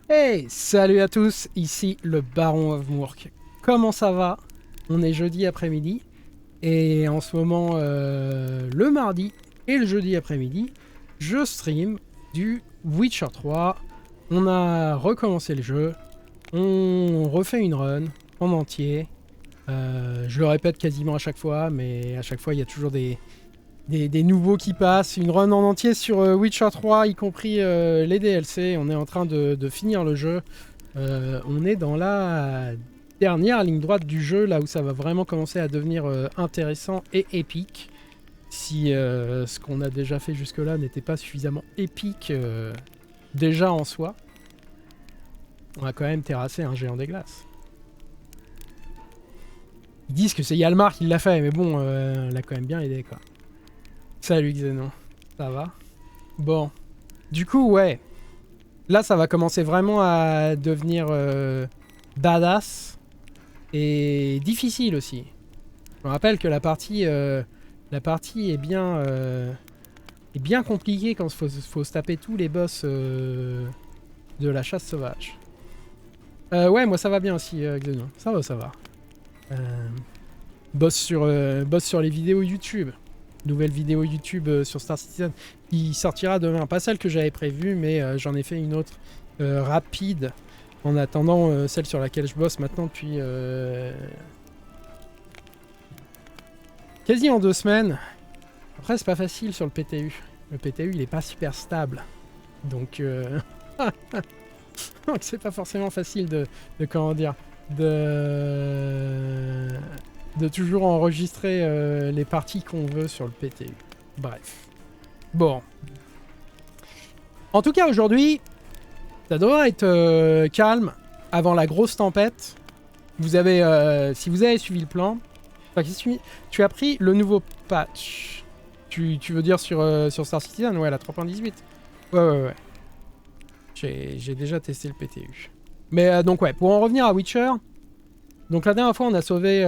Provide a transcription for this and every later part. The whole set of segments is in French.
Hey, salut à tous, ici le Baron of Mourk. Comment ça va? On est jeudi après-midi et en ce moment, le mardi et le jeudi après-midi, je stream du Witcher 3. On a recommencé le jeu, on refait une run en entier. Je le répète quasiment à chaque fois, mais à chaque fois il y a toujours des nouveaux qui passent. Une run en entier sur Witcher 3, y compris les DLC. On est en train de finir le jeu. On est dans la dernière ligne droite du jeu, là où ça va vraiment commencer à devenir intéressant et épique. Si ce qu'on a déjà fait jusque-là n'était pas suffisamment épique déjà en soi. On a quand même terrassé un géant des glaces. Ils disent que c'est Yalmar qui l'a fait, mais bon, on l'a quand même bien aidé, quoi. Salut Xenon, ça va? Bon, du coup, ouais. Là, ça va commencer vraiment à devenir badass et difficile aussi. Je me rappelle que la partie est bien compliquée quand il faut se taper tous les boss de la chasse sauvage. Ouais, moi ça va bien aussi, Xenon. Ça va. Boss sur les vidéos YouTube. Nouvelle vidéo YouTube sur Star Citizen qui sortira demain. Pas celle que j'avais prévue, mais j'en ai fait une autre rapide en attendant celle sur laquelle je bosse maintenant depuis quasi en 2 semaines. Après, c'est pas facile sur le PTU. Le PTU, il est pas super stable. Donc, donc c'est pas forcément facile de comment dire, de toujours enregistrer les parties qu'on veut sur le PTU. Bref. Bon. En tout cas, aujourd'hui, ça devrait être calme avant la grosse tempête. Vous avez, si vous avez suivi le plan, enfin, tu as pris le nouveau patch. Tu veux dire sur Star Citizen? Ouais, la 3.18. Ouais. J'ai déjà testé le PTU. Mais donc ouais, pour en revenir à Witcher... Donc la dernière fois, on a sauvé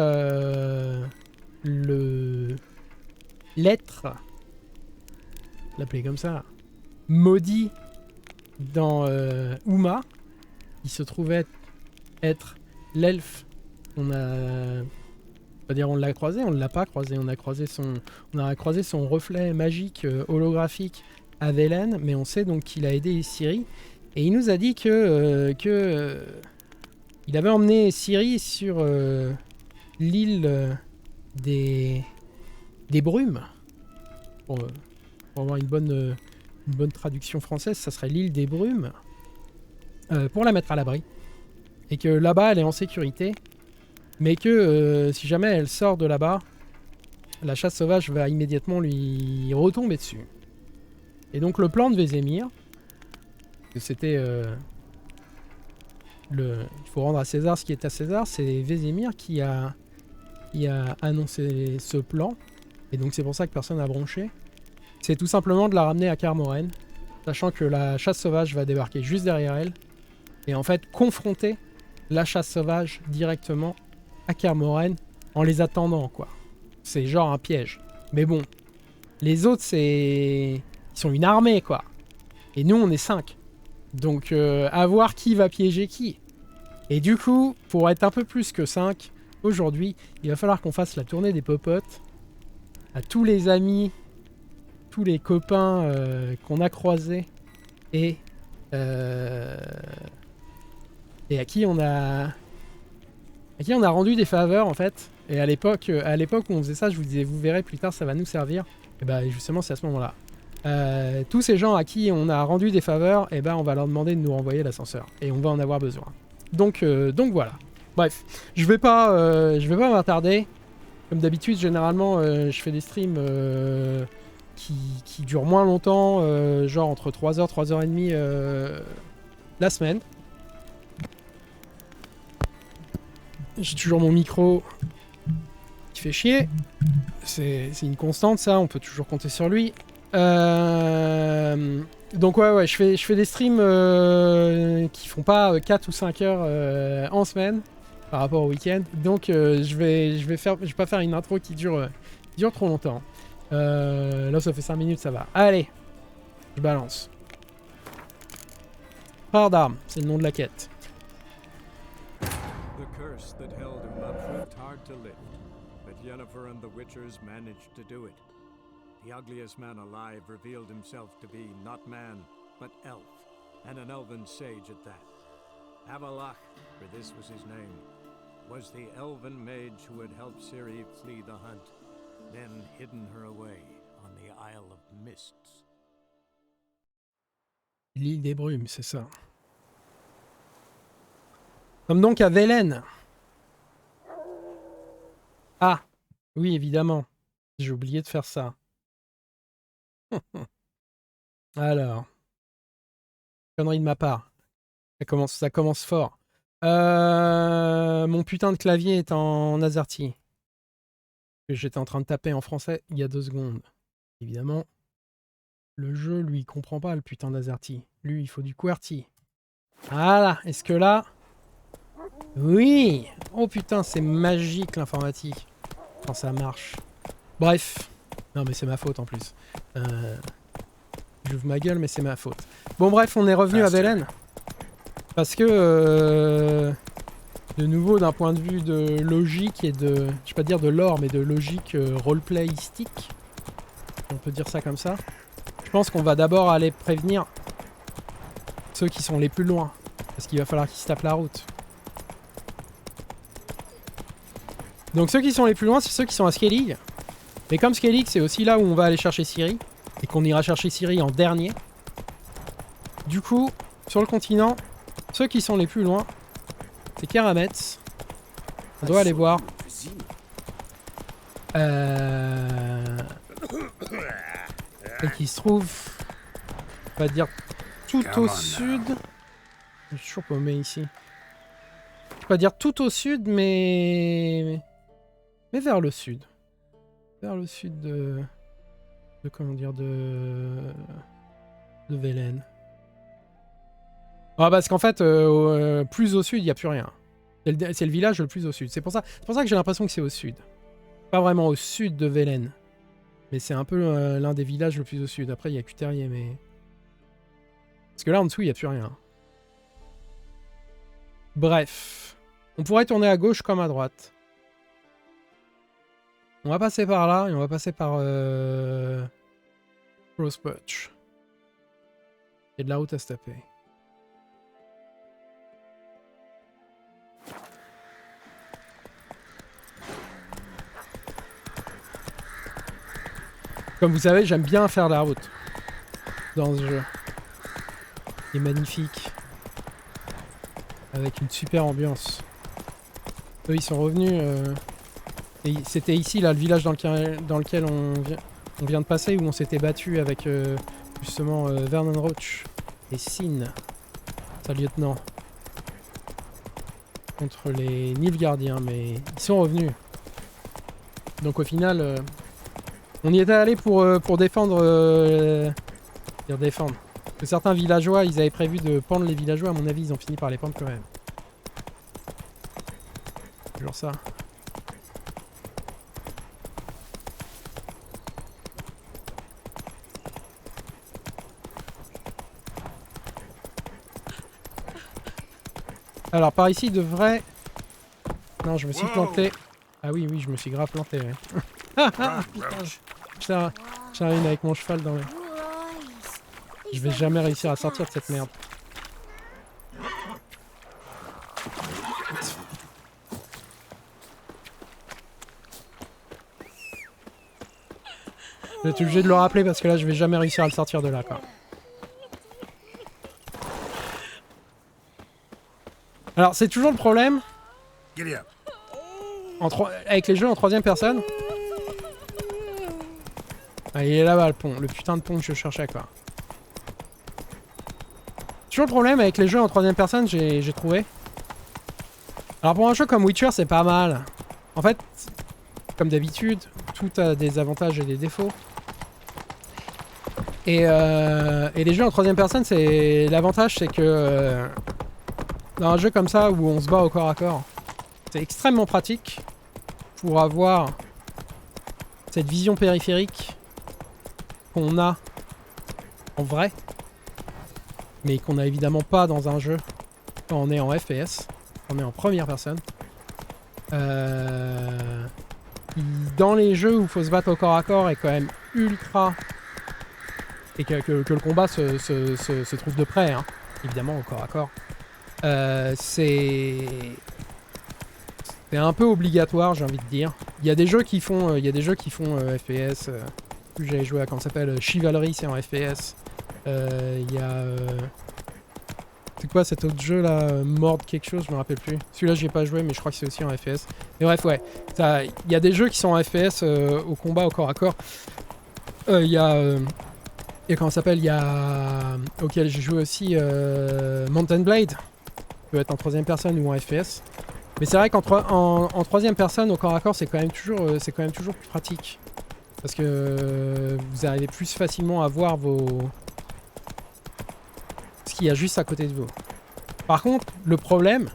l'être, l'appeler comme ça, maudit dans Uma, qui se trouvait être l'elfe. On va dire on l'a croisé, on ne l'a pas croisé, on a croisé son reflet magique holographique à Velen, mais on sait donc qu'il a aidé Ciri, et il nous a dit que il avait emmené Ciri sur l'île des brumes. Pour avoir une bonne traduction française, ça serait l'île des brumes. Pour la mettre à l'abri. Et que là-bas, elle est en sécurité. Mais que si jamais elle sort de là-bas, la chasse sauvage va immédiatement lui retomber dessus. Et donc le plan de Vézémir, que c'était... il faut rendre à César ce qui est à César, c'est Vézémir qui a annoncé ce plan, et donc c'est pour ça que personne n'a bronché. C'est tout simplement de la ramener à Carmoren, sachant que la chasse sauvage va débarquer juste derrière elle, et en fait confronter la chasse sauvage directement à Carmoren en les attendant, quoi. C'est genre un piège. Mais bon, les autres, ils sont une armée, quoi. Et nous, on est 5. Donc, à voir qui va piéger qui. Et du coup, pour être un peu plus que 5, aujourd'hui, il va falloir qu'on fasse la tournée des popotes à tous les amis, tous les copains qu'on a croisés et à qui on a rendu des faveurs, en fait. Et à l'époque où on faisait ça, je vous disais, vous verrez plus tard, ça va nous servir. Et bah justement, c'est à ce moment-là. Tous ces gens à qui on a rendu des faveurs, et ben on va leur demander de nous renvoyer l'ascenseur, et on va en avoir besoin. Donc voilà. Bref, je vais pas m'attarder. Comme d'habitude, généralement, je fais des streams qui durent moins longtemps, genre entre 3h, 3h30 la semaine. J'ai toujours mon micro qui fait chier. C'est une constante, ça, on peut toujours compter sur lui. Donc ouais, je fais des streams qui font pas 4 ou 5 heures en semaine par rapport au week-end. Donc je vais pas faire une intro qui dure trop longtemps. Là ça fait 5 minutes, ça va. Allez, je balance. Frère d'armes, c'est le nom de la quête. The curse that held Uma proved hard to lift, but Yennefer and the Witchers managed to do it. The ugliest man alive revealed himself to be not man, but elf, and an elven sage at that. Avalach, for this was his name, was the elven mage who had helped Ciri flee the hunt, then hidden her away on the Isle of Mists. L'île des brumes, c'est ça. Comme donc à Velen. Ah, oui, évidemment. J'ai oublié de faire ça. Alors. Connerie de ma part. Ça commence fort. Mon putain de clavier est en AZERTY. J'étais en train de taper en français il y a 2 secondes. Évidemment, le jeu, lui, comprend pas le putain d'AZERTY. Lui, il faut du QWERTY. Voilà. Est-ce que là... Oui. Oh putain, c'est magique l'informatique. Quand ça marche. Bref. Non, mais c'est ma faute en plus. J'ouvre ma gueule, mais c'est ma faute. Bon, bref, on est revenu à Velen. Parce que... de nouveau, d'un point de vue de logique et de... Je vais pas dire de lore, mais de logique roleplayistique. On peut dire ça comme ça. Je pense qu'on va d'abord aller prévenir ceux qui sont les plus loin. Parce qu'il va falloir qu'ils se tapent la route. Donc ceux qui sont les plus loin, c'est ceux qui sont à Skellig. Mais comme Skellig, c'est aussi là où on va aller chercher Ciri. Et qu'on ira chercher Ciri en dernier. Du coup, sur le continent, ceux qui sont les plus loin, c'est Keira. On doit aller voir. Et qui se trouve, on va dire, tout au sud. Je suis toujours paumé ici. Je vais pas dire tout au sud, mais vers le sud. Vers le sud de comment dire, de Velen. Ah, parce qu'en fait, plus au sud, il n'y a plus rien. C'est le village le plus au sud. C'est pour ça que j'ai l'impression que c'est au sud. Pas vraiment au sud de Velen. Mais c'est un peu l'un des villages le plus au sud. Après, il y a Cuterier, mais... Parce que là, en dessous, il n'y a plus rien. Bref. On pourrait tourner à gauche comme à droite. On va passer par là, et on va passer par... Rosepatch. Il y a de la route à se taper. Comme vous savez, j'aime bien faire la route dans ce jeu. Il est magnifique. Avec une super ambiance. Eux, ils sont revenus... C'était ici, là, le village dans lequel on vient de passer, où on s'était battu avec justement Vernon Roach et Sin, sa lieutenant, contre les Nilfgaardiens, mais ils sont revenus. Donc au final, on y était allé pour défendre... défendre. Parce que certains villageois, ils avaient prévu de pendre les villageois, à mon avis, ils ont fini par les pendre quand même. Toujours ça. Alors par ici, il devrait... Non, je me suis planté. Ah oui, je me suis grave planté. Ouais. Putain, j'arrive avec mon cheval dans le... Je vais jamais réussir à sortir de cette merde. Je vais être obligé de le rappeler parce que là, je vais jamais réussir à le sortir de là, quoi. Alors, c'est toujours le problème avec les jeux en 3ème personne. Ah, il est là-bas, le pont. Le putain de pont que je cherchais, quoi. Toujours le problème avec les jeux en 3ème personne, j'ai trouvé. Alors, pour un jeu comme Witcher, c'est pas mal. En fait, comme d'habitude, tout a des avantages et des défauts. Et les jeux en 3ème personne, l'avantage, c'est que... dans un jeu comme ça où on se bat au corps à corps, c'est extrêmement pratique pour avoir cette vision périphérique qu'on a en vrai. mais qu'on a évidemment pas dans un jeu quand on est en FPS, quand on est en première personne. Dans les jeux où il faut se battre au corps à corps est quand même ultra... Et que le combat se trouve de près, hein, évidemment au corps à corps. C'est un peu obligatoire, j'ai envie de dire. Il y a des jeux qui font, FPS. J'avais joué à comment ça s'appelle Chivalry, c'est en FPS. Il y a c'est quoi cet autre jeu là, Mord quelque chose, je me rappelle plus. Celui-là j'y ai pas joué, mais je crois que c'est aussi en FPS. Mais bref, ouais, il y a des jeux qui sont en FPS au combat au corps à corps. Il y a et comment ça s'appelle, il y a auquel j'ai joué aussi Mountain Blade. Peut être en troisième personne ou en FPS. Mais c'est vrai qu'en troisième personne au corps à corps, c'est quand même toujours plus pratique. Parce que vous arrivez plus facilement à voir ce qu'il y a juste à côté de vous. Par contre, le problème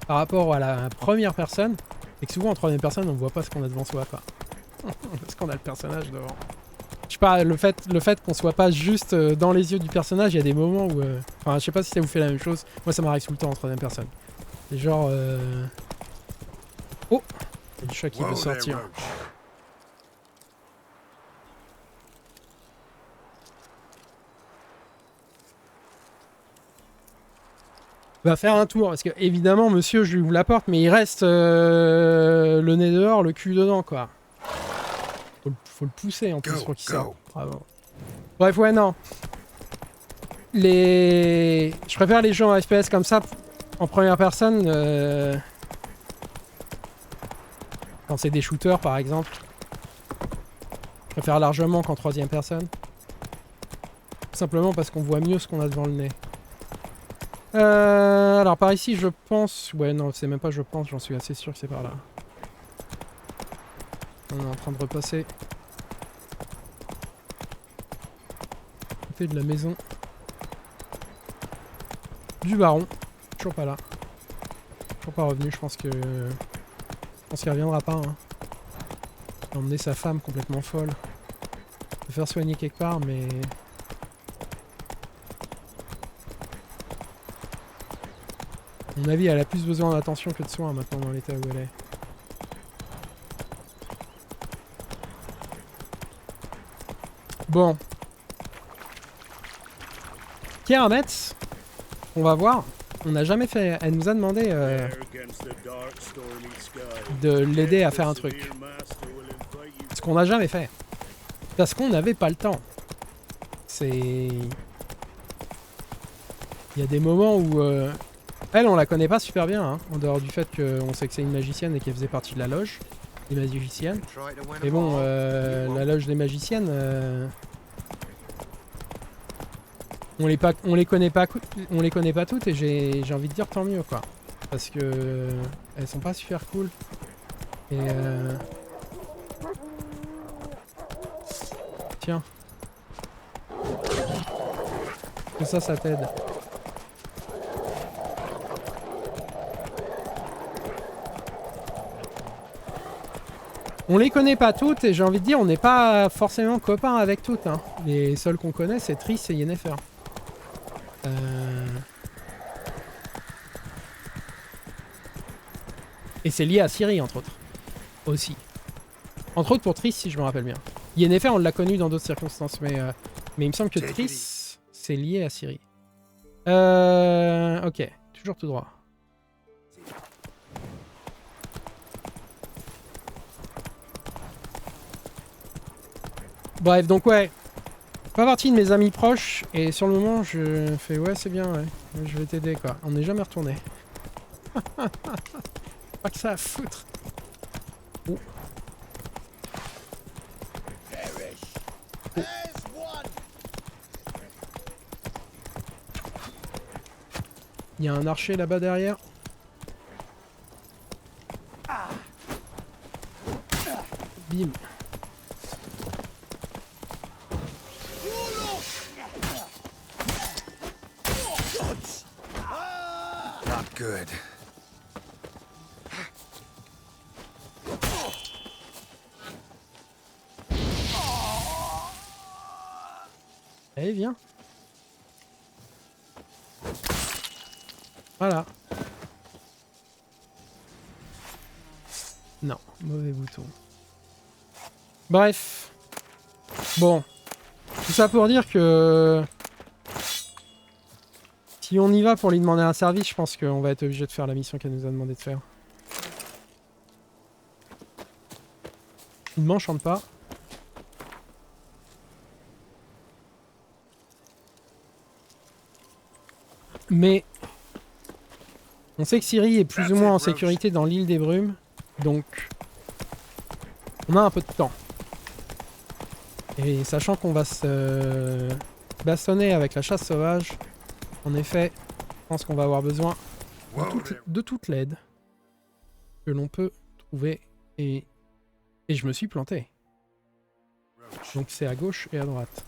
par rapport à la première personne, c'est que souvent en troisième personne, on ne voit pas ce qu'on a devant soi, quoi. Parce qu'on a le personnage devant. Je sais pas, le fait qu'on soit pas juste dans les yeux du personnage, il y a des moments où... Enfin, je sais pas si ça vous fait la même chose. Moi, ça m'arrive tout le temps en troisième personne. C'est genre... Oh, il y a du chat qui veut sortir. Va faire un tour, parce que évidemment, monsieur, je lui ouvre la porte, mais il reste le nez dehors, le cul dedans, quoi. Faut le pousser en plus pour qu'il sorte. Bravo. Bref, ouais, non. Je préfère les jeux en FPS comme ça, en première personne, quand c'est des shooters, par exemple. Je préfère largement qu'en troisième personne. Tout simplement parce qu'on voit mieux ce qu'on a devant le nez. Alors par ici je pense... Ouais non c'est même pas je pense, j'en suis assez sûr que c'est par là. On est en train de repasser. Côté de la maison. Du baron. Toujours pas là. Toujours pas revenu, je pense qu'il reviendra pas. Hein. Il a emmené sa femme complètement folle. Le faire soigner quelque part mais... À mon avis, elle a plus besoin d'attention que de soins maintenant dans l'état où elle est. Bon. Keira, on va voir. On n'a jamais fait... Elle nous a demandé de l'aider à faire un truc. Ce qu'on n'a jamais fait. Parce qu'on n'avait pas le temps. C'est... Il y a des moments où... Elle, on la connaît pas super bien, hein, en dehors du fait qu'on sait que c'est une magicienne et qu'elle faisait partie de la loge des magiciennes. Mais bon, la loge des magiciennes, on les connaît pas toutes et j'ai envie de dire tant mieux, quoi. Parce que elles sont pas super cool. Et tiens. Que ça t'aide. On les connaît pas toutes et j'ai envie de dire on n'est pas forcément copains avec toutes. Hein. Les seules qu'on connaît c'est Triss et Yennefer. Et c'est lié à Ciri entre autres. Aussi. Entre autres pour Triss si je me rappelle bien. Yennefer on l'a connu dans d'autres circonstances mais il me semble que Triss c'est lié à Ciri. Ok, toujours tout droit. Bref, donc ouais, pas partie de mes amis proches, et sur le moment, je fais ouais, c'est bien, ouais, je vais t'aider, quoi. On n'est jamais retourné. Pas que ça à foutre. Oh. Oh. Il y a un archer là-bas derrière. Bim. Good. Allez, viens. Voilà. Non, mauvais bouton. Bref. Bon. Tout ça pour dire que... Si on y va pour lui demander un service, je pense qu'on va être obligé de faire la mission qu'elle nous a demandé de faire. Il ne m'enchante pas. Mais... On sait que Ciri est plus ou moins en sécurité dans l'île des brumes. Donc... On a un peu de temps. Et sachant qu'on va se bastonner avec la chasse sauvage, en effet, je pense qu'on va avoir besoin de toute l'aide que l'on peut trouver. Et je me suis planté. Donc c'est à gauche et à droite.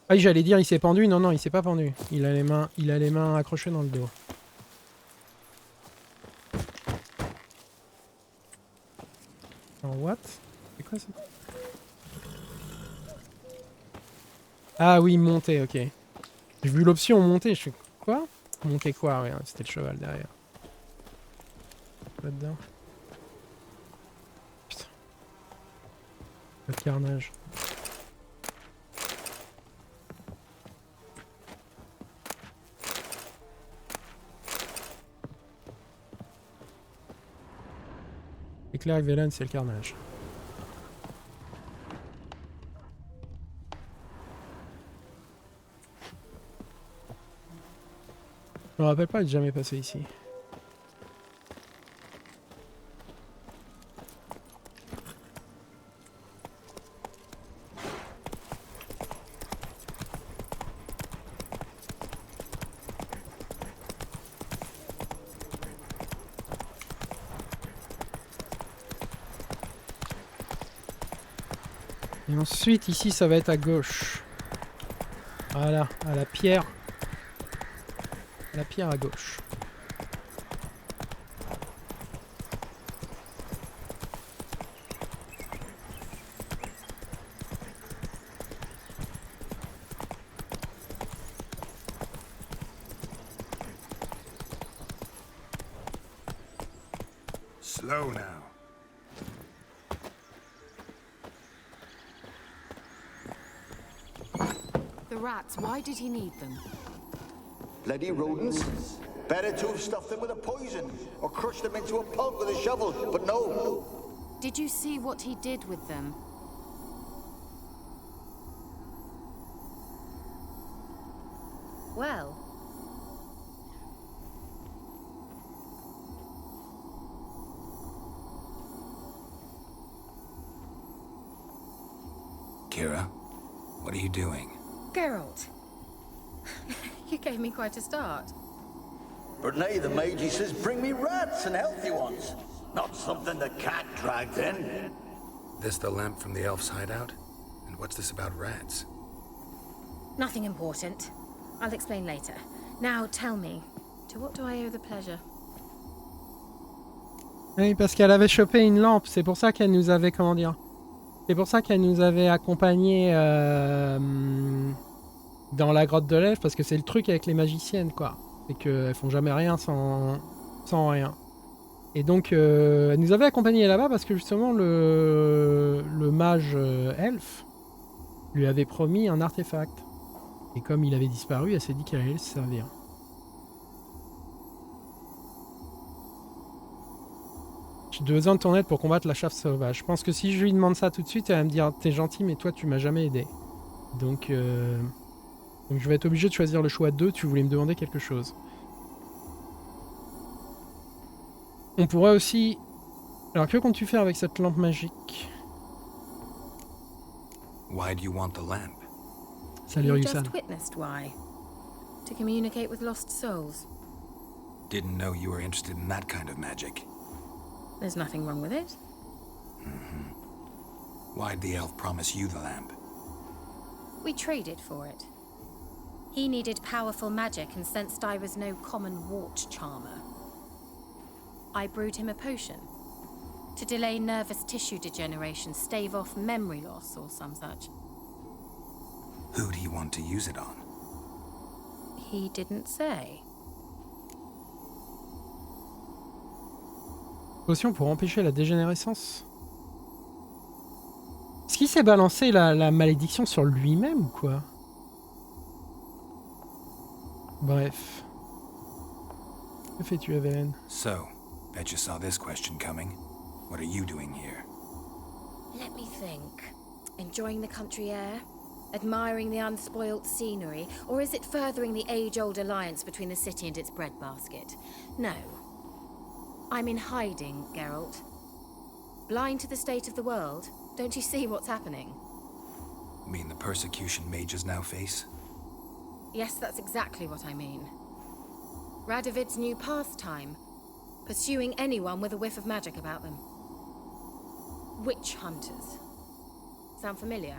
Ah oui, j'allais dire il s'est pendu. Non, non, il s'est pas pendu. Il a les mains accrochées dans le dos. Alors, what? C'est quoi ça? Ah oui, monter, ok. J'ai vu l'option monter, je fais quoi? Monter quoi? Ouais, c'était le cheval derrière. Là-dedans. Putain. Le carnage. Éclair avec Velen, c'est le carnage. Je me rappelle pas être jamais passé ici. Et ensuite, ici, ça va être à gauche. Voilà, à la pierre. La pierre à gauche. Slow now. The rats, why did he need them? Bloody rodents. Better to have stuffed them with a poison or crushed them into a pulp with a shovel, but no. Did you see what he did with them? Well. Keira, what are you doing? Geralt. You gave me quite a start. But nay, the mage says, bring me rats and healthy ones. Not something the cat dragged in. This the lamp from the elf's hideout? And what's this about rats? Nothing important. I'll explain later. Now tell me, to what do I owe the pleasure? Oui, parce qu'elle avait chopé une lampe. C'est pour ça qu'elle nous avait, comment dire? C'est pour ça qu'elle nous avait accompagnés dans la grotte de l'elfe, parce que c'est le truc avec les magiciennes, quoi. C'est qu'elles font jamais rien sans rien. Et donc, elle nous avait accompagnés là-bas parce que justement, le mage elfe lui avait promis un artefact. Et comme il avait disparu, elle s'est dit qu'elle allait se servir. J'ai besoin de ton aide pour combattre la chasse sauvage. Je pense que si je lui demande ça tout de suite, elle va me dire « T'es gentil, mais toi, tu m'as jamais aidé. » Donc je vais être obligé de choisir le choix 2. Tu voulais me demander quelque chose. On pourrait aussi... Alors, que comptes-tu faire avec cette lampe magique? Why do you want the lamp? Salut, You Ryusan. just witnessed why. To communicate with lost souls. Didn't know you were interested in that kind of magic. There's nothing wrong with it. Why'd the elf promise you the lamp? We traded for it. He needed powerful magic and sensed I was no common wart charmer. I brewed him a potion. To delay nervous tissue degeneration, stave off memory loss, or some such. Who'd he want to use it on? He didn't say. Potion pour empêcher la dégénérescence. Est-ce qu'il s'est balancé la malédiction sur lui-même ou quoi? Bref. Que fais-tu, Evelyn? So, bet you saw this question coming. What are you doing here? Let me think. Enjoying the country air? Admiring the unspoilt scenery? Or is it furthering the age-old alliance between the city and its breadbasket? No. I'm in hiding, Geralt. Blind to the state of the world? Don't you see what's happening? You mean the persecution mages now face? Yes, that's exactly what I mean. Radovid's new pastime. Pursuing anyone with a whiff of magic about them. Witch hunters. Sound familiar?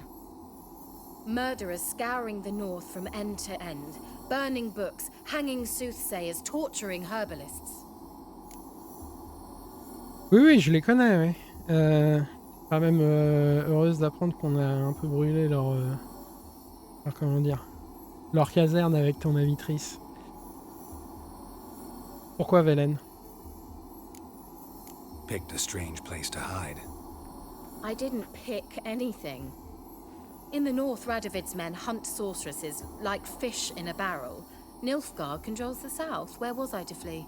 Murderers scouring the north from end to end, burning books, hanging soothsayers, torturing herbalists. Oui, je les connais, oui. Pas même heureuse d'apprendre qu'on a un peu brûlé leur comment dire, leur caserne avec ton avitrice. Pourquoi, Velen? Picked a strange place to hide. I didn't pick anything. In the north, Radovid's men hunt sorceresses like fish in a barrel. Nilfgaard controls the south. Where was I to flee?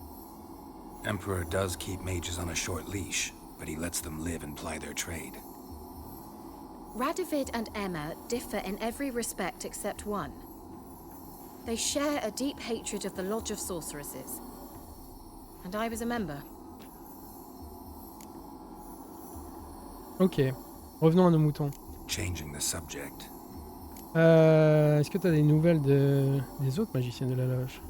Emperor does keep mages on a short leash, but he lets them live and ply their trade. Radovid and Emma differ in every respect except one. They share a deep hatred of the Lodge of Sorceresses. And I was a member. Ok, revenons à nos moutons. Changing the subject. Est-ce que tu as des nouvelles des autres magiciennes de la loge?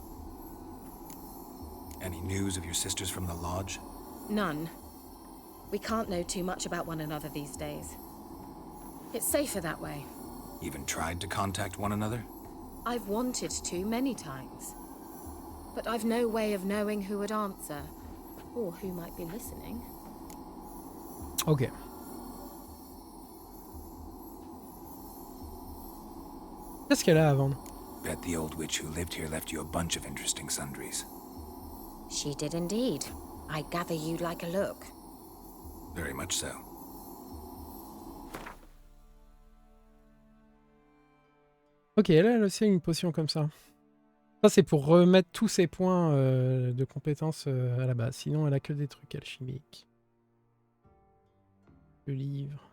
Any news of your sisters from the lodge? None. We can't know too much about one another these days. It's safer that way. Even tried to contact one another? I've wanted to many times. But I've no way of knowing who would answer, or who might be listening. Ok. Qu'est-ce qu'elle a à vendre? Bet the old witch who lived here left you a bunch of interesting sundries. She did indeed. I gather you'd like a look. Very much so. Ok, elle a aussi une potion comme ça. Ça, c'est pour remettre tous ses points de compétences à la base. Sinon, elle a que des trucs alchimiques. Le livre.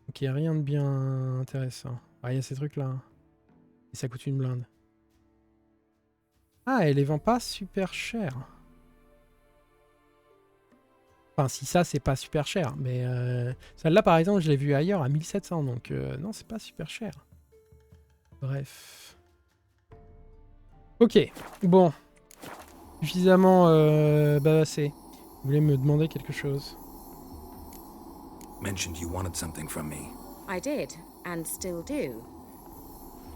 Ok, rien de bien intéressant. Ah, il y a ces trucs-là. Et ça coûte une blinde. Ah, elle les vend pas super cher. Enfin, si ça, c'est pas super cher. Mais celle-là, par exemple, je l'ai vue ailleurs à 1700. Donc, non, c'est pas super cher. Bref. Ok. Bon. Suffisamment bavassé. Vous voulez me demander quelque chose? Mentioned you wanted something from me. I did, and still do.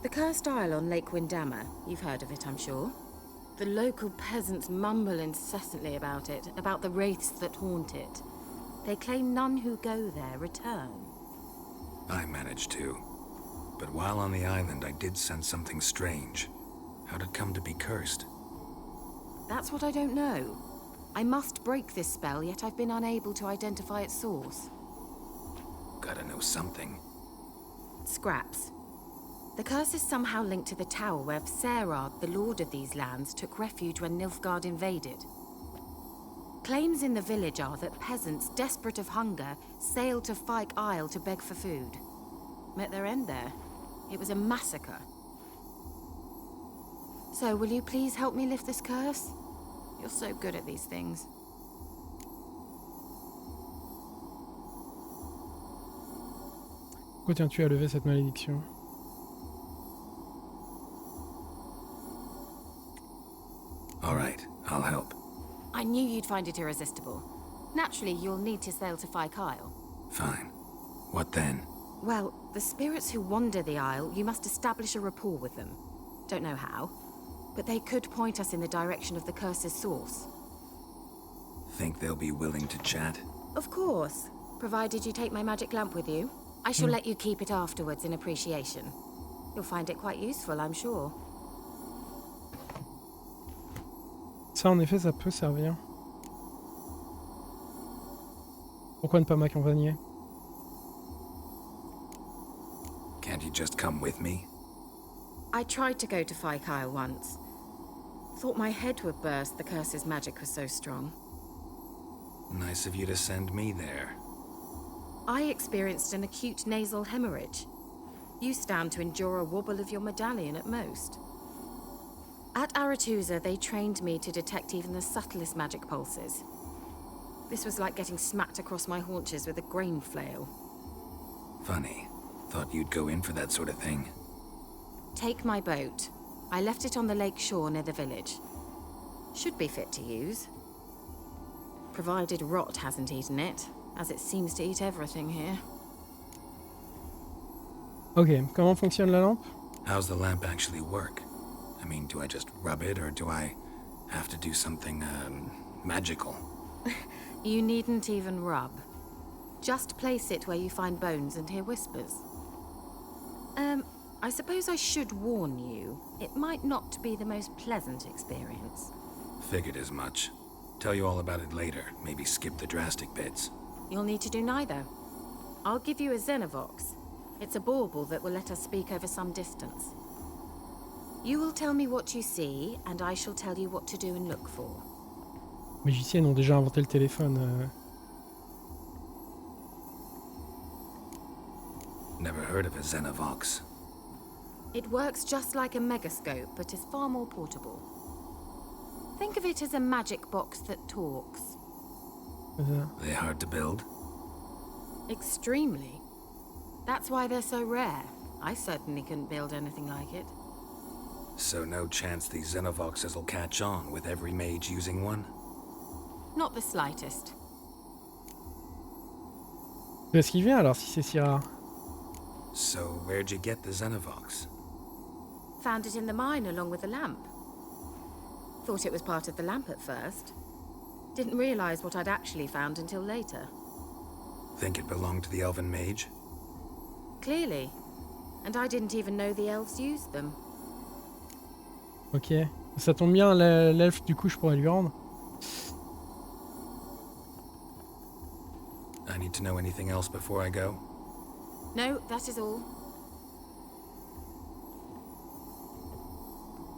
The cursed isle on Lake Windammer. You've heard of it, I'm sure. The local peasants mumble incessantly about it, about the wraiths that haunt it. They claim none who go there return. I managed to. But while on the island, I did sense something strange. How'd it come to be cursed? That's what I don't know. I must break this spell, yet I've been unable to identify its source. Gotta know something. Scraps. The curse is somehow linked to the tower where Serard, the lord of these lands, took refuge when Nilfgaard invaded. Claims in the village are that peasants, desperate of hunger, sailed to Fyke Isle to beg for food. Met their end there. It was a massacre. So, will you please help me lift this curse? You're so good at these things. Pourquoi tiens-tu à lever cette malédiction? All right, I'll help. I knew you'd find it irresistible. Naturally, you'll need to sail to Fyke Isle. Fine. What then? Well, the spirits who wander the isle, you must establish a rapport with them. Don't know how, but they could point us in the direction of the curse's source. Think they'll be willing to chat? Of course, provided you take my magic lamp with you. I shall let you keep it afterwards in appreciation. You'll find it quite useful, I'm sure. Ça, en effet, ça peut servir. Pourquoi ne pas m'accompagner? Can't you just come with me? I tried to go to Faikyle once. Thought my head would burst, the curse's magic was so strong. Nice of you to send me there. I experienced an acute nasal hemorrhage. You stand to endure a wobble of your medallion at most. At Aretusa, they trained me to detect even the subtlest magic pulses. This was like getting smacked across my haunches with a grain flail. Funny. Thought you'd go in for that sort of thing. Take my boat. I left it on the lake shore near the village. Should be fit to use. Provided rot hasn't eaten it, as it seems to eat everything here. Ok, comment fonctionne la lampe? How's the lamp actually work? I mean, do I just rub it, or do I have to do something, magical? You needn't even rub. Just place it where you find bones and hear whispers. I suppose I should warn you. It might not be the most pleasant experience. Figured as much. Tell you all about it later. Maybe skip the drastic bits. You'll need to do neither. I'll give you a Xenovox. It's a bauble that will let us speak over some distance. You will tell me what you see, and I shall tell you what to do and look for. Magiciennes ont déjà inventé le téléphone. Never heard of a Xenovox. It works just like a megascope, but is far more portable. Think of it as a magic box that talks. Ça. They hard to build? Extremely. That's why they're so rare. I certainly couldn't build anything like it. So no chance these Xenovoxes will catch on with every mage using one? Not the slightest. Qu'est-ce qui vient alors si c'est si rare? So where'd you get the Xenovox? Found it in the mine along with the lamp. Thought it was part of the lamp at first. Didn't realize what I'd actually found until later. Think it belonged to the elven mage? Clearly. And I didn't even know the elves used them. Ok. Ça tombe bien, l'elfe, du coup, je pourrais lui rendre. I need to know anything else before I go? No, that is all.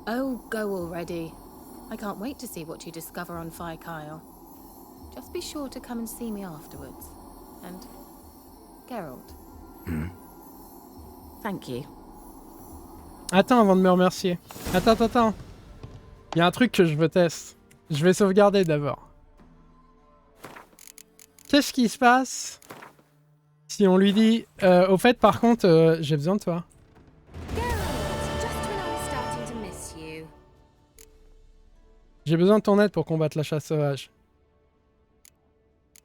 Oh, go already. I can't wait to see what you discover on Faikyle. Just be sure to come and see me afterwards. And Geralt. Thank you. Attends avant de me remercier. Attends. Il y a un truc que je veux tester. Je vais sauvegarder d'abord. Qu'est-ce qui se passe si on lui dit au fait par contre j'ai besoin de toi. J'ai besoin de ton aide pour combattre la chasse sauvage.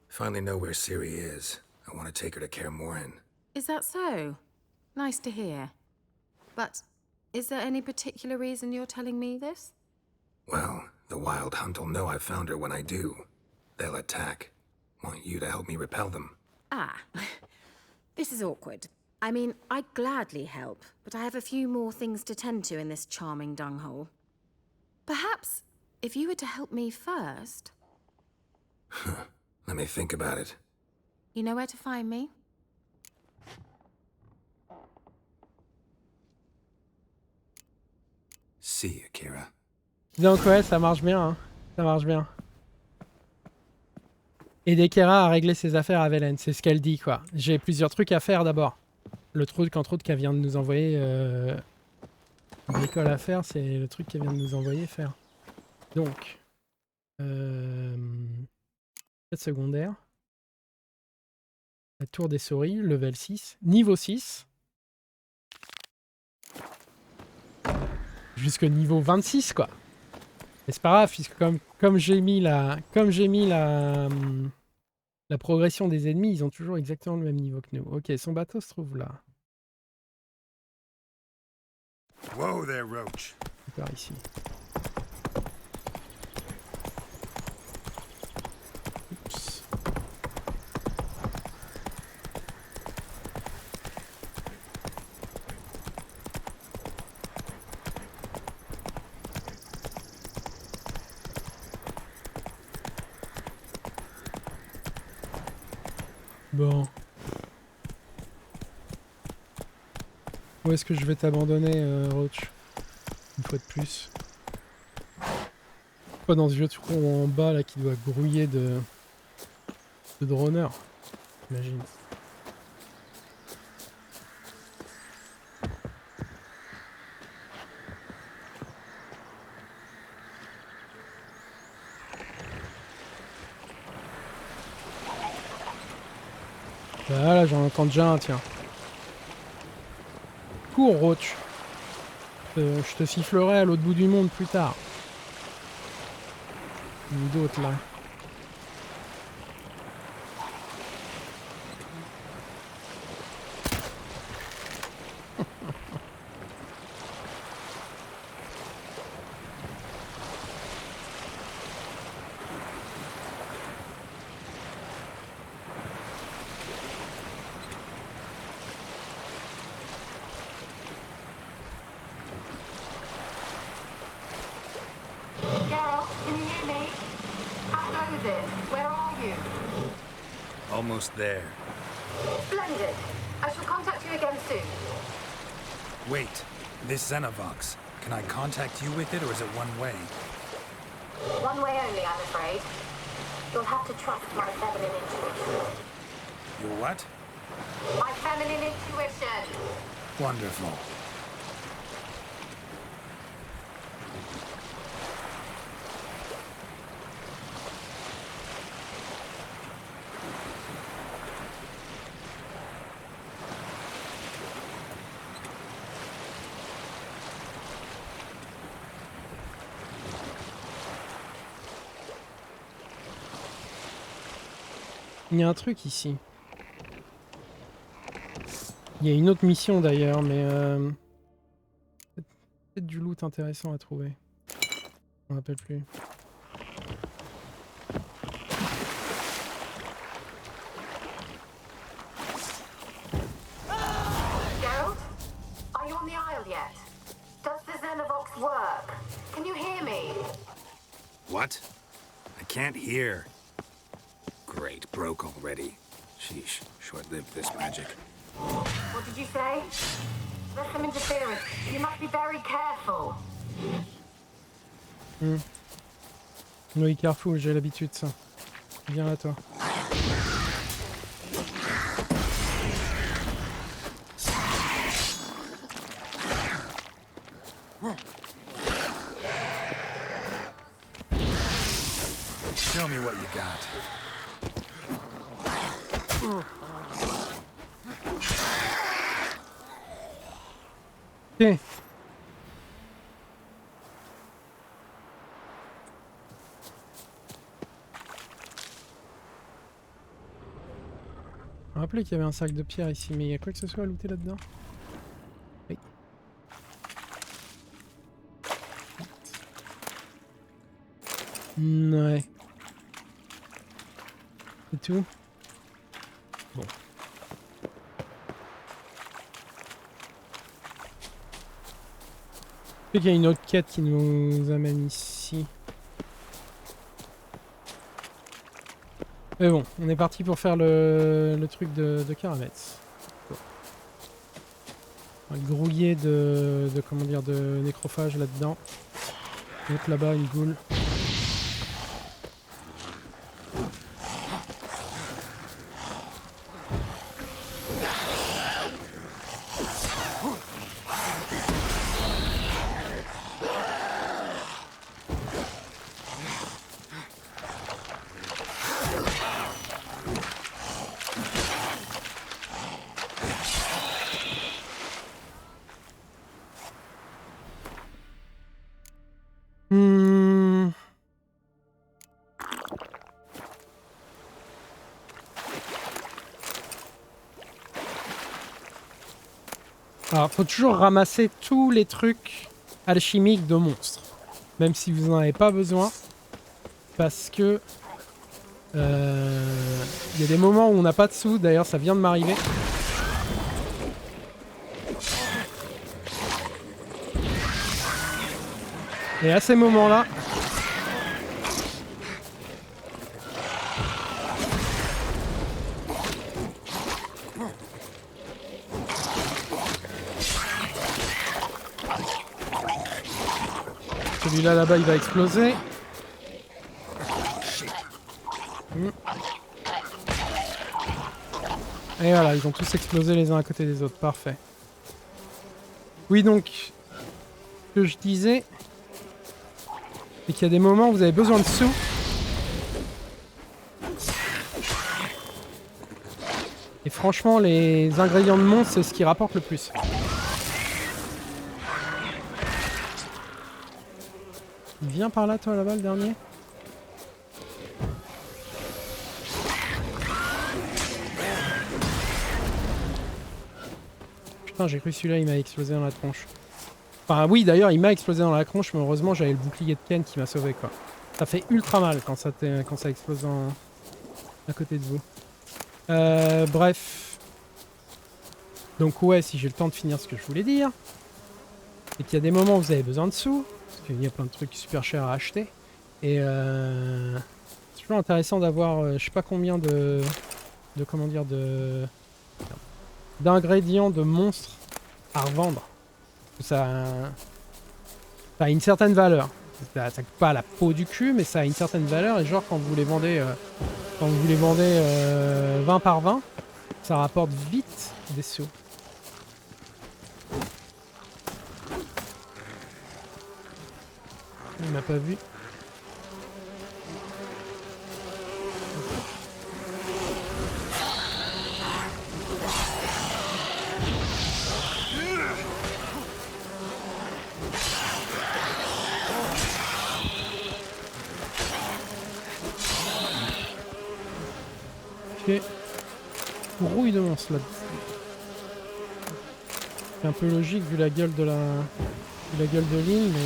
Finally know where Ciri is. I want to take her to Kaer Morhen. Is that so? Nice to hear. But is there any particular reason you're telling me this? Well, the Wild Hunt will know I found her when I do. They'll attack. Want you to help me repel them. Ah, this is awkward. I mean, I'd gladly help, but I have a few more things to tend to in this charming dunghole. Perhaps, if you were to help me first... Let me think about it. You know where to find me? See you, Keira. Donc ouais, ça marche bien. Hein. Ça marche bien. Aider Keira à régler ses affaires à Velen, c'est ce qu'elle dit quoi. J'ai plusieurs trucs à faire d'abord. Le truc entre autres qu'elle vient de nous envoyer l'école à faire, c'est le truc qu'elle vient de nous envoyer faire. Donc quête secondaire. La tour des souris, level 6, niveau 6. Jusque niveau 26 quoi. Mais c'est pas grave puisque comme j'ai mis la progression des ennemis, ils ont toujours exactement le même niveau que nous. Ok, son bateau se trouve là. Whoa there, Roach. Par ici. Bon. Où est-ce que je vais t'abandonner, Roach? Une fois de plus. Pas dans ce vieux trou en bas là qui doit grouiller de droneurs, j'imagine. Voilà, j'en entends déjà un, tiens. Cours, Roach. Je te sifflerai à l'autre bout du monde plus tard. Ou d'autres là. Almost there. Splendid. I shall contact you again soon. Wait, this Xenovox. Can I contact you with it, or is it one way? One way only, I'm afraid. You'll have to trust my feminine intuition. Your what? My feminine intuition. Wonderful. Il y a un truc ici. Il y a une autre mission d'ailleurs, mais peut-être du loot intéressant à trouver. Je me rappelle plus. Geralt, are you on the Isle yet? Does the Xenovox work? Can you hear me? What? I can't hear. Great, broke already. Sheesh, short-lived this magic. What did you say? There's some interference. You must be very careful. Oui, careful, j'ai l'habitude de ça. Viens là, toi. Show me what you got. Ok. Je me rappelais qu'il y avait un sac de pierre ici, mais il y a quoi que ce soit à looter là-dedans? Oui. Ouais. C'est tout? Bon. Je sais qu'il y a une autre quête qui nous amène ici. Mais bon, on est parti pour faire le truc de Caramets. Bon. Un grouillet de comment dire, de nécrophage là-dedans. Donc là-bas, une goule. Alors, faut toujours ramasser tous les trucs alchimiques de monstres. Même si vous n'en avez pas besoin. Parce que... il y a des moments où on n'a pas de sous. D'ailleurs, ça vient de m'arriver. Et à ces moments-là... Celui-là là-bas il va exploser. Et voilà, ils ont tous explosé les uns à côté des autres. Parfait. Oui, donc, ce que je disais, c'est qu'il y a des moments où vous avez besoin de sous. Et franchement, les ingrédients de monstres, c'est ce qui rapporte le plus. Viens par là, toi, là-bas, le dernier. Putain, j'ai cru que celui-là, il m'a explosé dans la tronche. Enfin, oui, d'ailleurs, il m'a explosé dans la tronche, mais heureusement, j'avais le bouclier de Ken qui m'a sauvé, quoi. Ça fait ultra mal quand ça explose à côté de vous. Bref. Donc ouais, si j'ai le temps de finir ce que je voulais dire, c'est qu'il y a des moments où vous avez besoin de sous, parce qu'il y a plein de trucs super chers à acheter. Et c'est toujours intéressant d'avoir, je sais pas combien comment dire, d'ingrédients de monstres à revendre. Ça a une certaine valeur. Ça coûte pas la peau du cul, mais ça a une certaine valeur. Et genre quand vous les vendez, 20 par 20, ça rapporte vite des sous. Il m'a pas vu. Ok. Rouille de monstre là. C'est un peu logique vu la gueule de l'île, mais.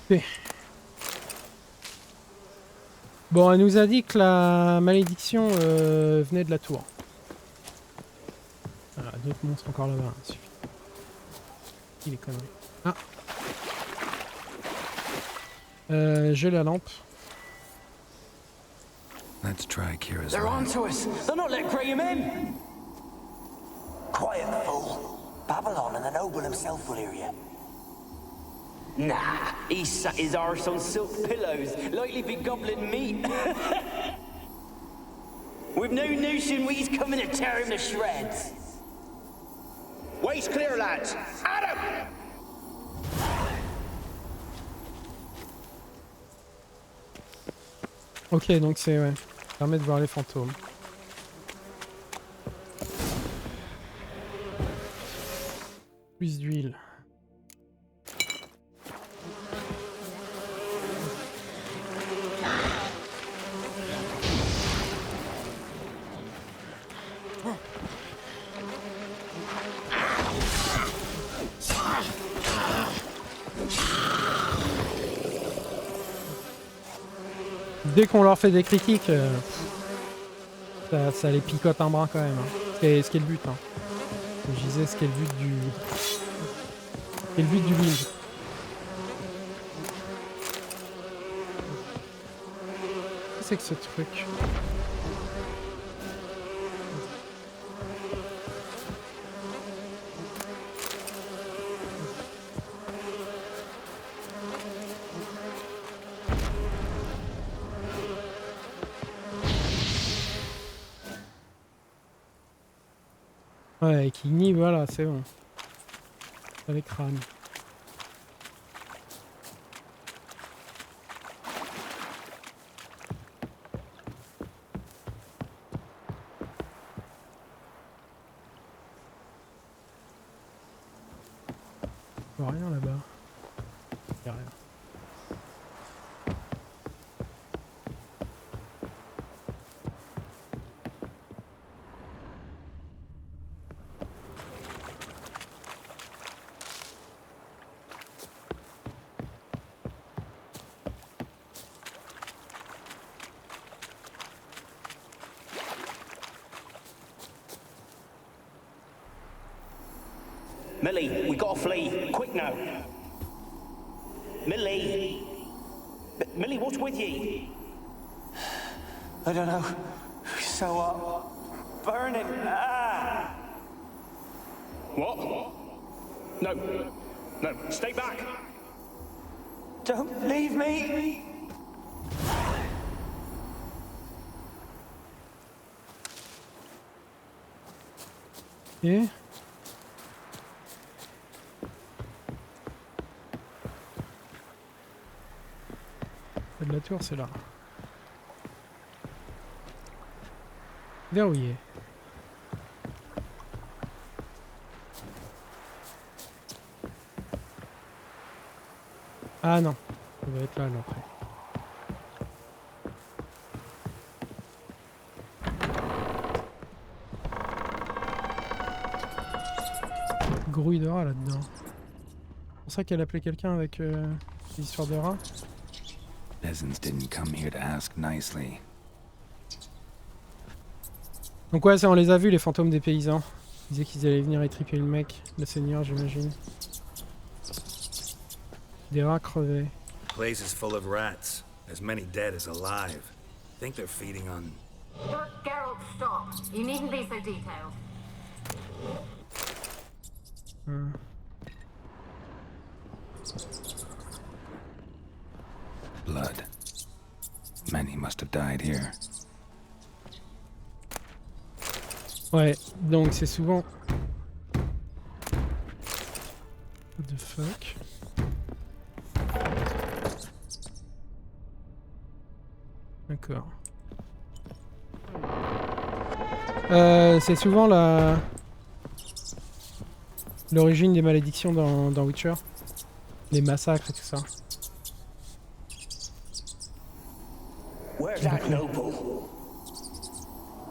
Okay. Bon, elle nous a dit que la malédiction venait de la tour. Voilà, d'autres monstres encore là-bas, hein, suffit. Il est conneries. Ah. J'ai la lampe. Let's try Keira's They're lamp. on to us. They're not letting Graham in. Quiet, fool. Babylon and the noble himself will hear you. Nah, he sat his arse on silk pillows, likely be gobbling meat. We've no notion he's coming to tear him to shreds. Waist clear, lads. Adam! Ok, donc c'est ouais. Ça permet de voir les fantômes. Plus d'huile. Dès qu'on leur fait des critiques, ça les picote un brin quand même. Hein. Ce qui est le but. Hein. Comme je disais, ce qui est le but du build. Qu'est-ce que c'est que ce truc? Ouais, et qui nie, voilà, c'est bon. Ça les crâne. Il n'y a rien là-bas. Il n'y a rien. Millie, we gotta flee. Quick now. Millie. Millie, what's with ye? I don't know. So burning. Ah! What? No. No, stay back. Don't leave me. Ok. De la tour, c'est là. Verrouillé. Ah non, ça va être là alors après. Grouille de rats là-dedans. C'est pour ça qu'elle appelait quelqu'un avec l'histoire de rats. Peasants didn't come here to ask nicely. Donc ouais, ça on les a vus les fantômes des paysans. Ils disaient qu'ils allaient venir étriper le mec, le seigneur j'imagine. Des rats crevés. Place is full of rats, as many dead as alive. Think they're feeding on... Geralt, stop. You needn't be so detailed. blood. Many must have died here. Ouais, donc c'est souvent... What the fuck? D'accord. C'est souvent l'origine des malédictions dans Witcher. Les massacres et tout ça. Where's that noble?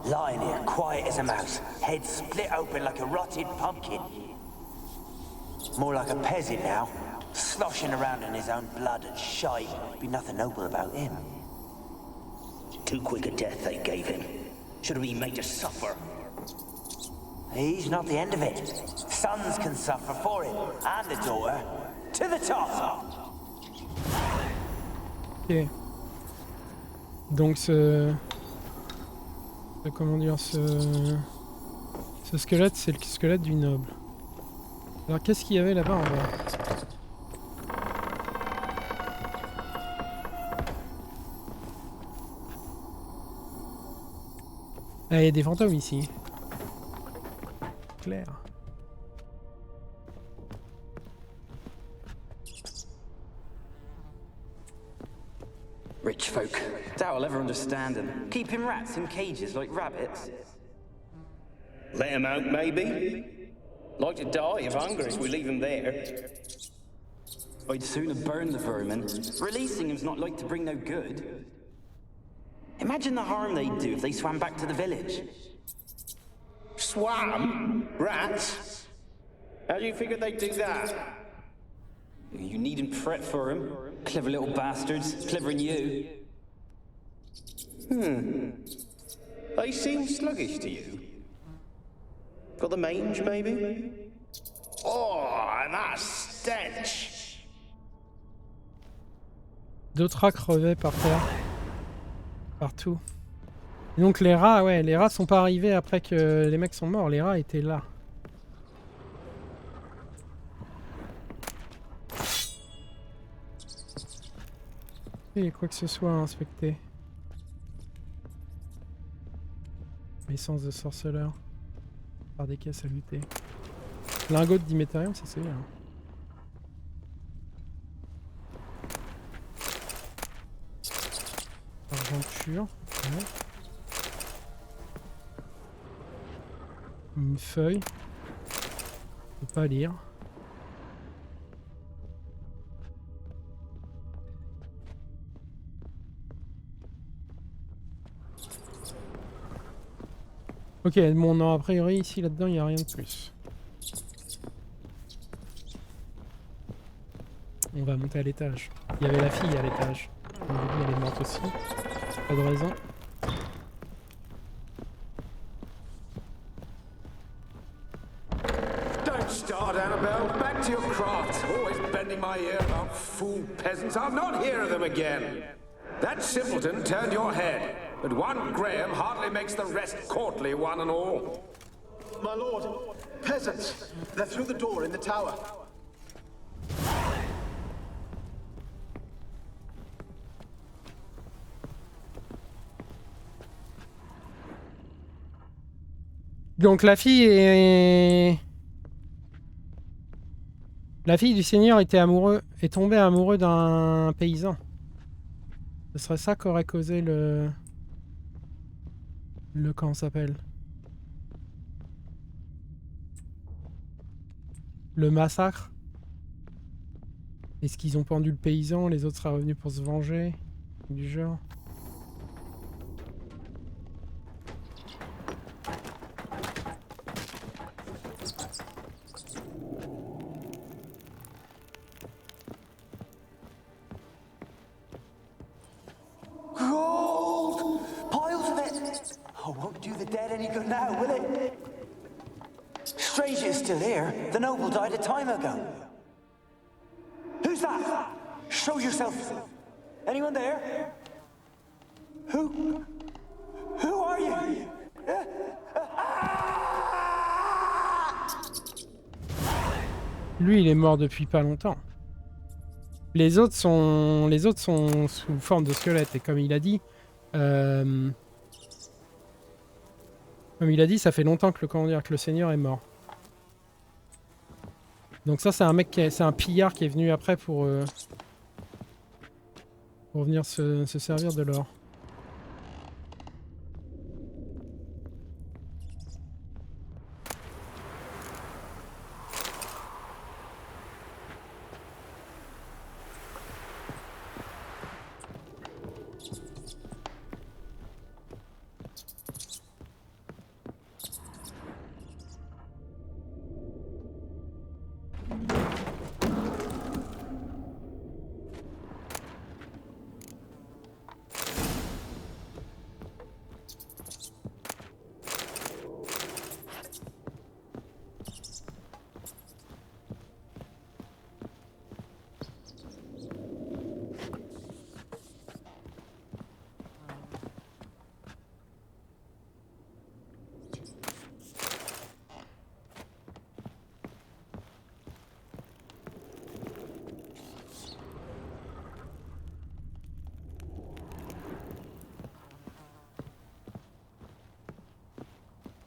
Lying here, quiet as a mouse, head split open like a rotted pumpkin. More like a peasant now, sloshing around in his own blood and shite. Be nothing noble about him. Too quick a death they gave him. Should have been made to suffer. He's not the end of it. Sons can suffer for him, and a daughter. To the top! Ok. Donc comment dire, ce squelette, c'est le squelette du noble. Alors qu'est-ce qu'il y avait là-bas en bas? Ah, il y a des fantômes ici. Clair. Rich folk. Doubt I'll ever understand them. Keeping rats in cages like rabbits. Let him out, maybe? Like to die of hunger if we leave him there. I'd sooner burn the vermin. Releasing him's not like to bring no good. Imagine the harm they'd do if they swam back to the village. Swam? Rats? How do you figure they'd do that? You needn't fret for him. Clever little bastards, clever'n you. They seem sluggish to you. Got the mange, maybe? Oh, and that stench! D'autres rats crevaient par terre. Partout. Et donc les rats, ouais, les rats sont pas arrivés après que les mecs sont morts. Les rats étaient là. Et quoi que ce soit à inspecter. Essence de sorceleur. Par des caisses à lutter. Lingot de diméthérium, ça c'est bien. Argent pur. Ouais. Une feuille. Je peux pas lire. Ok, bon, non, a priori, ici, là-dedans, il n'y a rien de plus. On va monter à l'étage. Il y avait la fille à l'étage. Elle est morte aussi. Pas de raison. Don't start an Annabelle. Back to your craft. Always bending my ear about fool peasants. I'll not hear of them again. That simpleton turned your head, but one Graham hardly makes the rest courtly, one and all. My lord, peasants. They're through the door in the tower. Donc la fille du seigneur est tombée amoureux d'un paysan. Ce serait ça qu'aurait causé le comment ça s'appelle? Le massacre. Est-ce qu'ils ont pendu le paysan, les autres seraient revenus pour se venger? Du genre. Gold! Piles of it! Oh, won't do the dead any good now, will it? Strange it's still here. The noble died a time ago. Who's that? Show yourself. Anyone there? Who are you? Lui, il est mort depuis pas longtemps. Les autres sont sous forme de squelette et comme il a dit, ça fait longtemps que le seigneur est mort. Donc ça, c'est un mec c'est un pillard qui est venu après pour venir se servir de l'or.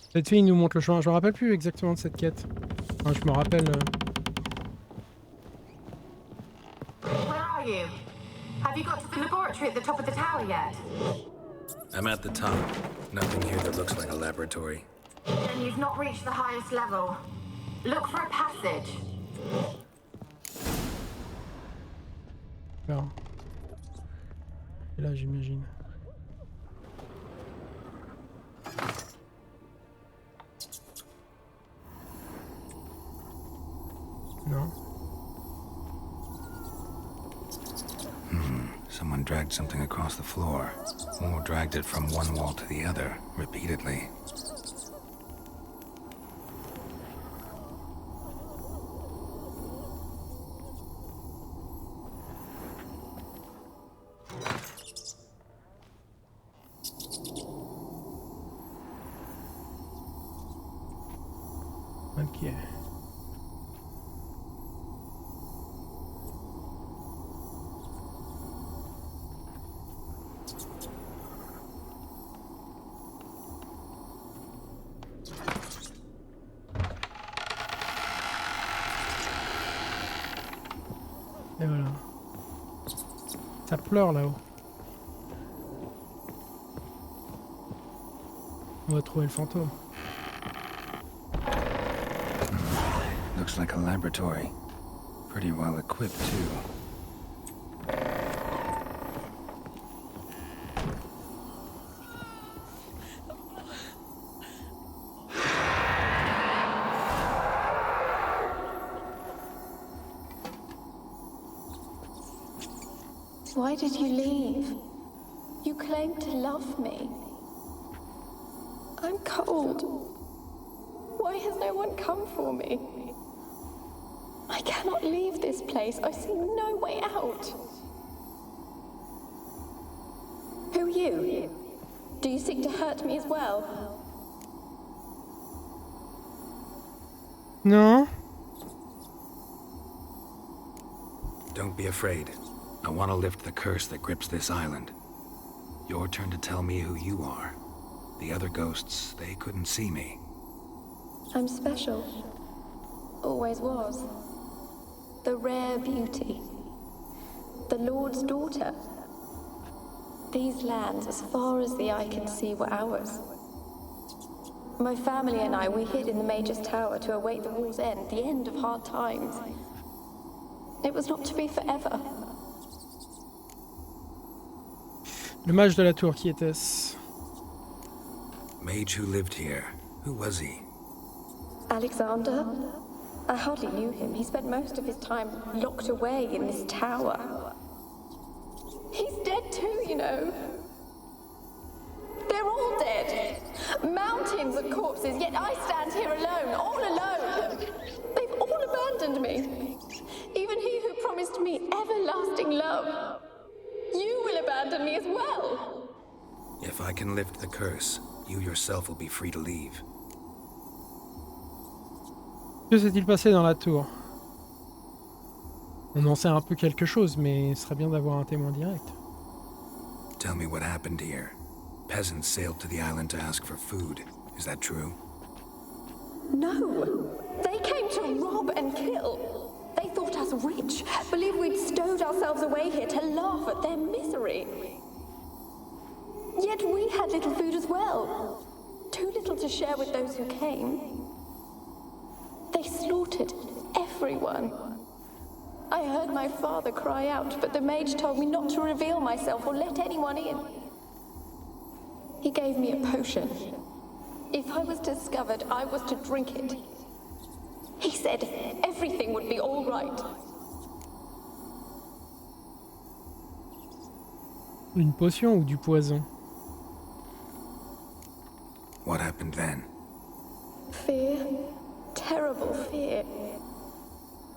Cette fille nous montre le chemin. Je me rappelle plus exactement de cette quête. Enfin, je me rappelle. Where are you? Have you got to the laboratory at the top of the tower yet? I'm at the top. Nothing here that looks like a laboratory. Then you've not reached the highest level. Look for a passage. Alors. Et là, j'imagine. No. Someone dragged something across the floor. Or dragged it from one wall to the other, repeatedly. Ok. Et voilà. Ça pleure là-haut. On va trouver le fantôme. Looks like a laboratory. Pretty well equipped, too. Why did you leave? You claimed to love me. I'm cold. Why has no one come for me? I cannot leave this place. I see no way out. Who are you? Do you seek to hurt me as well? Non. Don't be afraid. I want to lift the curse that grips this island. Your turn to tell me who you are. The other ghosts, they couldn't see me. I'm special. Always was. The rare beauty. The Lord's daughter. These lands, as far as the eye can see, were ours. My family and I, we hid in the Major's Tower to await the war's end, the end of hard times. It was not to be forever. Le mage de la tour, qui était-ce? Mage who lived here. Who was he? Alexander? I hardly knew him. He spent most of his time locked away in this tower. He's dead too, you know. They're all dead. Mountains of corpses, yet I stand here alone, all alone. They've all abandoned me. Even he who promised me everlasting love. You will abandon me as well. If I can lift the curse, you yourself will be free to leave. Que s'est-il passé dans la tour? On en sait un peu quelque chose, mais ce serait bien d'avoir un témoin direct. Tell me what happened here. Peasants sailed to the island to ask for food. Is that true? No. They came to rob and kill. They thought us rich, believed we'd stowed ourselves away here to laugh at their misery. Yet we had little food as well. Too little to share with those who came. They slaughtered everyone. I heard my father cry out, but the mage told me not to reveal myself or let anyone in. He gave me a potion. If I was discovered, I was to drink it. He said everything would be all right. Une potion ou du poison? What happened then? Fear. Terrible fear.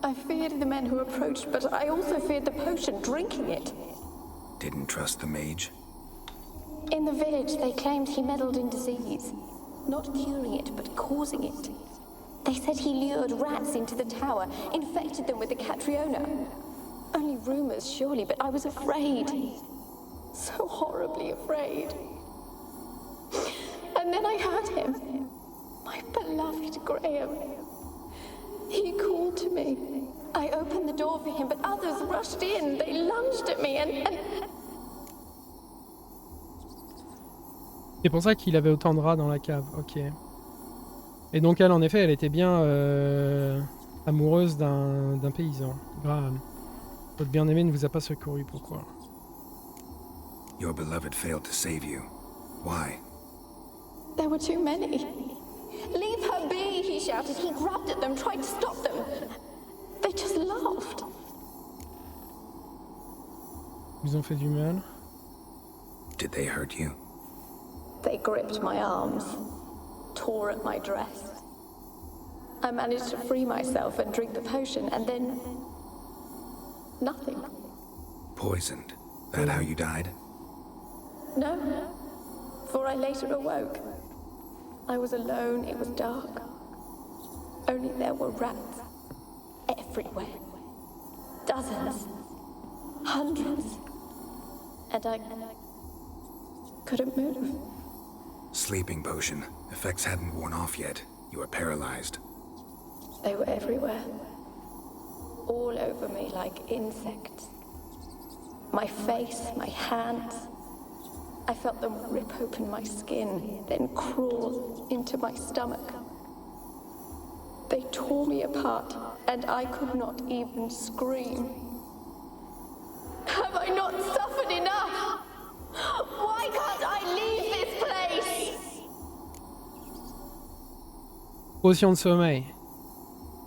I feared the men who approached, but I also feared the potion, drinking it. Didn't trust the mage? In the village, they claimed he meddled in disease. Not curing it, but causing it. They said he lured rats into the tower, infected them with the Catriona. Only rumors, surely, but I was afraid. So horribly afraid. And then I heard him. My beloved Graham. He called to me. I opened the door for him, but others rushed in. They lunged at me and... C'est pour ça qu'il avait autant de rats dans la cave, ok. Et donc elle, en effet, elle était bien amoureuse d'un paysan. Graham. Votre bien-aimé ne vous a pas secouru, pourquoi? Your beloved failed to save you. Why? There were too many. Leave her be, he shouted. He grabbed at them, tried to stop them. They just laughed. Ils ont fait du mal. Did they hurt you? They gripped my arms, tore at my dress. I managed to free myself and drink the potion, and then... nothing. Poisoned? That how you died? No, for I later awoke. I was alone, it was dark. Only there were rats. Everywhere. Dozens. Hundreds. And I couldn't move. Sleeping potion. Effects hadn't worn off yet. You were paralyzed. They were everywhere. All over me like insects. My face, my hands. I felt them rip open my skin, then crawl into my stomach. They tore me apart, and I could not even scream. Have I not suffered enough? Why can't I leave this place? Potion de sommeil.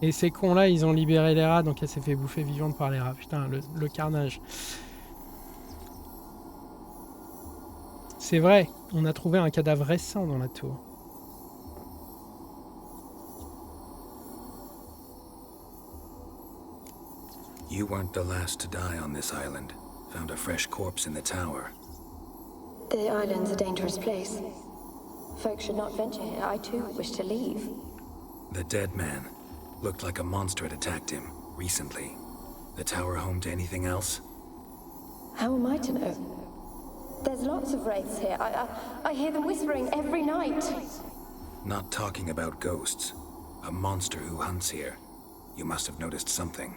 Et ces cons-là, ils ont libéré les rats, donc elle s'est fait bouffer vivante par les rats. Putain, le carnage. C'est vrai, on a trouvé un cadavre récent dans la tour. You weren't the last to die on this island. Found a fresh corpse in the tower. The island's a dangerous place. Folks should not venture here. I too wish to leave. The dead man. Looked like a monster had attacked him, recently. The tower home to anything else? How am I to know? There's lots of wraiths here. I hear them whispering every night. Not talking about ghosts. A monster who hunts here. You must have noticed something.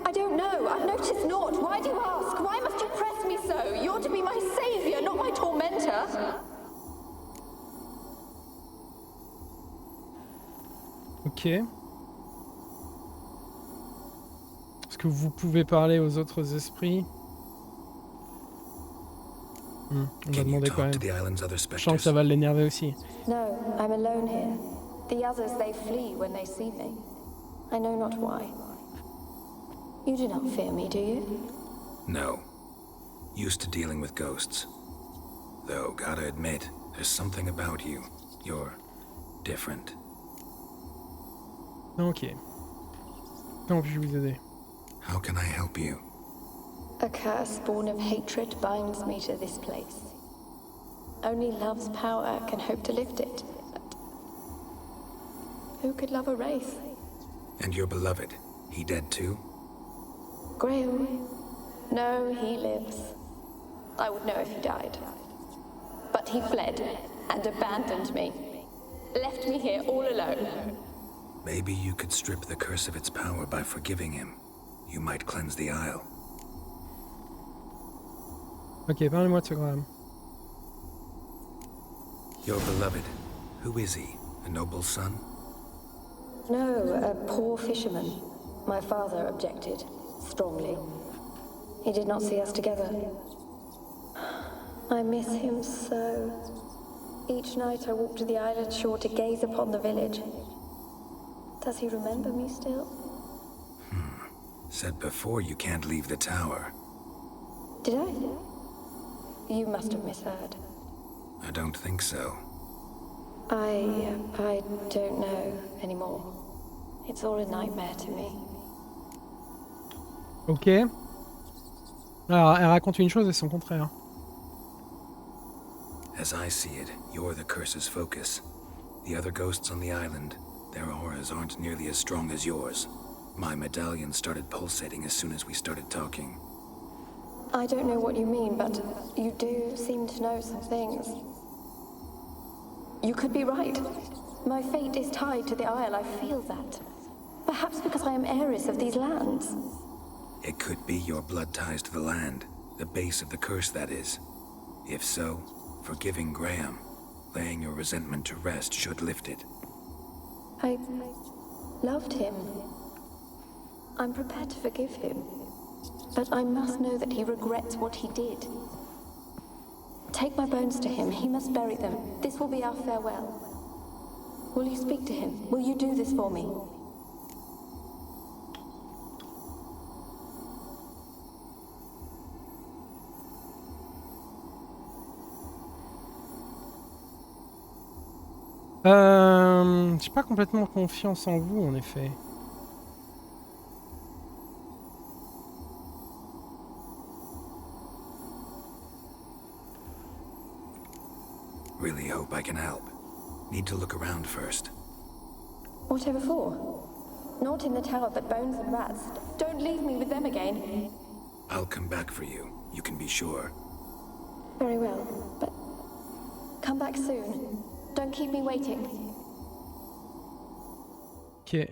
I don't know. I've noticed naught. Why do you ask? Why must you press me so? You're to be my savior, not my tormentor. Ok. Est-ce que vous pouvez parler aux autres esprits? On va demander quand même. Je sens que ça va l'énerver aussi. No, I'm alone here. The others, they flee when they see me. I know not why. You do not fear me, do you? No. Used to dealing with ghosts. Though, gotta admit, there's something about you. You're different. Ok. Comment puis-je vous aider? How can I help you? A curse born of hatred binds me to this place. Only love's power can hope to lift it. But who could love a wraith? And your beloved, he dead too? Grail? No, he lives. I would know if he died. But he fled and abandoned me. Left me here all alone. Maybe you could strip the curse of its power by forgiving him. You might cleanse the isle. Ok, parlez-moi de ce gramme. Your beloved, who is he? A noble son? No, a poor fisherman. My father objected, strongly. He did not see us together. I miss him so. Each night I walk to the island shore to gaze upon the village. Does he remember me still? Said before you can't leave the tower. Did I? You must have misheard. I don't think so. I don't know anymore. It's all a nightmare to me. Ok. Alors, elle raconte une chose et son contraire. As I see it, you're the curse's focus. The other ghosts on the island, their auras aren't nearly as strong as yours. My medallion started pulsating as soon as we started talking. I don't know what you mean, but you do seem to know some things. You could be right. My fate is tied to the Isle, I feel that. Perhaps because I am heiress of these lands. It could be your blood ties to the land, the base of the curse, that is. If so, forgiving Graham, laying your resentment to rest should lift it. I loved him. I'm prepared to forgive him. But I must know that he regrets what he did. Take my bones to him. He must bury them. This will be our farewell. Will you speak to him? Will you do this for me? J'ai pas complètement confiance en vous, en effet. Really hope I can help. Need to look around first. Whatever for? Not in the tower, but bones and rats. Don't leave me with them again. I'll come back for you, you can be sure. Very well, but come back soon. Don't keep me waiting. Ok.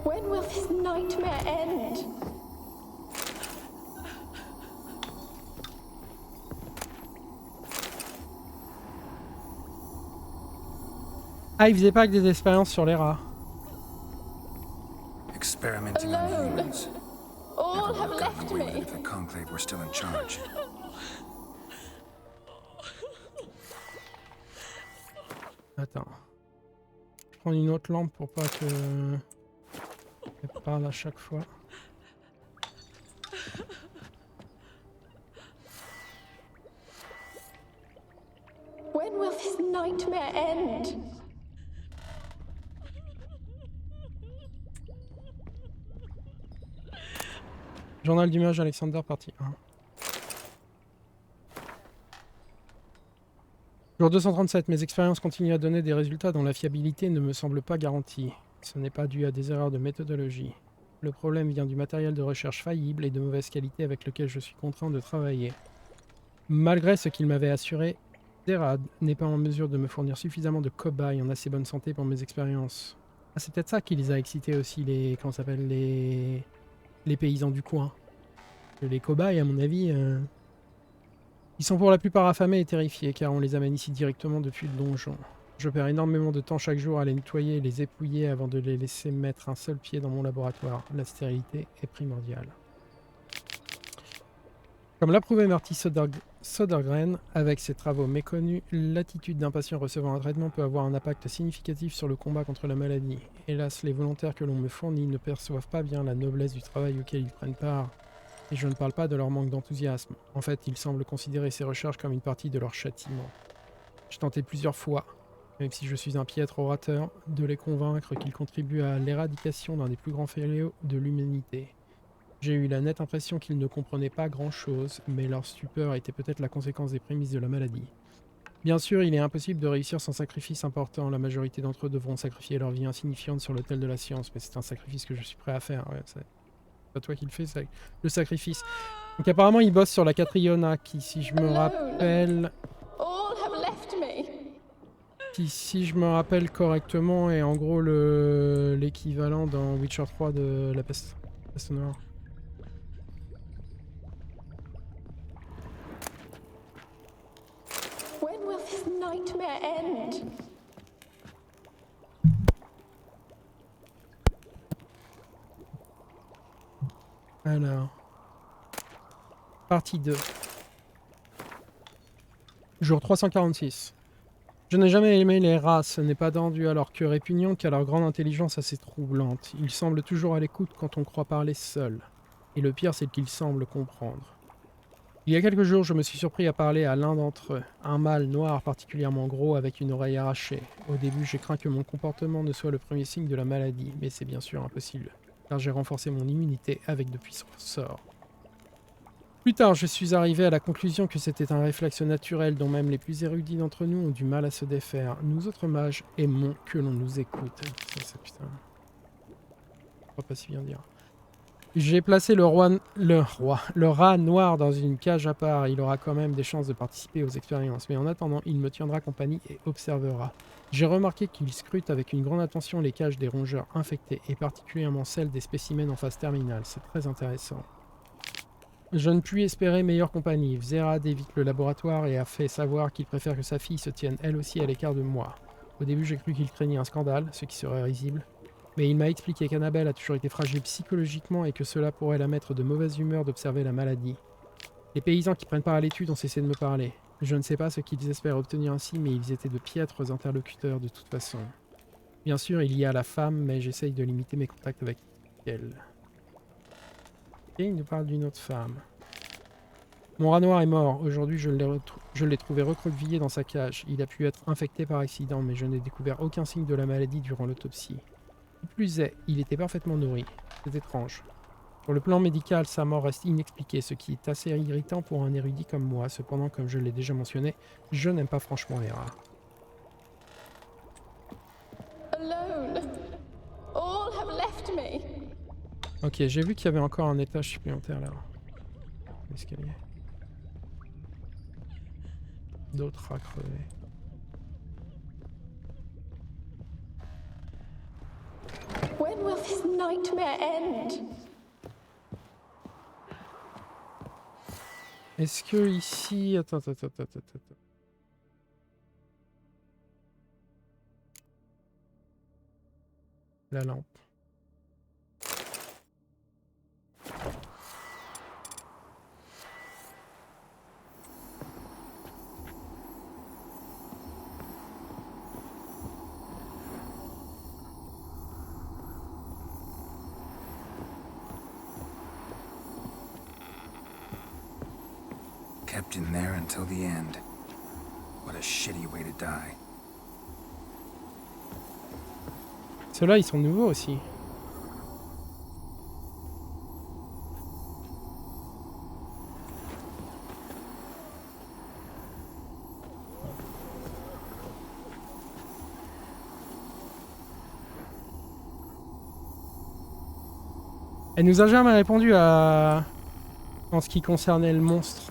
When will this nightmare end? Ah, il faisait pas que des expériences sur les rats. Experimenting on humans. All have Never left gotten away with me. it if the Conclave were still in charge. Attends. Je prends une autre lampe pour pas que... Elle parle à chaque fois. will this nightmare end? Journal du mage Alexander, partie 1. Jour 237, mes expériences continuent à donner des résultats dont la fiabilité ne me semble pas garantie. Ce n'est pas dû à des erreurs de méthodologie. Le problème vient du matériel de recherche faillible et de mauvaise qualité avec lequel je suis contraint de travailler. Malgré ce qu'il m'avait assuré, Zerad n'est pas en mesure de me fournir suffisamment de cobayes en assez bonne santé pour mes expériences. Ah, c'est peut-être ça qui les a excités aussi, les... comment ça s'appelle, les paysans du coin. Les cobayes, à mon avis, ils sont pour la plupart affamés et terrifiés, car on les amène ici directement depuis le donjon. Je perds énormément de temps chaque jour à les nettoyer et les épouiller avant de les laisser mettre un seul pied dans mon laboratoire. La stérilité est primordiale. Comme l'a prouvé Marty Sodergren, avec ses travaux méconnus, l'attitude d'un patient recevant un traitement peut avoir un impact significatif sur le combat contre la maladie. Hélas, les volontaires que l'on me fournit ne perçoivent pas bien la noblesse du travail auquel ils prennent part. Et je ne parle pas de leur manque d'enthousiasme. En fait, ils semblent considérer ces recherches comme une partie de leur châtiment. J'ai tenté plusieurs fois, même si je suis un piètre orateur, de les convaincre qu'ils contribuent à l'éradication d'un des plus grands fléaux de l'humanité. J'ai eu la nette impression qu'ils ne comprenaient pas grand-chose, mais leur stupeur était peut-être la conséquence des prémices de la maladie. Bien sûr, il est impossible de réussir sans sacrifice important. La majorité d'entre eux devront sacrifier leur vie insignifiante sur l'autel de la science, mais c'est un sacrifice que je suis prêt à faire. Ouais, c'est pas toi qui le fais, c'est le sacrifice. Donc apparemment, il bosse sur la Catriona, qui, si je me rappelle... si je me rappelle correctement, est en gros l'équivalent dans Witcher 3 de la peste noire. When will this nightmare end? Alors, partie 2. Jour 346. Je n'ai jamais aimé les rats, ce n'est pas tant dû à leur queue répugnante qu'à leur grande intelligence assez troublante. Ils semblent toujours à l'écoute quand on croit parler seul. Et le pire, c'est qu'ils semblent comprendre. Il y a quelques jours, je me suis surpris à parler à l'un d'entre eux, un mâle noir particulièrement gros avec une oreille arrachée. Au début, j'ai craint que mon comportement ne soit le premier signe de la maladie, mais c'est bien sûr impossible, car j'ai renforcé mon immunité avec de puissants sorts. Plus tard, je suis arrivé à la conclusion que c'était un réflexe naturel dont même les plus érudits d'entre nous ont du mal à se défaire. Nous autres mages aimons que l'on nous écoute. Ça, putain. Je crois pas si bien dire. J'ai placé le rat noir dans une cage à part. Il aura quand même des chances de participer aux expériences. Mais en attendant, il me tiendra compagnie et observera. J'ai remarqué qu'il scrute avec une grande attention les cages des rongeurs infectés, et particulièrement celles des spécimens en phase terminale. C'est très intéressant. Je ne puis espérer meilleure compagnie. Zerad évite le laboratoire et a fait savoir qu'il préfère que sa fille se tienne elle aussi à l'écart de moi. Au début, j'ai cru qu'il craignait un scandale, ce qui serait risible. Mais il m'a expliqué qu'Annabelle a toujours été fragile psychologiquement et que cela pourrait la mettre de mauvaise humeur d'observer la maladie. Les paysans qui prennent part à l'étude ont cessé de me parler. Je ne sais pas ce qu'ils espèrent obtenir ainsi, mais ils étaient de piètres interlocuteurs de toute façon. Bien sûr, il y a la femme, mais j'essaye de limiter mes contacts avec elle. Et il nous parle d'une autre femme. Mon rat noir est mort. Aujourd'hui, je l'ai trouvé recroquevillé dans sa cage. Il a pu être infecté par accident, mais je n'ai découvert aucun signe de la maladie durant l'autopsie. Qui plus est, il était parfaitement nourri. C'est étrange. Sur le plan médical, sa mort reste inexpliquée, ce qui est assez irritant pour un érudit comme moi. Cependant, comme je l'ai déjà mentionné, je n'aime pas franchement les rats. Alone. All have left me. Ok, j'ai vu qu'il y avait encore un étage supplémentaire là. L'escalier. D'autres rats crevés. When will this nightmare end? Est-ce que ici... Attends. La lampe. Kept in there until the end. What a shitty way to die. Ceux-là, ils sont nouveaux aussi. Elle nous a jamais répondu à... en ce qui concernait le monstre.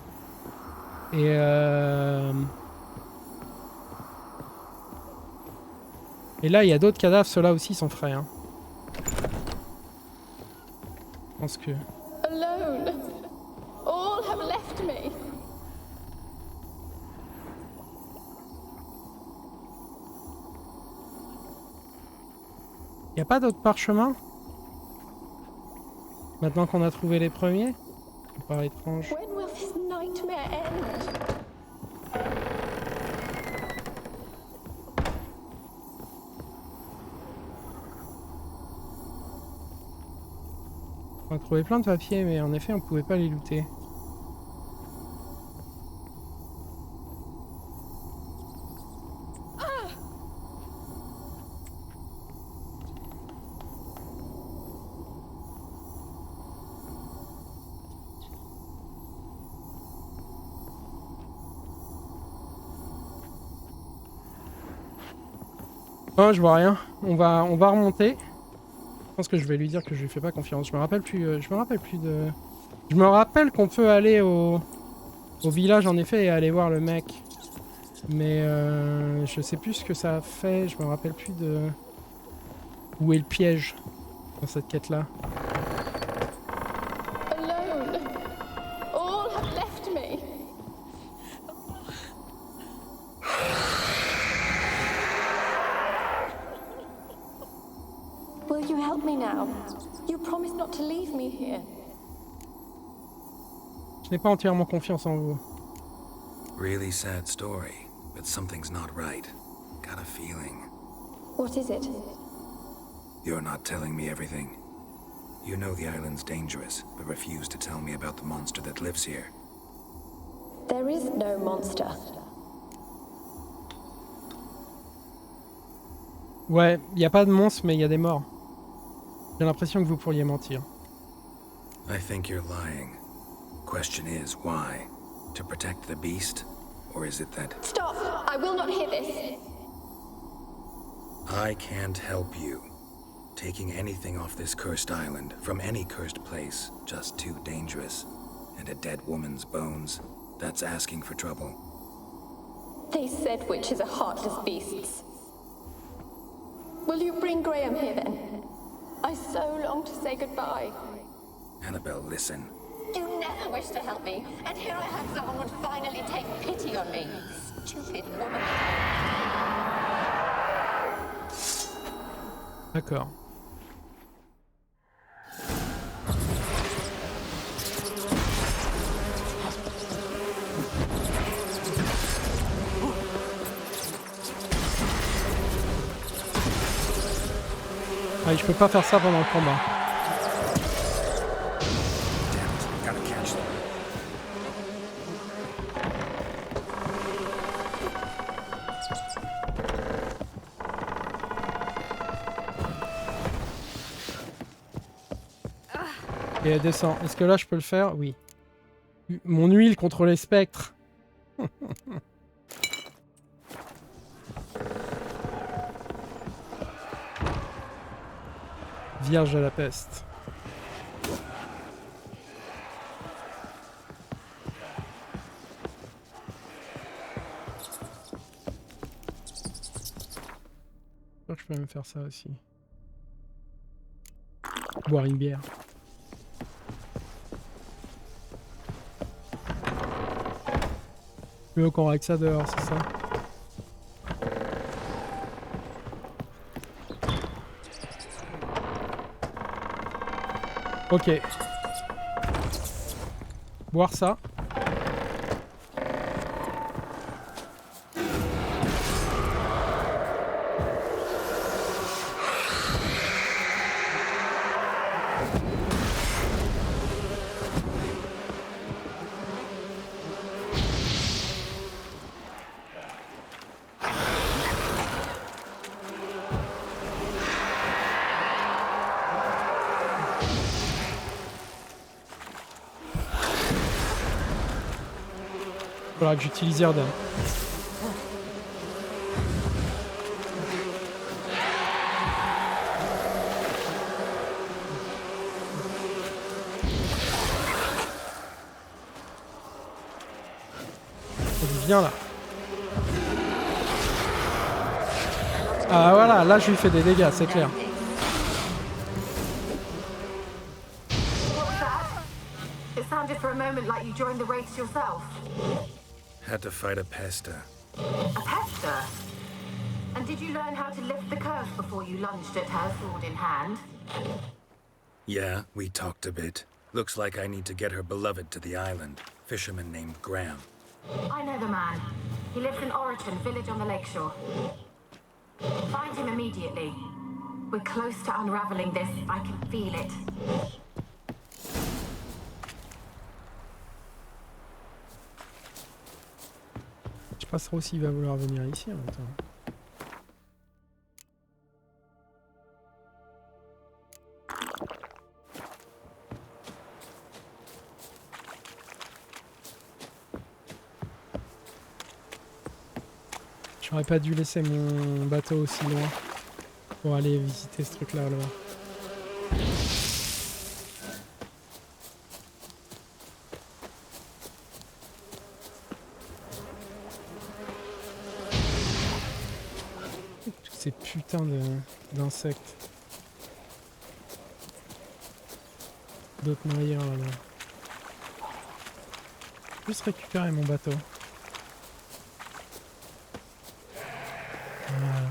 Et là, il y a d'autres cadavres, ceux-là aussi sont frais. Hein. Je pense que... Alone. All have left me. Il n'y a pas d'autres parchemins? Maintenant qu'on a trouvé les premiers? Ça paraît étrange. When will this nightmare end? On a trouvé plein de papiers, mais en effet, on pouvait pas les looter. Oh, je vois rien. On va remonter. Je pense que je vais lui dire que je lui fais pas confiance. Je me rappelle plus de... Je me rappelle qu'on peut aller au village en effet et aller voir le mec. Mais je sais plus ce que ça a fait. Je me rappelle plus de... Où est le piège dans cette quête-là. Alone. All have left me. Will you help me now? You promised not to leave me here. Je n'ai pas entièrement confiance en vous. Really sad story, but something's not right. Got a feeling. What is it? You're not telling me everything. You know the island's dangerous, but refuse to tell me about the monster that lives here. There is no monster. Ouais, il n'y a pas de monstre, mais il y a des morts. J'ai l'impression que vous pourriez mentir. I think you're lying. Question is, why? To protect the beast? Or is it that... Stop! I will not hear this! I can't help you. Taking anything off this cursed island, from any cursed place, just too dangerous. And a dead woman's bones, that's asking for trouble. They said witches are heartless beasts. Will you bring Graham here then? I so long to say goodbye. Annabelle, listen. You never wished to help me, and here I had someone would finally take pity on me. Stupid woman. D'accord. Ah, je peux pas faire ça pendant le combat. Et elle descend. Est-ce que là je peux le faire? Oui. Mon huile contre les spectres. Vierge de la peste. Je crois que je peux même faire ça aussi. Boire une bière. Tu veux qu'on règle ça dehors, c'est ça? Ok. Boire ça. Faudra que j'utilise Erdem. Viens là. Ah voilà, là je lui fais des dégâts, c'est clair. It sounded for a moment like you joined the race yourself. Had to fight a pester. A pester? And did you learn how to lift the curse before you lunged at her, sword in hand? Yeah, we talked a bit. Looks like I need to get her beloved to the island. Fisherman named Graham. I know the man. He lives in Oriton, village on the lakeshore. Find him immediately. We're close to unraveling this. I can feel it. Je sais pas trop s'il va vouloir venir ici en même temps. J'aurais pas dû laisser mon bateau aussi loin pour aller visiter ce truc là loin. Tous ces putains d'insectes. D'autres navires là. Juste récupérer mon bateau. Voilà.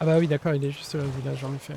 Ah bah oui d'accord, il est juste là le village en effet.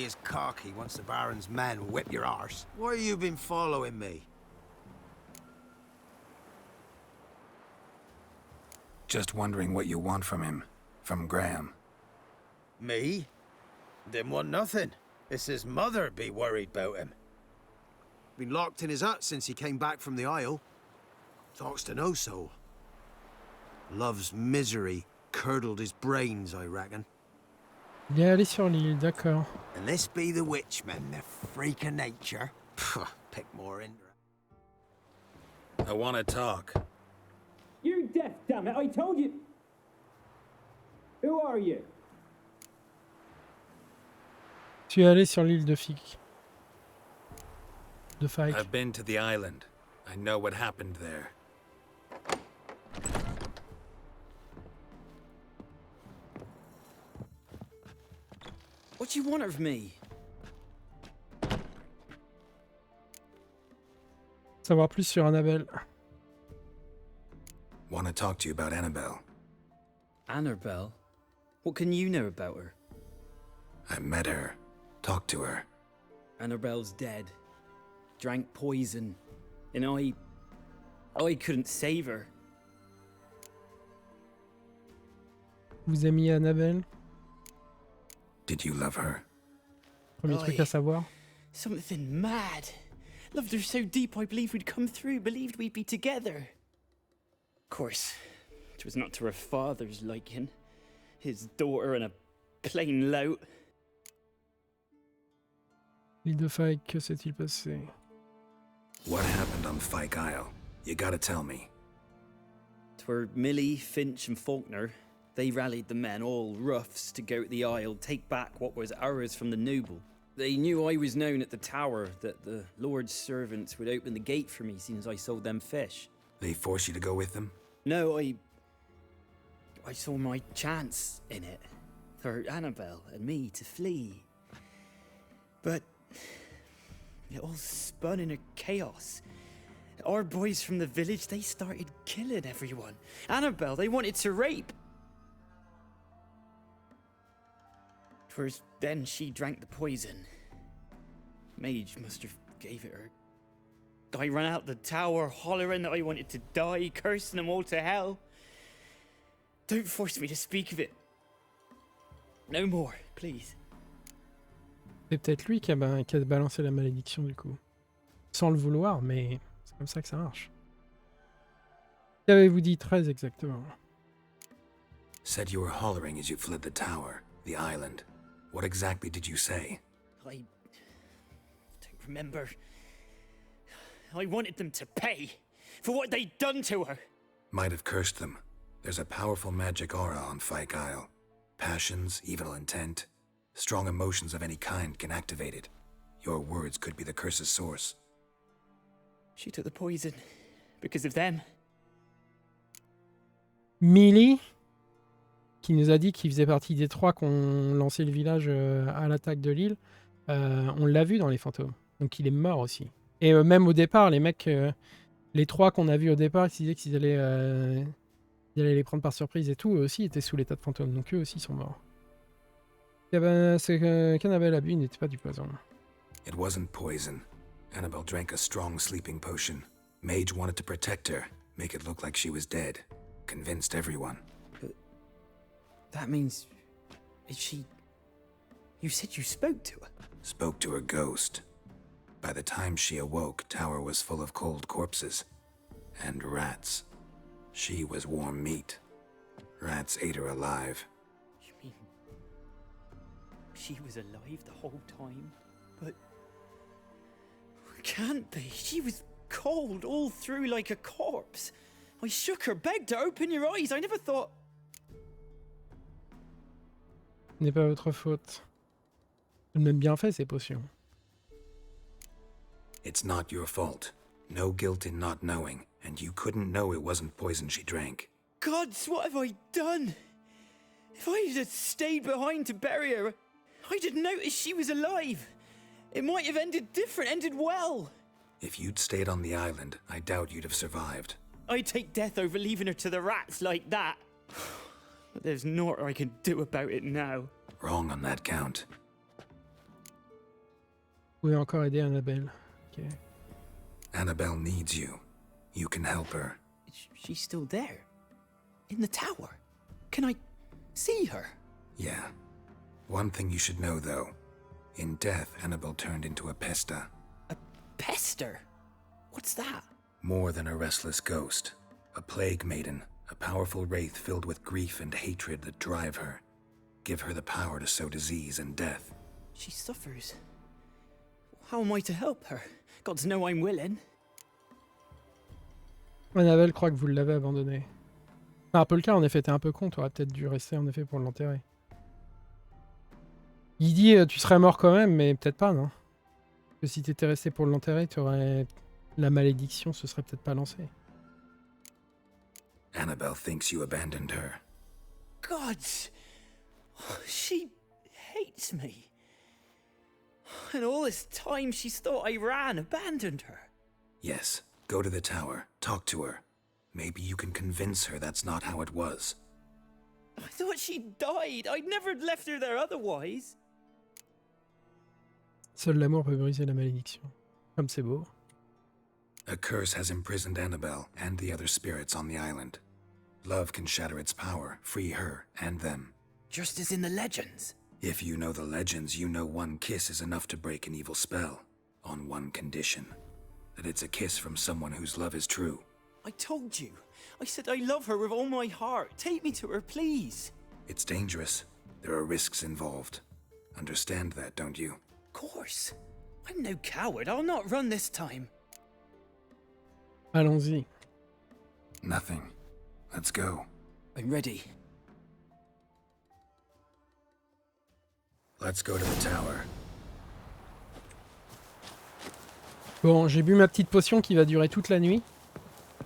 As cocky once the Baron's men whip your arse. Why have you been following me? Just wondering what you want from him. From Graham. Me? Didn't want nothing. It's his mother be worried about him. Been locked in his hut since he came back from the Isle. Talks to no soul. Love's misery curdled his brains, I reckon. Il est allé sur l'île, d'accord. And this be the witchmen, the freak of nature. Pick more into it. I want to talk. You're deaf, damn it! I told you. Who are you? Tu es allé sur l'île de Fig. De Fike. I've been to the island. I know what happened there. What do you want of me? Savoir plus sur Annabelle. Want to talk to you about Annabelle. Annabelle? What can you know about her? I met her. Talked to her. Annabelle's dead. Drank poison. And I couldn't save her. Vous aimiez Annabelle? Did you love her? Premier truc à savoir. Something mad. Loved her so deep I believed we'd come through, believed we'd be together. Of course, it was not to her father's liking. His daughter and a plain lout. L'île de Fike, que s'est-il passé? What happened on Fike Isle? You gotta tell me. 'Twere Millie, Finch and Faulkner. They rallied the men, all roughs, to go to the Isle, take back what was ours from the noble. They knew I was known at the tower, that the Lord's servants would open the gate for me, seeing as I sold them fish. They force you to go with them? No, I saw my chance in it. For Annabelle and me to flee. But it all spun in a chaos. Our boys from the village, they started killing everyone. Annabelle, they wanted to rape. Twas then she drank the poison. Mage must have gave it her. I ran out the tower, hollering that I wanted to die, cursing them all to hell. Don't force me to speak of it. No more, please. C'est peut-être lui qui a balancé la malédiction du coup. Sans le vouloir, mais c'est comme ça que ça marche. Qu'avez-vous dit 13 exactement? Said you were hollering as you fled the tower, the island. What exactly did you say? I don't remember. I wanted them to pay for what they'd done to her. Might have cursed them. There's a powerful magic aura on Fyke Isle. Passions, evil intent, strong emotions of any kind can activate it. Your words could be the curse's source. She took the poison because of them. Millie, qui nous a dit qu'il faisait partie des 3 qui ont lancé le village à l'attaque de l'île, on l'a vu dans les fantômes. Donc il est mort aussi. Et même au départ, les mecs, les 3 qu'on a vus au départ, qui disaient qu'ils allaient les prendre par surprise et tout, eux aussi étaient sous l'état de fantôme. Donc eux aussi sont morts. C'est qu'Annabelle a bu, il n'était pas du poison. It wasn't poison. Annabelle drank a strong sleeping potion. Mage wanted to protect her, make it look like she was dead. Convinced everyone. But that means... Is she... You said you spoke to her? Spoke to her ghost. By the time she awoke, Tower was full of cold corpses. And rats. She was warm meat. Rats ate her alive. You mean... She was alive the whole time? But... Can't be. She was cold all through like a corpse. I shook her, begged her, open your eyes. I never thought... Ce n'est pas votre faute. Vous m'avez bien fait ces potions. It's not your fault. No guilt in not knowing, and you couldn't know it wasn't poison she drank. Gods, what have I done? If I had stayed behind to bury her, I didn't notice she was alive. It might have ended different, ended well. If you'd stayed on the island, I doubt you'd have survived. I'd take death over leaving her to the rats like that. But there's naught I can do about it now. Wrong on that count. Vous pouvez encore aider Annabelle. Okay. Annabelle needs you. You can help her. She's still there? In the tower? Can I see her? Yeah. One thing you should know, though. In death, Annabelle turned into a pesta. A pester? What's that? More than a restless ghost. A plague maiden. A powerful wraith filled with grief and hatred that drive her. Give her the power to sow disease and death. She suffers. How am I to help her? Gods know I'm willing. Annabelle croit que vous l'avez abandonné. C'est un peu le cas, en effet, t'es un peu con, t'aurais peut-être dû rester en effet pour l'enterrer. Il dit tu serais mort quand même, mais peut-être pas, non? Parce que si t'étais resté pour l'enterrer, la malédiction se serait peut-être pas lancée. Annabelle thinks you abandoned her. Gods! She hates me. And all this time she's thought I ran, abandoned her. Yes, go to the tower, talk to her. Maybe you can convince her that's not how it was. I thought she died. I'd never left her there otherwise. Seul l'amour peut briser la malédiction. Comme c'est beau. A curse has imprisoned Annabelle and the other spirits on the island. Love can shatter its power, free her and them. Just as in the legends. If you know the legends, you know one kiss is enough to break an evil spell. On one condition. That it's a kiss from someone whose love is true. I told you. I said I love her with all my heart. Take me to her, please. It's dangerous. There are risks involved. Understand that, don't you? Of course. I'm no coward. I'll not run this time. Allons-y. Nothing. Let's go. I'm ready. Let's go to the tower. Bon, j'ai bu ma petite potion qui va durer toute la nuit.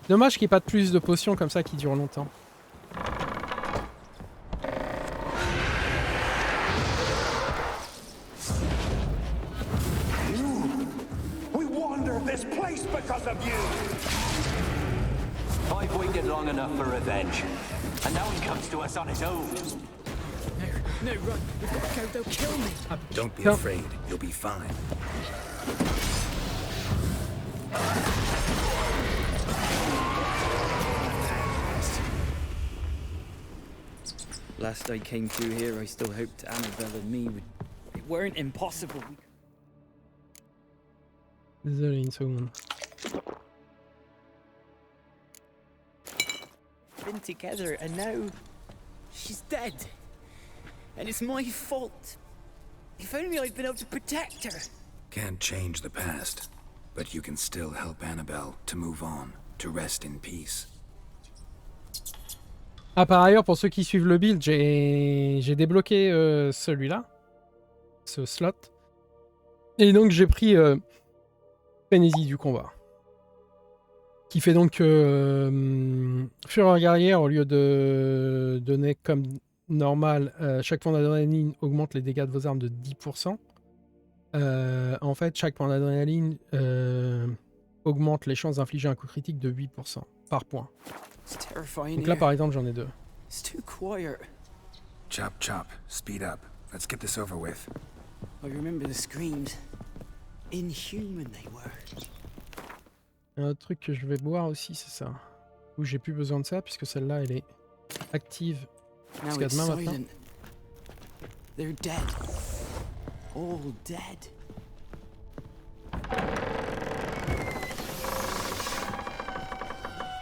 Dommage qu'il n'y ait pas de plus de potions comme ça qui durent longtemps. We wander this place because of you. I've waited long enough for revenge, and now he comes to us on his own. No, run. We've got to go. They'll kill me. Don't be afraid. You'll be fine. Last I came through here, I still hoped Annabelle and me would... It weren't impossible. Désolé, une seconde. Been together, and now she's dead. And it's my fault. If only I'd been able to protect her. Can't change the past, but you can still help Annabelle to move on, to rest in peace. Ah, par ailleurs, pour ceux qui suivent le build, j'ai débloqué celui-là, ce slot. Et donc j'ai pris Prenez-en du combat. Qui fait donc fureur guerrière, au lieu de donner comme normal, chaque point d'adrénaline augmente les dégâts de vos armes de 10%. En fait, chaque point d'adrénaline augmente les chances d'infliger un coup critique de 8% par point. Donc là, par exemple, j'en ai 2. Chop, chop. Speed up. Let's get this over with. I remember the screams. Inhuman they were. Un autre truc que je vais boire aussi, c'est ça. Où j'ai plus besoin de ça, puisque celle-là, elle est active jusqu'à demain matin. They're dead. All dead.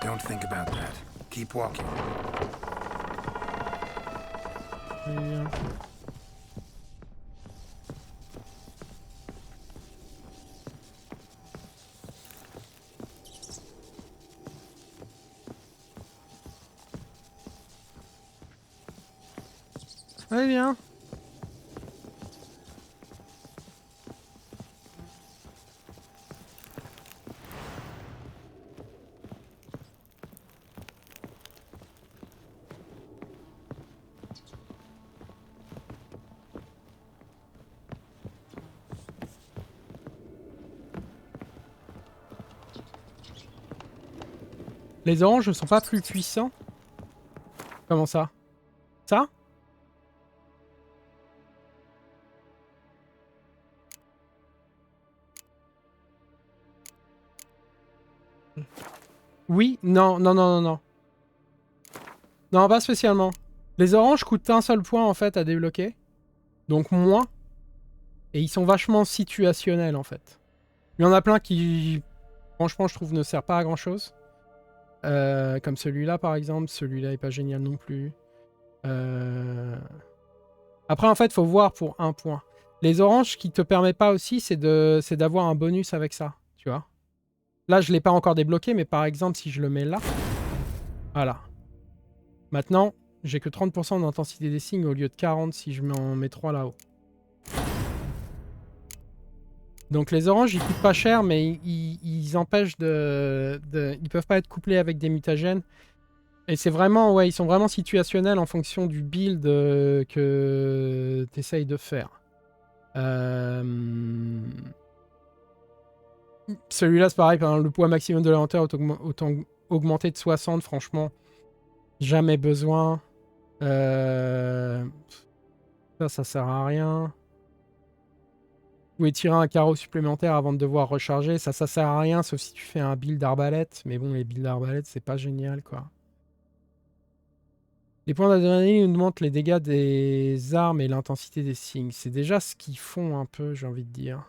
Don't think about that. Keep walking. Allez, viens. Les oranges ne sont pas plus puissants? Comment ça? Ça? Oui, non, non, non, non, non. Non, pas spécialement. Les oranges coûtent un seul point en fait à débloquer. Donc moins. Et ils sont vachement situationnels en fait. Il y en a plein qui, franchement, je trouve ne servent pas à grand chose. Comme celui-là par exemple. Celui-là est pas génial non plus. Après en fait, faut voir pour un point. Les oranges, qui te permet pas aussi, c'est d'avoir un bonus avec ça. Tu vois. Là, je ne l'ai pas encore débloqué, mais par exemple, si je le mets là, voilà. Maintenant, j'ai que 30% d'intensité des signes au lieu de 40 si je m'en mets 3 là-haut. Donc les oranges, ils coûtent pas cher, mais ils empêchent ils peuvent pas être couplés avec des mutagènes. Et c'est vraiment, ouais, ils sont vraiment situationnels en fonction du build que tu essayes de faire. Celui-là, c'est pareil, le poids maximum de la lenteur autant augmenté de 60, franchement, jamais besoin. Ça sert à rien. Vous pouvez tirer un carreau supplémentaire avant de devoir recharger. Ça sert à rien, sauf si tu fais un build d'arbalète. Mais bon, les builds d'arbalète, c'est pas génial, quoi. Les points d'adrénaline augmentent les dégâts des armes et l'intensité des signes. C'est déjà ce qu'ils font un peu, j'ai envie de dire.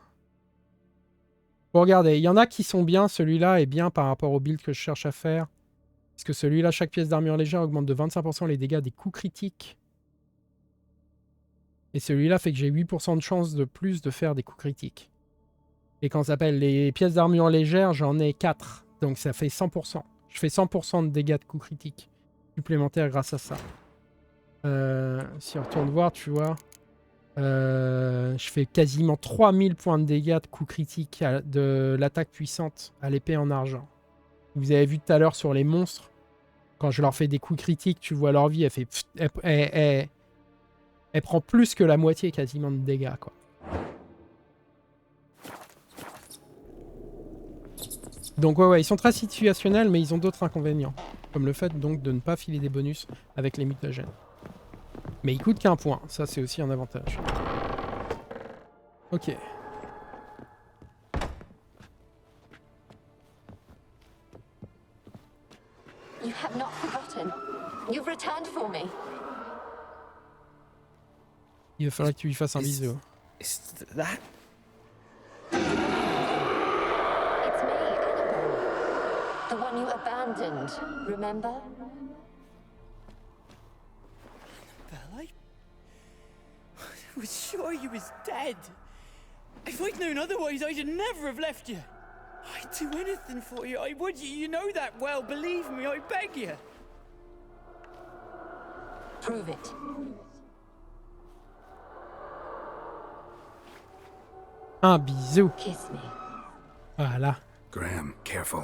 Bon, regardez, il y en a qui sont bien. Celui-là est bien par rapport au build que je cherche à faire. Parce que celui-là, chaque pièce d'armure légère augmente de 25% les dégâts des coups critiques. Et celui-là fait que j'ai 8% de chance de plus de faire des coups critiques. Et quand ça s'appelle les pièces d'armure légère, j'en ai 4. Donc ça fait 100%. Je fais 100% de dégâts de coups critiques supplémentaires grâce à ça. Si on retourne voir, tu vois... je fais quasiment 3000 points de dégâts de coups critiques de l'attaque puissante à l'épée en argent. Vous avez vu tout à l'heure sur les monstres, quand je leur fais des coups critiques, tu vois leur vie, elle fait... Elle prend plus que la moitié quasiment de dégâts, quoi. Donc ouais, ils sont très situationnels, mais ils ont d'autres inconvénients. Comme le fait donc de ne pas filer des bonus avec les mutagènes. Mais ils coûtent qu'un point, ça c'est aussi un avantage. Ok. You have not forgotten. You've returned for me. Il va falloir que tu lui fasses un bisou. Is that? It's me, Annabelle. The one you abandoned, remember? Well, I was sure you was dead. If I'd known otherwise, I'd never have left you. I'd do anything for you. I would. You know that well. Believe me, I beg you. Prove it. Un bisou. Kiss me. Voilà. Graham, careful.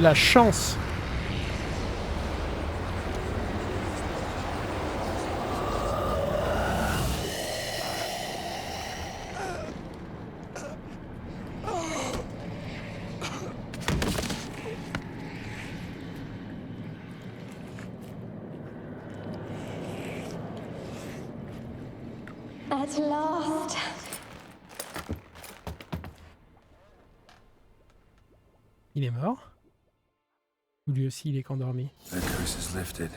La chance. At last. Il est mort? Ou lui aussi il est qu'endormi? The curse is lifted,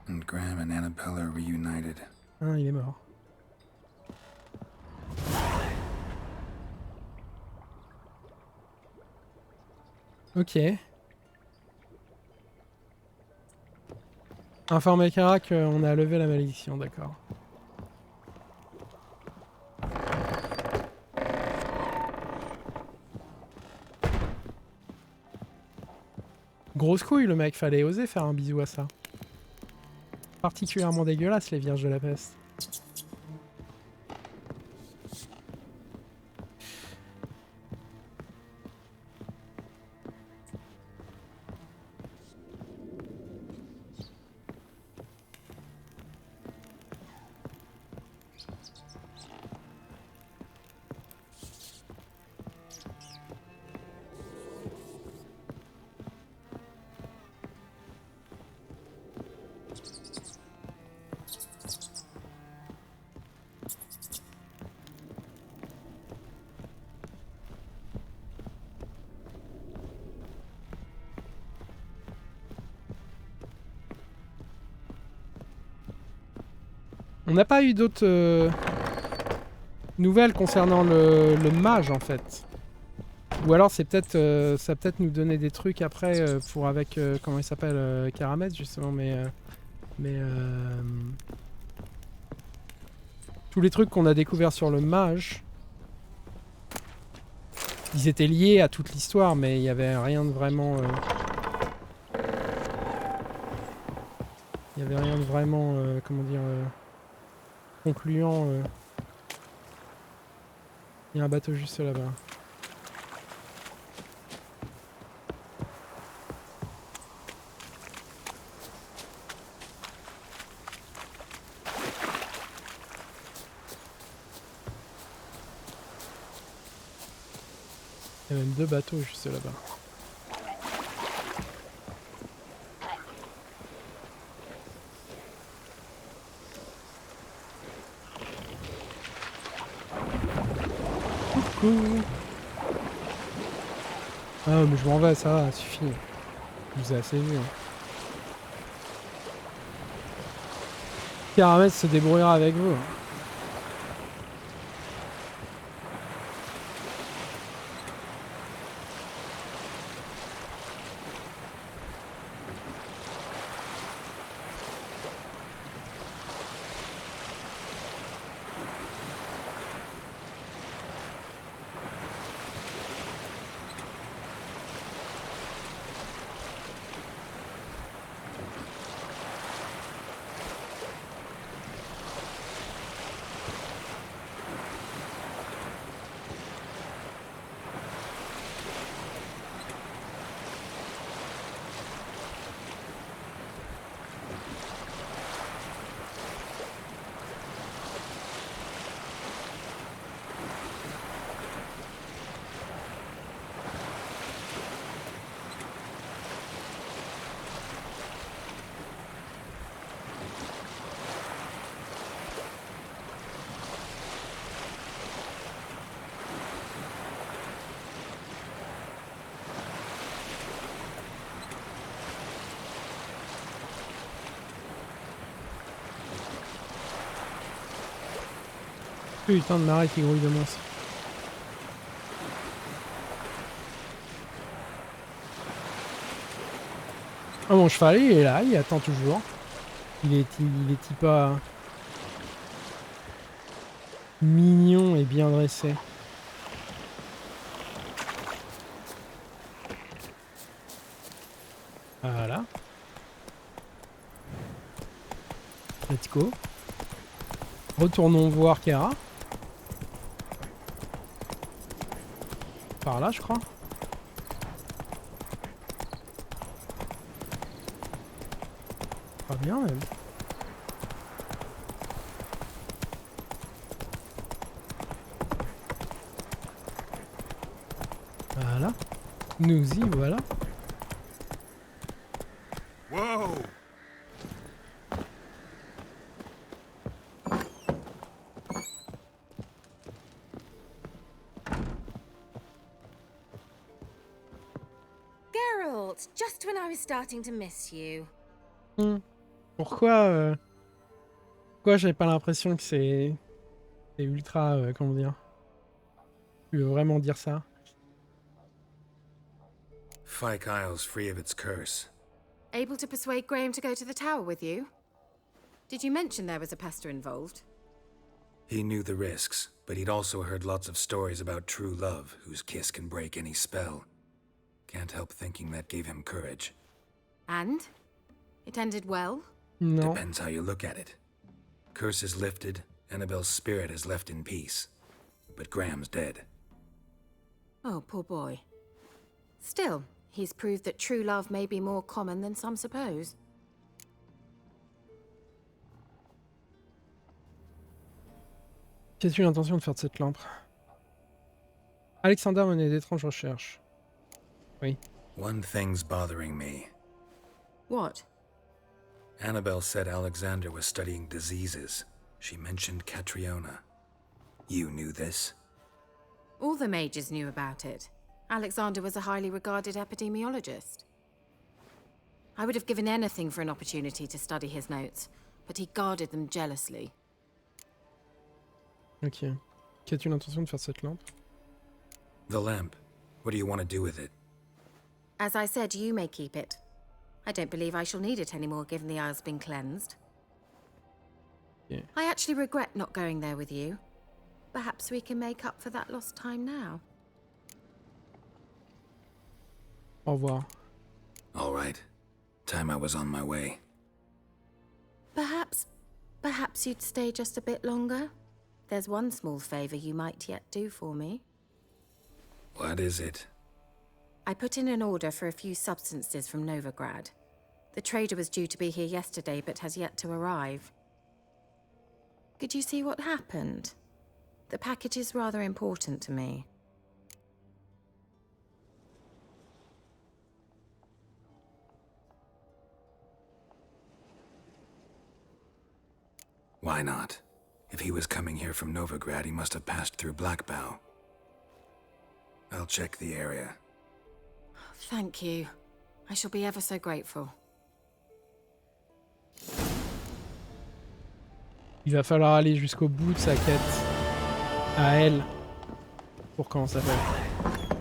and Graham and Annabelle are reunited. Ah, il est mort. Ok. Informer Keira qu'on a levé la malédiction, d'accord. Grosse couille le mec, fallait oser faire un bisou à ça. Particulièrement dégueulasse les vierges de la peste. On n'a pas eu d'autres nouvelles concernant le mage en fait. Ou alors c'est peut-être ça va peut-être nous donner des trucs après pour avec comment il s'appelle Karamet justement mais tous les trucs qu'on a découverts sur le mage ils étaient liés à toute l'histoire mais il n'y avait rien de vraiment comment dire concluant. Il y a un bateau juste là-bas. Il y a même deux bateaux juste là-bas. Ah mais je m'en vais, ça va, suffit. Je vous ai assez vu. Hein. Caramel se débrouillera avec vous. Putain de marais qui grouille de monstres. Ah, mon cheval il est là, il attend toujours. Il est pas mignon et bien dressé. Voilà. Let's go. Retournons voir Keira. Par là, je crois. Pas bien, même. Voilà. Nous y voilà. Whoa! Just when I was starting to miss you. Pourquoi j'avais pas l'impression que c'est ultra comment dire? Tu veux vraiment dire ça? Fyke Isle's free of its curse. Able to persuade Graham to go to the tower with you? Did you mention there was a pester involved? He knew the risks, but he'd also heard lots of stories about true love, whose kiss can break any spell. Can't help thinking that gave him courage. And? It ended well? No. Depends how you look at it. Curse is lifted, Annabelle's spirit is left in peace. But Graham's dead. Oh, poor boy. Still, he's proved that true love may be more common than some suppose. Qu'as-tu l'intention de faire de cette lampe? Alexander menait d'étranges recherches. Oui. One thing's bothering me. What? Annabelle said Alexander was studying diseases. She mentioned Catriona. You knew this? All the mages knew about it. Alexander was a highly regarded epidemiologist. I would have given anything for an opportunity to study his notes, but he guarded them jealously. Ok. Qu'as-tu l'intention de faire cette lampe? The lamp. What do you want to do with it? As I said, you may keep it. I don't believe I shall need it anymore, given the Isle's been cleansed. Yeah. I actually regret not going there with you. Perhaps we can make up for that lost time now. Au revoir. All right. Time I was on my way. Perhaps you'd stay just a bit longer? There's one small favor you might yet do for me. What is it? I put in an order for a few substances from Novigrad. The trader was due to be here yesterday, but has yet to arrive. Could you see what happened? The package is rather important to me. Why not? If he was coming here from Novigrad, he must have passed through Blackbow. I'll check the area. Thank you. I shall be ever so grateful. Il va falloir aller jusqu'au bout de sa quête. À elle. Pour comment ça s'appelle.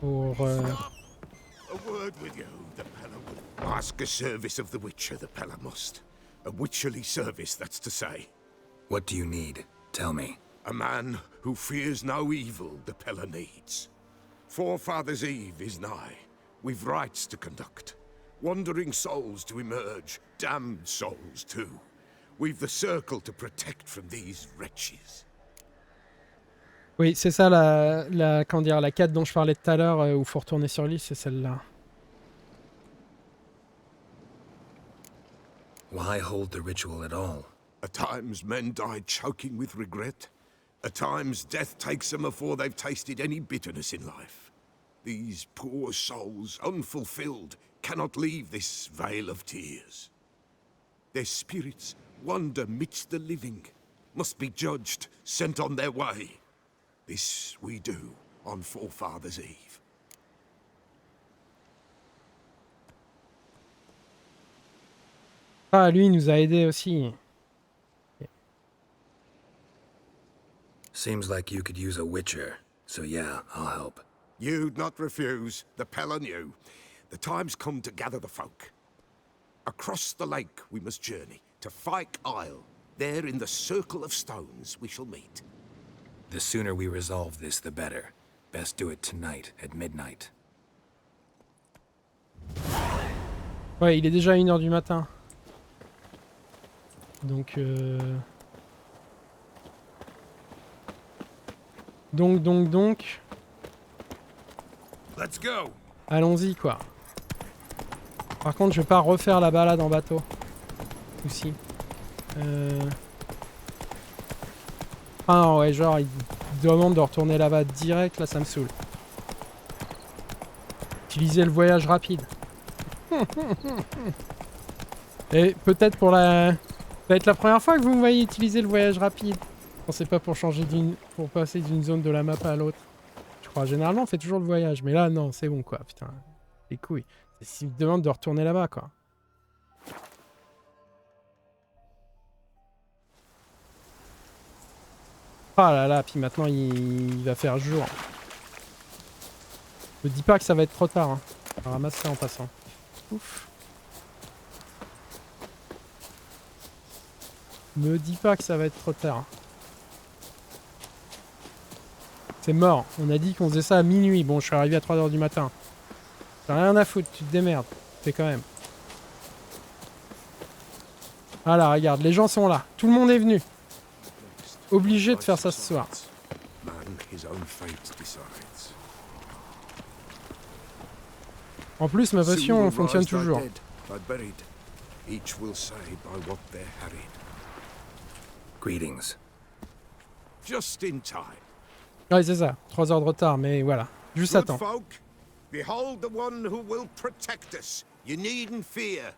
Pour... A word with you, the Pella will ask a service of the Witcher, the Pella must. A witcherly service, that's to say. What do you need? Tell me. A man who fears no evil the Pella needs. Forefather's Eve is nigh. We've rites to conduct. Wandering souls to emerge, damned souls too. We've the circle to protect from these wretches. Oui, c'est ça comment dire, la quête dont je parlais tout à l'heure où il faut retourner sur l'île, c'est celle-là. Why hold the ritual at all? At times men die choking with regret. At times death takes them before they've tasted any bitterness in life. These poor souls, unfulfilled, cannot leave this vale of tears. Their spirits wander midst the living, must be judged, sent on their way. This we do on Forefather's Eve. Ah, lui, il nous a aidés aussi. Seems like you could use a witcher, so yeah, I'll help. You'd not refuse, the Pella knew. The time's come to gather the folk. Across the lake we must journey, to Fyke Isle. There in the circle of stones we shall meet. The sooner we resolve this, the better. Best do it tonight, at midnight. Ouais, il est déjà 1h du matin. Donc, Donc... Let's go. Allons-y, quoi. Par contre, je vais pas refaire la balade en bateau. Ou si. Ah ouais, genre, il demande de retourner là-bas direct, là, ça me saoule. Utiliser le voyage rapide. Et peut-être pour la... Ça va être la première fois que vous me voyez utiliser le voyage rapide. Bon, c'est pas pour changer pour passer d'une zone de la map à l'autre. Je crois, généralement, on fait toujours le voyage. Mais là, non, c'est bon, quoi. Putain, les couilles. S'il me demande de retourner là-bas, quoi. Ah là là, puis maintenant, il va faire jour. Me dis pas que ça va être trop tard. Hein. On va ramasser ça en passant. Ouf. Me dis pas que ça va être trop tard. C'est mort. On a dit qu'on faisait ça à minuit. Bon, je suis arrivé à 3h du matin. T'as rien à foutre, tu te démerdes. Fais quand même. Voilà, regarde, les gens sont là. Tout le monde est venu. Obligé de faire ça ce soir. En plus, ma potion fonctionne toujours. Greetings. Just in time. Ouais, c'est ça. 3 heures de retard, mais voilà. Juste à temps. Folk, behold the one who will protect us. You needn't fear.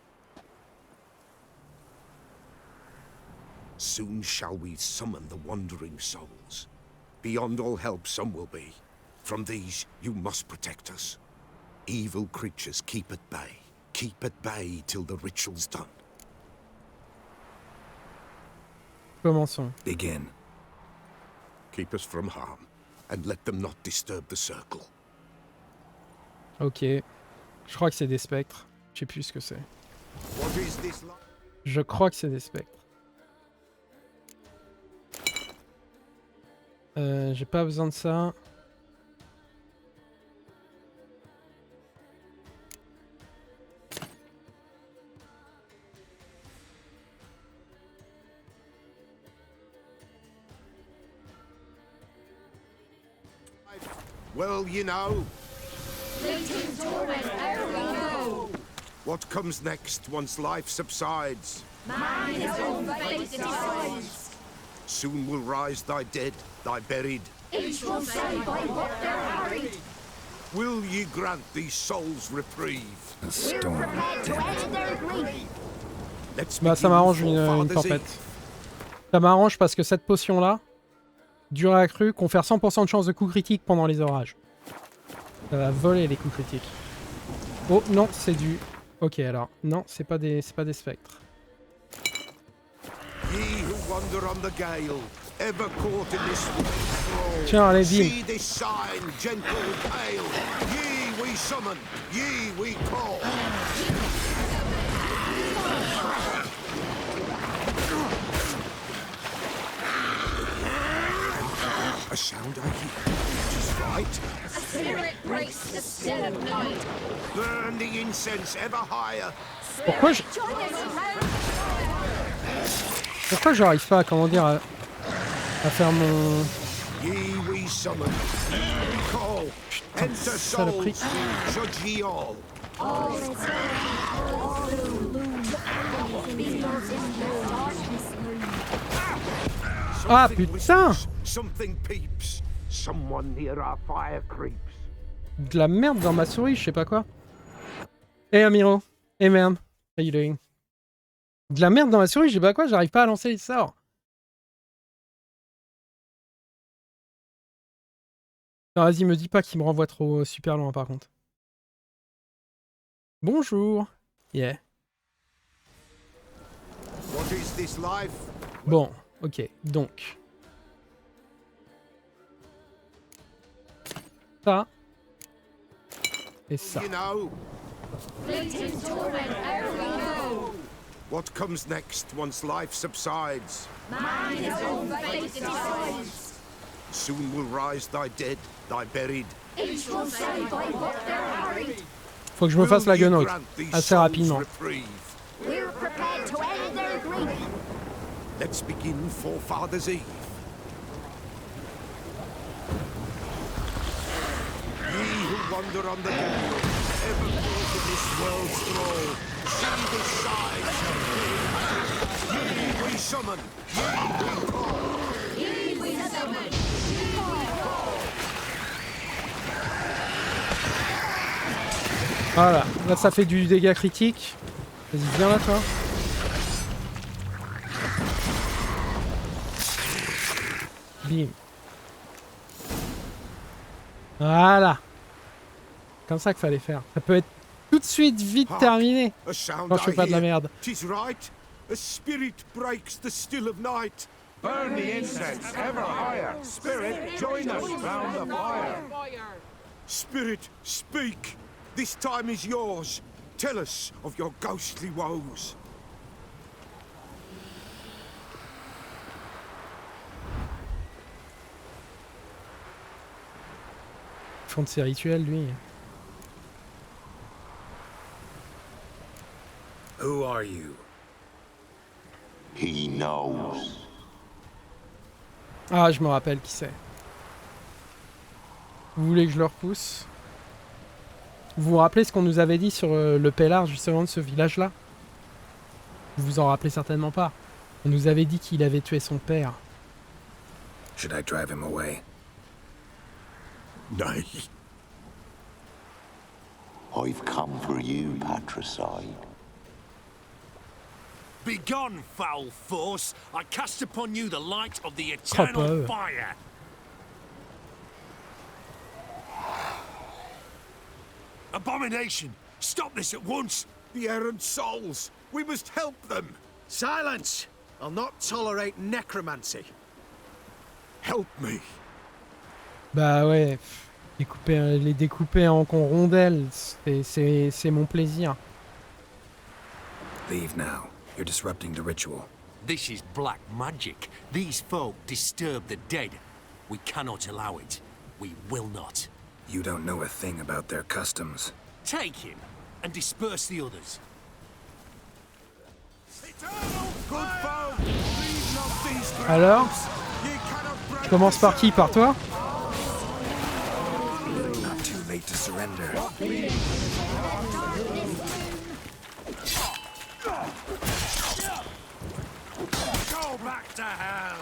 Soon shall we summon the wandering souls. Beyond all help some will be. From these you must protect us. Evil creatures keep at bay. Keep at bay till the ritual's done. Commençons. Begin. Keep us from harm, and let them not disturb the circle. Ok. Je crois que c'est des spectres. Je sais plus ce que c'est. Je crois que c'est des spectres. J'ai pas besoin de ça. Well, you know. What comes next once life subsides? Man his own fate decides. Soon will rise thy dead, thy buried. Each will say by what they're harried. Will ye grant these souls reprieve? A storm. Bah ça m'arrange une tempête. Ça m'arrange parce que cette potion là, durée accrue, confère 100% de chance de coup critique pendant les orages. Ça va voler les coups critiques. Oh non, c'est du... Ok alors, non, c'est pas des spectres. Ye who wander on the gale, ever caught in this thrall. Tiens, allez, See this sign, gentle pale. Ye we summon, ye we call. A sound I hear, it is right. A spirit breaks the still of night. Burn the incense ever higher. Pourquoi j'arrive pas à, comment dire, à faire mon... Ye we summon, ye we call. Enter souls, judge ye all. Ah putain! Something peeps. Someone near our fire creeps. De la merde dans ma souris, je sais pas quoi. Hey Amiro. Hey man. How you doing? De la merde dans ma souris, je sais pas quoi, j'arrive pas à lancer les sorts. Non, vas-y, me dis pas qu'il me renvoie trop super loin par contre. Bonjour. Yeah. What is this life? Bon, ok, donc. Ça. Et ça. You know. Fleeting torment ere we go. What comes next once life subsides? Man his own fate decides. Soon will rise thy dead, thy buried. Each will say by what they're harried. Faut que je me fasse la guenote assez rapidement. We're prepared to end their grief. Let's begin Forefathers' Eve. Ye who wander on the gale, ever caught in this world's thrall, see the sides of ye we summon, ye we call. Ye we summon, ye we call. Voilà, là ça fait du dégât critique. Vas-y, viens là toi. Bim. Voilà. Comme ça qu'il fallait faire. Ça peut être tout de suite vite terminé. Quand je fais pas de la merde. Tis right. A spirit breaks the still of night. Burn the incense ever higher. Spirit, join us round the fire. Spirit, speak. This time is yours. Tell us of your ghostly woes. Ils font de ses rituels, lui. Who are you? He knows. Ah, je me rappelle qui c'est. Vous voulez que je le repousse? Vous vous rappelez ce qu'on nous avait dit sur le pellard, justement, de ce village-là? Vous vous en rappelez certainement pas. On nous avait dit qu'il avait tué son père. Should I drive him away? Nay. I've come for you, patricide. Begone, foul force! I cast upon you the light of the eternal fire! Abomination! Stop this at once! The errant souls! We must help them! Silence! I'll not tolerate necromancy. Help me! Bah ouais, les découper en rondelles, c'est mon plaisir. Leave now. You're disrupting the ritual. This is black magic. These folk disturb the dead. We cannot allow it. We will not. You don't know a thing about their customs. Take him and disperse the others. Alors, je commence par qui? Par toi? Not too late to surrender. Go back to hell!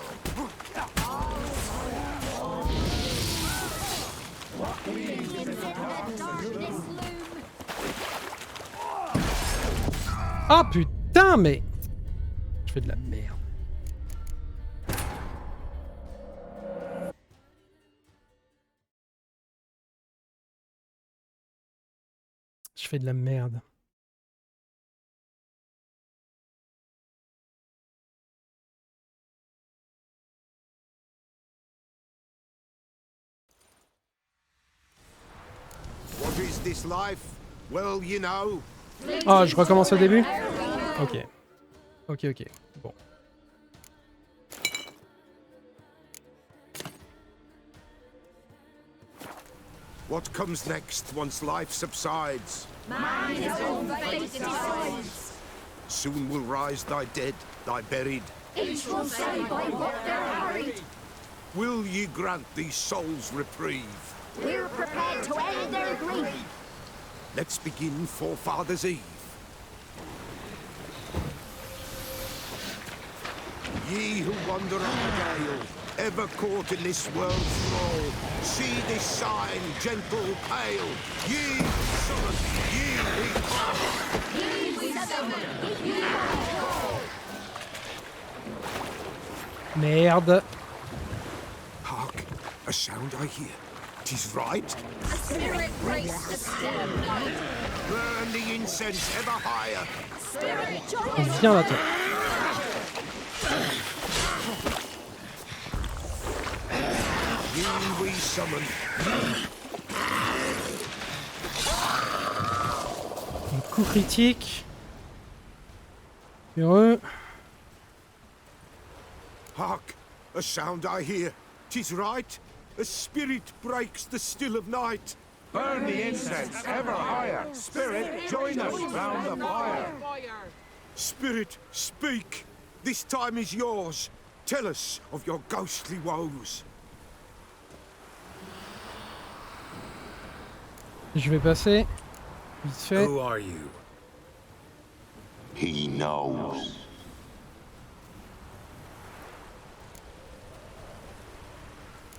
Ah putain, mais... Je fais de la merde. Je fais de la merde. this life, well, you know. Ah, je recommence au début? Ok. Ok, ok. Bon. What comes next once life subsides? Man his own fate decides. Soon will rise thy dead, thy buried. Each will say by what they're harried. Will ye grant these souls reprieve? We're prepared to end their grief. Let's begin Forefathers' Eve. Ye who wander on the gale, ever caught in this world's thrall, see this sign, gentle, pale. Ye summon, ye we call. Ye we summon, ye we call. Merde. Hark, a sound I hear. 'Tis right. A spirit breaks the still of night. Burn the incense ever higher. Spirit join us. Viens là, toi. Ye we summon. Un coup critique. Heureux. Hark, a sound I hear. 'Tis right. A spirit breaks the still of night. Burn the incense ever higher. Spirit, join us round the fire. Spirit, speak. This time is yours. Tell us of your ghostly woes. Je vais passer. Vite fait. Who are you? He knows.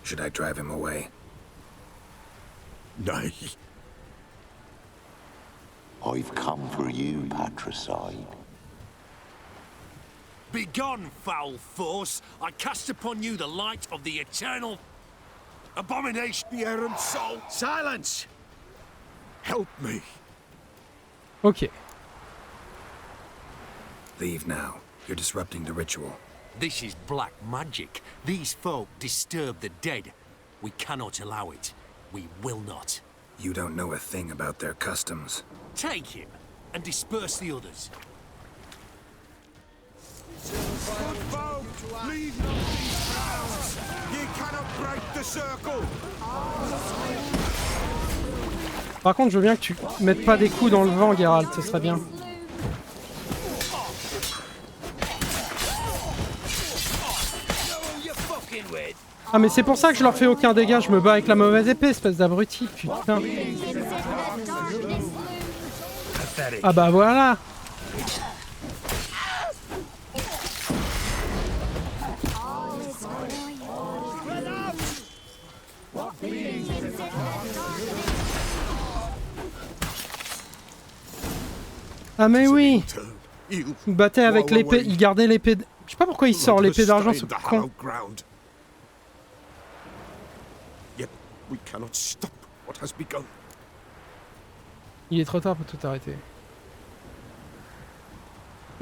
Should I drive him away? Nay. I've come for you, patricide. Begone, foul force! I cast upon you the light of the eternal abomination. The errant soul. Silence! Help me. Ok. Leave now. You're disrupting the ritual. This is black magic. These folk disturb the dead. We cannot allow it. We will not. You don't know a thing about their customs. Take him and disperse the others. Good folk, leave not these grounds. Ye cannot break the circle. Par contre, je veux bien que tu mettes pas des coups dans le vent, Geralt, ce serait bien. Ah mais c'est pour ça que je leur fais aucun dégât, je me bats avec la mauvaise épée, espèce d'abruti, putain. Ah bah voilà. Ah mais oui. Il battait avec l'épée, il gardait l'épée... Je sais pas pourquoi il sort l'épée d'argent, ce con. We cannot stop what has begun. Il est trop tard pour tout arrêter.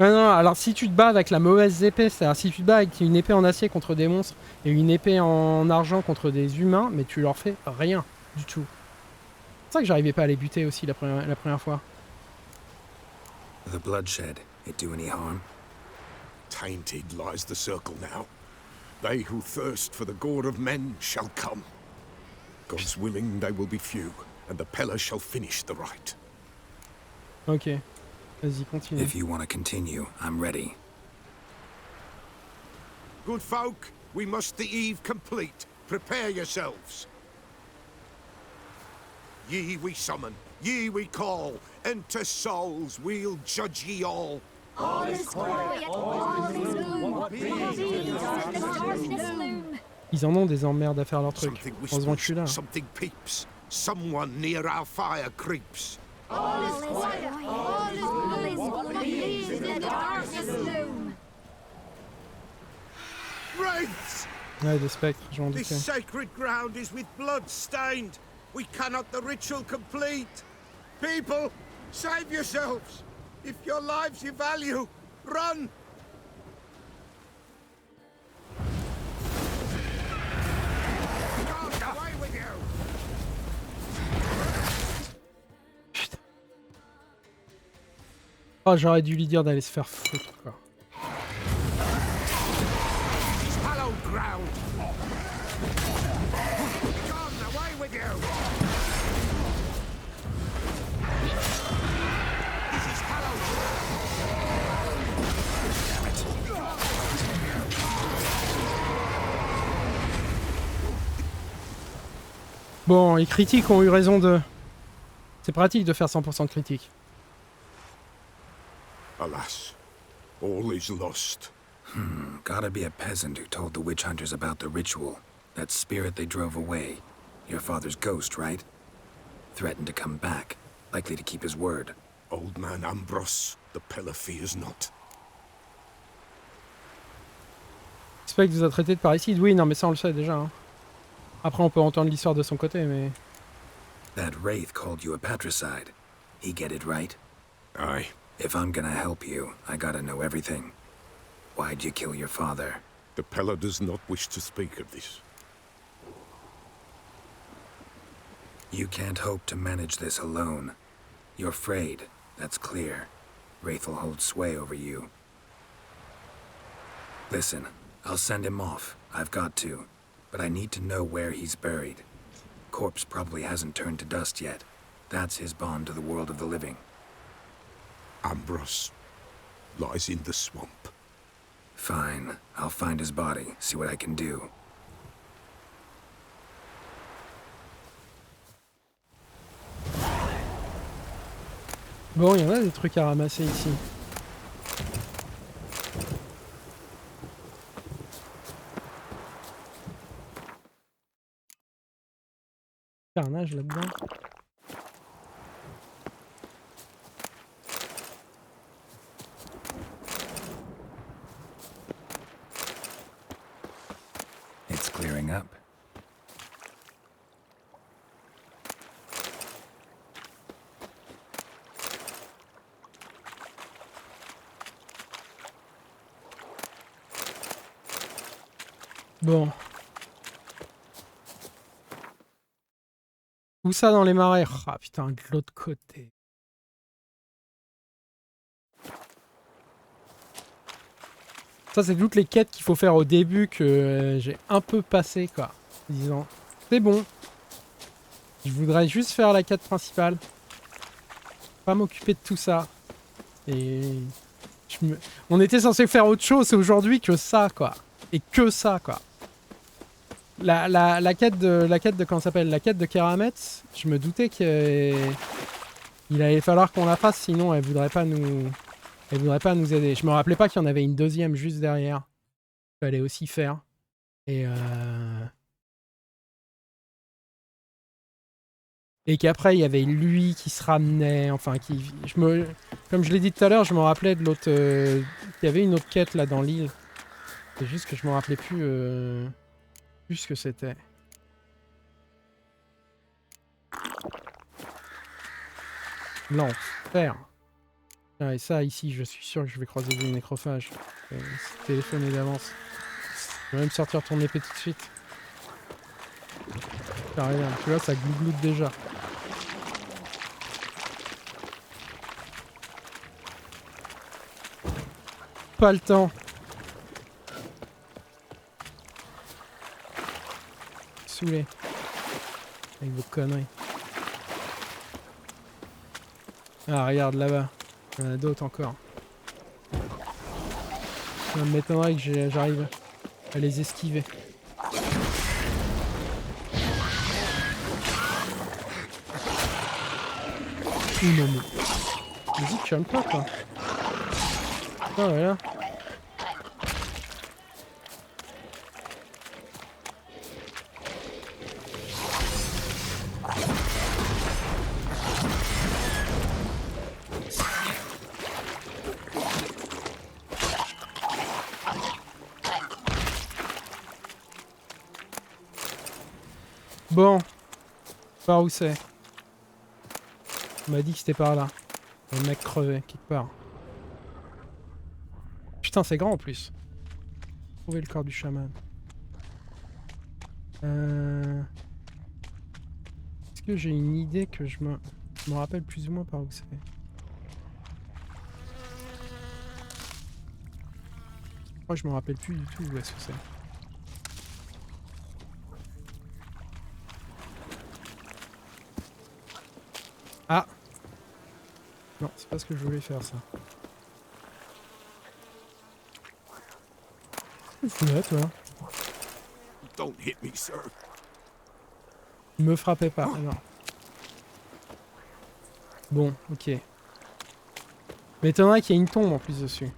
Non, non, alors si tu te bats avec la mauvaise épée, c'est-à-dire si tu te bats avec une épée en acier contre des monstres et une épée en argent contre des humains, mais tu leur fais rien du tout. C'est pour ça que j'arrivais pas à les buter aussi la première fois. The bloodshed, it do any harm? Tainted lies the circle now. They who thirst for the gore of men shall come. God's willing, they will be few, and the Peller shall finish the rite. Ok. Vas-y, continue. If you want to continue, I'm ready. Good folk, we must the eve complete. Prepare yourselves. Ye we summon, ye we call. Enter souls, we'll judge ye all. All is quiet, all is gloom. Darkness loom. Ils en ont des emmerdes à faire leur truc. Heureusement que je suis là. Something peeps. Someone near our fire creeps. All is quiet, all is gloom. Darkness loom. Wraiths! Ouais, des spectres, j'en This doutais. sacred ground is with blood stained. We cannot the ritual complete. People, save yourselves. If your lives you value, run. Oh, j'aurais dû lui dire d'aller se faire foutre, quoi. Bon, les critiques ont eu raison de... C'est pratique de faire 100% de critique. Alas, all is lost. Gotta be a peasant who told the witch hunters about the ritual. That spirit they drove away. Your father's ghost, right? Threatened to come back. Likely to keep his word. Old man Ambrose, the Pella fears not. J'espère que vous a traité de parricide. Oui, non, mais ça on le sait déjà. Hein. Après, on peut entendre l'histoire de son côté, mais... That wraith called you a patricide. He get it right? Aye. If I'm gonna help you, I gotta know everything. Why'd you kill your father? The Pella does not wish to speak of this. You can't hope to manage this alone. You're afraid, that's clear. Wraith will hold sway over you. Listen, I'll send him off. I've got to. But I need to know where he's buried. Corpse probably hasn't turned to dust yet. That's his bond to the world of the living. Ambrose lies in the swamp. Fine. I'll find his body, see what I can do. Bon, il y en a des trucs à ramasser ici. Carnage là-dedans. It's clearing up. Bon. Où ça dans les marais? Ah putain, de l'autre côté. Ça, c'est toutes les quêtes qu'il faut faire au début que j'ai un peu passé, quoi. Disant, c'est bon. Je voudrais juste faire la quête principale. Pas m'occuper de tout ça. Et... On était censé faire autre chose aujourd'hui que ça, quoi. Et que ça, quoi. La quête de comment ça s'appelle, la quête de Keira, je me doutais qu'il allait falloir qu'on la fasse, sinon elle voudrait pas nous aider. Je me rappelais pas qu'il y en avait une deuxième juste derrière. Il fallait aussi faire. Et qu'après il y avait lui qui se ramenait, enfin comme je l'ai dit tout à l'heure, je me rappelais de l'autre, il y avait une autre quête là dans l'île. C'est juste que je me rappelais plus ce que c'était. Lance, faire. Ah, et ça ici, je suis sûr que je vais croiser des nécrophages. C'est téléphoné d'avance. Je vais même sortir ton épée tout de suite. Ah, regarde, tu vois, ça glougloute déjà. Pas le temps. Saoulé. Avec vos conneries. Ah, regarde là-bas. Il y en a d'autres encore. Ça m'étonnerait que j'arrive à les esquiver. Non mais... Vas-y, calme-toi, quoi. Ah, voilà. Bon, par où c'est? On m'a dit que c'était par là. Le mec crevait quelque part. Putain, c'est grand en plus. Trouver le corps du chaman. Est-ce que j'ai une idée que je me rappelle plus ou moins par où c'est? crois que je me rappelle plus du tout où est-ce que c'est. Ah! Non, c'est pas ce que je voulais faire, ça. Qu'est-ce que tu fous là, toi? Don't hit me, sir. Me frappez pas, alors. Bon, ok. M'étonnerait qu'il y ait une tombe en plus dessus.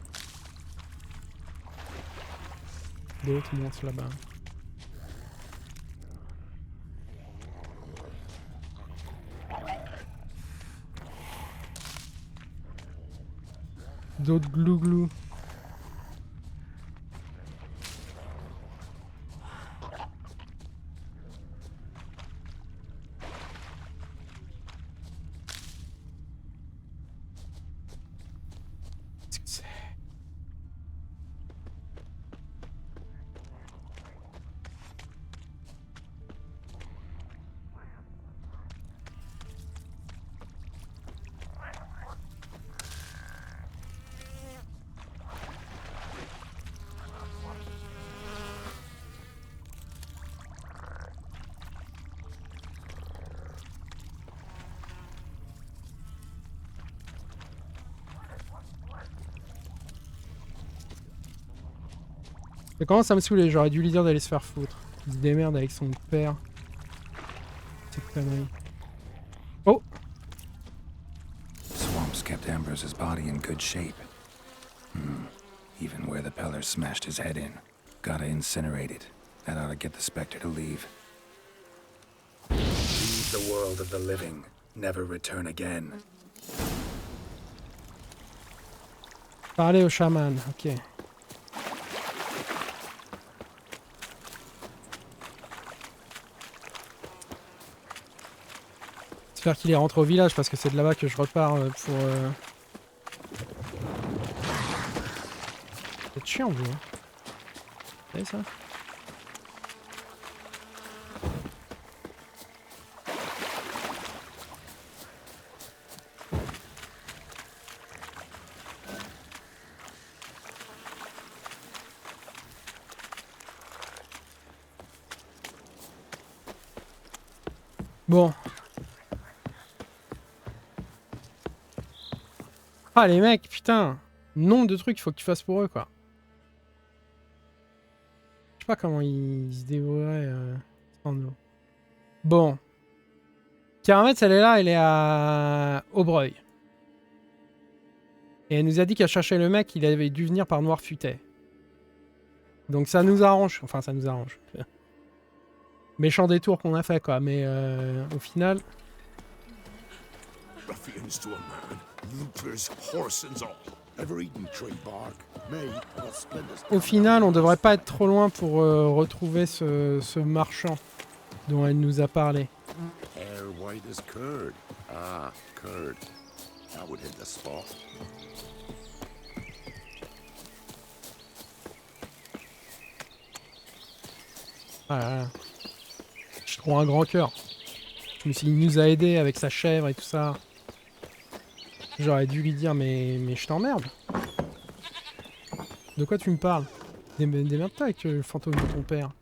D'autres monstres là-bas. D'autres glou-glou. Qu'est-ce que c'est? Ça commence à me saouler, j'aurais dû lui dire d'aller se faire foutre. Il se démerde avec son père. C'est connerie. Oh! Swamps kept Ambrose's body in good shape. Even where the Pellers smashed his head in. Gotta incinerate it. That ought to get the Spectre to leave. Leave the world of the living. Never return again. Parler au chaman, ok. J'espère qu'il est rentré au village parce que c'est de là-bas que je repars pour... C'est chiant vous, hein. Vous savez ça? Bon. Ah les mecs, putain. Nombre de trucs qu'il faut que tu fasses pour eux, quoi. Je sais pas comment ils se débrouilleraient sans nous. Bon. Keira, elle est là, elle est à Aubreuil. Et elle nous a dit qu'elle cherchait le mec, il avait dû venir par Noir Futet. Donc ça nous arrange. Enfin, ça nous arrange. Méchant détour qu'on a fait, quoi. Mais au final... Ruffians to a man, looters, horse and all. Ever eaten tree bark? Me, what splendid. Au final, on devrait pas être trop loin pour retrouver ce marchand dont elle nous a parlé. Hair white as curd. Ah, curd. That would hit the spot. Ah là là. Je trouve un grand cœur. Je me suis dit, il nous a aidés avec sa chèvre et tout ça. J'aurais dû lui dire, mais je t'emmerde. De quoi tu me parles? Démerde-toi avec le fantôme de ton père.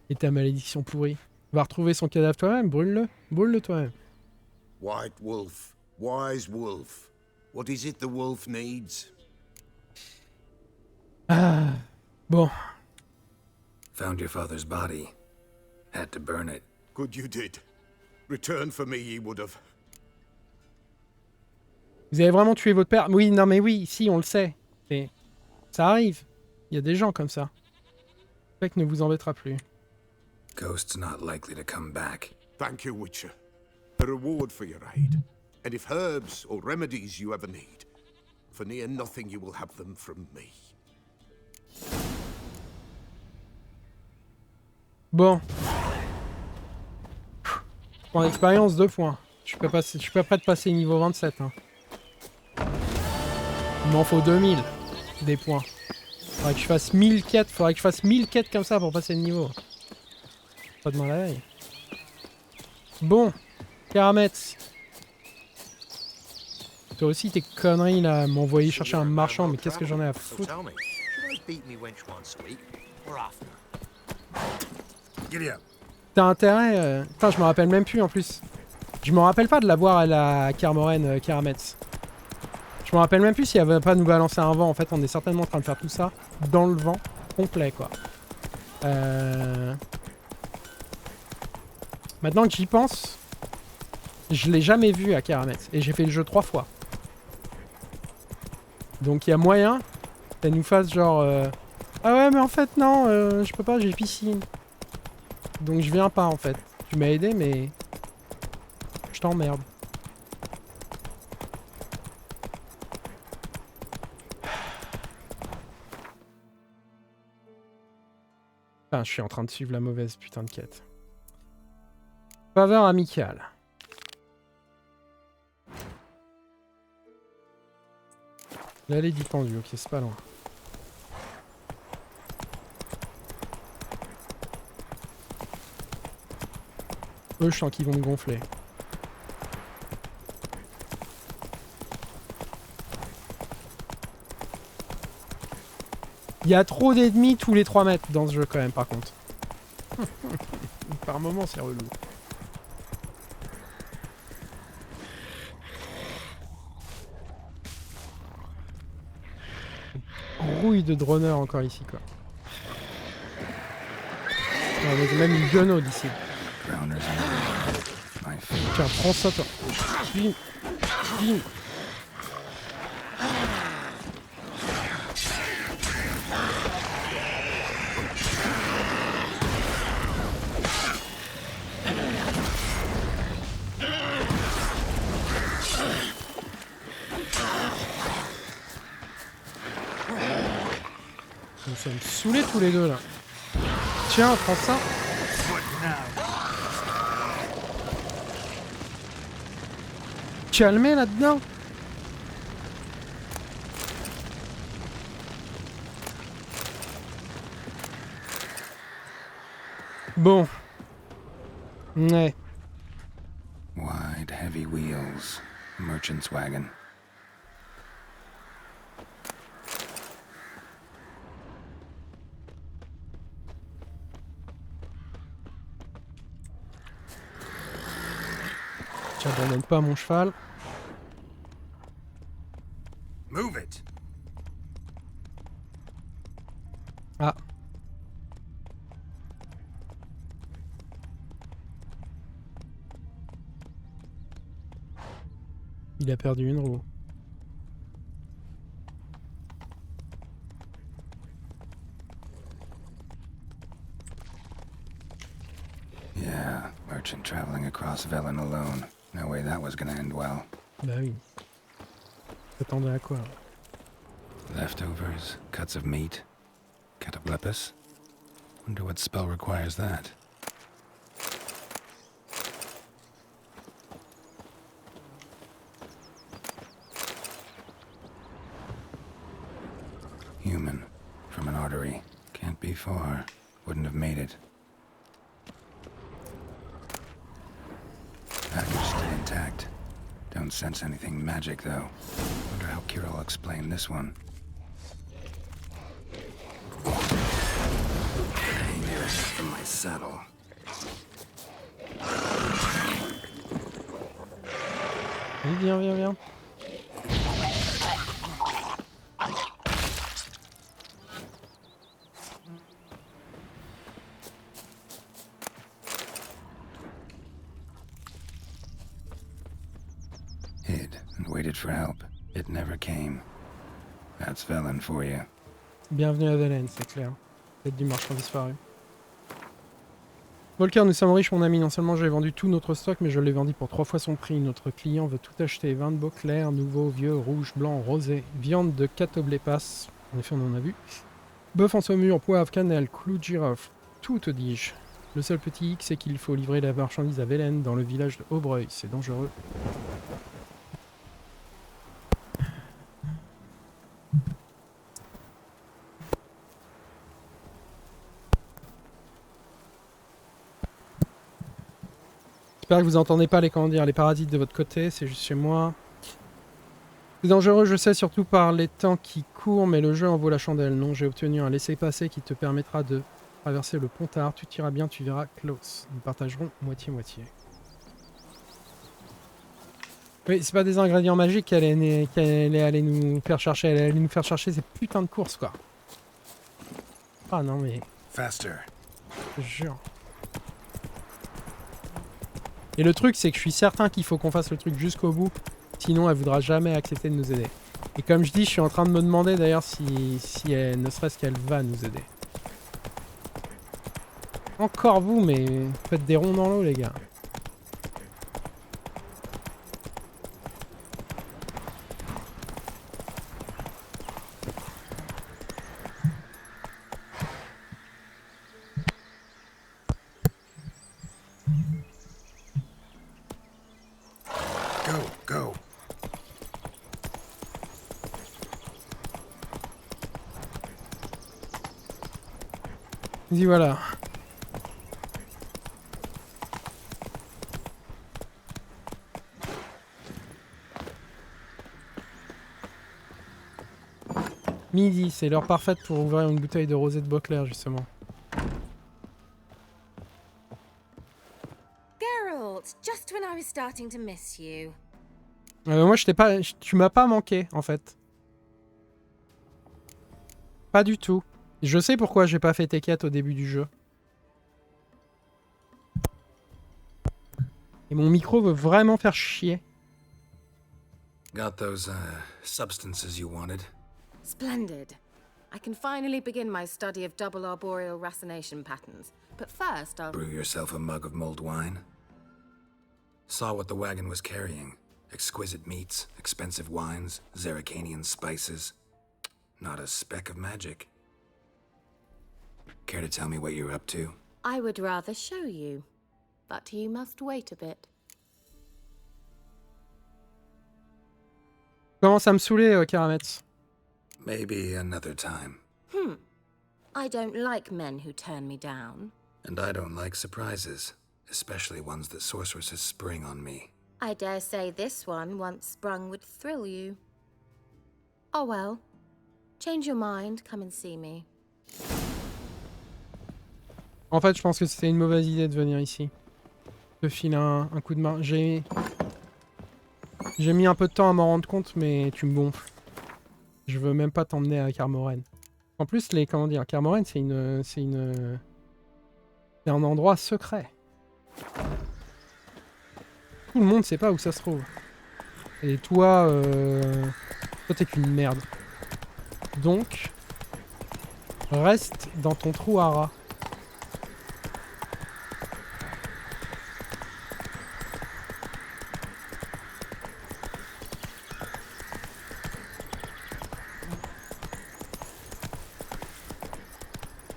Et ta malédiction pourrie. Va retrouver son cadavre toi-même, brûle-le. Brûle-le toi-même. White wolf, wise wolf. What is it the wolf needs? Ah, bon. Found your father's body. Had to burn it. Good you did. Return for me ye would have. Vous avez vraiment tué votre père? Oui, non mais oui, si, on le sait. Mais ça arrive. Il y a des gens comme ça. Le mec ne vous embêtera plus. Ghost's not likely to come back. Thank you, Witcher. A reward for your aid. And if herbs or remedies you ever need, for near nothing you will have them from me. Bon. Pour l'expérience, 2 points. Je suis pas prêt de passer niveau 27. Hein. Il m'en faut 2000 des points. Faudrait que je fasse 1000 quêtes. Faudrait que je fasse 1000 quêtes comme ça pour passer le niveau. Pas demain la veille. Bon. Karametz. Toi aussi tes conneries là, m'envoyer chercher un marchand, mais qu'est-ce que j'en ai à foutre? beat me wench once a week, or after. Giddy up. T'as intérêt... Putain, je me rappelle même plus en plus. Je me rappelle pas de la voir à la Kermoren Kerametz. Je me rappelle même plus s'il avait pas nous balancer un vent. En fait, on est certainement en train de faire tout ça dans le vent complet, quoi. Maintenant que j'y pense, je l'ai jamais vu à Kerametz. Et j'ai fait le jeu 3 fois. Donc il y a moyen qu'elle nous fasse genre... Ah ouais, mais en fait, non, je peux pas, j'ai piscine. Donc je viens pas, en fait. Tu m'as aidé, mais... Je t'emmerde. Enfin, je suis en train de suivre la mauvaise putain de quête. Faveur amicale. L'allée du pendu, ok, c'est pas loin. Eux, je sens qu'ils vont me gonfler. Il y a trop d'ennemis tous les 3 mètres dans ce jeu quand même, par contre. Par moment, c'est relou. Rouille de droneur encore ici, quoi. On a même une guenaude ici. Tiens, prends ça, toi. Bim. Bim. Nous sommes saoulés tous les deux là. Tiens, prends ça. Calmez là-dedans. Bon. Ouais. Wide, heavy wheels. Merchant's wagon. J'abandonne pas mon cheval. Move it. Ah. Il a perdu une roue. Yeah, merchant traveling across Velen alone. No way that was gonna end well. Bah oui. T'attendais à quoi? Leftovers, cuts of meat, cataplepis. Wonder what spell requires that. Human, from an artery. Can't be far. Wouldn't have made it. Package still intact. Don't sense anything magic, though. Wonder how Keira will explain this one. Hang there from my saddle. Viens, viens, viens. Hid and waited for help. It never came. That's Velen for you. Bienvenue à Velen, c'est clair. Faites du marchand disparu. Volker, nous sommes riches, mon ami. Non seulement j'ai vendu tout notre stock, mais je l'ai vendu pour 3 fois son prix. Notre client veut tout acheter. Vin de beau clair, nouveau, vieux, rouge, blanc, rosé. Viande de catoblépas. En effet, on en a vu. Bœuf en saumure, poivre, cannelle, clou de girofle. Tout te dis-je. Le seul petit hic, c'est qu'il faut livrer la marchandise à Velen, dans le village de Aubreuil. C'est dangereux. J'espère que vous entendez pas les, comment dire, les parasites de votre côté, c'est juste chez moi. C'est dangereux, je sais, surtout par les temps qui court, mais le jeu en vaut la chandelle. Non, j'ai obtenu un laissez-passer qui te permettra de traverser le pont tard. Tu t'iras bien, tu verras close. Nous partagerons moitié-moitié. Oui, c'est pas des ingrédients magiques qu'elle est allée nous faire chercher. Elle est allée nous faire chercher ces putains de courses, quoi. Ah non, mais... Faster. Je te jure. Et le truc, c'est que je suis certain qu'il faut qu'on fasse le truc jusqu'au bout. Sinon, elle voudra jamais accepter de nous aider. Et comme je dis, je suis en train de me demander d'ailleurs si elle, ne serait-ce qu'elle va nous aider. Encore vous, mais faites des ronds dans l'eau, les gars. Go. Dis voilà. Midi, c'est l'heure parfaite pour ouvrir une bouteille de rosé de Beauclair, justement. Geralt, just when I was starting to miss you. Moi, je t'ai pas... Tu m'as pas manqué, en fait. Pas du tout. Je sais pourquoi j'ai pas fait tes quêtes au début du jeu. Et mon micro veut vraiment faire chier. Got those, substances you wanted? Splendid. I can finally begin my study of double arboreal racination patterns. But first, I'll... Brew yourself a mug of mulled wine? Saw what the wagon was carrying. Exquisite meats, expensive wines, Zerricanian spices. Not a speck of magic. Care to tell me what you're up to? I would rather show you. But you must wait a bit. Commence à me saouler, Karametz. Maybe another time. I don't like men who turn me down. And I don't like surprises, especially ones that sorceresses spring on me. I dare say this one, once sprung, would thrill you. Oh well. Change your mind, come and see me. En fait, je pense que c'était une mauvaise idée de venir ici. Je te file un coup de main. J'ai mis un peu de temps à m'en rendre compte, mais tu me gonfles. Je veux même pas t'emmener à Carmoren. En plus, comment dire, Carmoren, c'est un endroit secret. Tout le monde sait pas où ça se trouve. Et toi, toi t'es qu'une merde. Donc, reste dans ton trou à rats.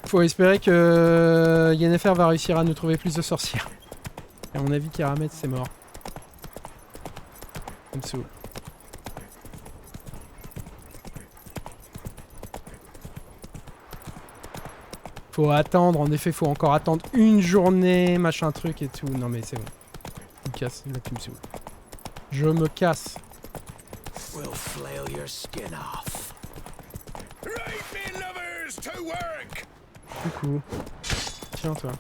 Faut espérer que Yennefer va réussir à nous trouver plus de sorcières. Et à mon avis, Karametz, c'est mort. Ça me saoule. Faut attendre, en effet, faut encore attendre une journée, machin truc et tout. Non mais c'est bon. Tu me casses, là tu me saoules. Je me casse. We'll flail your skin off. Right, me lovers, to work! Coucou. Tiens toi.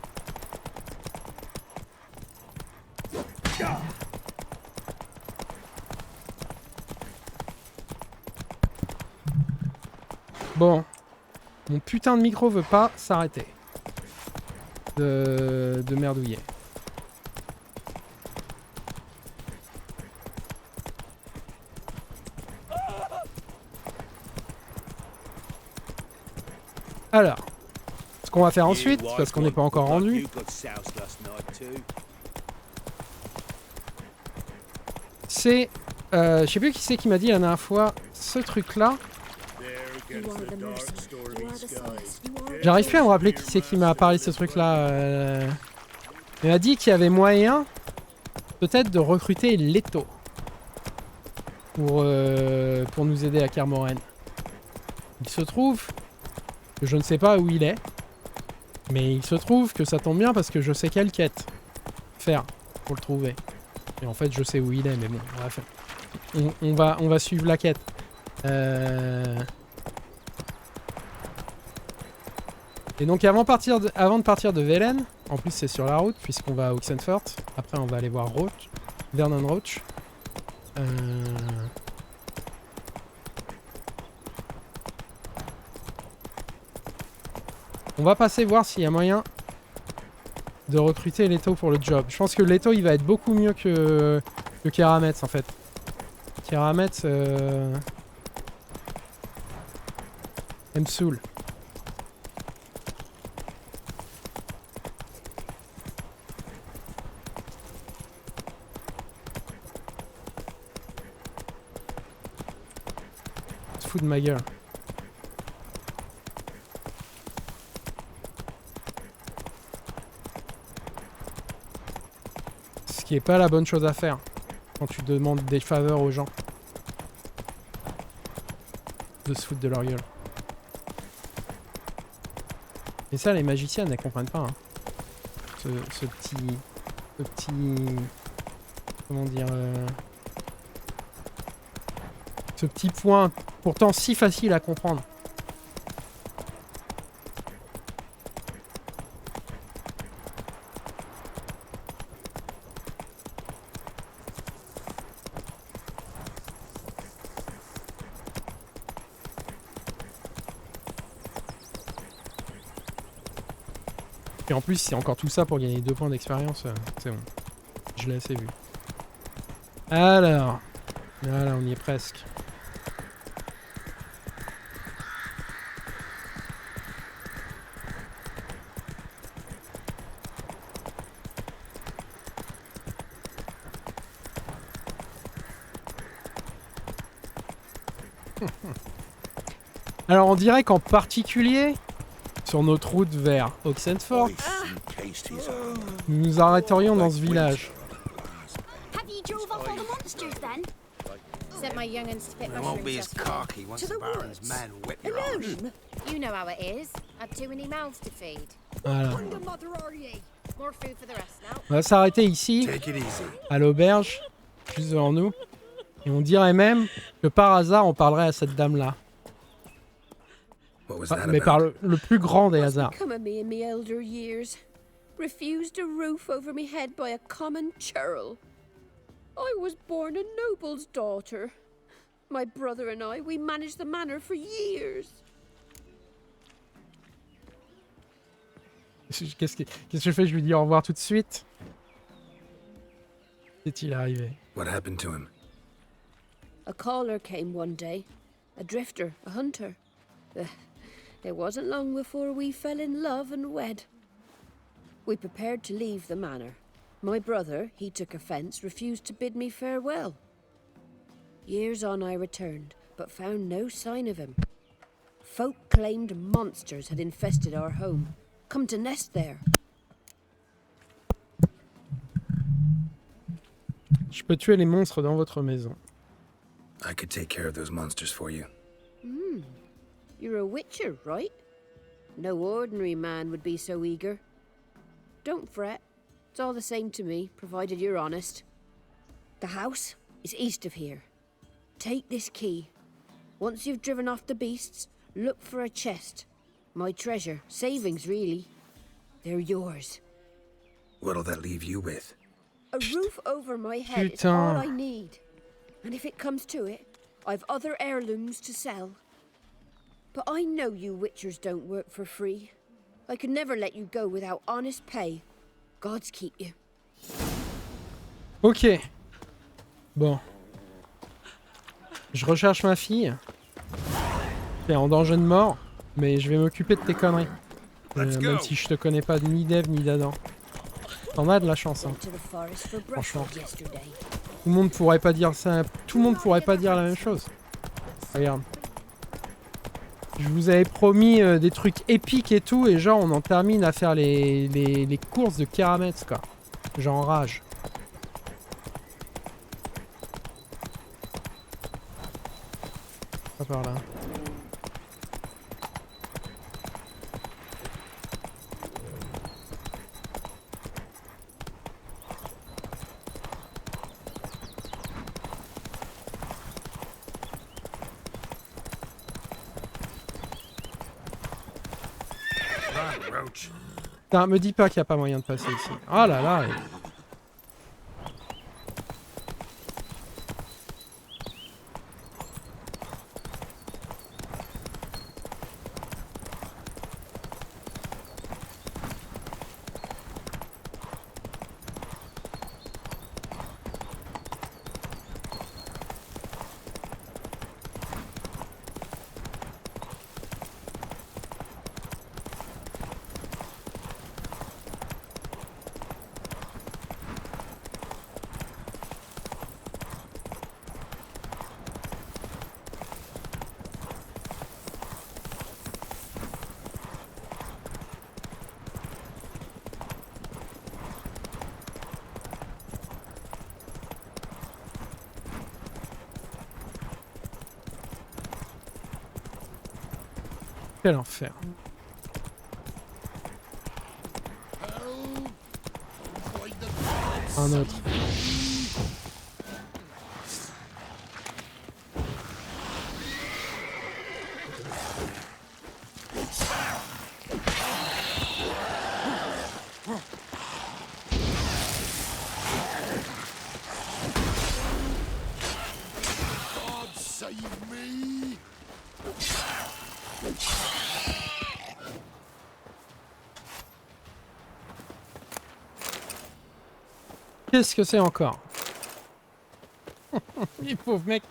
Bon. Mon putain de micro veut pas s'arrêter. De merdouiller. Alors. Ce qu'on va faire ensuite, parce qu'on n'est pas encore rendu. C'est... je sais plus qui c'est qui m'a dit la dernière fois, ce truc-là. J'arrive plus à me rappeler qui c'est qui m'a parlé de ce truc-là. Il m'a dit qu'il y avait moyen, peut-être, de recruter Letho. Pour nous aider à Carmoren. Il se trouve que je ne sais pas où il est. Mais il se trouve que ça tombe bien parce que je sais quelle quête faire pour le trouver. Et en fait, je sais où il est, mais bon, bref. On va suivre la quête. Et donc avant de partir de Velen, en plus c'est sur la route puisqu'on va à Oxenford. Après on va aller voir Vernon Roach. On va passer voir s'il y a moyen de recruter Letho pour le job. Je pense que Letho il va être beaucoup mieux que Keira en fait. Keira elle me saoule. Se fout de ma gueule. Ce qui est pas la bonne chose à faire quand tu demandes des faveurs aux gens. De se foutre de leur gueule. Et ça, les magiciennes, elles comprennent pas. Hein. Ce petit... Comment dire... ce petit point, pourtant si facile à comprendre. Et en plus, c'est encore tout ça pour gagner 2 points d'expérience. C'est bon. Je l'ai assez vu. Alors. Voilà, on y est presque. Alors, on dirait qu'en particulier... Sur notre route vers Oxenford, nous nous arrêterions dans ce village. Sent my young'uns to pick mushrooms yesterday. To the woods? Alone? You know how it is. Had too many mouths to feed. Voilà. More food for the rest now. On va s'arrêter ici, à l'auberge, juste devant nous. Et on dirait même que par hasard, on parlerait à cette dame-là. Mais par le plus grand des hasards. Come of me in me elder years. Refused a roof over me head by a common churl. I was born a noble's daughter. My brother and I, we managed the manor for years. Qu'est-ce que je fais? Je lui dis au revoir tout de suite. Qu'est-il arrivé? What happened to him? A caller came one day. A drifter, a hunter. It wasn't long before we fell in love and wed. We prepared to leave the manor. My brother, he took offence, refused to bid me farewell. Years on I returned, but found no sign of him. Folk claimed monsters had infested our home, come to nest there. Je peux tuer les monstres dans votre maison. I could take care of those monsters for you. You're a witcher, right? No ordinary man would be so eager. Don't fret. It's all the same to me, provided you're honest. The house is east of here. Take this key. Once you've driven off the beasts, look for a chest. My treasure. Savings, really. They're yours. What'll that leave you with? A roof over my head is all I need. And if it comes to it, I've other heirlooms to sell. But I know you witchers don't work for free. I could never let you go without honest pay. Gods keep you. Ok. Bon. Je recherche ma fille. Elle est en danger de mort, mais je vais m'occuper de tes conneries. Même si je te connais pas ni d'Ève ni d'Adam. T'en as de la chance, hein. Franchement. Tout le monde pourrait pas dire ça. Tout le monde pourrait pas dire la même chose. Regarde. Je vous avais promis des trucs épiques et tout, et genre on en termine à faire les courses de Keira quoi. J'enrage. Pas par là. Putain, me dis pas qu'il n'y a pas moyen de passer ici. Oh là là. Quel enfer. Un autre. Qu'est-ce que c'est encore? Pauvre mec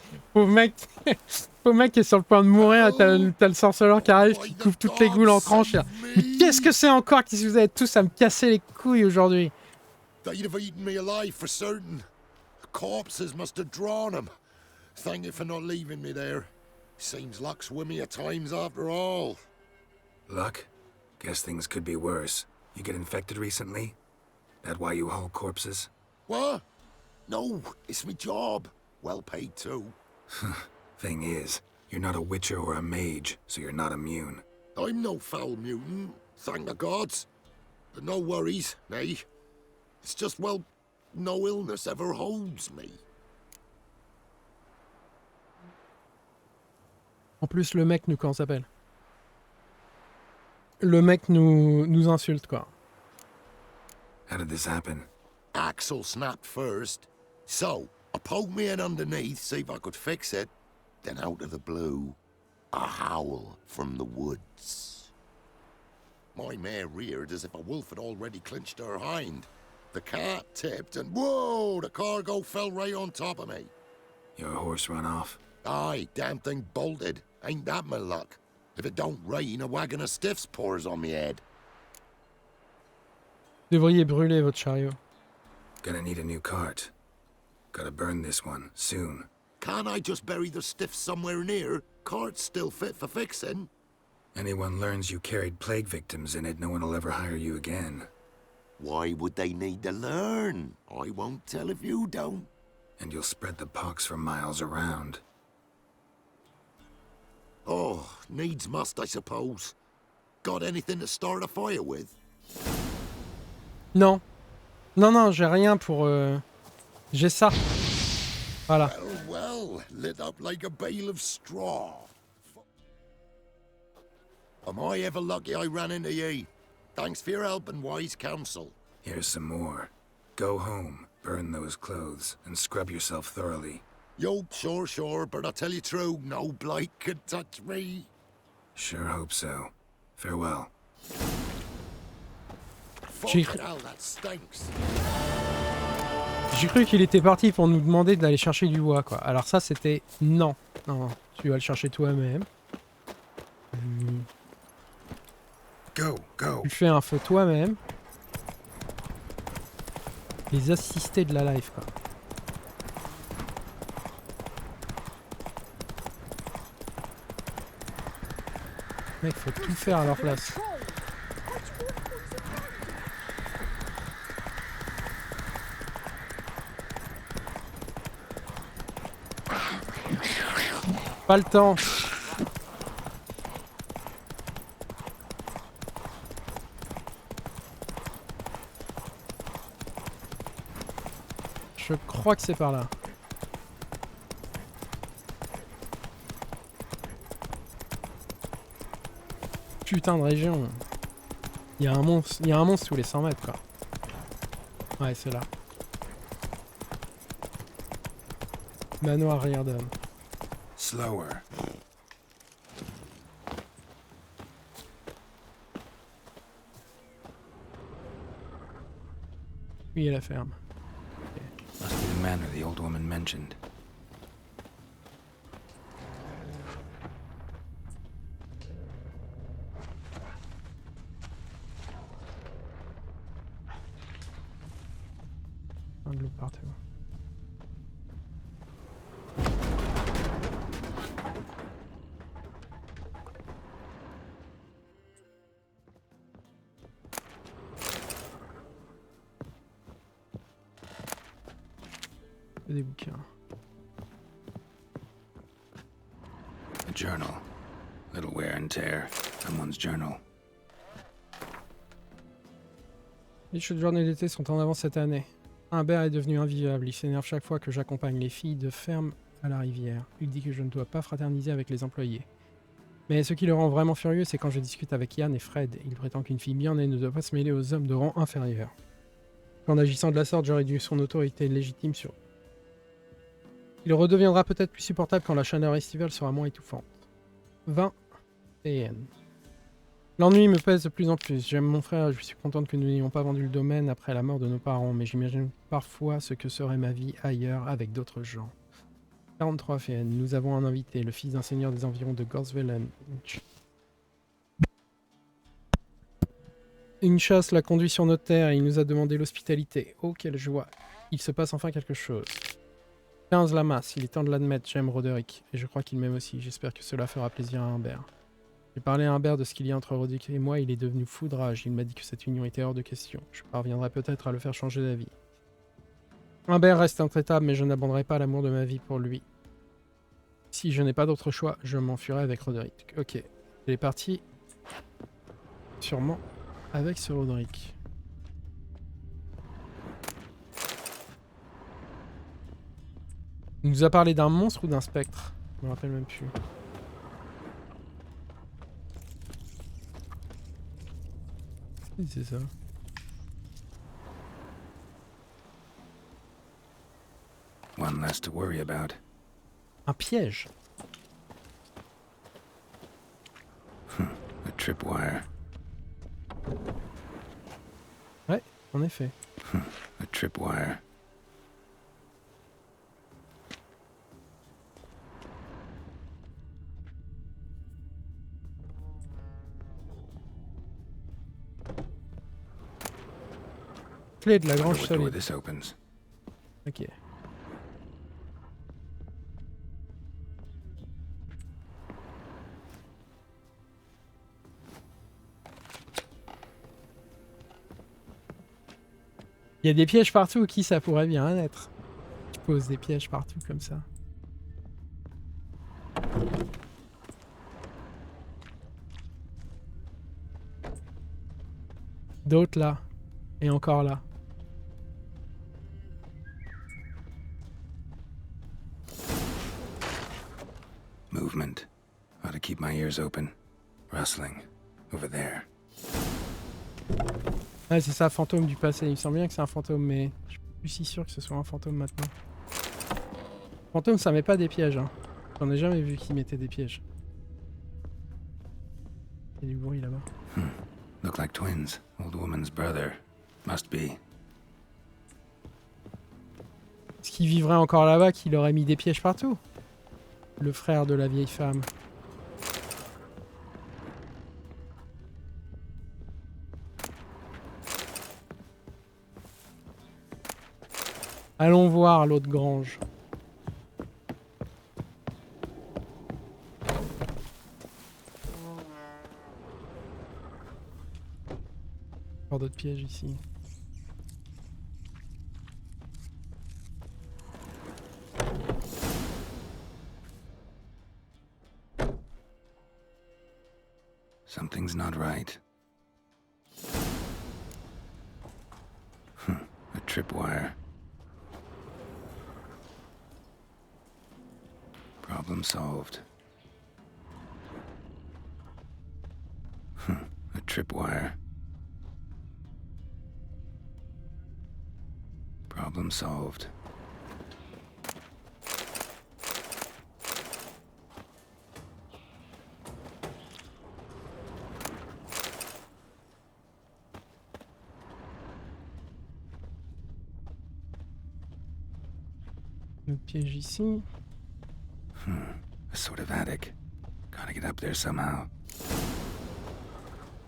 qui est sur le point de mourir, t'as le sorceleur qui arrive, qui coupe toutes les goules en tranches. Mais qu'est-ce que c'est encore? Qu'est-ce que vous avez tous à me casser les couilles aujourd'hui? They'd have eaten me alive for certain. Corpses must have drawn them. Thank you for not leaving me there. Seems luck's with me at times after all. Luck? Guess things could be worse. You get infected recently? That why you haul corpses? What? No, it's my job. Well paid too. Thing is, you're not a witcher or a mage, so you're not immune. I'm no foul mutant, thank the gods. But no worries, nay. It's just, well, no illness ever holds me. En plus, le mec nous... Comment ça s'appelle? Le mec nous insulte, quoi. How did this happen? Axle snapped first. So, I poked me in underneath, see if I could fix it. Then out of the blue, a howl from the woods. My mare reared as if a wolf had already clinched her hind. The cart tipped and whoa, the cargo fell right on top of me. Your horse run off? Aye, damn thing bolted. Ain't that my luck? If it don't rain, a wagon of stiffs pours on me head. Devriez brûler votre chariot. Gonna need a new cart. Gotta burn this one, soon. Can't I just bury the stiffs somewhere near? Cart's still fit for fixing. Anyone learns you carried plague victims in it, no one will ever hire you again. Why would they need to learn? I won't tell if you don't. And you'll spread the pox for miles around. Oh, needs must, I suppose. Got anything to start a fire with? Non. Non, j'ai rien pour... J'ai ça. Voilà. Well, lit up like a bale of straw. Am I ever lucky I ran into ye? Thanks for your help and wise counsel. Here's some more. Go home, burn those clothes, and scrub yourself thoroughly. Yo, sure, but I tell you true, no blight could touch me. Sure hope so. Farewell. J'ai cru qu'il était parti pour nous demander d'aller chercher du bois, quoi. Alors ça, c'était... Non, tu vas le chercher toi-même. Go. Tu fais un feu toi-même. Les assistés de la life, quoi. Mec, faut tout faire à leur place. Pas le temps. Je crois que c'est par là. Putain de région. Il y a un monstre tous les 100 mètres quoi. Ouais, c'est là. Manoir Regardez. Slower. Oui, il y a la ferme. Okay. Must be the manor the old woman mentioned. Un de l'eau partout. Des bouquins. A journal. Little wear and tear. Someone's journal. Les chutes de journée d'été sont en avance cette année. Humbert est devenu invivable. Il s'énerve chaque fois que j'accompagne les filles de ferme à la rivière. Il dit que je ne dois pas fraterniser avec les employés. Mais ce qui le rend vraiment furieux, c'est quand je discute avec Yann et Fred. Il prétend qu'une fille bien née ne doit pas se mêler aux hommes de rang inférieur. En agissant de la sorte, j'aurais dû son autorité légitime sur... Il redeviendra peut-être plus supportable quand la chaleur estivale sera moins étouffante. 20 PN. L'ennui me pèse de plus en plus. J'aime mon frère et je suis contente que nous n'ayons pas vendu le domaine après la mort de nos parents, mais j'imagine parfois ce que serait ma vie ailleurs avec d'autres gens. 43 FN. Nous avons un invité, le fils d'un seigneur des environs de Gorsvelen. Une chasse l'a conduit sur notre terre et il nous a demandé l'hospitalité. Oh, quelle joie. Il se passe enfin quelque chose. 15 la masse, il est temps de l'admettre, j'aime Roderick. Et je crois qu'il m'aime aussi, j'espère que cela fera plaisir à Humbert. J'ai parlé à Humbert de ce qu'il y a entre Roderick et moi, il est devenu fou de rage. Il m'a dit que cette union était hors de question. Je parviendrai peut-être à le faire changer d'avis. Humbert reste intraitable, mais je n'abandonnerai pas l'amour de ma vie pour lui. Si je n'ai pas d'autre choix, je m'enfuirai avec Roderick. Ok, il est parti. Sûrement avec ce Roderick. Il nous a parlé d'un monstre ou d'un spectre? Je me rappelle même plus. Oui, c'est ça. One less to worry about. Un piège. A tripwire. Ouais, en effet. A tripwire. Clé de la grange solide. Ok. Il y a des pièges partout, qui ça pourrait bien être? Tu poses des pièges partout comme ça. D'autres là. Et encore là. Movement. Ought to keep my ears open. Rustling. Over there. Ouais, c'est ça, fantôme du passé. Il me semble bien que c'est un fantôme, mais je suis plus si sûr que ce soit un fantôme maintenant. Fantôme, ça met pas des pièges. Hein. J'en ai jamais vu qui mettait des pièges. Il y a du bruit là-bas. Look like twins. Old woman's brother. Must be. Est-ce qu'il vivrait encore là-bas qu'il aurait mis des pièges partout? Le frère de la vieille femme. Allons voir l'autre grange. Encore d'autres pièges ici. Something's not right. A tripwire. Problem solved. A tripwire. Problem solved. Le piège ici. A sort of attic. Gotta get up there somehow.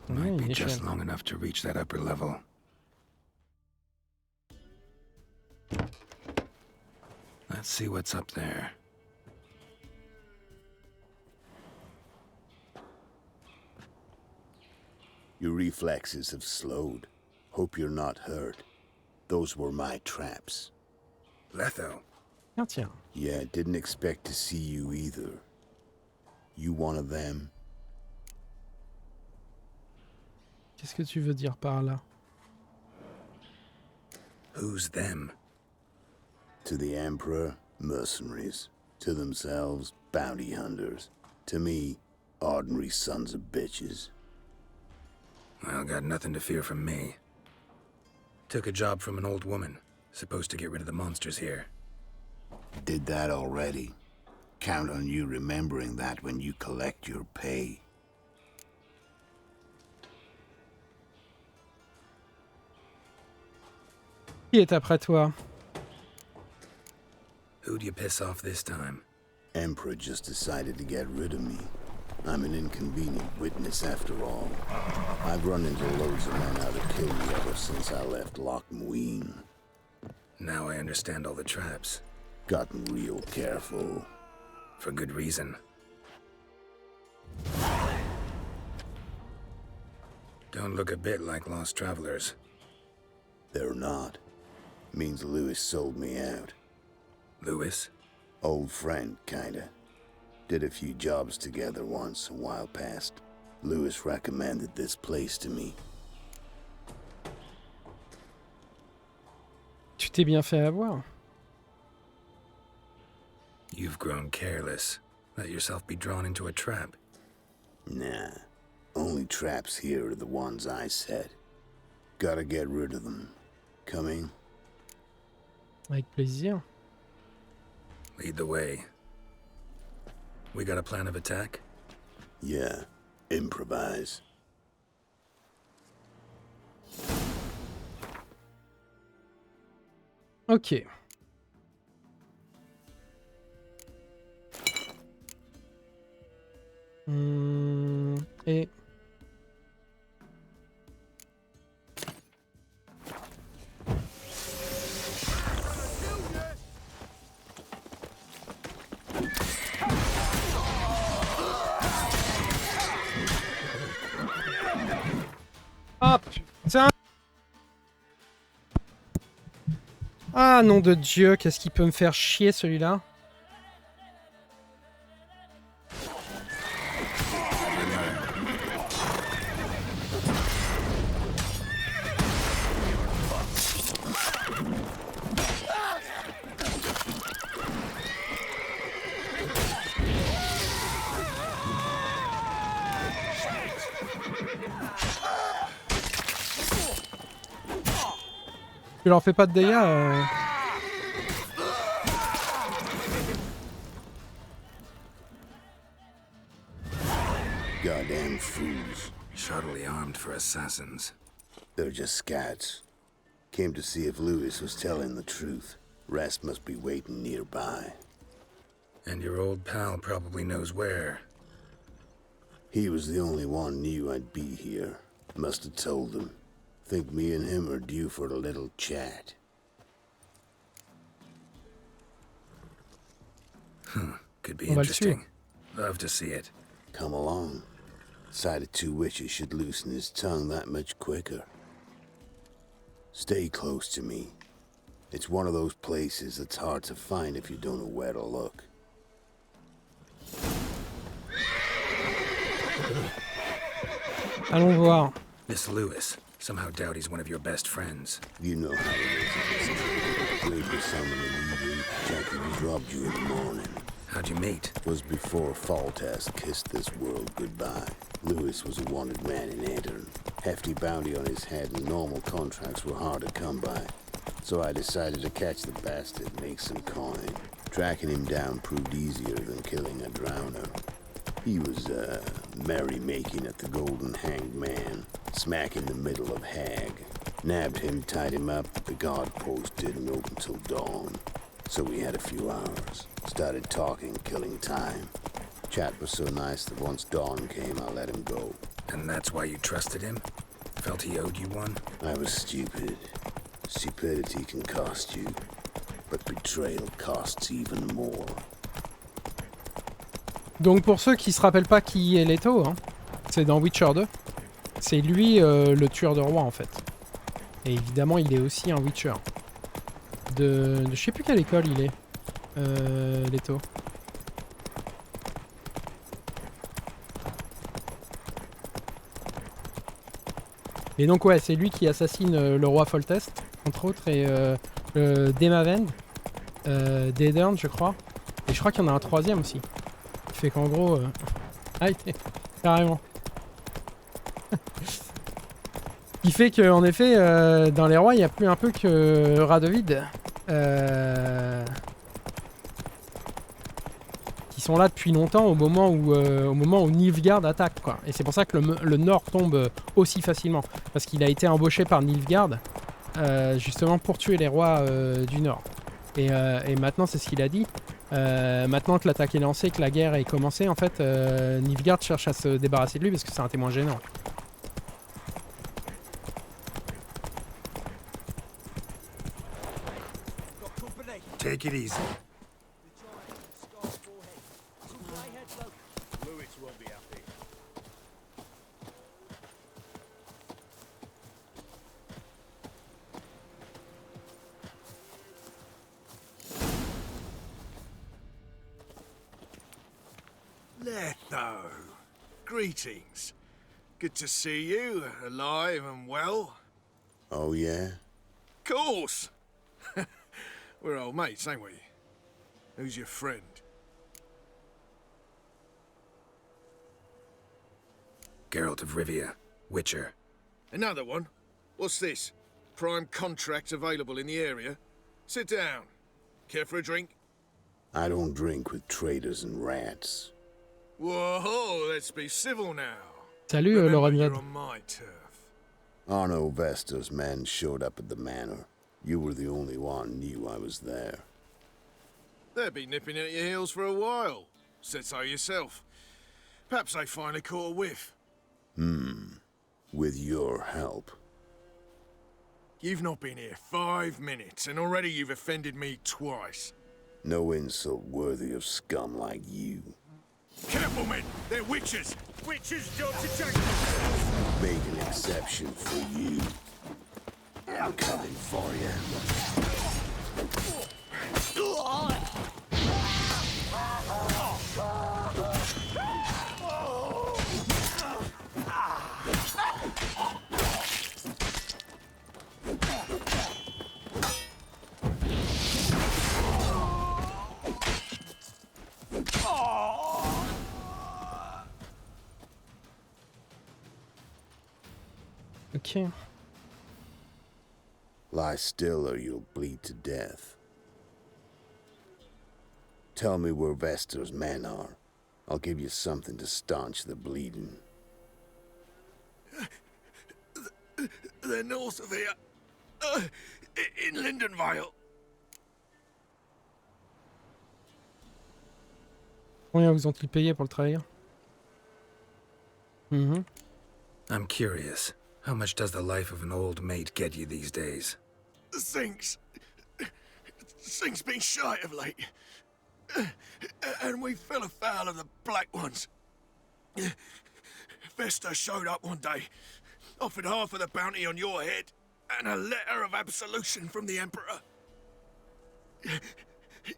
Ouais, Might be une just échelle. long enough to reach that upper level. Let's see what's up there. Your reflexes have slowed. Hope you're not hurt. Those were my traps. Letho. Ah, tiens. Yeah, didn't expect to see you either. You one of them? Qu'est-ce que tu veux dire par là? Who's them? To the Emperor, mercenaries. To themselves, bounty hunters. To me, ordinary sons of bitches. Well, got nothing to fear from me. Took a job from an old woman. Supposed to get rid of the monsters here. Did that already. Count on you remembering that when you collect your pay. Qui est après toi? Who'd you piss off this time? Emperor just decided to get rid of me. I'm an inconvenient witness after all. I've run into loads of men out to kill me ever since I left Loch Muin. Now I understand all the traps. Gotten real careful. For good reason. Don't look a bit like lost travelers. They're not. Means Lewis sold me out. Lewis? Old friend, kinda. Did a few jobs together once, a while past. Lewis recommended this place to me. Tu t'es bien fait avoir. You've grown careless. Let yourself be drawn into a trap. Nah. Only traps here are the ones I set. Gotta get rid of them. Coming? Avec plaisir. Lead the way. We got a plan of attack? Yeah. Improvise. Ok. Et... Ah putain! Ah nom de Dieu, qu'est-ce qu'il peut me faire chier celui-là? Tu leur fais pas de dégâts Goddamn fools. Shoddily armed for assassins. They're just scats. Came to see if Lewis was telling the truth. Rest must be waiting nearby. And your old pal probably knows where. He was the only one knew I'd be here. Must have told them. Think me and him are due for a little chat. Could be interesting. Love to see it. Come along. Sight of two witches should loosen his tongue that much quicker. Stay close to me. It's one of those places that's hard to find if you don't know where to look. Allons voir. Miss Lewis. Somehow doubt he's one of your best friends. You know how it is. Wait for someone to leave you. Jackie dropped you in the morning. How'd you meet? Was before Faltas kissed this world goodbye. Lewis was a wanted man in Antern. Hefty bounty on his head and normal contracts were hard to come by. So I decided to catch the bastard, make some coin. Tracking him down proved easier than killing a drowner. He was, merry-making at the Golden Hanged Man, smack in the middle of Hag. Nabbed him, tied him up, but the guard post didn't open till dawn. So we had a few hours. Started talking, killing time. Chat was so nice that once dawn came, I let him go. And that's why you trusted him? Felt he owed you one? I was stupid. Stupidity can cost you, but betrayal costs even more. Donc pour ceux qui se rappellent pas qui est Letho, hein, c'est dans Witcher 2. C'est lui le tueur de roi en fait. Et évidemment il est aussi un Witcher. De je sais plus quelle école il est, Letho. Et donc ouais, c'est lui qui assassine le roi Foltest, entre autres, et Demavend, Dedern je crois. Et je crois qu'il y en a un troisième aussi. Qui fait qu'en gros... Ah, carrément. Qui fait qu'en effet, dans les rois, il n'y a plus un peu que Radovid. Qui sont là depuis longtemps au moment où Nilfgaard attaque, quoi. Et c'est pour ça que le nord tombe aussi facilement. Parce qu'il a été embauché par Nilfgaard, justement pour tuer les rois du nord. Et maintenant, c'est ce qu'il a dit. Maintenant que l'attaque est lancée, que la guerre est commencée, en fait, Nilfgaard cherche à se débarrasser de lui parce que c'est un témoin gênant. Take it easy. Letho, greetings. Good to see you, alive and well. Oh, yeah? Course! We're old mates, ain't we? Who's your friend? Geralt of Rivia, Witcher. Another one? What's this? Prime contract available in the area? Sit down. Care for a drink? I don't drink with traitors and rats. Whoa, let's be civil now. Salut, Remember, le you're on my turf. Arno Vestor's men showed up at the manor. You were the only one knew I was there. They'll be nipping at your heels for a while. Said so yourself. Perhaps they finally caught a whiff. With your help. You've not been here 5 minutes, and already you've offended me twice. No insult worthy of scum like you. Careful, men! They're witches! Witches don't attack! Make an exception for you. I'm coming for you. Ok. Lie still or you'll bleed to death. Tell me where Vestor's men are. I'll give you something to staunch the bleeding. They're north of here. In Lindenvale. Combien vous ont-ils payé pour le trahir? I'm curious. How much does the life of an old mate get you these days? Things been shy of late. And we fell afoul of the Black Ones. Vestor showed up one day, offered half of the bounty on your head, and a letter of absolution from the Emperor.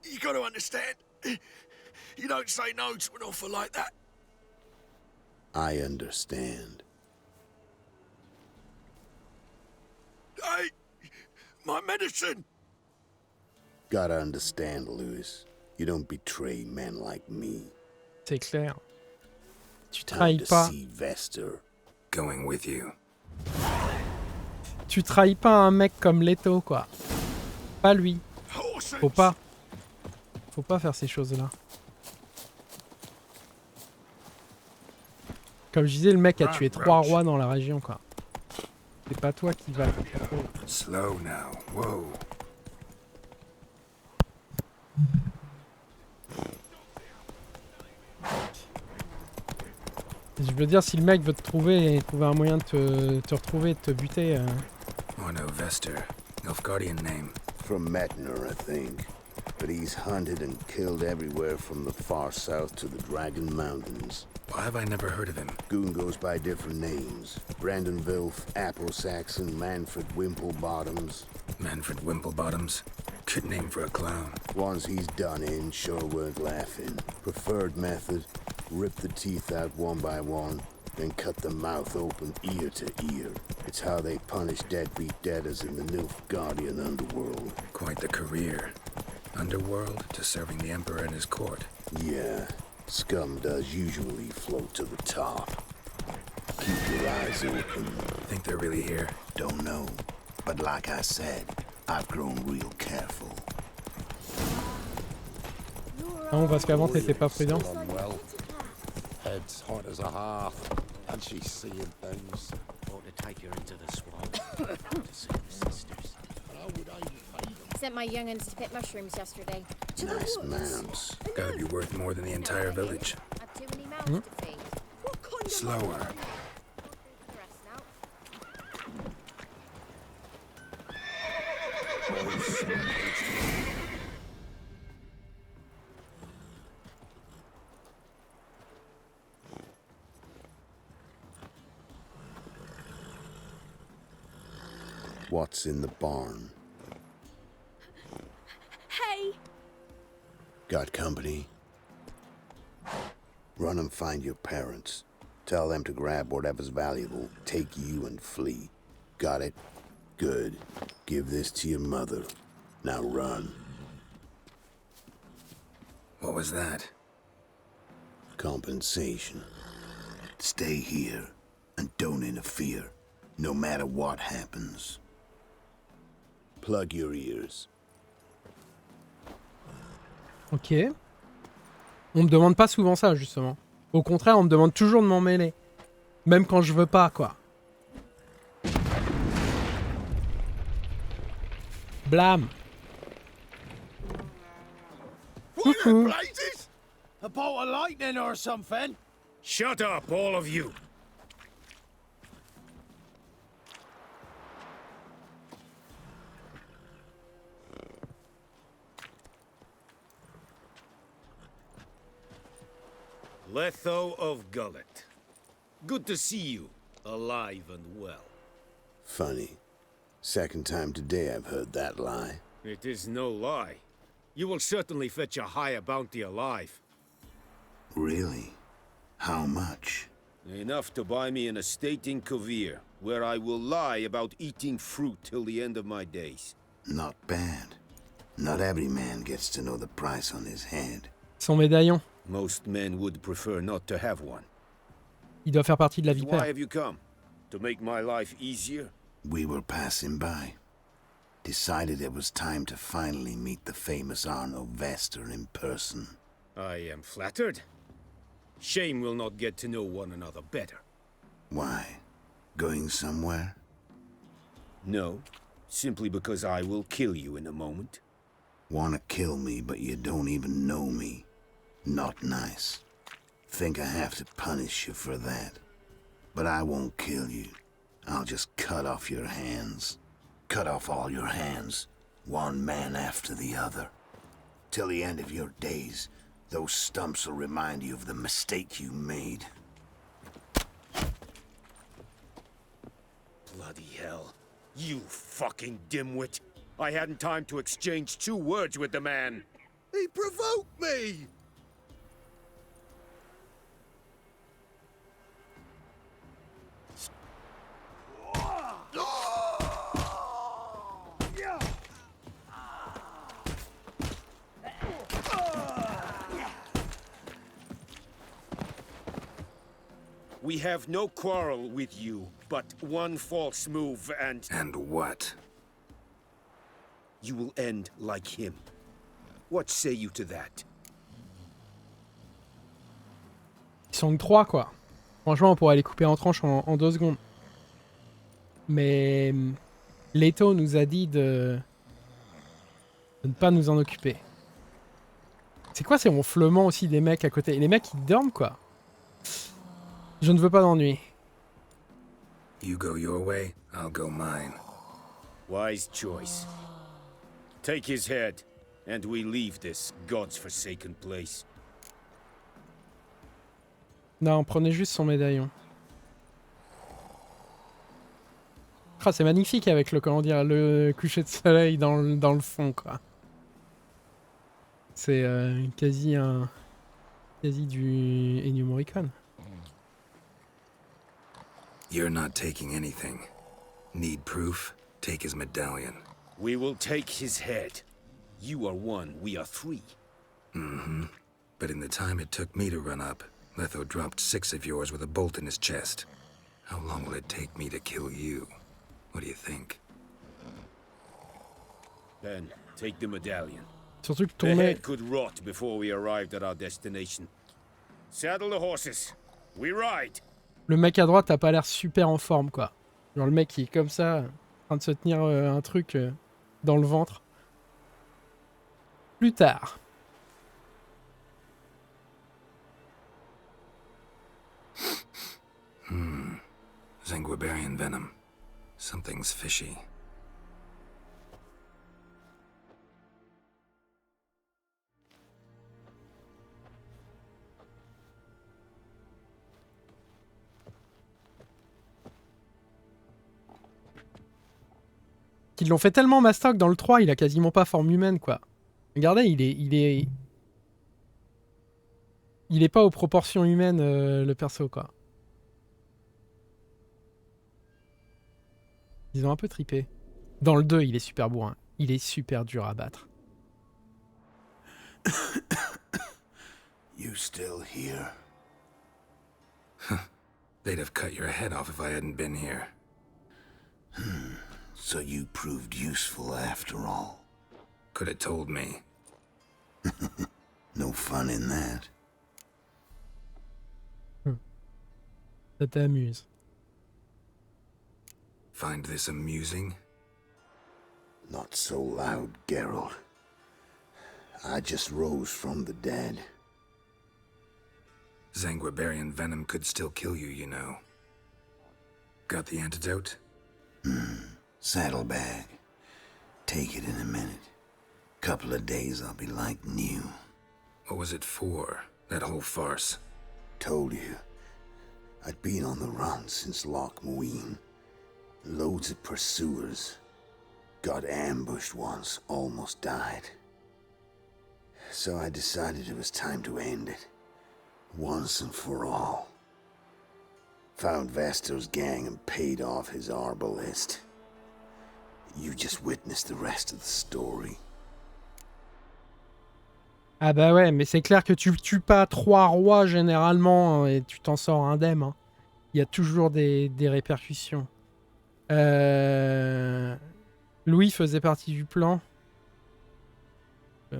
You got to understand, you don't say no to an offer like that. I understand. Hey, my medicine! Gotta understand, Lewis. You don't betray men like me. C'est clair. Tu Time trahis to pas. see Vestor. Going with you. Tu trahis pas un mec comme Letho, quoi. Pas lui. Faut pas. Faut pas faire ces choses-là. Comme je disais, le mec a tué 3 rois dans la région, quoi. C'est pas toi qui vas. Slow now. Whoa. Je veux dire, si le mec veut te trouver et trouver un moyen de te retrouver et de te buter. Orno Vester. Nilfgaardian name. From Metner, I think. But he's hunted and killed everywhere from the far south to the Dragon Mountains. Why have I never heard of him? Goon goes by different names. Brandon Vilf, Apple Saxon, Manfred Wimplebottoms. Manfred Wimplebottoms? Good name for a clown. Ones he's done in sure weren't laughing. Preferred method, rip the teeth out one by one, then cut the mouth open ear to ear. It's how they punish deadbeat debtors in the Nilfgaardian underworld. Quite the career. Underworld to serving the Emperor and his court. Yeah, scum does usually float to the top. Keep your eyes open. Think they're really here? Don't know. But like I said, I've grown real careful. Non, parce qu'avant t'étais pas prudent. Well, head's hot as a hearth, and she's seeing things. Ought to take her into the swamp to see the sisters. Sent my young'uns to pick mushrooms yesterday. Nice mounts. Gotta be worth more than the entire village. Had too many mouths to feed. Slower. What's in the barn? Hey! Got company? Run and find your parents. Tell them to grab whatever's valuable, take you and flee. Got it? Good. Give this to your mother. Now run. What was that? Compensation. Stay here and don't interfere, no matter what happens. Plug your ears. Ok. On me demande pas souvent ça, justement. Au contraire, on me demande toujours de m'en mêler. Même quand je veux pas, quoi. Blam. Coucou. Blazes? A bolt of lightning or something? Shut up, all of you. Letho of Gullet. Good to see you, alive and well. Funny. Second time today I've heard that lie. It is no lie. You will certainly fetch a higher bounty alive. Really? How much? Enough to buy me an estate in Kovir, where I will lie about eating fruit till the end of my days. Not bad. Not every man gets to know the price on his head. Son médaillon. Most men would prefer not to have one. Il doit faire partie de la Why vipère. have you come? To make my life easier? We were passing by. Decided it was time to finally meet the famous Arno Vester in person. I am flattered. Shame we'll not get to know one another better. Why? Going somewhere? No, simply because I will kill you in a moment. Wanna kill me, but you don't even know me. Not nice. Think I have to punish you for that. But I won't kill you. I'll just cut off your hands. Cut off all your hands, one man after the other. Till the end of your days, those stumps will remind you of the mistake you made. Bloody hell. You fucking dimwit. I hadn't time to exchange 2 words with the man. He provoked me! We have no quarrel with you, but one false move and... And what? you will end like him. What say you to that? Ils sont que 3 quoi. Franchement, on pourrait les couper en tranches en 2 secondes. Mais Letho nous a dit de ne pas nous en occuper. C'est quoi ces ronflements aussi des mecs à côté? Les mecs ils dorment quoi. Je ne veux pas d'ennui. You go your way, I'll go mine. Wise choice. Take his head, and we leave this God's forsaken place. Non, prenez juste son médaillon. Oh, c'est magnifique avec le, comment dire, le coucher de soleil dans le fond, quoi. C'est quasi du Ennio Morricone. You're not taking anything. Need proof? Take his medallion. We will take his head. You are one, we are 3. Mm-hmm. But in the time it took me to run up, Letho dropped 6 of yours with a bolt in his chest. How long will it take me to kill you? What do you think? Then, take the medallion. Surtout que The ton head could rot before we arrived at our destination. Saddle the horses. We ride. Le mec à droite a pas l'air super en forme, quoi. Genre le mec qui est comme ça, en train de se tenir un truc dans le ventre. Plus tard. Zanguibarian venom. Something's fishy. Qu'ils l'ont fait tellement mastoc dans le 3, il a quasiment pas forme humaine, quoi. Regardez, il est pas aux proportions humaines, le perso, quoi. Ils ont un peu tripé. Dans le 2, il est super bourrin. Il est super dur à battre. You still here? They'd have cut your head off if I hadn't been here. So you proved useful after all. Could have told me. No fun in that. Ça t'amuse. Find this amusing? Not so loud, Geralt. I just rose from the dead. Zanguibarian venom could still kill you, you know. Got the antidote? Saddlebag. Take it in a minute. Couple of days I'll be like new. What was it for, that whole farce? Told you. I'd been on the run since Loch Muin. Loads of pursuers. Got ambushed once, almost died. So I decided it was time to end it. Once and for all. Found Vestor's gang and paid off his arbalist. You just witnessed the rest of the story. Ah bah ouais, mais c'est clair que tu tues pas 3 rois généralement et tu t'en sors indemne. Hein. Il y a toujours des répercussions. Louis faisait partie du plan. Il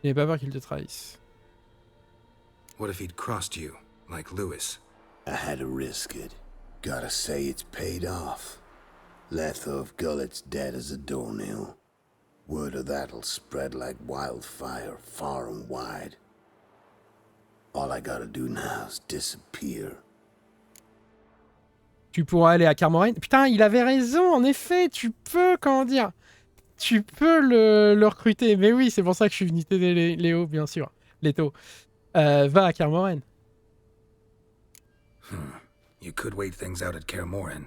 n'avait pas peur qu'il te trahisse. What if he'd crossed you, like Lewis? I had to risk it. Gotta say it's paid off. Letho of Gullet's dead as a doornail. Word of that'll spread like wildfire far and wide. All I gotta do now is disappear. Tu pourras aller à Carmoraine. Putain, il avait raison, en effet, tu peux, comment dire, tu peux le recruter. Mais oui, c'est pour ça que je suis venu t'aider, Léo, bien sûr. Letho. Va à Carmoraine. You could wait things out at Carmoran.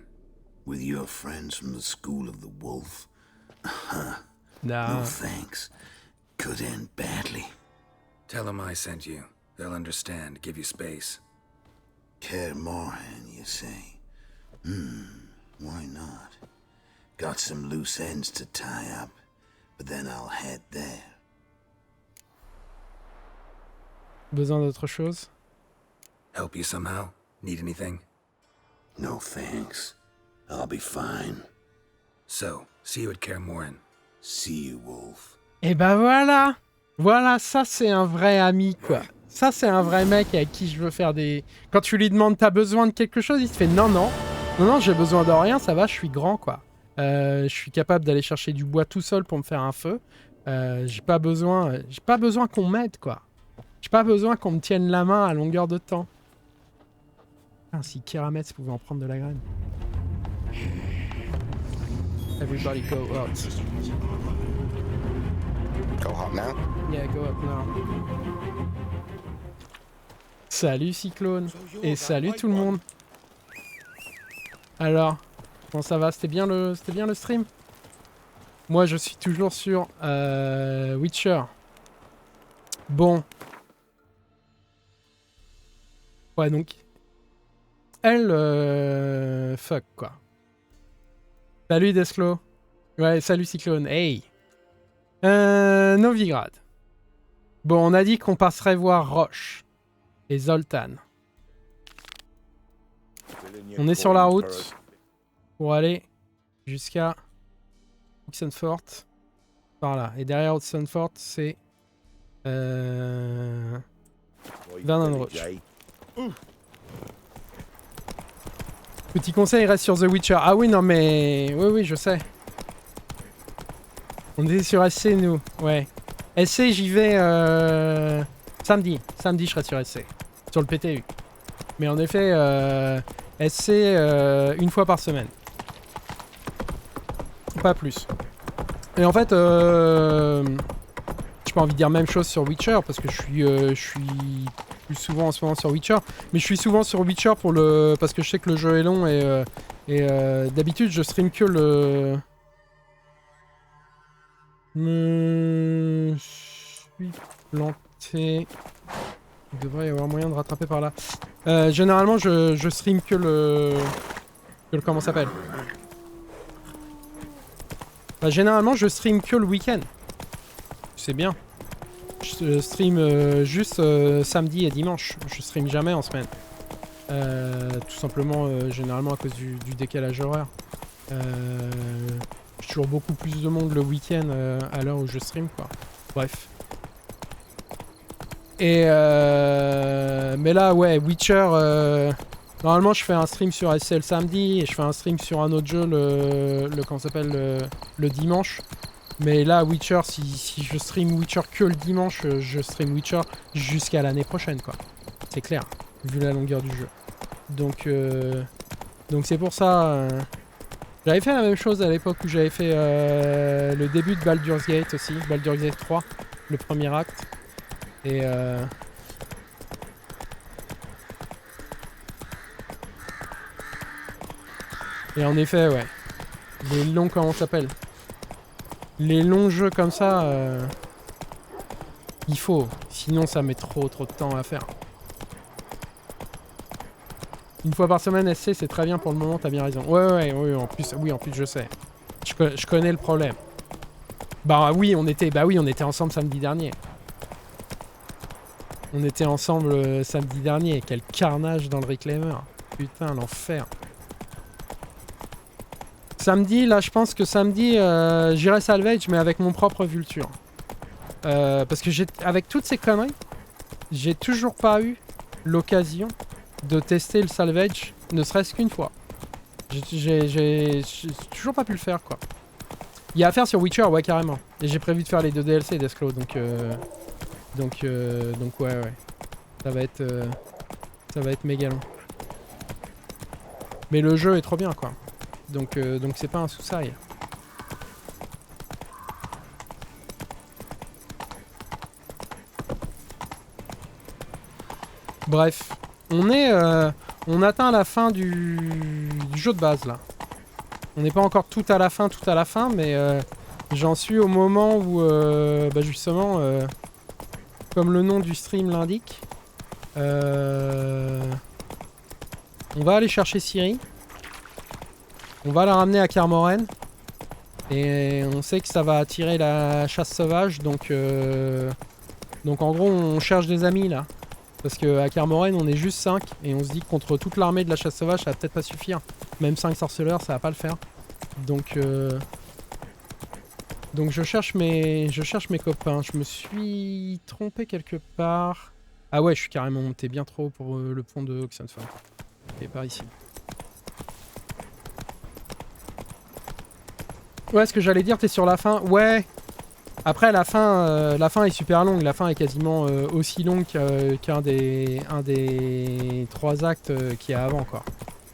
With your friends from the School of the Wolf? No. No thanks. Could end badly. Tell them I sent you. They'll understand, give you space. Carmoran, you say? Why not? Got some loose ends to tie up, but then I'll head there. Besoin d'autre chose? Help you somehow? Need anything? No thanks. I'll be fine. So, see you at Carmoran. See you, Wolf. Et bah voilà. Voilà, ça c'est un vrai ami, quoi. Ça c'est un vrai mec avec qui je veux faire des... Quand tu lui demandes t'as besoin de quelque chose, il te fait non, non. Non, non, j'ai besoin de rien, ça va, je suis grand, quoi. Je suis capable d'aller chercher du bois tout seul pour me faire un feu. J'ai pas besoin qu'on m'aide, quoi. J'ai pas besoin qu'on me tienne la main à longueur de temps. Ah, si Keira pouvait en prendre de la graine. Everybody go out. Go up now? Yeah, go up now. Salut Cyclone. Et salut tout le monde. Alors, comment ça va? C'était bien le stream? Moi, je suis toujours sur Witcher. Bon. Ouais, donc... Elle... fuck, quoi. Salut Desclo. Ouais, salut Cyclone. Hey. Novigrad. Bon, on a dit qu'on passerait voir Roche et Zoltan. On est sur la route pour aller jusqu'à Oxenford. Par là. Et derrière Oxenford, c'est... Vernonroche. Petit conseil, reste sur The Witcher. Ah oui, non mais... Oui, oui, je sais. On est sur SC, nous. Ouais. SC, j'y vais samedi. Samedi, je serai sur SC. Sur le PTU. Mais en effet, SC une fois par semaine. Pas plus. Et en fait, j'ai pas envie de dire même chose sur Witcher, parce que je suis plus souvent en ce moment sur Witcher. Mais je suis souvent sur Witcher pour parce que je sais que le jeu est long et d'habitude, je stream que le... Me suis planté. Il devrait y avoir moyen de rattraper par là. Généralement, je stream que le comment ça s'appelle? Bah, généralement, je stream que le week-end. C'est bien. Je stream juste samedi et dimanche. Je stream jamais en semaine. Tout simplement, généralement à cause du décalage horaire. J'ai toujours beaucoup plus de monde le week-end à l'heure où je stream, quoi. Bref. Et mais là, ouais, Witcher... normalement, je fais un stream sur SC le samedi et je fais un stream sur un autre jeu comment ça s'appelle le dimanche. Mais là, Witcher, si je stream Witcher que le dimanche, je stream Witcher jusqu'à l'année prochaine, quoi. C'est clair, vu la longueur du jeu. Donc c'est pour ça... J'avais fait la même chose à l'époque où j'avais fait le début de Baldur's Gate aussi, Baldur's Gate 3, le premier acte. Et en effet, ouais. Les longs, comment ça s'appelle? Les longs jeux comme ça, il faut. Sinon, ça met trop de temps à faire. Une fois par semaine, SC, c'est très bien pour le moment, t'as bien raison. Ouais, en plus, je sais. Je connais le problème. Bah oui, on était ensemble samedi dernier. On était ensemble samedi dernier. Quel carnage dans le Reclaimer. Putain, l'enfer. Samedi, là, je pense que samedi, j'irai salvage, mais avec mon propre vulture. Parce que avec toutes ces conneries, j'ai toujours pas eu l'occasion de tester le salvage, ne serait-ce qu'une fois. J'ai toujours pas pu le faire, quoi. Il y a à faire sur Witcher, ouais, carrément. Et j'ai prévu de faire les 2 DLC d'Esclo, donc ouais. Ça va être méga long. Mais le jeu est trop bien, quoi. Donc c'est pas un sous-sail. Bref. On atteint la fin du jeu de base, là. On n'est pas encore tout à la fin, mais j'en suis au moment où, justement, comme le nom du stream l'indique, on va aller chercher Ciri. On va la ramener à Kermoren. Et on sait que ça va attirer la chasse sauvage, donc en gros, on cherche des amis, là. Parce qu'à Kermoren, on est juste 5, et on se dit que contre toute l'armée de la chasse sauvage, ça va peut-être pas suffire. Même 5 sorceleurs, ça va pas le faire. Donc Donc je cherche mes copains. Je me suis trompé quelque part. Ah ouais, je suis carrément monté bien trop haut pour le pont de Oxenford. Et par ici. Ouais, ce que j'allais dire, t'es sur la fin. Ouais. Après, la fin est super longue. La fin est quasiment aussi longue qu'un des 3 actes qu'il y a avant, quoi.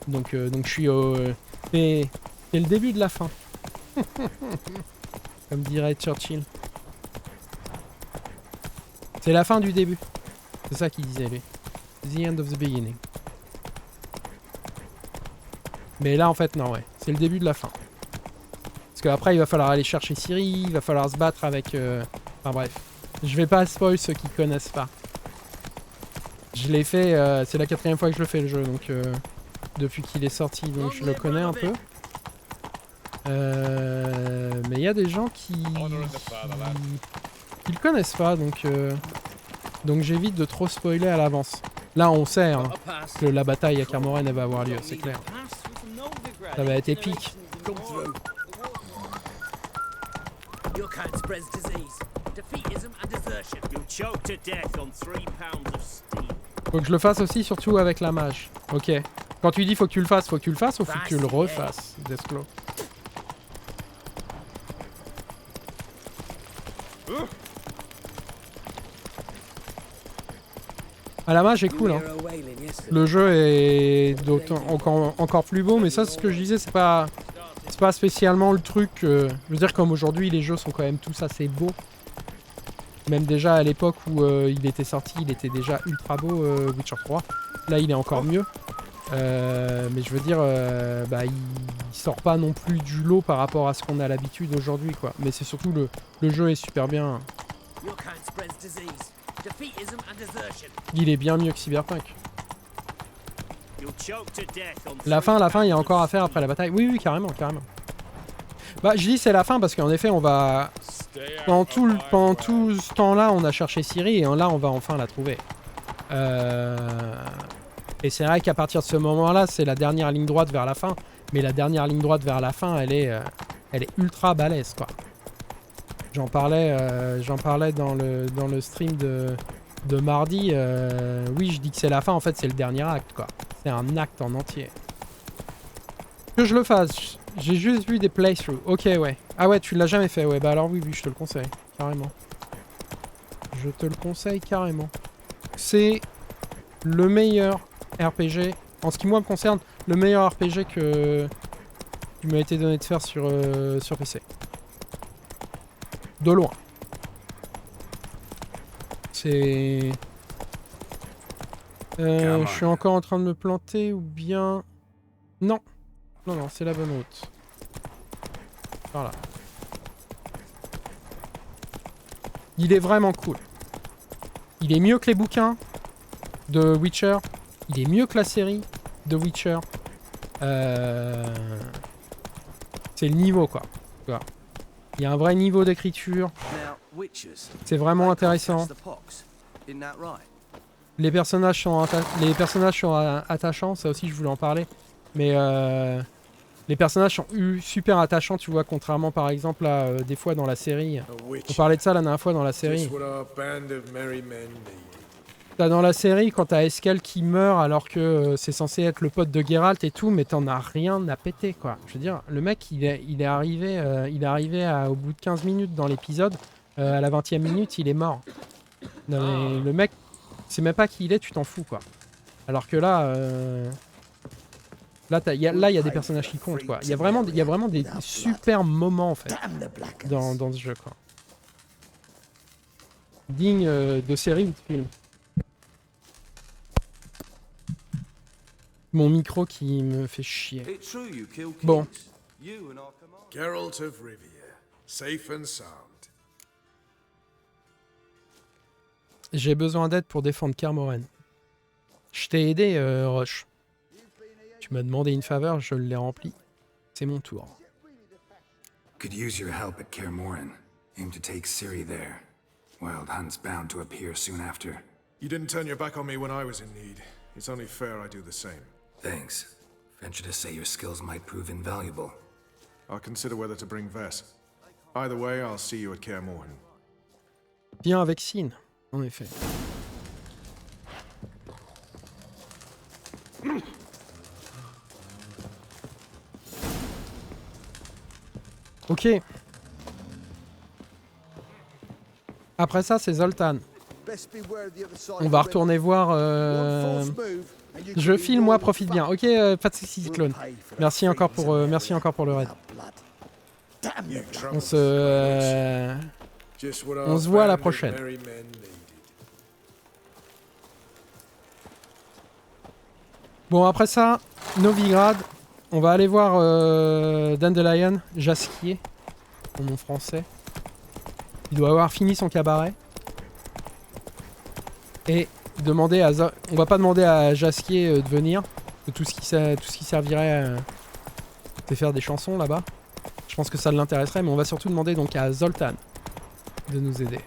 Donc je suis au... C'est le début de la fin. Comme dirait Churchill. C'est la fin du début. C'est ça qu'il disait, lui. The end of the beginning. Mais là, en fait, non, ouais. C'est le début de la fin. Parce qu'après, il va falloir aller chercher Ciri, il va falloir se battre avec... Enfin bref. Je vais pas spoil ceux qui connaissent pas. Je l'ai fait... c'est la 4e fois que je le fais, le jeu, donc... depuis qu'il est sorti, donc je le connais un peu. Mais il y a des gens qui le connaissent pas, donc j'évite de trop spoiler à l'avance. Là, on sait hein, que la bataille à Kermoren elle va avoir lieu, c'est clair. Ça va être épique. Faut que je le fasse aussi, surtout avec la mage. Ok. Quand tu dis faut que tu le fasses ou faut que tu le refasses, Desclos. Ah, la mage est cool, hein. Le jeu est encore plus beau, mais ça, c'est ce que je disais, c'est pas spécialement le truc. Je veux dire, comme aujourd'hui, les jeux sont quand même tous assez beaux. Même déjà à l'époque où il était sorti, il était déjà ultra beau, Witcher 3. Là, il est encore mieux. Mais je veux dire, bah, il sort pas non plus du lot par rapport à ce qu'on a l'habitude aujourd'hui, quoi. Mais c'est surtout le jeu est super bien. Il est bien mieux que Cyberpunk. La fin, il y a encore à faire après la bataille. Oui, carrément. Bah, je dis c'est la fin parce qu'en effet, on va... Pendant tout ce temps-là, on a cherché Ciri et là, on va enfin la trouver. Et c'est vrai qu'à partir de ce moment-là, c'est la dernière ligne droite vers la fin. Mais la dernière ligne droite vers la fin, elle est ultra balèze, quoi. J'en parlais dans le stream de mardi. Oui, je dis que c'est la fin, en fait, c'est le dernier acte, quoi. C'est un acte en entier. Que je le fasse. J'ai juste vu des playthroughs. Ok, ouais. Ah ouais, tu l'as jamais fait. Ouais, bah alors oui, je te le conseille. Carrément. Je te le conseille carrément. C'est le meilleur RPG. En ce qui, moi, me concerne, le meilleur RPG qui m'a été donné de faire sur PC. De loin. C'est... je suis encore en train de me planter ou bien... Non, c'est la bonne route. Par là. Il est vraiment cool. Il est mieux que les bouquins de Witcher. Il est mieux que la série de Witcher. C'est le niveau, quoi. Il y a un vrai niveau d'écriture. C'est vraiment intéressant. Les personnages sont attachants, ça aussi je voulais en parler. Mais les personnages sont super attachants, tu vois, contrairement par exemple à des fois dans la série. On parlait de ça la dernière fois dans la série. T'as dans la série quand t'as Eskel qui meurt alors que c'est censé être le pote de Geralt et tout, mais t'en as rien à péter, quoi. Je veux dire, le mec il est arrivé au bout de 15 minutes dans l'épisode, à la 20e minute il est mort. Non, mais le mec, c'est même pas qui il est, tu t'en fous, quoi. Alors que là, il y a des personnages qui comptent, quoi. Il y a vraiment des super moments en fait dans ce jeu, quoi. Digne de série ou de film. Mon micro qui me fait chier. Bon. Geralt of Rivia, safe and sound. J'ai besoin d'aide pour défendre Kermoren. Je t'ai aidé, Roche. Tu m'as demandé une faveur, je l'ai remplie. C'est mon tour. Could use your help at Kermoren. Aim to take Ciri there. Wild Hunt's bound to appear soon after. You didn't turn your back on me when I was in need. It's only fair I do the same. Thanks. Venture to say your skills might prove invaluable. I'll consider whether to bring Vess. Either way, I'll see you at Kaer Morhen. Viens avec Sin, en effet. Ok. Après ça, c'est Zoltan. On va retourner voir... Je file, moi, profite bien. Ok, pas de soucis, clone. Merci encore pour le raid. On se voit à la prochaine. Bon, après ça, Novigrad. On va aller voir Dandelion, Jasquier, en nom français. Il doit avoir fini son cabaret. Et demander à... On va pas demander à Jasquier de venir. Tout ce qui servirait c'est faire des chansons là-bas. Je pense que ça l'intéresserait, mais on va surtout demander donc à Zoltan de nous aider.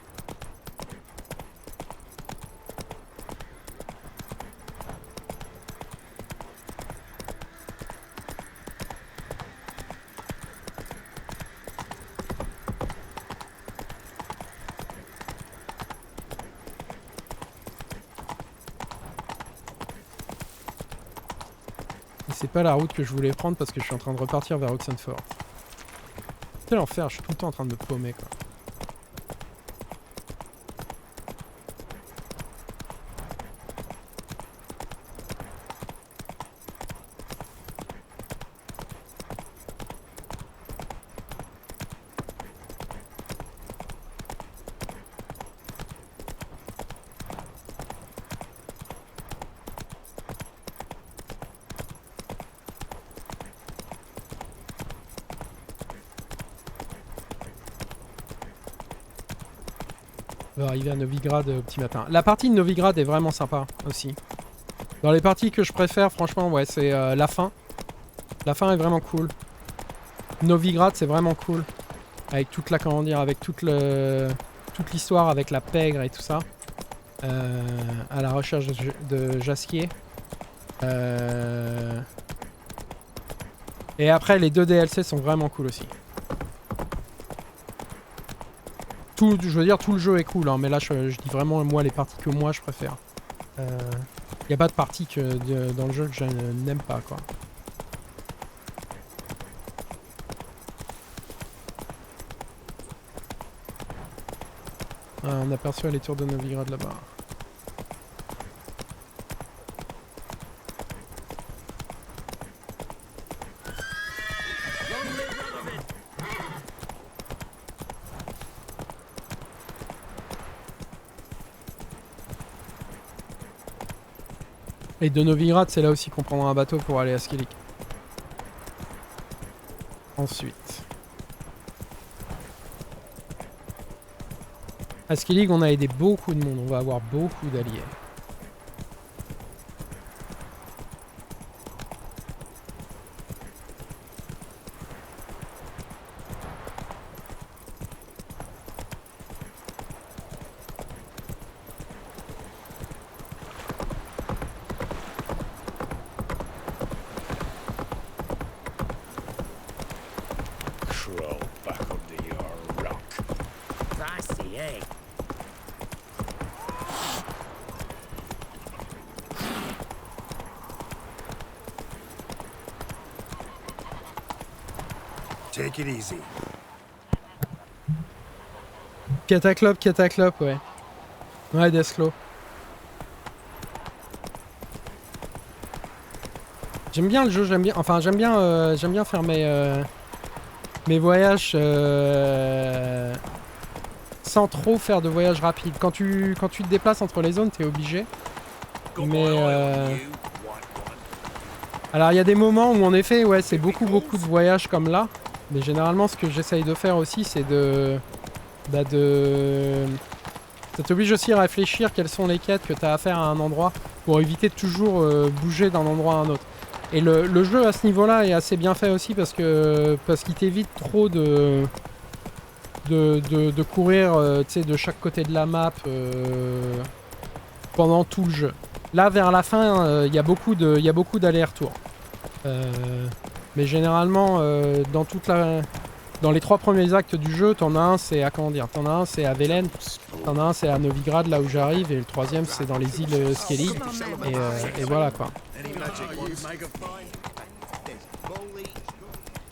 C'est pas la route que je voulais prendre parce que je suis en train de repartir vers Oxenford. C'est l'enfer, je suis tout le temps en train de me paumer quoi. On va arriver à Novigrad au petit matin. La partie de Novigrad est vraiment sympa aussi. Dans les parties que je préfère, franchement, ouais, c'est la fin. La fin est vraiment cool. Novigrad, c'est vraiment cool. Avec toute la, comment dire, avec toute l'histoire, avec la pègre et tout ça. À la recherche de Jasquier. Et après, les 2 DLC sont vraiment cool aussi. Je veux dire, tout le jeu est cool, hein, mais là, je dis vraiment, moi, les parties que moi, je préfère. Y a pas de partie dans le jeu que je n'aime pas, quoi. Ah, on aperçoit les tours de Novigrad là-bas. Et de Novigrad, c'est là aussi qu'on prendra un bateau pour aller à Skellig. Ensuite. À Skellig, on a aidé beaucoup de monde. On va avoir beaucoup d'alliés. Take it easy. Cataclope, ouais. Ouais, Deathclaw. J'aime bien le jeu, j'aime bien faire mes voyages sans trop faire de voyages rapides. Quand tu te déplaces entre les zones, t'es obligé. Mais alors il y a des moments où en effet, ouais, c'est beaucoup de voyages comme là. Mais généralement, ce que j'essaye de faire aussi, c'est ça t'oblige aussi à réfléchir quelles sont les quêtes que tu as à faire à un endroit pour éviter de toujours bouger d'un endroit à un autre. Et le jeu à ce niveau-là est assez bien fait aussi parce qu'il t'évite trop de courir de chaque côté de la map pendant tout le jeu. Là, vers la fin, il y a beaucoup d'allers-retours. Mais généralement, dans Dans les 3 premiers actes du jeu, t'en as un, c'est à comment dire, t'en as un, c'est à Velen, t'en as un, c'est à Novigrad, là où j'arrive, et le 3e, c'est dans les îles Skellig. Et voilà quoi.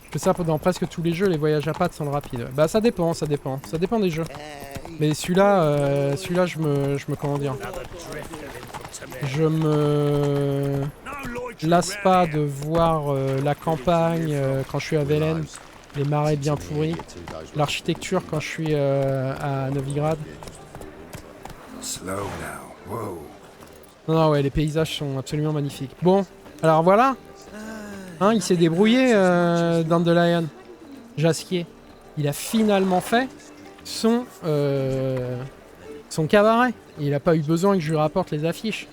Que ça dans presque tous les jeux, les voyages à pattes sont rapides. Bah ça dépend des jeux. Mais celui-là, je me comment dire, je me lasse pas de voir la campagne quand je suis à Velen, les marais bien pourris, l'architecture quand je suis à Novigrad. Non, ouais, les paysages sont absolument magnifiques. Bon, alors voilà. Hein, il s'est débrouillé, Dandelion. Jasquier. Il a finalement fait son cabaret. Il n'a pas eu besoin que je lui rapporte les affiches.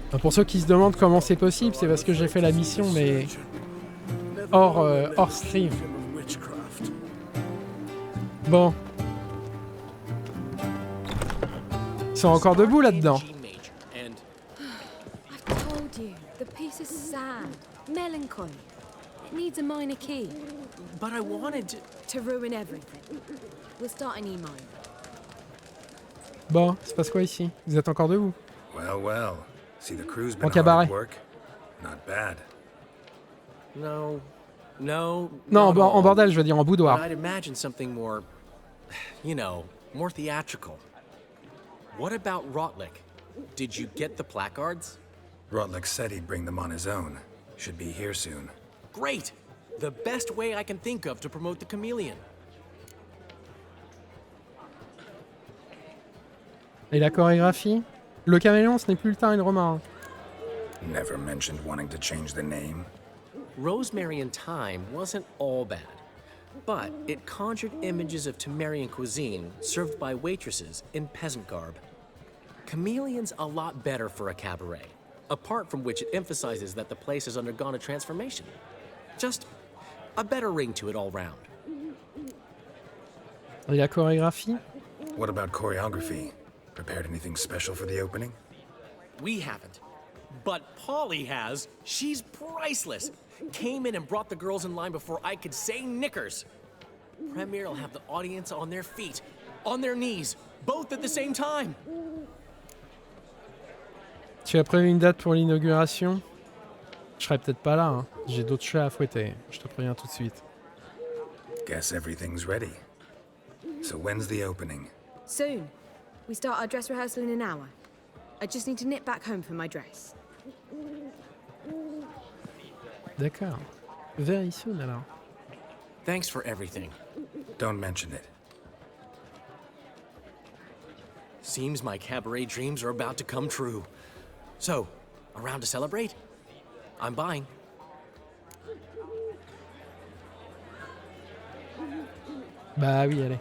Enfin, pour ceux qui se demandent comment c'est possible, c'est parce que j'ai fait la mission, mais hors stream. Bon. Ils sont encore debout là-dedans. This is sad, melancholy. It needs a minor key. But I wanted to ruin everything. We'll start an E-minor. Bon, il se passe quoi ici? Vous êtes encore debout? Well. See, the crew's been en cabaret. hard work. Not bad. No, en bordel, je veux dire, en boudoir. I'd imagine something more, more theatrical. What about Rotlick? Did you get the placards? Rotlick said he'd bring them on his own. Should be here soon. Great! The best way I can think of to promote the chameleon. Et la chorégraphie? Le caméléon, ce n'est plus le teint et le romarin. Never mentioned wanting to change the name. Rosemary and thyme wasn't all bad, but it conjured images of Temerian cuisine served by waitresses in peasant garb. Chameleon's a lot better for a cabaret. Apart from which it emphasizes that the place has undergone a transformation. Just a better ring to it all round. Et la chorégraphie? What about choreography? Prepared anything special for the opening? We haven't. But Polly has. She's priceless. Came in and brought the girls in line before I could say knickers. Premier will have the audience on their feet, on their knees, both at the same time. Tu as prévu une date pour l'inauguration? Je serai peut-être pas là, hein. J'ai d'autres chats à fouetter. Je te préviens tout de suite. Guess everything's ready. So when's the opening? Soon. We start our dress rehearsal in an hour. I just need to nip back home for my dress. D'accord. Very soon alors. Thanks for everything. Don't mention it. Seems my cabaret dreams are about to come true. So, around to celebrate? I'm buying. Bah oui, allez.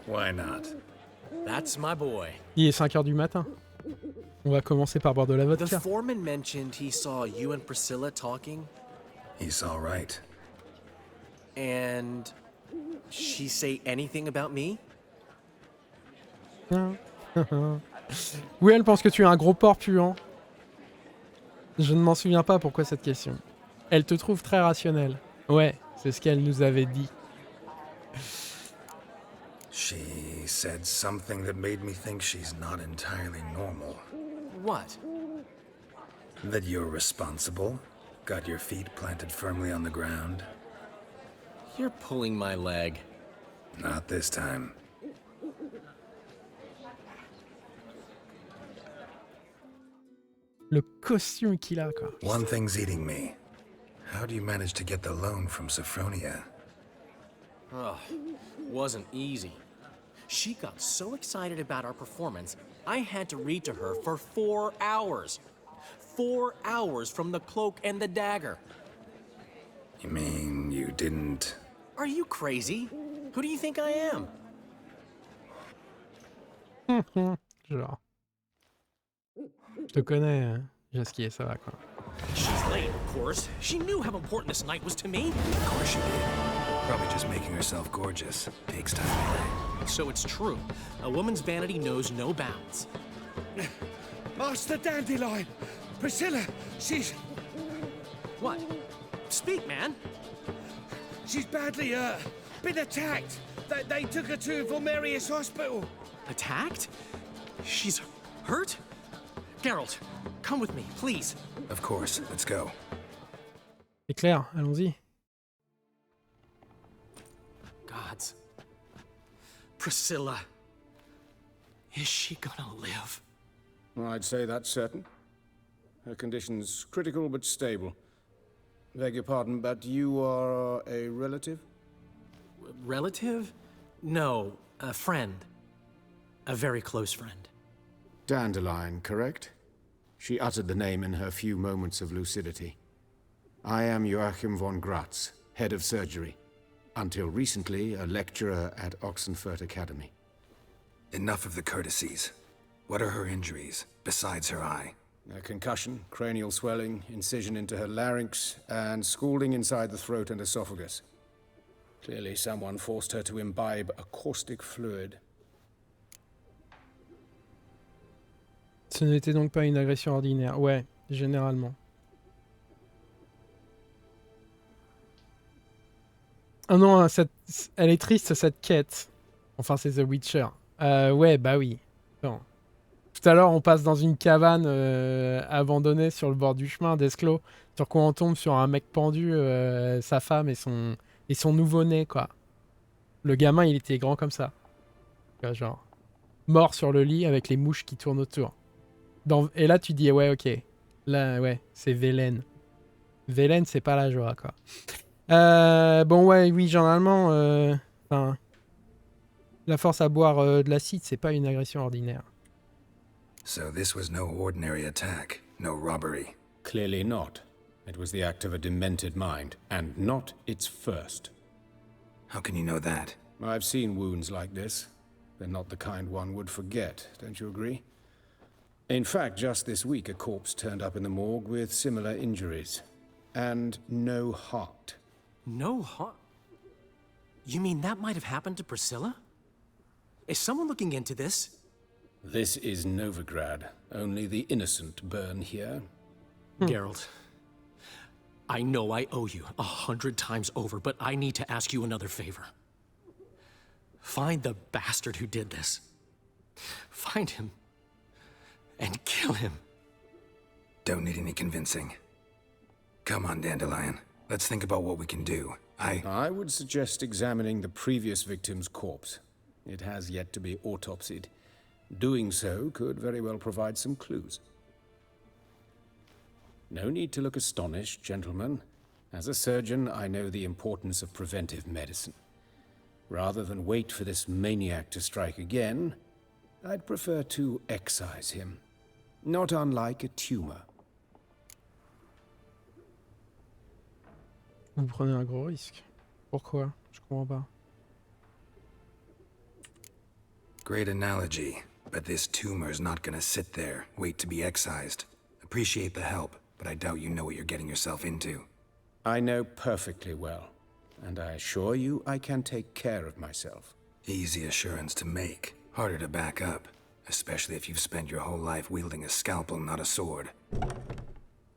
Why not? That's my boy. Il est 5h du matin. On va commencer par boire de la vodka. The foreman mentioned he saw you and Priscilla talking. He saw right. And she say anything about me? Oui, elle pense que tu es un gros porc puant. Je ne m'en souviens pas pourquoi cette question. Elle te trouve très rationnelle. Ouais, c'est ce qu'elle nous avait dit. She said something that made me think she's not entirely normal. What? That you're responsible, got your feet planted firmly on the ground. You're pulling my leg. Not this time. Le costume qu'il a, quoi. One thing's eating me. How do you manage to get the loan from Sophronia? Ugh, wasn't easy. She got so excited about our performance, I had to read to her for 4 hours. 4 hours from the cloak and the dagger. You mean you didn't... Are you crazy? Who do you think I am? Genre. Je te connais, hein. Jasquier, ça va, quoi. She's late, of course. She knew how important this night was to me. Of course she did. Probably just making herself gorgeous. Takes time anyway. So it's true. A woman's vanity knows no bounds. Master Dandelion! Priscilla, she's... What? Speak, man. She's badly, been attacked. They took her to Vulmerius Hospital. Attacked? She's hurt? Geralt, come with me, please. Of course, let's go. C'est clair, allons-y. Gods. Priscilla. Is she gonna live? I'd say that's certain. Her condition's critical but stable. Beg your pardon, but you are a relative? Relative? No, a friend. A very close friend. Dandelion, correct? She uttered the name in her few moments of lucidity. I am Joachim von Gratz, head of surgery. Until recently, a lecturer at Oxenfurt Academy. Enough of the courtesies. What are her injuries, besides her eye? A concussion, cranial swelling, incision into her larynx, and scalding inside the throat and esophagus. Clearly someone forced her to imbibe a caustic fluid. Ce n'était donc pas une agression ordinaire. Ouais, généralement. Ah non, elle est triste cette quête. Enfin, c'est The Witcher. Ouais, bah oui. Non. Tout à l'heure, on passe dans une cabane abandonnée sur le bord du chemin d'Esclos, sur quoi on tombe sur un mec pendu, sa femme et son nouveau-né, quoi. Le gamin, il était grand comme ça. Genre, mort sur le lit avec les mouches qui tournent autour. Et là, tu dis, ouais, ok. Là, ouais, c'est Vélène. Vélène, c'est pas la joie, quoi. Bon, ouais, oui, généralement, la force à boire de l'acide, c'est pas une agression ordinaire. So this was no ordinary attack, no robbery. Clearly not. It was the act of a demented mind, and not its first. How can you know that? I've seen wounds like this. They're not the kind one would forget, don't you agree? In fact, just this week, a corpse turned up in the morgue with similar injuries. And no heart. No heart? You mean that might have happened to Priscilla? Is someone looking into this? This is Novigrad. Only the innocent burn here. Geralt, I know I owe you 100 times over, but I need to ask you another favor. Find the bastard who did this. Find him. And kill him. Don't need any convincing. Come on, Dandelion. Let's think about what we can do. I would suggest examining the previous victim's corpse. It has yet to be autopsied. Doing so could very well provide some clues. No need to look astonished, gentlemen. As a surgeon, I know the importance of preventive medicine. Rather than wait for this maniac to strike again, I'd prefer to excise him. Not unlike a tumor. Vous prenez un gros risque. Pourquoi? Je comprends pas. Great analogy, but this tumor's not gonna sit there, wait to be excised. Appreciate the help, but I doubt you know what you're getting yourself into. I know perfectly well, and I assure you I can take care of myself. Easy assurance to make, harder to back up, especially if you've spent your whole life wielding a scalpel, not a sword.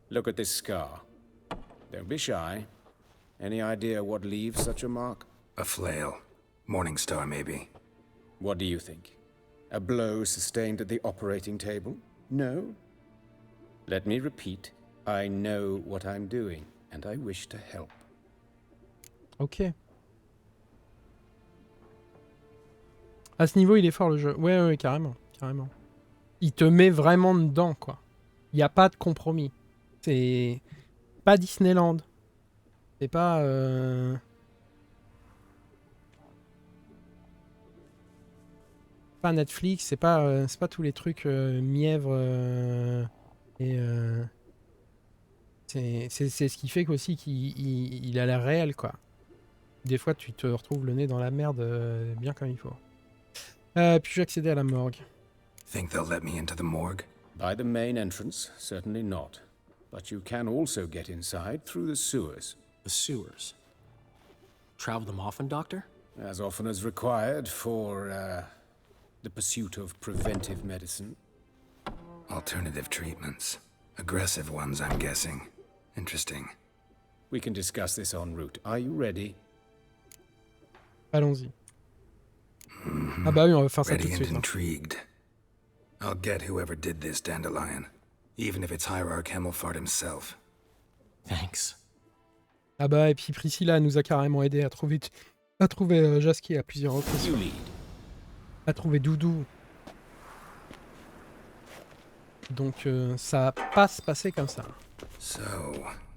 Look at this scar. Don't be shy. Any idea what leaves such a mark? A flail. Morningstar, maybe. What do you think? A blow sustained at the operating table? No? Let me repeat. I know what I'm doing, and I wish to help. Ok. À ce niveau, il est fort le jeu. Ouais, ouais, carrément. Carrément. Il te met vraiment dedans, quoi. Il n'y a pas de compromis. C'est pas Disneyland. C'est pas... Pas Netflix, c'est pas tous les trucs mièvres c'est ce qui fait qu'aussi qu'il a l'air réel, quoi. Des fois, tu te retrouves le nez dans la merde bien comme il faut. Puis je vais accéder à la morgue. Think they'll let me into the morgue? By the main entrance, certainly not. But you can also get inside through the sewers. The sewers? Travel them often, Doctor? As often as required for, the pursuit of preventive medicine. Alternative treatments. Aggressive ones, I'm guessing. Interesting. We can discuss this en route. Are you ready? Allons-y. Ah bah oui, on va faire ça tout de Ready and suite. Hein. intrigued. I'll get whoever did this, Dandelion. Even if it's Hierarch Hemelfart himself. Thanks. Ah bah, et puis Priscilla nous a carrément aidé à trouver Jasky à plusieurs reprises. À trouver Doudou. Donc ça va pas se passer comme ça. So,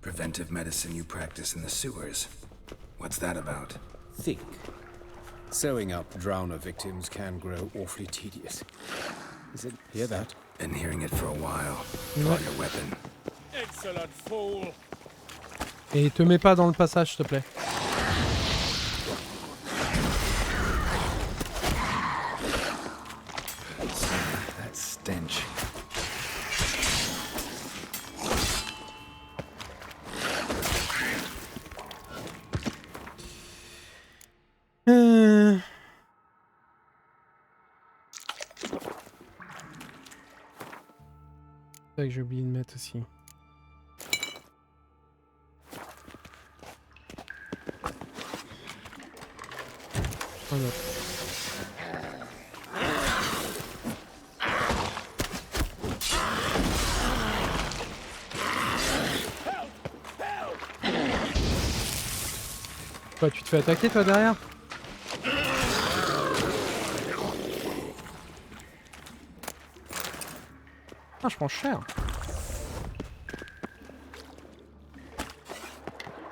preventive medicine you practice in the sewers. What's that about? Think. Sewing up drowner victims can grow awfully tedious. Is it hear that? Been hearing it for a while. Draw your weapon. Excellent fool. Et te mets pas dans le passage, s'il te plaît. That stench. C'est ça que j'ai oublié de mettre aussi. Oh non. Quoi, tu te fais attaquer toi derrière? Ah, je prends cher.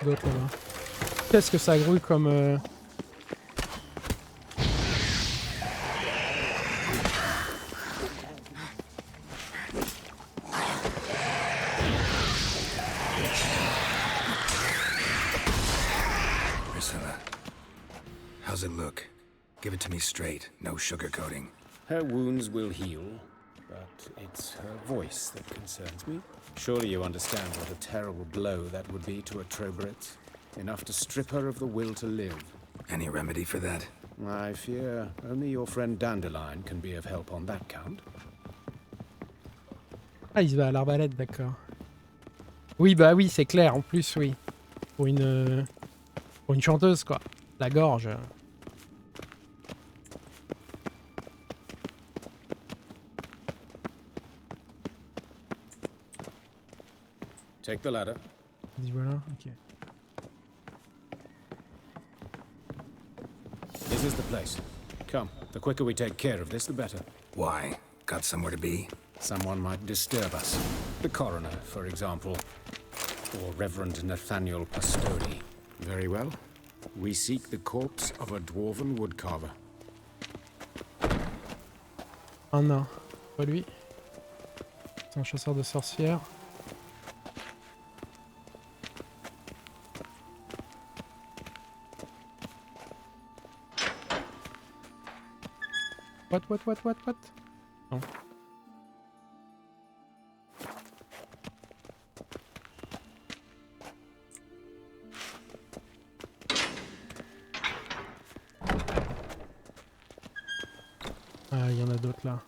D'autres là. Qu'est-ce que ça grouille comme... How's it look? Give it to me straight, no sugarcoating. Her wounds will heal, but it's her voice that concerns me. Surely you understand what a terrible blow that would be to a Trobrit. Enough to strip her of the will to live. Any remedy for that? I fear only your friend Dandelion can be of help on that count. Ah, il se va à l'arbalète, d'accord. Oui, bah oui, c'est clair, en plus, oui. Pour une chanteuse, quoi. La gorge. Take the ladder. Dis voilà, ok. This is the place. Come, the quicker we take care of this, the better. Why? Got somewhere to be? Someone might disturb us. The coroner, for example. Or Reverend Nathaniel Pastodi. Very well. We seek the corpse of a dwarven woodcarver. Ah non, pas lui. C'est un chasseur de sorcières. What? Non. Ah, il y en a d'autres là.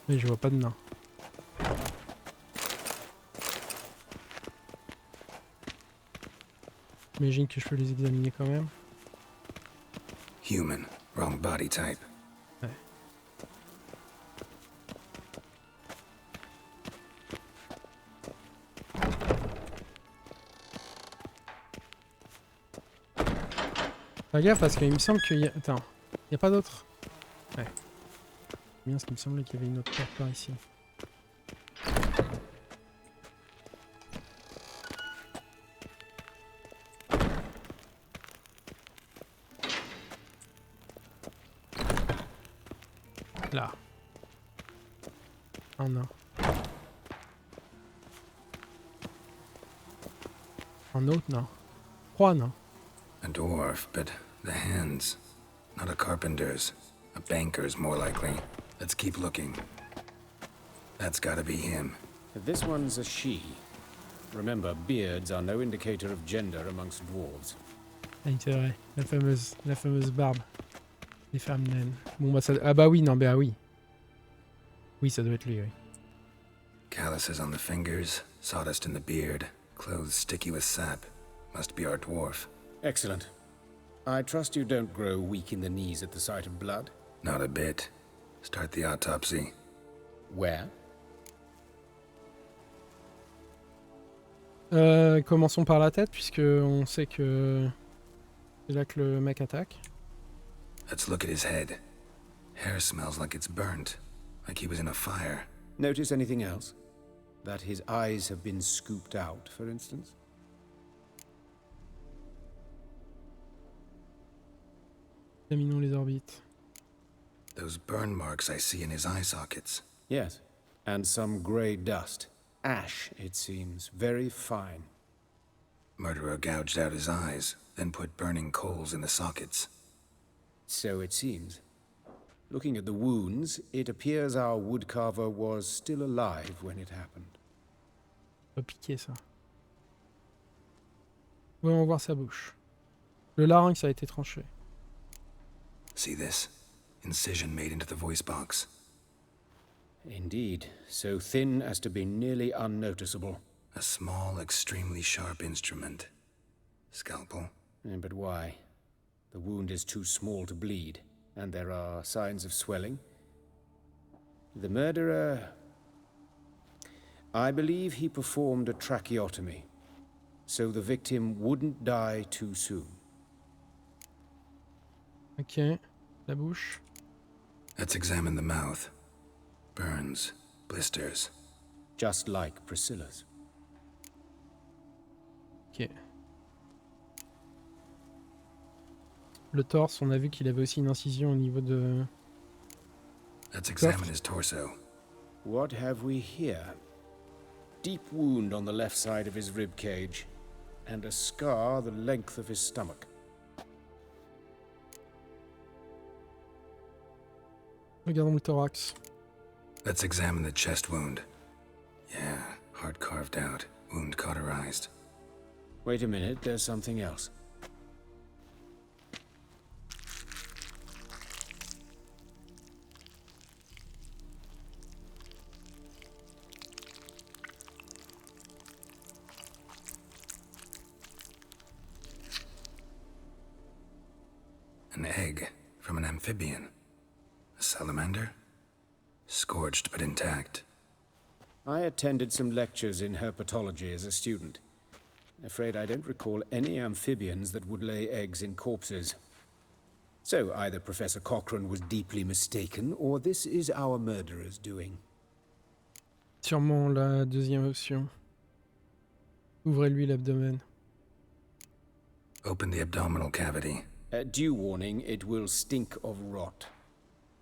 Mais je vois pas de nain. J'imagine que je peux les examiner quand même. Human, wrong body type. Ouais. Fais gaffe parce qu'il me semble qu'il y a... Attends, il n'y a pas d'autre. Ouais. C'est bien ce qu'il me semblait qu'il y avait une autre porte par ici. Là. Oh non. Un autre, non. 3, non. A dwarf, but the hands. Not a carpenter's. A banker's, more likely. Let's keep looking. That's gotta be him. This one's a she. Remember, beards are no indicator of gender amongst dwarves. Ah, c'est vrai. La fameuse barbe. Les femmes naines. Bon, bah ça... Ah bah oui, non, bah oui. Oui, ça doit être lui, oui. Calluses on the fingers, sawdust in the beard. Clothes sticky with sap. Must be our dwarf. Excellent. I trust you don't grow weak in the knees at the sight of blood? Not a bit. Start the autopsy. Where? Commençons par la tête, puisque on sait que c'est là que le mec attaque. Let's look at his head. Hair smells like it's burnt, like he was in a fire. Notice anything else? That his eyes have been scooped out, for instance? Examinons les orbites. Those burn marks I see in his eye sockets. Yes, and some grey dust. Ash, it seems. Very fine. Murderer gouged out his eyes, then put burning coals in the sockets. So it seems. Looking at the wounds, it appears our woodcarver was still alive when it happened. Pas piqué ça. Voyons voir sa bouche. Le larynx a été tranché. See this? Incision made into the voice box. Indeed, so thin as to be nearly unnoticeable. A small, extremely sharp instrument. Scalpel? But why? The wound is too small to bleed, and there are signs of swelling. The murderer... I believe he performed a tracheotomy, so the victim wouldn't die too soon. Ok, la bouche. Let's examine the mouth. Burns, blisters. Just like Priscilla's. Ok. Le torse, on a vu qu'il avait aussi une incision au niveau de... Let's examine his torso. What have we here? Deep wound on the left side of his rib cage, and a scar the length of his stomach. Regardons le thorax. Let's examine the chest wound. Yeah, heart carved out, wound cauterized. Wait a minute, there's something else. An egg from an amphibian. A salamander? Scorched but intact. I attended some lectures in herpetology as a student. Afraid I don't recall any amphibians that would lay eggs in corpses. So either Professor Cochrane was deeply mistaken, or this is our murderer's doing. Sûrement la deuxième option. Ouvrez-lui l'abdomen. Open the abdominal cavity. Due warning, it will stink of rot.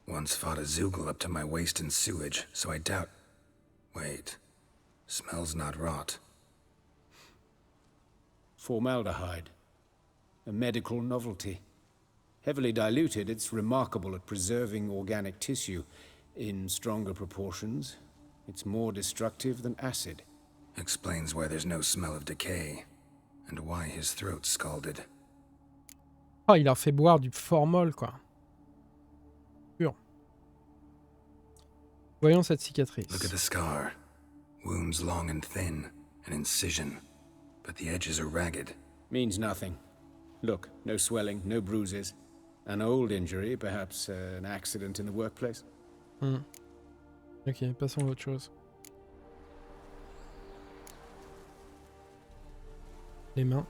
Once fought a Zoogle up to my waist in sewage, so I doubt... Wait. Smells not rot. Formaldehyde. A medical novelty. Heavily diluted, it's remarkable at preserving organic tissue. In stronger proportions, it's more destructive than acid. Explains why there's no smell of decay, and why his throat's scalded. Oh, il leur fait boire du formol, quoi. Pur. Voyons cette cicatrice. Look at the scar. Wounds long and thin, an incision. But the edges are ragged. Means nothing. Look, no swelling, no bruises. An old injury, perhaps an accident in the workplace. Ok, passons à autre chose. Les mains.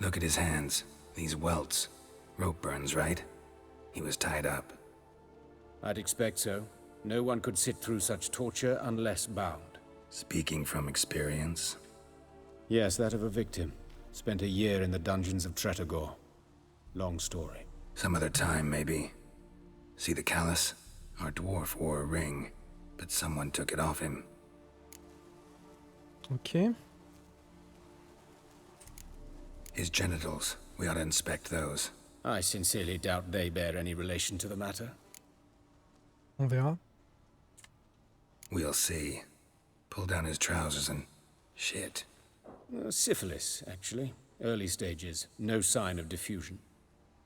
Look at his hands. These welts. Rope burns, right? He was tied up. I'd expect so. No one could sit through such torture unless bound. Speaking from experience? Yes, that of a victim. Spent a year in the dungeons of Tretogor. Long story. Some other time, maybe. See the callus? Our dwarf wore a ring, but someone took it off him. Ok. His genitals. We ought to inspect those. I sincerely doubt they bear any relation to the matter. On verra. We'll see. Pull down his trousers and... shit. Syphilis, actually. Early stages. No sign of diffusion.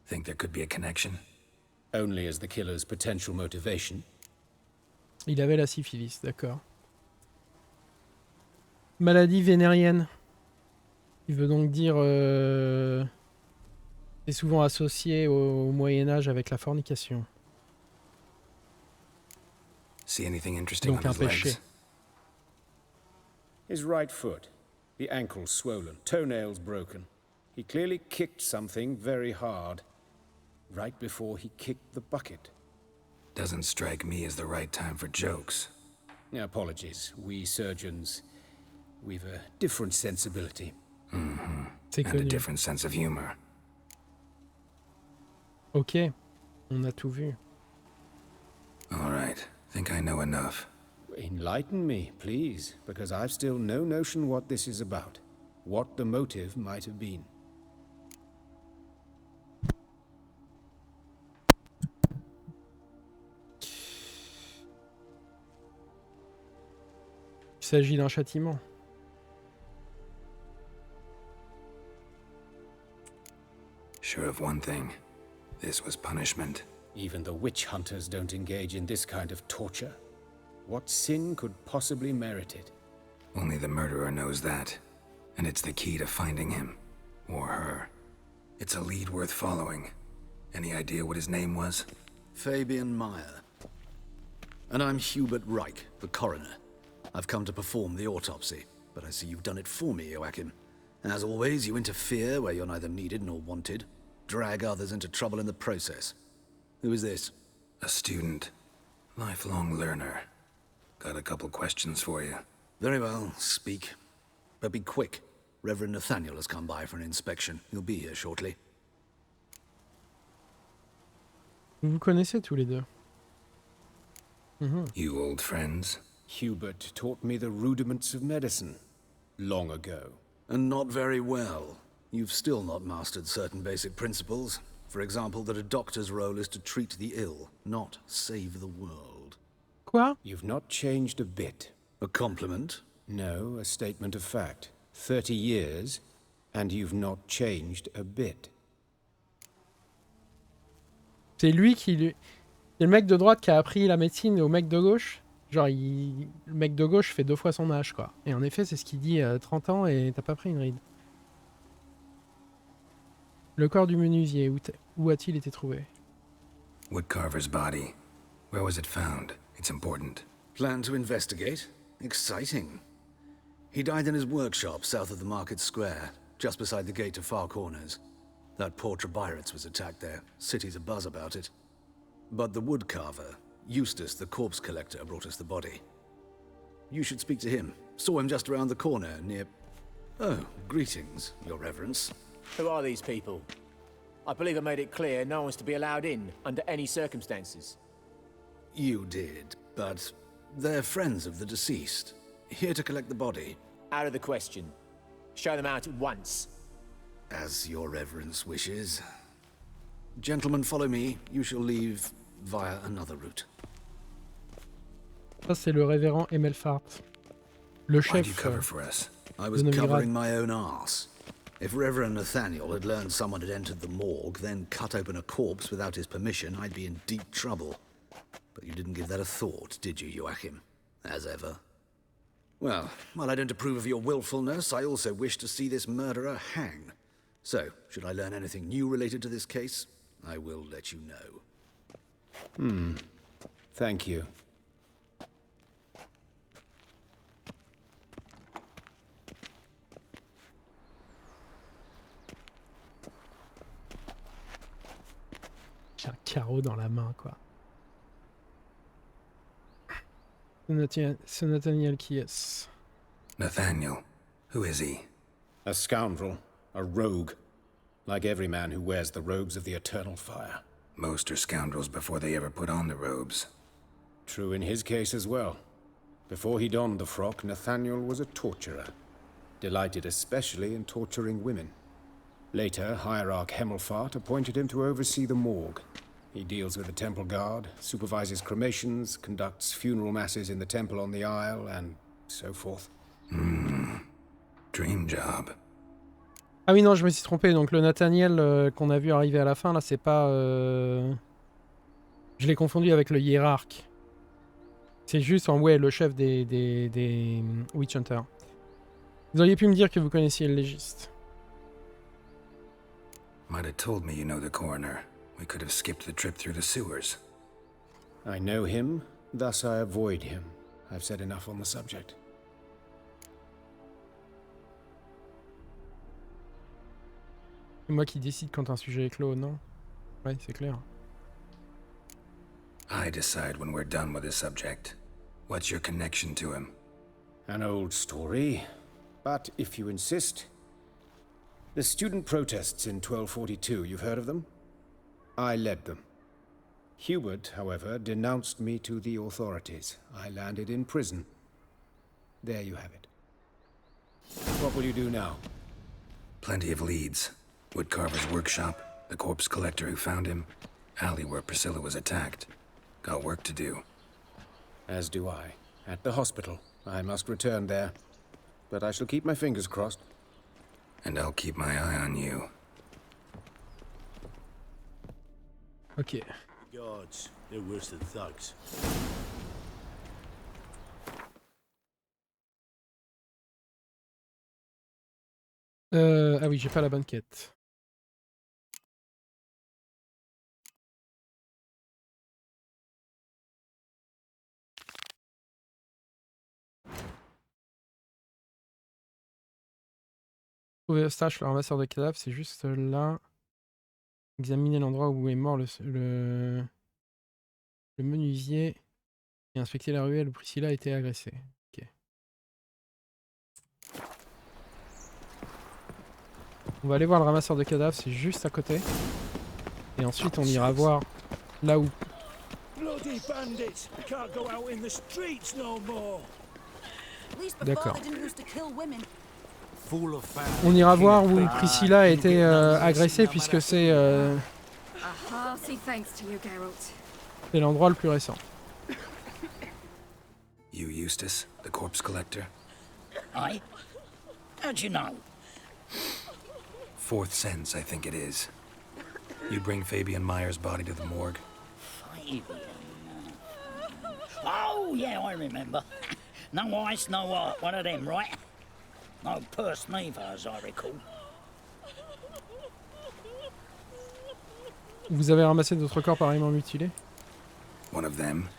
Think there could be a connection? Only as the killer's potential motivation. Il avait la syphilis, d'accord. Maladie vénérienne. Il veut donc dire... c'est souvent associé au Moyen-Âge avec la fornication. See anything interesting Donc on un his péché. legs? His right foot. The ankle swollen, toenails broken. He clearly kicked something very hard. Right before he kicked the bucket. Doesn't strike me as the right time for jokes. Apologies. We surgeons, we've a different sensibility. Mm-hmm. C'est And a connu. different sense of humor. Ok, on a tout vu. All right. Think I know enough. Enlighten me, please, because I've still no notion what this is about. What the motive might have been. Il s'agit d'un châtiment. Sure of one thing. This was punishment. Even the witch hunters don't engage in this kind of torture. What sin could possibly merit it? Only the murderer knows that. And it's the key to finding him. Or her. It's a lead worth following. Any idea what his name was? Fabian Meyer. And I'm Hubert Reich, the coroner. I've come to perform the autopsy, but I see you've done it for me, Joachim. As always, you interfere where you're neither needed nor wanted. Drag others into trouble in the process. Who is this? A student. Lifelong learner. Got a couple questions for you. Very well, speak. But be quick. Reverend Nathaniel has come by for an inspection. He'll be here shortly. Vous vous connaissez tous les deux. You old friends? Hubert taught me the rudiments of medicine. Long ago. And not very well. You've still not mastered certain basic principles. For example, that a doctor's role is to treat the ill, not save the world. Quoi? You've not changed a bit. A compliment? No, a statement of fact. 30 years, and you've not changed a bit. C'est lui qui lui... C'est le mec de droite qui a appris la médecine au mec de gauche. Genre, le mec de gauche fait 2 fois son âge, quoi. Et en effet, c'est ce qu'il dit 30 ans et t'as pas pris une ride. Le corps du menuisier, où a-t-il été trouvé? Woodcarver's body. Where was it found? It's important. Plan to investigate? Exciting. He died in his workshop south of the market square, just beside the gate to Far Corners. That poor Trebirates was attacked there. City's abuzz about it. But the woodcarver, Eustace, the corpse collector, brought us the body. You should speak to him. Saw him just around the corner near... Oh, greetings, Your Reverence. Who are these people? I believe I made it clear no one's to be allowed in under any circumstances. You did, but they're friends of the deceased. Here to collect the body. Out of the question. Show them out at once. As Your Reverence wishes. Gentlemen, follow me. You shall leave via another route. Ça, c'est le révérend Emelfart. Le Why'd you chef cover for us? I de was Novigrad. covering my own arse. If Reverend Nathaniel had learned someone had entered the morgue, then cut open a corpse without his permission, I'd be in deep trouble. But you didn't give that a thought, did you, Joachim? As ever. Well, while I don't approve of your willfulness, I also wish to see this murderer hang. So, should I learn anything new related to this case, I will let you know. Thank you. J'ai un carreau dans la main, quoi. Ce Nathaniel qui est-ce? Nathaniel. Who is he? A scoundrel. A rogue. Like every man who wears the robes of the eternal fire. Most are scoundrels before they ever put on the robes. True in his case as well. Before he donned the frock, Nathaniel was a torturer. Delighted especially in torturing women. Later, Hierarch Hemelfart appointed him to oversee the morgue. He deals with the temple guard, supervises cremations, conducts funeral masses in the temple on the Isle, and so forth. Dream job. Ah oui, non, je me suis trompé. Donc le Nathaniel qu'on a vu arriver à la fin, là, c'est pas... Je l'ai confondu avec le hiérarque. C'est juste, ouais, le chef des Witch Hunters. Vous auriez pu me dire que vous connaissiez le légiste. Might have told me you know the coroner. We could have skipped the trip through the sewers. I know him, thus I avoid him. I've said enough on the subject. C'est moi qui décide quand un sujet est clos, non? Ouais, c'est clair. I decide when we're done with this subject. What's your connection to him? An old story, but if you insist. The student protests in 1242, you've heard of them? I led them. Hubert, however, denounced me to the authorities. I landed in prison. There you have it. What will you do now? Plenty of leads. Woodcarver's workshop, the corpse collector who found him, alley where Priscilla was attacked. Got work to do. As do I. At the hospital. I must return there. But I shall keep my fingers crossed. And I'll keep my eye on you. Ok. Gods, they're worse than thugs. Ah oui, j'ai pas la bonne quête. Trouver Eustache, le ramasseur de cadavres, c'est juste là. Examiner l'endroit où est mort le menuisier et inspecter la ruelle où Priscilla a été agressée. Ok. On va aller voir le ramasseur de cadavres, c'est juste à côté. Et ensuite on ira voir là où. D'accord. On ira voir où Priscilla a été agressée puisque c'est l'endroit le plus récent. You Eustace, the corpse collector? Aye? How'd you know? Fourth sense, I think it is. You bring Fabian Meyer's body to the morgue? Fabian... Oh, yeah, I remember. No ice, no art, one of them, right? No purse neither, as I recall. Vous avez ramassé d'autres corps pareillement mutilés? One of them?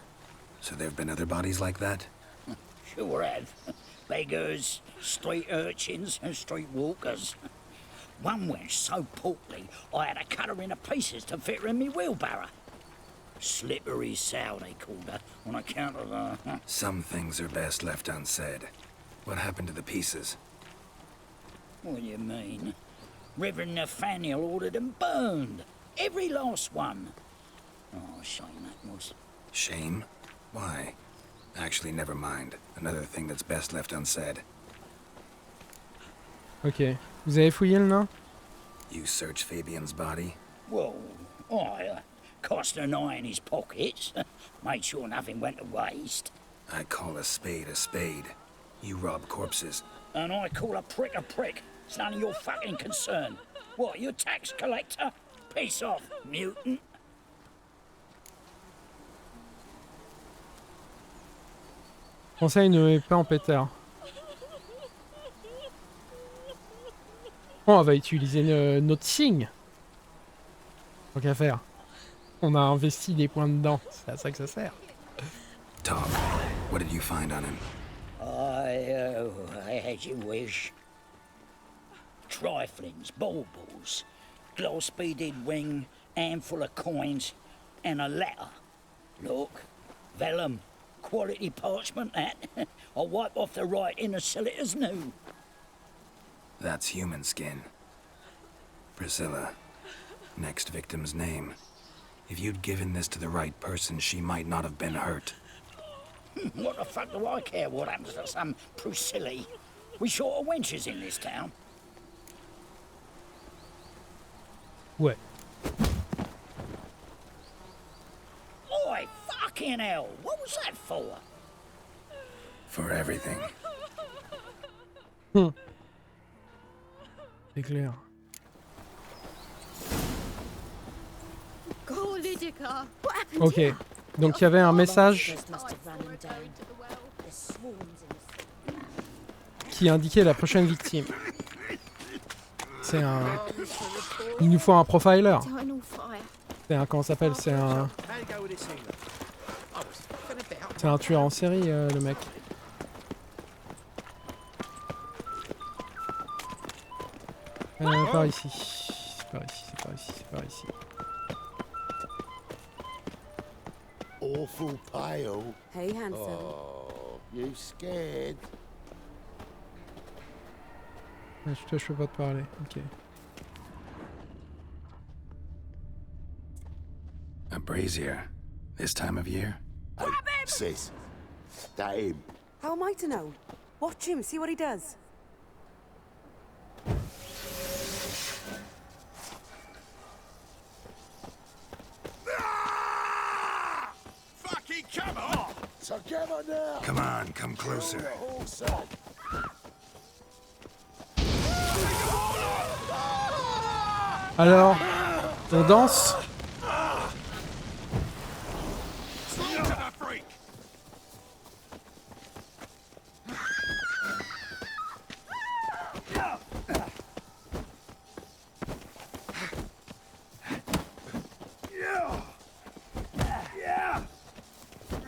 So there have been other bodies like that? Sure have. Beggars, street urchins, and street walkers. One went so portly, I had to cut her into pieces to fit her in me wheelbarrow. Slippery sow, they called her, on account of her. Some things are best left unsaid. What happened to the pieces? What do you mean? Reverend Nathaniel ordered them burned. Every last one. Oh, shame that was. Shame? Why? Actually, never mind. Another thing that's best left unsaid. Ok. Vous avez fouillé le nain? You search Fabian's body? Well, I cast an eye in his pockets. Made sure nothing went to waste. I call a spade a spade. You rob corpses. And I call a prick a prick. It's none of your fucking concern. What, you tax collector? Piss off, mutant. Conseil, ne mets pas en pétard. Bon, on va utiliser notre signe. Tant qu'à faire. On a investi des points dedans. C'est à ça que ça sert. Tom, what did you find on him? I had your wish. Triflings, baubles, glass-beaded ring, handful of coins, and a letter. Look, vellum, quality parchment that. I'll wipe off the writing and sell it as new. That's human skin. Priscilla. Next victim's name. If you'd given this to the right person, she might not have been hurt. What the fuck do I care what happens to some Priscilla? We short of wenches in this town. Ouais. Oi, fucking hell! What was that for? For everything. C'est clair. Ok. Donc il y avait un message qui indiquait la prochaine victime. C'est un... Il nous faut un profiler. C'est un... Comment ça s'appelle? C'est un... C'est un tueur en série, le mec. Par ici. C'est par ici, c'est par ici, c'est par ici. Awful pale. Hey, handsome. Oh, you scared? Toi, je peux pas te parler. Ok. A brazier. This time of year? Grab him! Sis, that him. How am I to know? Watch him, see what he does. Fucking come on! Together now! Come on, come closer. Alors, on danse?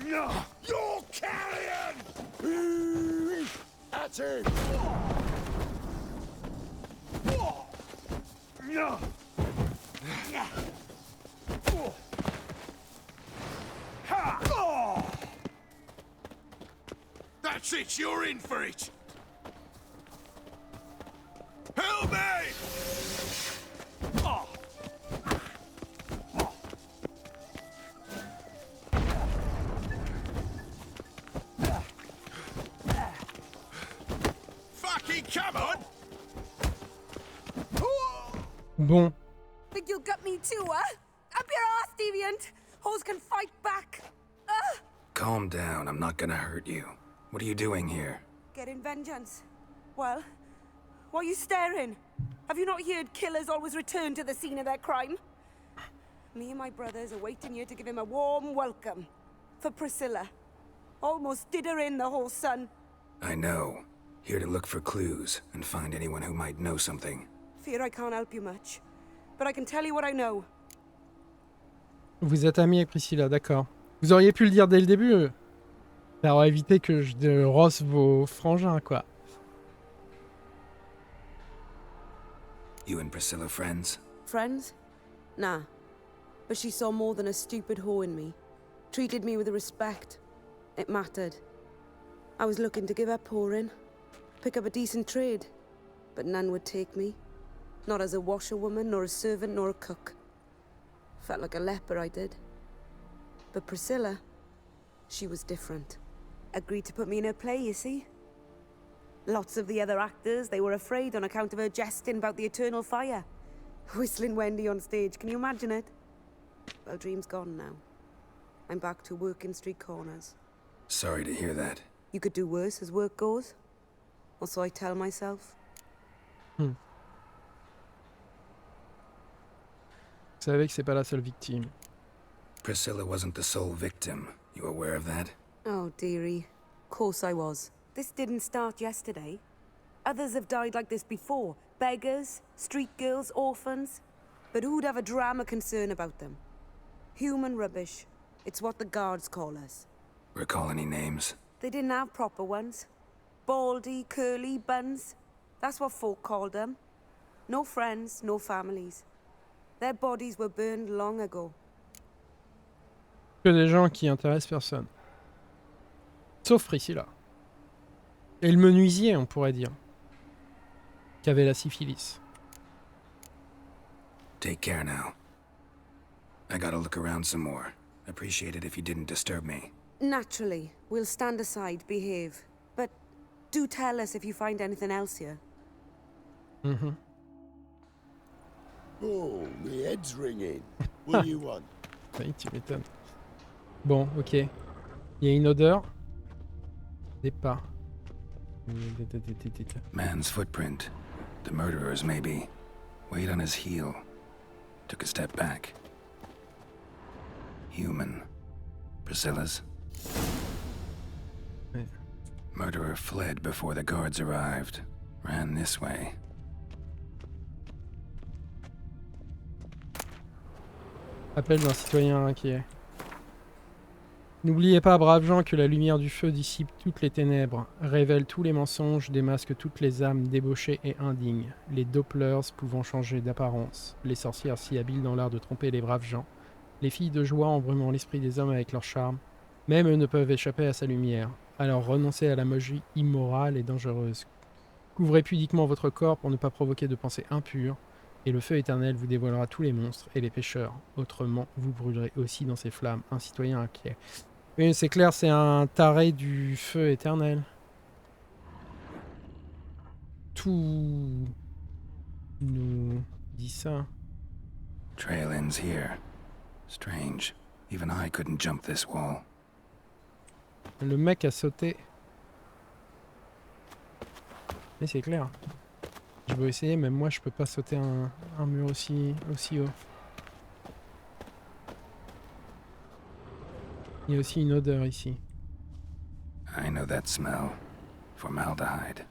You're carrion! That's it! That's it, you're in for it! Help me! Fucking come on! Bon. Think you'll gut me too, huh? Up your ass, deviant! Hoes can fight back! Calm down, I'm not gonna hurt you. What are you doing here? Getting vengeance. Well, why are you staring? Have you not heard killers always return to the scene of their crime? Me and my brothers are waiting here to give him a warm welcome. For Priscilla. Almost did her in, the whole son. I know. Here to look for clues and find anyone who might know something. Fear I can't help you much. But I can tell you what I know. Vous êtes amis avec Priscilla, d'accord. Vous auriez pu le dire dès le début. Ça aurait évité que je rosse vos frangins, quoi. You and Priscilla friends? Friends? Nah. But she saw more than a stupid whore in me. Treated me with respect. It mattered. I was looking to give up whoring. Pick up a decent trade. But none would take me. Not as a washerwoman, nor a servant, nor a cook. Felt like a leper, I did. But Priscilla, she was different. Agreed to put me in her play, you see? Lots of the other actors, they were afraid on account of her jesting about the eternal fire. Whistling Wendy on stage, can you imagine it? Well, dream's gone now. I'm back to working street corners. Sorry to hear that. You could do worse as work goes. Or so I tell myself. Vous savez que c'est pas la seule victime. Priscilla wasn't the sole victim. You aware of that? Oh, dearie. Course I was. This didn't start yesterday. Others have died like this before. Beggars, street girls, orphans. But who'd have a drama concern about them? Human rubbish. It's what the guards call us. Recall any names? They didn't have proper ones. Baldy, curly, buns. That's what folk called them. No friends, no families. Their bodies were burned long ago. Que des gens qui intéressent personne. Sauf Priscilla. Et le menuisier, on pourrait dire. Qui avait la syphilis. Take care now. I gotta look around some more. Appreciate it if you didn't disturb me. Naturally, we'll stand aside, behave. But do tell us if you find anything else here. Mm-hmm. Oh, my head's ringing. What do you want? Oui, tu m'étonnes. Bon, ok. Il y a une odeur. Des pas. Man's footprint. The murderer's maybe. Weight on his heel. Took a step back. Human. Priscilla's. Ouais. Murderer fled before the guards arrived. Ran this way. Appel d'un citoyen inquiet. N'oubliez pas, braves gens, que la lumière du feu dissipe toutes les ténèbres, révèle tous les mensonges, démasque toutes les âmes débauchées et indignes, les Dopplers pouvant changer d'apparence, les sorcières si habiles dans l'art de tromper les braves gens, les filles de joie embrumant l'esprit des hommes avec leur charme, même eux ne peuvent échapper à sa lumière. Alors renoncez à la magie immorale et dangereuse. Couvrez pudiquement votre corps pour ne pas provoquer de pensées impures, et le feu éternel vous dévoilera tous les monstres et les pécheurs. Autrement, vous brûlerez aussi dans ces flammes, un citoyen inquiet. Oui, c'est clair, c'est un taré du feu éternel. Tout nous dit ça. Trail ends here. Strange. Even I couldn't jump this wall. Le mec a sauté. Mais c'est clair. Je veux essayer, même moi je peux pas sauter un mur aussi haut. Il y a aussi une odeur ici. I know that smell. Formaldehyde.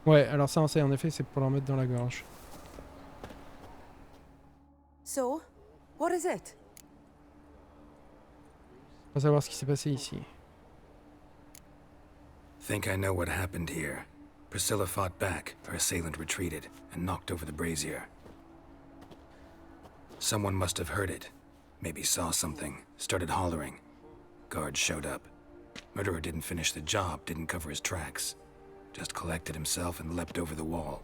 Ouais, alors ça on sait, en effet, c'est pour leur mettre dans la gorge. So, what is it? On va savoir ce qui s'est passé ici. Think I know what happened here. Priscilla fought back, her assailant retreated, and knocked over the brazier. Someone must have heard it. Maybe saw something, started hollering. Guards showed up. Murderer didn't finish the job, didn't cover his tracks. Just collected himself and leapt over the wall.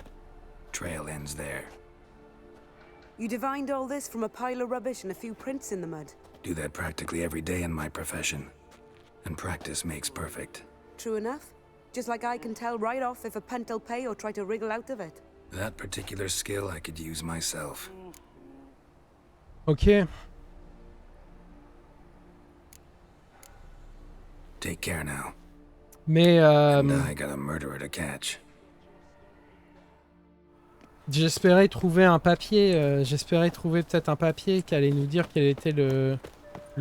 Trail ends there. You divined all this from a pile of rubbish and a few prints in the mud. Do that practically every day in my profession. And practice makes perfect. True enough. Just like I can tell right off if a punt'll pay or try to wriggle out of it. That particular skill I could use myself. Ok. Take care now. Mais And I got a murderer to catch. J'espérais trouver un papier. J'espérais trouver peut-être un papier qui allait nous dire quel était le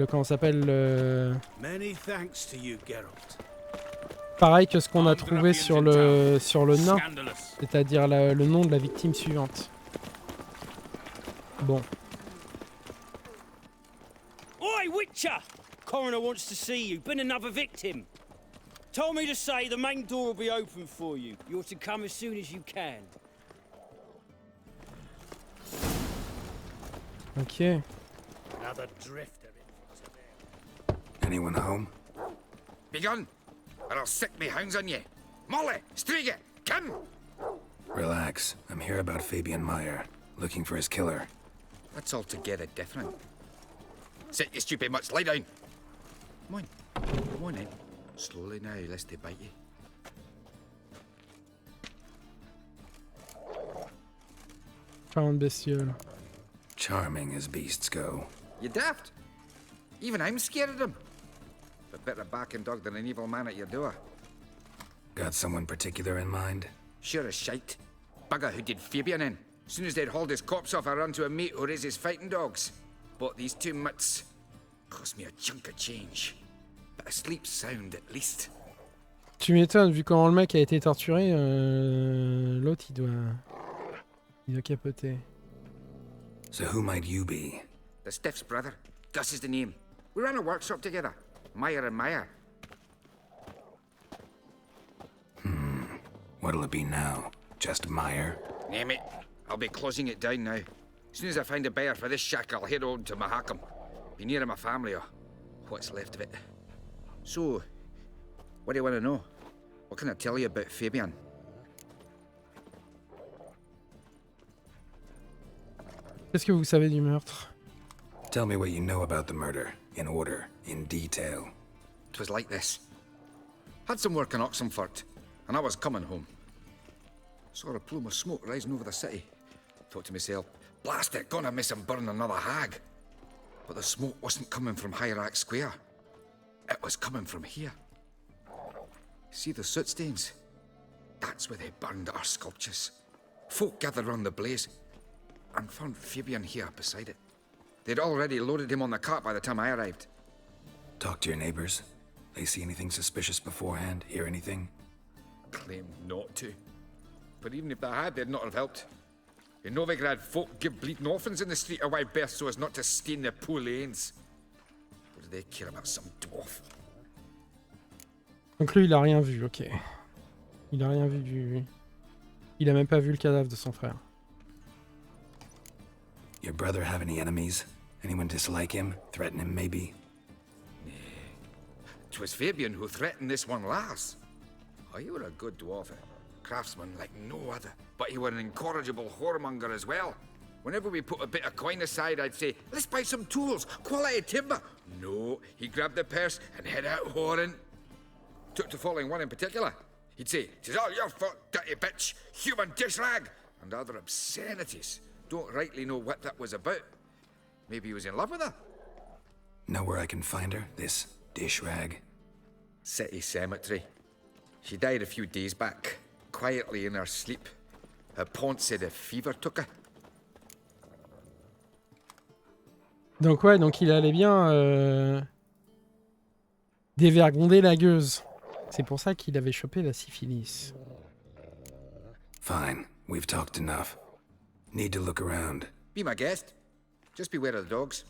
comment ça s'appelle le. Many thanks to you, Geralt. Pareil que ce qu'on a trouvé sur le nain, c'est-à-dire le nom de la victime suivante. Bon. Oi, Witcher! Coroner wants to see you. Been another victim. Told me to say the main door will be open for you. You're to come as soon as you can. Ok. Another drifter in for today. Anyone home? Begone, or I'll set me hounds on you. Molly, Striga, come! Relax. I'm here about Fabian Meyer, looking for his killer. That's altogether different. Sit, you stupid mutts, lie down. Come on in. Slowly now, lest they bite you. Charmante bestiole. Charming as beasts go. You daft? Even I'm scared of them. But better barking dog than an evil man at your door. Got someone particular in mind? Sure as shite. Bugger who did Fabian in. Soon as they'd hauled his corpse off, I run to a mate who raises fighting dogs. Bought these two mutts. Cost me a chunk of change. But I sleep sound at least. Tu m'étonnes, vu comment le mec a été torturé, l'autre il doit capoter. So who might you be? The Stiff's brother. Gus is the name. We ran a workshop together. Meyer and Meyer. What'll it be now? Just Meyer? Name it. I'll be closing it down now. As soon as I find a buyer for this shack, I'll head on to Mahakam. Be near my family, or what's left of it. So, what do you want to know? What can I tell you about Fabian? Qu'est-ce que vous savez du meurtre? Tell me what you know about the murder, in order, in detail. 'Twas like this. Had some work in Oxenfurt, and I was coming home. Saw a plume of smoke rising over the city. Thought to myself, blast it, gonna miss him burn another hag. But the smoke wasn't coming from Hierarch Square. It was coming from here. See the soot stains? That's where they burned our sculptures. Folk gathered round the blaze, and found Fabian here beside it. They'd already loaded him on the cart by the time I arrived. Talk to your neighbors? They see anything suspicious beforehand? Hear anything? Claim not to. But even if they had, they'd not have helped. In Novigrad, folk give bleeding orphans in the street a wide berth so as not to stain their poor lanes. What do they care about some dwarf? Donc lui, il a rien vu, ok. Il a rien vu du... Il a même pas vu le cadavre de son frère. Your brother have any enemies? Anyone dislike him? Threaten him, maybe? 'Twas Fabian who threatened this one last. Oh, you were a good dwarf, craftsman like no other. But you were an incorrigible whoremonger as well. Whenever we put a bit of coin aside, I'd say, let's buy some tools, quality timber. No, he grabbed the purse and head out whoring. Took to following one in particular. He'd say, "'Tis all your fault, dirty bitch, human dish rag," and other obscenities. Don't rightly know what that was about. Maybe he was in love with her. Know where I can find her? This dish rag? City cemetery. She died a few days back, quietly in her sleep. Her pont said a fever took her. Donc ouais, donc il allait bien dévergonder la gueuse. C'est pour ça qu'il avait chopé la syphilis. Fine, we've talked enough. Need to look around. Be my guest. Just beware of the dogs.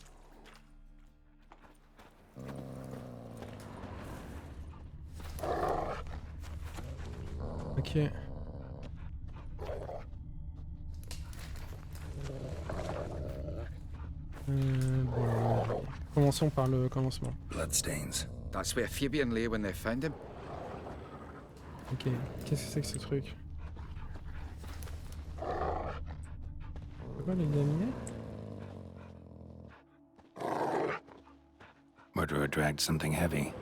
Ok. Bon, commençons par le commencement. Bloodstains. That's where Fabian lay when they found him. Ok, qu'est-ce que c'est que ce truc? On peut pas l'examiner? Murderer dragged something heavy.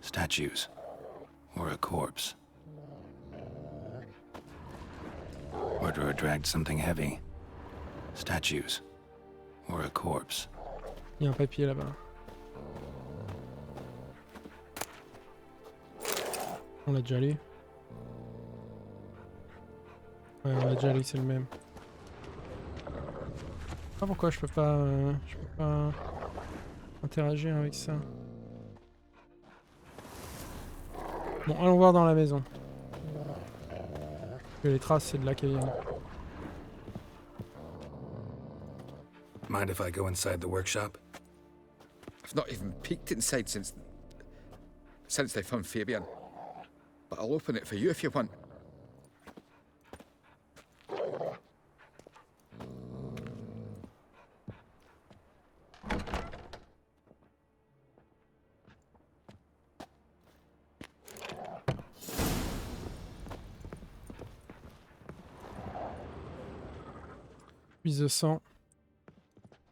Statues. Or a corpse. Murderer dragged something heavy. Statues. Or a corpse. Il y a un papier là-bas. On l'a déjà lu. Ouais, on l'a déjà lu, c'est le même. Ah, pourquoi je peux pas interagir avec ça. Bon, allons voir dans la maison. Parce que les traces, c'est de la cayenne. Mind if I go inside the workshop? I've not even peeked inside since they found Fabian. But I'll open it for you if you want. Prise de sang.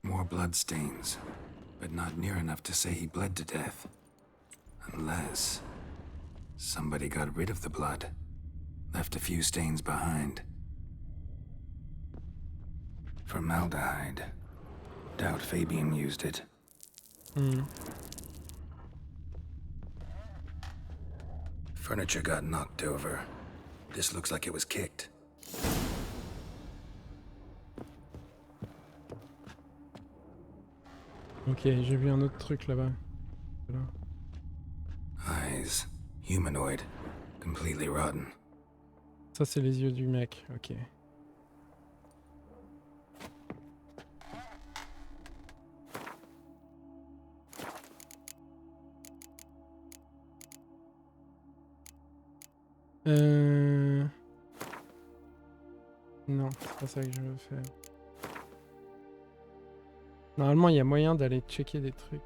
More bloodstains, but not near enough to say he bled to death. Unless somebody got rid of the blood, left a few stains behind. Formaldehyde. Doubt Fabian used it. Furniture got knocked over. This looks like it was kicked. Ok, j'ai vu un autre truc là-bas. Là. Eyes. Humanoid. Completely rotten. Ça, c'est les yeux du mec, ok. Non, c'est pas ça que je veux faire. Normalement, il y a moyen d'aller checker des trucs.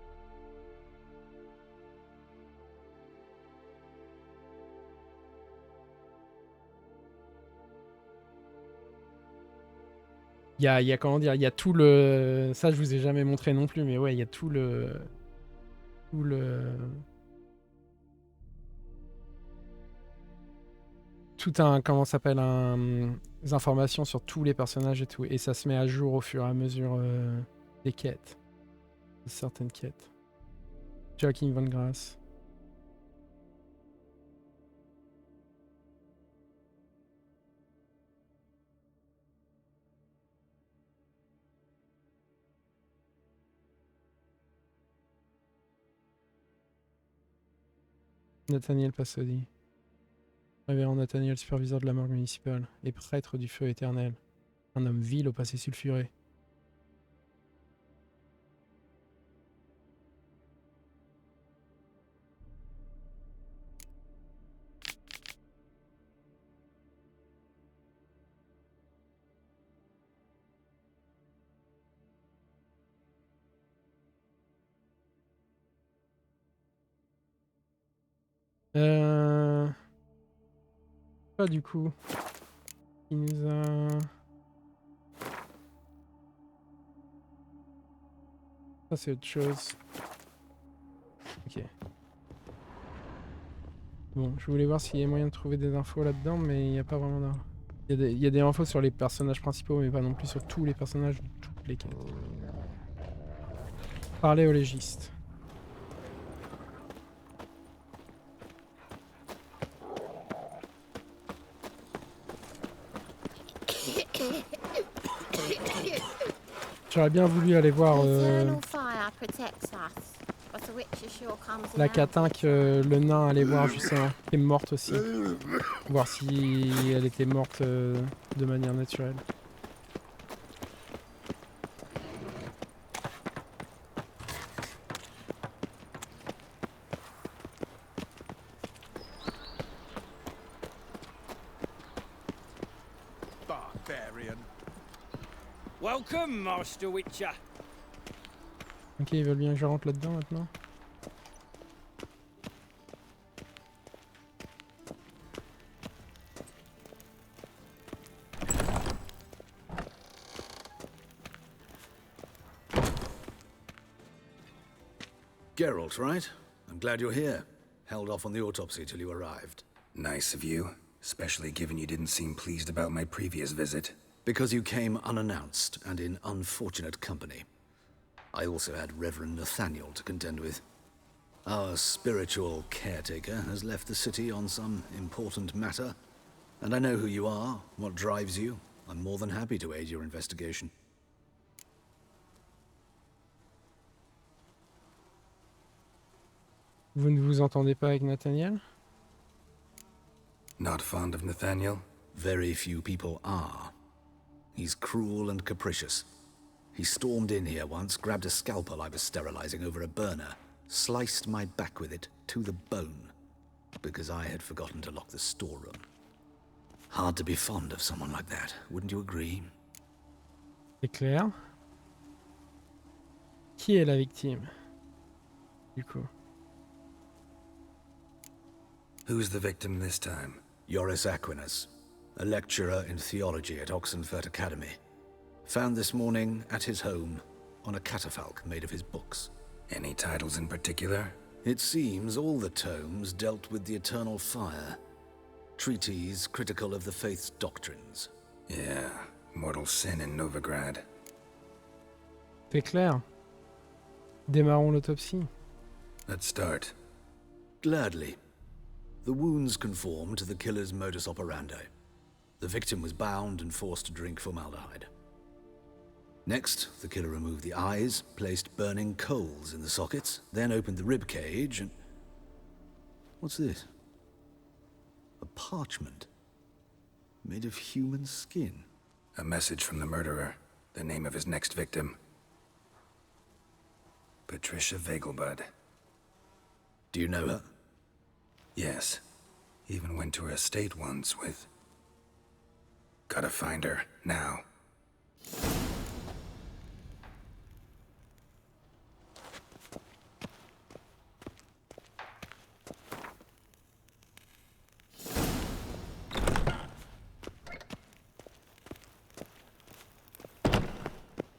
Il y a comment dire, il y a tout le... Ça, je vous ai jamais montré non plus, mais ouais, il y a tout le... Tout un... Comment ça s'appelle des informations sur tous les personnages et tout. Et ça se met à jour au fur et à mesure des quêtes. De certaines quêtes. Joaquin Van Grass. Nathaniel Passodi. Révérend Nathaniel, superviseur de la morgue municipale et prêtre du feu éternel. Un homme vil au passé sulfuré. Pas du coup. Il nous a... Ça c'est autre chose. Ok. Bon, je voulais voir s'il y a moyen de trouver des infos là-dedans, mais il n'y a pas vraiment d'infos. Il y a des infos sur les personnages principaux, mais pas non plus sur tous les personnages de toutes les quêtes. Parler au légiste. J'aurais bien voulu aller voir la catin que le nain allait voir justement, qui est morte aussi. Voir si elle était morte de manière naturelle. Welcome, Master Witcher. Ok, ils veulent bien que je rentre là-dedans maintenant. Geralt, right? I'm glad you're here. Held off on the autopsy till you arrived. Nice of you, especially given you didn't seem pleased about my previous visit. Because you came unannounced and in unfortunate company. I also had Reverend Nathaniel to contend with. Our spiritual caretaker has left the city on some important matter, and I know who you are, what drives you. I'm more than happy to aid your investigation. Vous ne vous entendez pas avec Nathaniel? Not fond of Nathaniel? Very few people are. He's cruel and capricious. He stormed in here once, grabbed a scalpel I was sterilizing over a burner, sliced my back with it to the bone, because I had forgotten to lock the storeroom. Hard to be fond of someone like that, wouldn't you agree? C'est clair. Qui est la victime, du coup? Who's the victim this time? Joris Aquinas, a lecturer in theology at Oxenfurt Academy. Found this morning at his home on a catafalque made of his books. Any titles in particular? It seems all the tomes dealt with the eternal fire. Treatises critical of the faith's doctrines. Yeah, mortal sin in Novigrad. C'est clair. Démarrons l'autopsie. Let's start. Gladly. The wounds conform to the killer's modus operandi. The victim was bound and forced to drink formaldehyde. Next, the killer removed the eyes, placed burning coals in the sockets, then opened the rib cage and... What's this? A parchment. Made of human skin. A message from the murderer. The name of his next victim. Patricia Vegelbud. Do you know her? Yes. Even went to her estate once with... Gotta find her, now.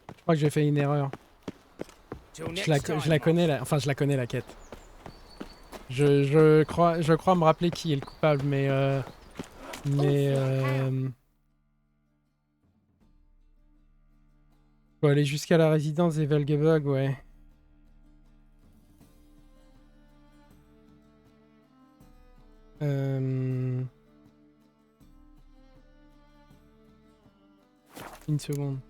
Je crois que j'ai fait une erreur. Je la connais, enfin je la connais la quête. Je crois me rappeler qui est le coupable, mais faut aller jusqu'à la résidence des Velgebug, ouais. Une seconde.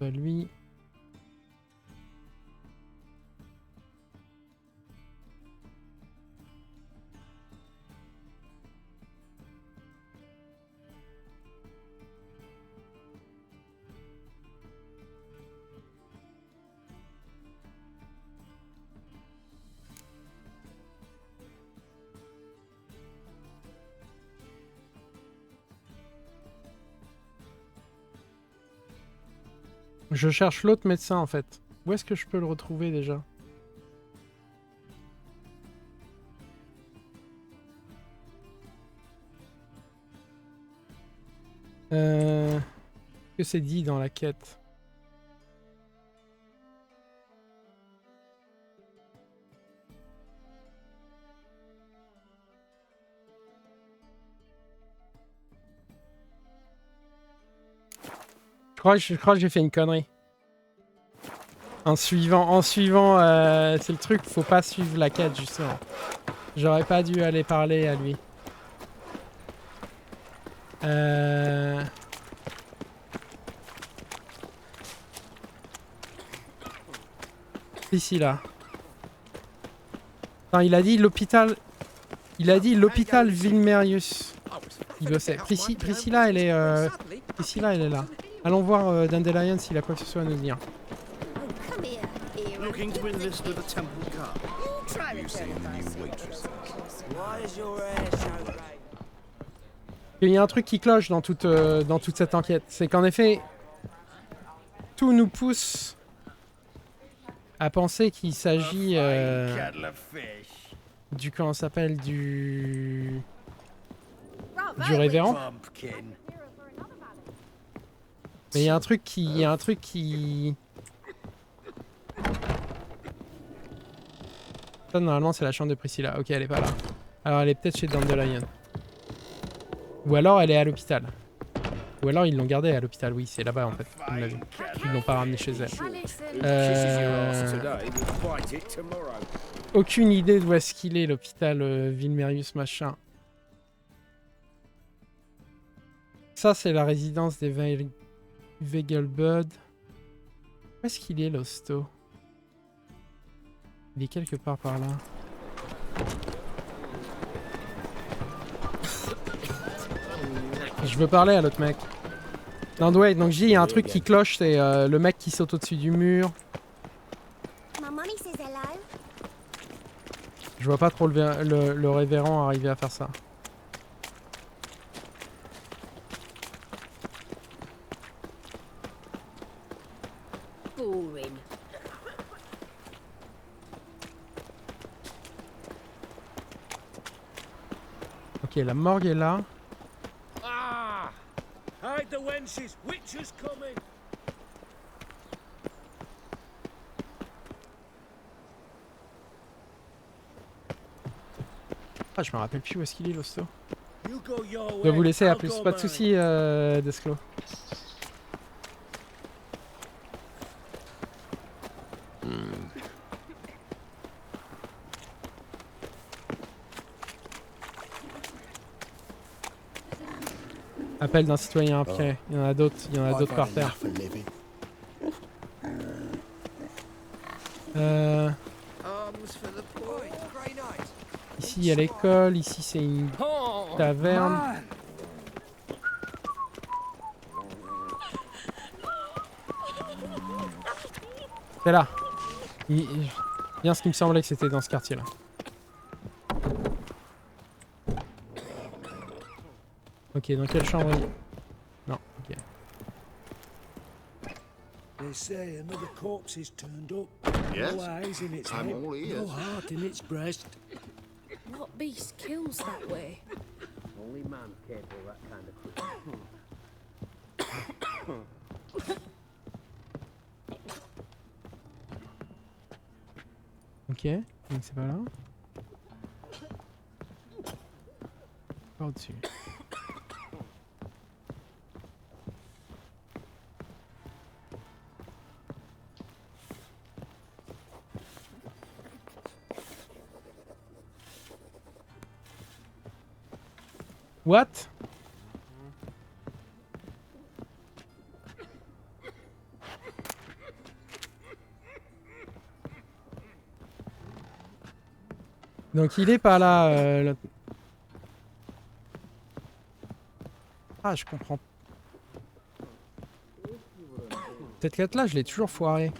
pas lui. Je cherche l'autre médecin en fait. Où est-ce que je peux le retrouver déjà? Qu'est-ce que c'est dit dans la quête? Je crois que j'ai fait une connerie. En suivant, c'est le truc, faut pas suivre la quête justement. J'aurais pas dû aller parler à lui. Ici là. Enfin, il a dit l'hôpital. Il a dit l'hôpital Vilmerius. Il bossait. Priscilla, elle est. Priscilla, elle est là. Allons voir Dandelion s'il a quoi que ce soit à nous dire. Looking to enlist with a temple guard. You seen the new waitress? Why is your hair so bright? Il y a un truc qui cloche dans toute cette enquête. C'est qu'en effet, tout nous pousse à penser qu'il s'agit du... Comment ça s'appelle? Du révérend. Mais il y a un truc qui... Ça, normalement, c'est la chambre de Priscilla. Ok, elle est pas là. Alors, elle est peut-être chez Dandelion. Ou alors, elle est à l'hôpital. Ou alors, ils l'ont gardée à l'hôpital. Oui, c'est là-bas, en fait. On l'a vu. Ils l'ont pas ramenée chez elle. Aucune idée d'où est-ce qu'il est, l'hôpital Vilmerius, machin. Ça, c'est la résidence des Vegelbud. Où est-ce qu'il est, l'hosto? Il est quelque part par là. Je veux parler à l'autre mec. Non, ouais, donc j'ai il y a un truc qui cloche, c'est le mec qui saute au-dessus du mur. Je vois pas trop le révérend arriver à faire ça. Ok, la morgue est là. Ah! Hide the wenches! Witches coming! Ah, je me rappelle plus où est-ce qu'il est, l'hosto. Je dois vous laisser, à plus. Pas de soucis, Desclos. Appel d'un citoyen inquiet. Il y en a d'autres par terre. Ici il y a l'école, ici c'est une taverne. C'est là. Bien ce qui me semblait que c'était dans ce quartier là. Ok, dans quelle chambre il... Non, ok. They say another corpse is turned up. Yes? No eyes in its I'm head, all ears. no heart in its breast. What beast kills that way? Only man capable of that kind of Ok, donc c'est pas là. Par au-dessus. What? Donc il est pas là. Ah, je comprends. Cette quête-là, je l'ai toujours foirée.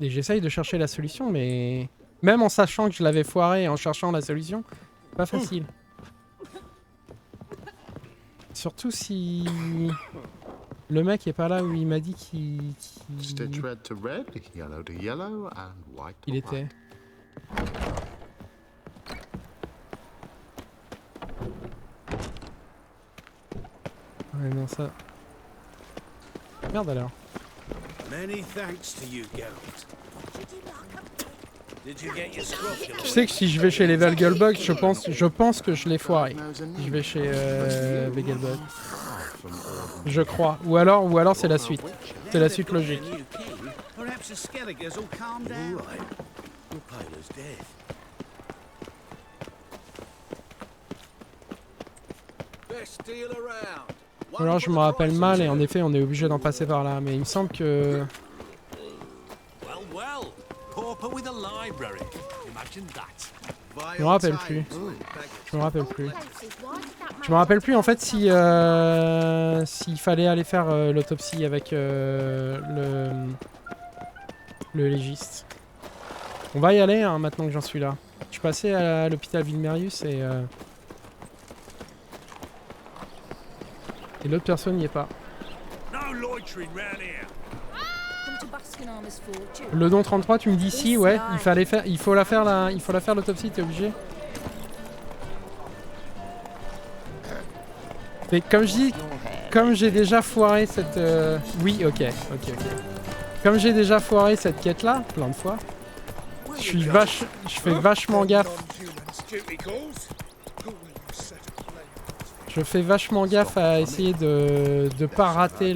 Et j'essaye de chercher la solution, mais... Même en sachant que je l'avais foirée et en cherchant la solution, pas facile. Surtout si... Le mec est pas là où il m'a dit qu'il... Il était. Ouais, non, ça... Merde alors. Many thanks to you, Geralt. Did you get your scrofula? Je sais que si je vais chez les Vegelbug, je pense que je l'ai foiré. Si je vais chez Vegelbug. Je crois. Ou alors c'est la suite. C'est la suite logique. Ou alors je me rappelle mal et en effet on est obligé d'en passer par là. Mais il me semble que... Je me rappelle plus. Je me rappelle plus. Je me rappelle plus en fait si s'il fallait aller faire l'autopsie avec le légiste. On va y aller hein, maintenant que j'en suis là. Je suis passé à l'hôpital Villemerius et l'autre personne n'y est pas. Le don 33, tu me dis si, ouais, il faut la faire l'autopsie, t'es obligé. Mais comme je dis, comme j'ai déjà foiré cette... Oui, ok. Comme j'ai déjà foiré cette quête-là, plein de fois, je fais vachement gaffe. Je fais vachement gaffe à essayer de pas rater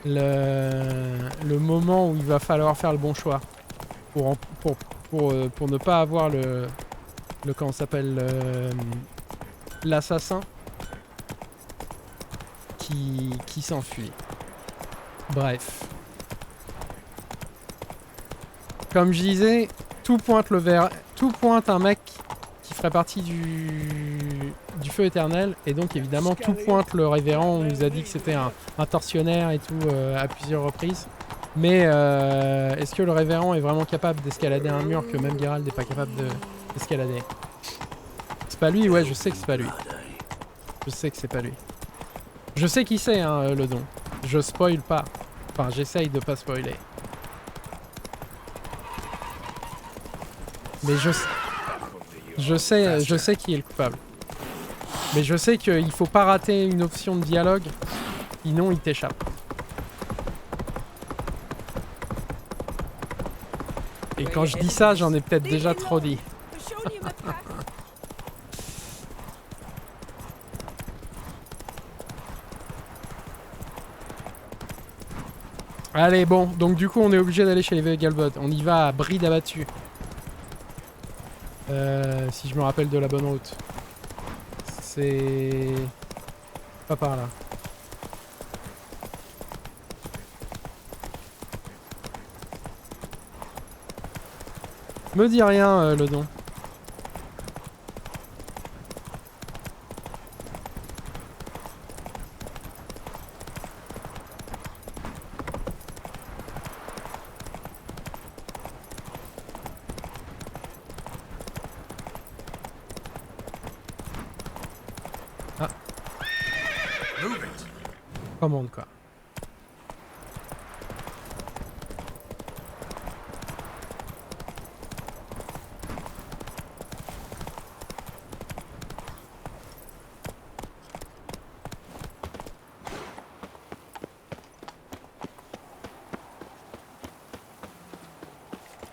le moment où il va falloir faire le bon choix pour ne pas avoir le comment s'appelle l'assassin qui s'enfuit. Bref, comme je disais, tout pointe un mec qui ferait partie du feu éternel, et donc évidemment tout pointe le révérend. On nous a dit que c'était un tortionnaire et tout à plusieurs reprises, mais est-ce que le révérend est vraiment capable d'escalader un mur que même Geralt n'est pas capable d'escalader? C'est pas lui, ouais, je sais que c'est pas lui. Je sais que c'est pas lui. Je sais qui c'est, hein, le don. Je spoil pas. Enfin, j'essaye de pas spoiler. Mais je sais qui est le coupable. Mais je sais qu'il faut pas rater une option de dialogue, sinon il t'échappe. Et quand je dis ça, j'en ai peut-être déjà trop dit. Allez, bon, donc du coup on est obligé d'aller chez les Vegelbud. On y va à bride abattue. Si je me rappelle de la bonne route. C'est... pas par là. Me dis rien, le don. Commande quoi.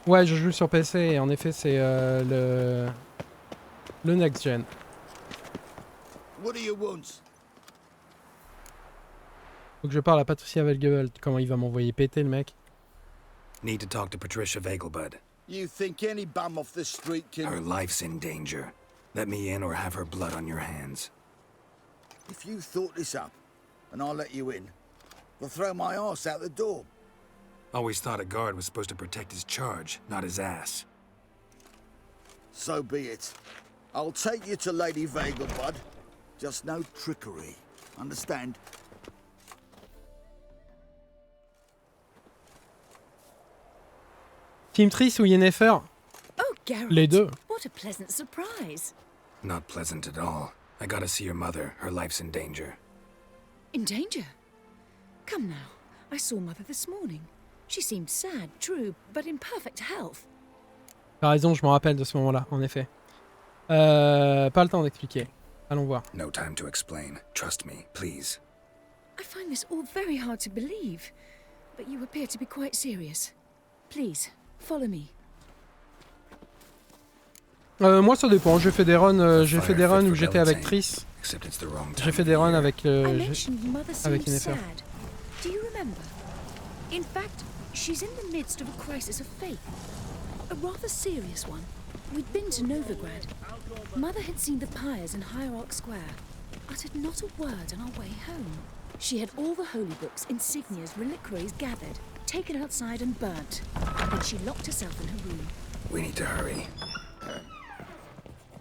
Ouais, je joue sur PC et en effet c'est le Next-Gen. What do you want? Faut que je parle à Patricia Vegelbud. Comment il va m'envoyer péter le mec? Need to talk to Patricia Vegelbud. You think any bum off the street can... Her life's in danger. Let me in or have her blood on your hands. If you thought this up, and I'll let you in, we'll throw my arse out the door. Always thought a guard was supposed to protect his charge, not his ass. So be it. I'll take you to Lady Vega, bud. Just no trickery. Understand? Team Triss ou Yennefer? Oh, Geralt. Les deux. What a pleasant surprise. Not pleasant at all. I gotta see your mother. Her life's in danger. In danger? Come now. I saw Mother this morning. She seemed sad, true, but in perfect health. T'as raison, je me rappelle de ce moment-là, en effet. Pas le temps d'expliquer. Allons voir. No time to explain. Trust me, please. I find this all very hard to believe, but you appear to be quite serious. Please, follow me. Moi ça dépend, j'ai fait des runs, où j'étais avec Triss. J'ai fait des runs avec Yennefer. Do you remember? In fact, she's in the midst of a crisis of faith. A rather serious one. We'd been to Novigrad. Mother had seen the pyres in Hierarch Square, uttered not a word on our way home. She had all the holy books, insignias, reliquaries gathered, taken outside and burnt. Then she locked herself in her room. We need to hurry.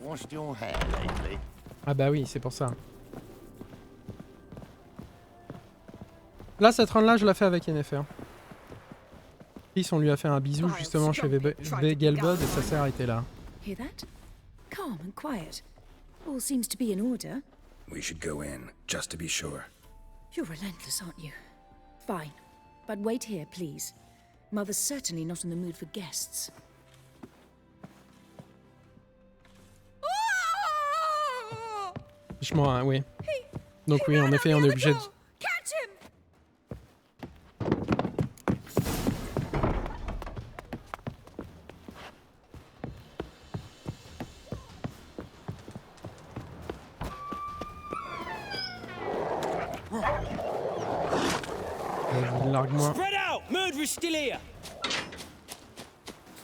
Washed your hair lately? Ah bah oui, c'est pour ça. Là, cette run-là, je l'ai fait avec Yennefer. Triss, on lui a fait un bisou justement chez Begelbod et sa sœur était là. Hear that? Calm and quiet. All seems to be in order. We should go in, just to be sure. You're relentless, aren't you? Fine. But wait here, please. Mother's certainly not in the mood for guests. Franchement, hein, oui. Donc oui, en effet, on est obligé de... Largue-moi.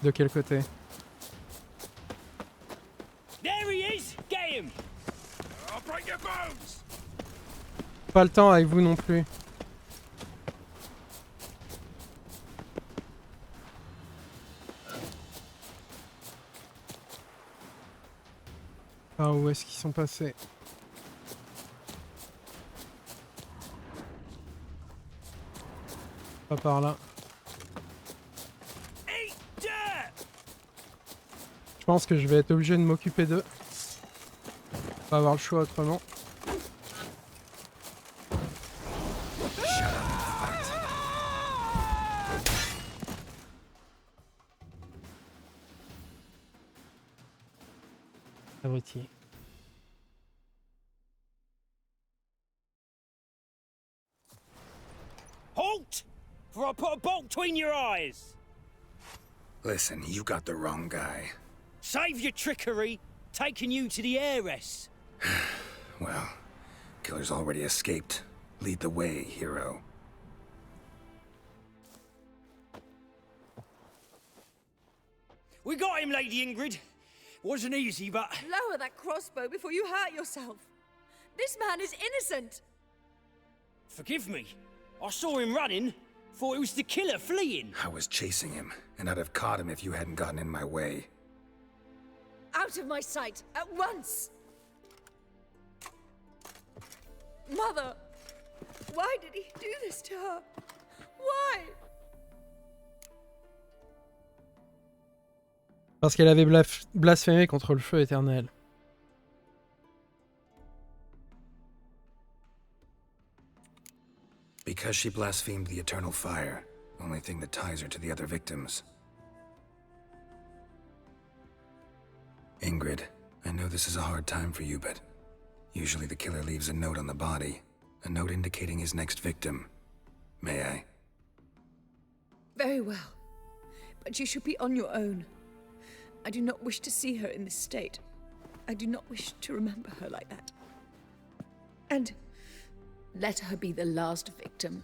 De quel côté? Pas le temps avec vous non plus. Ah, où est-ce qu'ils sont passés? Pas par là. Je pense que je vais être obligé de m'occuper d'eux. Pas avoir le choix autrement. Abruti. Halt! For I put a bolt between your eyes. Listen, you got the wrong guy. Save your trickery, taking you to the heiress. Well, killer's already escaped. Lead the way, hero. We got him, Lady Ingrid. Wasn't easy, but... Lower that crossbow before you hurt yourself. This man is innocent. Forgive me. I saw him running. Thought it was the killer fleeing. I was chasing him, and I'd have caught him if you hadn't gotten in my way. Out of my sight, at once! Mother! Why did he do this to her? Why? Parce qu'elle avait blasphémé contre le feu éternel. Because she blasphemed the eternal fire, only thing that ties her to the other victims. Ingrid, I know this is a hard time for you, but usually the killer leaves a note on the body, a note indicating his next victim. May I? Very well. But you should be on your own. I do not wish to see her in this state. I do not wish to remember her like that. And let her be the last victim.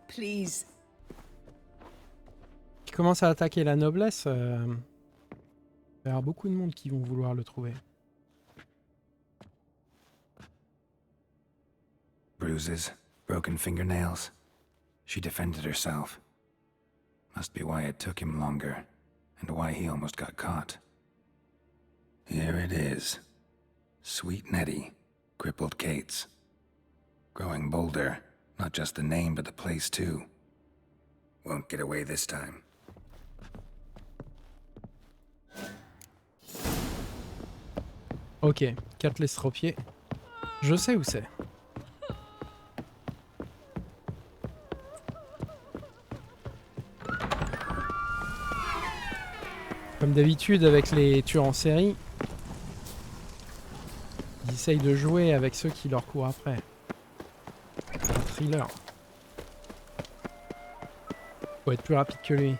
Please. Qui commence à attaquer la noblesse, il va y avoir beaucoup de monde qui vont vouloir le trouver. Bruises, broken fingernails. She defended herself. Must be why it took him longer, and why he almost got caught. Here it is. Sweet Nettie, crippled Kate's. Growing bolder, not just the name but the place too. Won't get away this time. Ok, 4 l'estropiés. Je sais où c'est. Comme d'habitude avec les tueurs en série, ils essayent de jouer avec ceux qui leur courent après. C'est un thriller. Faut être plus rapide que lui.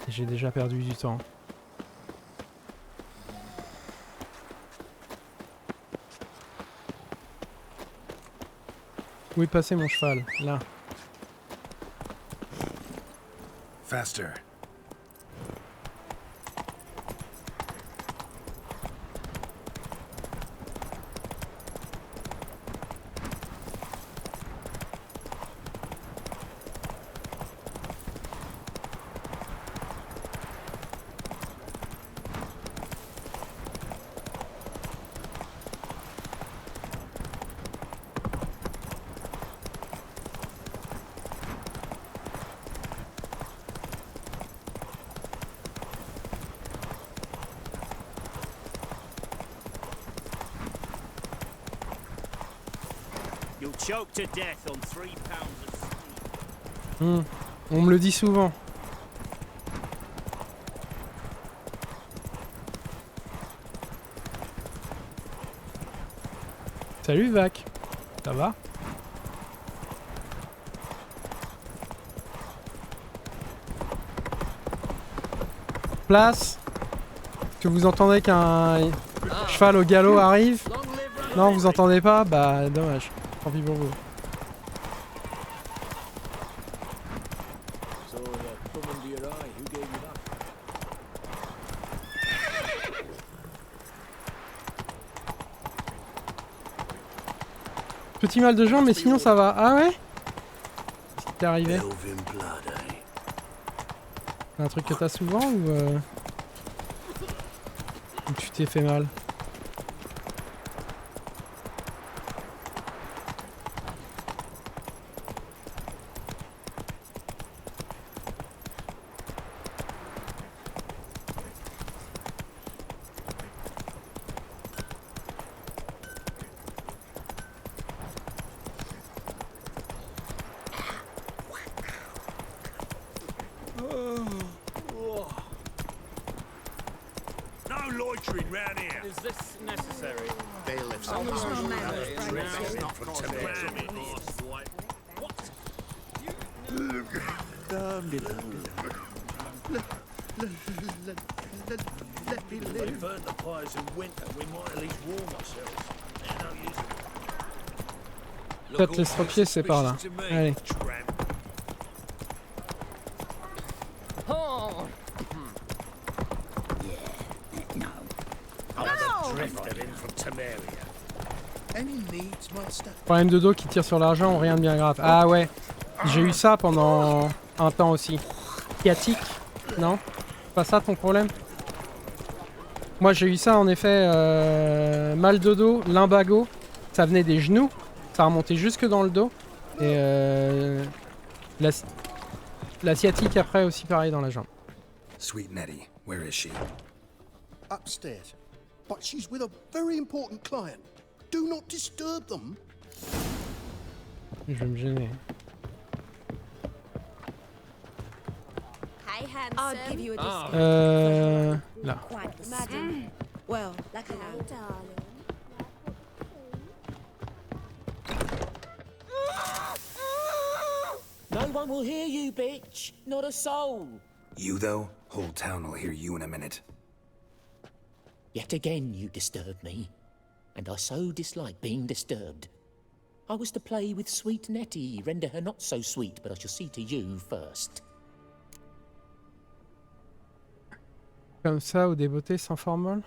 Et j'ai déjà perdu du temps. Où est passé mon cheval? Là. Faster. You'll choke to death on 3 pounds of sleep. On me le dit souvent. Salut Vac, ça va? Place. Que vous entendez qu'un cheval au galop arrive? Non, vous entendez pas? Bah dommage. Tant pis pour vous. Petit mal de jambe, mais sinon ça va. Ah ouais? Qu'est-ce qui t'est arrivé? C'est un truc que t'as souvent ou tu t'es fait mal? Peut-être l'estropié, c'est par là. Allez. Problème de dos qui tire sur l'argent ou rien de bien grave. Ah ouais, j'ai eu ça pendant un temps aussi. Sciatique, non? Pas ça ton problème? Moi j'ai eu ça en effet, mal de dos, lumbago, ça venait des genoux, ça remontait jusque dans le dos. Et la sciatique après aussi pareil dans la jambe. Sweet Nettie, where is she? Upstairs, but she's with a very important client. Do not disturb them. Je vais me gêner. Hi, handsome. I'll give you a Là. Madam. Well, like a darling. No one will hear you, bitch. Not a soul. You though? Whole town will hear you in a minute. Yet again you disturb me. And I so dislike being disturbed. I was to play with sweet Nettie, render her not so sweet, but I shall see to you first. Comme ça, ou des beautés sans formol?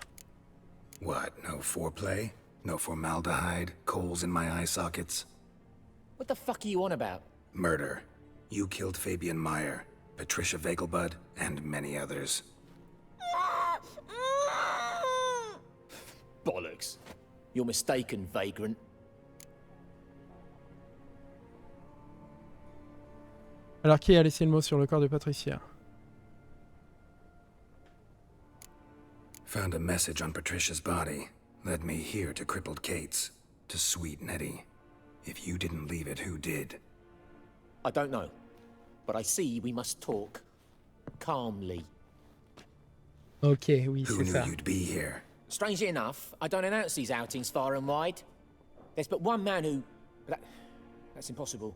What, no foreplay? No formaldehyde? Coals in my eye sockets? What the fuck are you on about? Murder. You killed Fabian Meyer, Patricia Vegelbud, and many others. Bollocks. You're mistaken, vagrant. Alors qui a laissé le mot sur le corps de Patricia? Found a message on Patricia's body. Led me here to crippled Kate's. To sweet Nettie. If you didn't leave it, who did? I don't know. But I see we must talk. Calmly. Ok, oui, Who c'est knew ça. you'd be here? Strangely enough, I don't announce these outings far and wide. There's but one man who... That's impossible.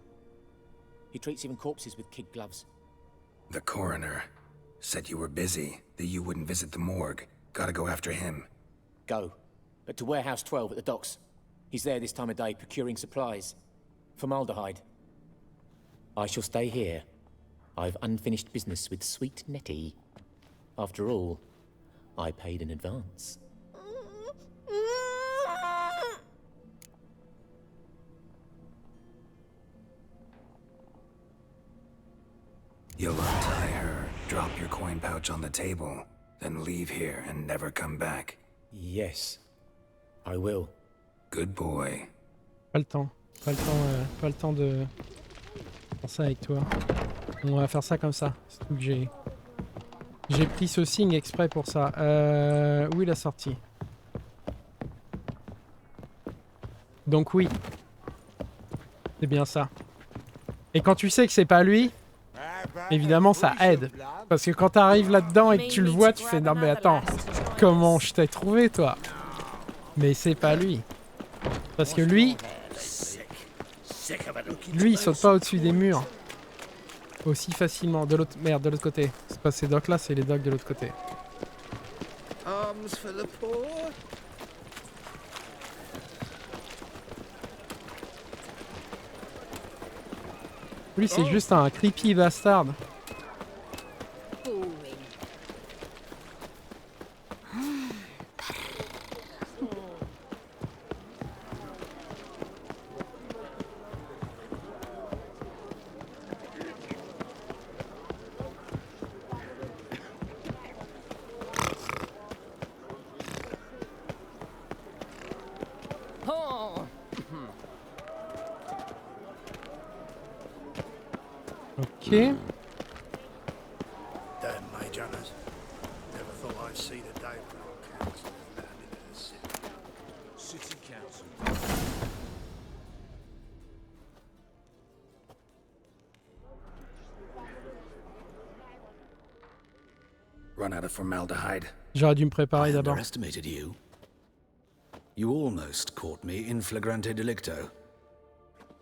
He treats even corpses with kid gloves. The coroner. Said you were busy, that you wouldn't visit the morgue. Gotta go after him. Go. But to Warehouse 12 at the docks. He's there this time of day, procuring supplies. Formaldehyde. I shall stay here. I've unfinished business with sweet Nettie. After all, I paid in advance. You'll untie her, drop your coin pouch on the table, then leave here and never come back. Yes, I will. Good boy. Pas le temps. Pas le temps de faire ça avec toi. On va faire ça comme ça. C'est tout que j'ai... J'ai pris ce signe exprès pour ça. Où est la sortie? Donc oui. C'est bien ça. Et quand tu sais que c'est pas lui, évidemment ça aide. Parce que quand t'arrives là-dedans et que tu le vois, tu fais non mais attends, comment je t'ai trouvé toi? Mais c'est pas lui. Parce que lui il saute pas au-dessus des murs. Aussi facilement. De l'autre... Merde, de l'autre côté. C'est pas ces docks là, c'est les docks de l'autre côté. Arms for the poor. Lui c'est juste un creepy bastard. Ok. Damn, Mage Hunters. Never thought I'd see the day when our council landed in the city. City Council. Run out of formaldehyde. J'aurais dû me préparer I d'abord. underestimated you. You almost caught me in flagrante delicto.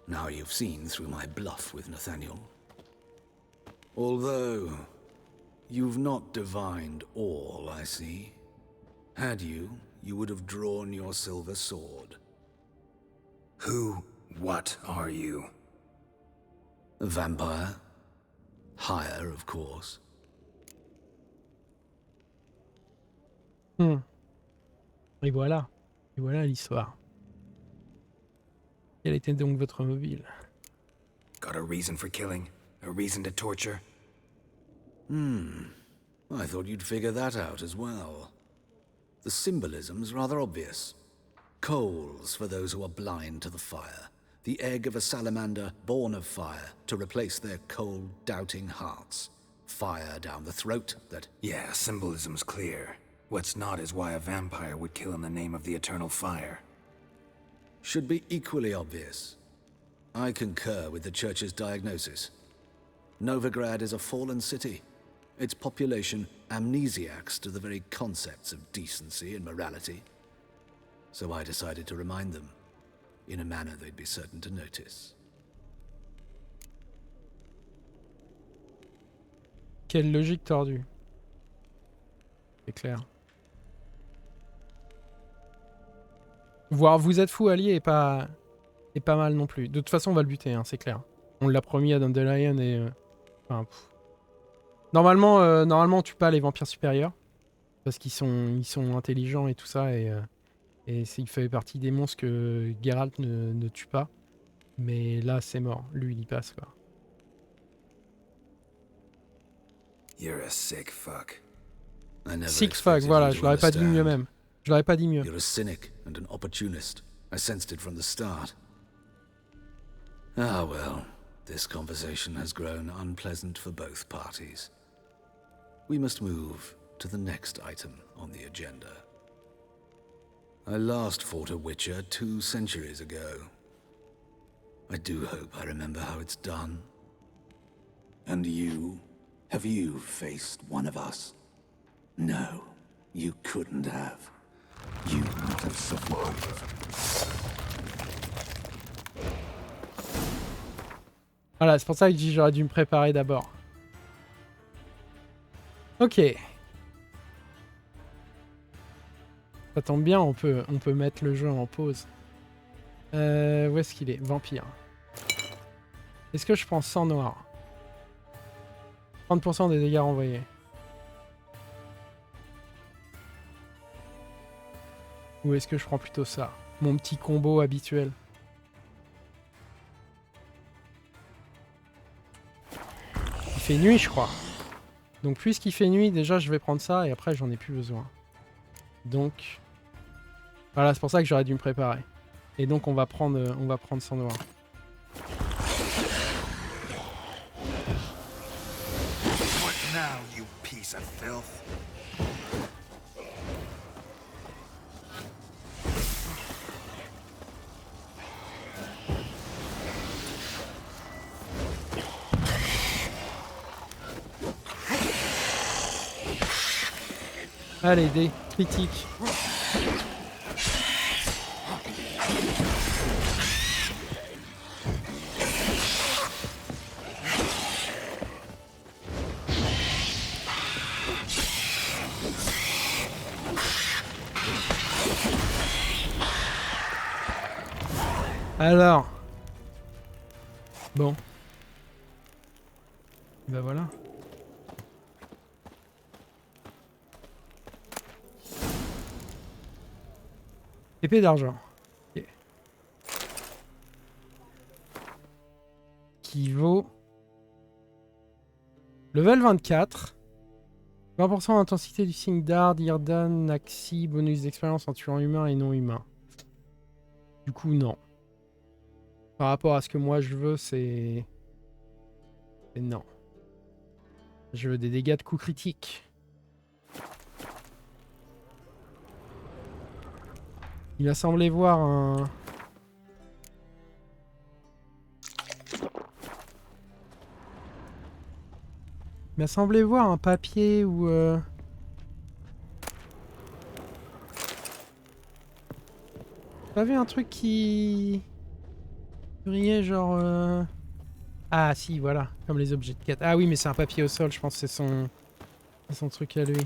Now you've seen through my bluff with Nathaniel. Although, you've not divined all, I see. Had you, you would have drawn your silver sword. What are you? A vampire. Higher, of course. Et voilà. Et voilà l'histoire. Quel était donc votre mobile? Got a reason for killing? A reason to torture? I thought you'd figure that out as well. The symbolism's rather obvious. Coals for those who are blind to the fire. The egg of a salamander born of fire to replace their cold, doubting hearts. Fire down the throat that... Yeah, symbolism's clear. What's not is why a vampire would kill in the name of the eternal fire. Should be equally obvious. I concur with the Church's diagnosis. Novigrad is a fallen city. Its population amnesiacs to the very concepts of decency and morality. So I decided to remind them, in a manner they'd be certain to notice. Quelle logique tordue. C'est clair. Voir vous êtes fou allié est pas mal non plus. De toute façon on va le buter, hein, c'est clair. On l'a promis à Dandelion et... Enfin, normalement on tue pas les vampires supérieurs. Parce qu'ils sont intelligents et tout ça. Et il fait partie des monstres que Geralt ne tue pas. Mais là c'est mort. Lui il y passe quoi. You're a sick fuck. I never Sick fuck, expected voilà, you je to l'aurais pas dit mieux understand. même. Je l'aurais pas dit mieux. You're a cynic and an opportunist. I sensed it from the start. Ah well, this conversation has grown unpleasant for both parties. We must move to the next item on the agenda. I last fought a Witcher 2 centuries ago. I do hope I remember how it's done. And you? Have you faced one of us? No, you couldn't have. You would have survived. Voilà, c'est pour ça que je dis j'aurais dû me préparer d'abord. Ok. Ça tombe bien, on peut mettre le jeu en pause. Où est-ce qu'il est? Vampire. Est-ce que je prends sang noir? 30% des dégâts renvoyés. Ou est-ce que je prends plutôt ça? Mon petit combo habituel. Il fait nuit, je crois. Donc puisqu'il fait nuit, déjà je vais prendre ça et après j'en ai plus besoin. Donc voilà, c'est pour ça que j'aurais dû me préparer. Et donc on va prendre sang noir. What now, you piece of filth? Allez, des critiques. Alors. Bon. Ben voilà. Épée d'argent. Okay. Qui vaut... Level 24. 20% d'intensité du signe d'art, d'Irdan, Axi, bonus d'expérience en tuant humain et non humain. Du coup, non. Par rapport à ce que moi je veux, c'est non. Je veux des dégâts de coups critiques. Il m'a semblé voir un... Il m'a semblé voir un papier où... J'avais un truc qui... brillait genre... Ah si, voilà. Comme les objets de quête. Ah oui, mais c'est un papier au sol, je pense que c'est son truc à lui.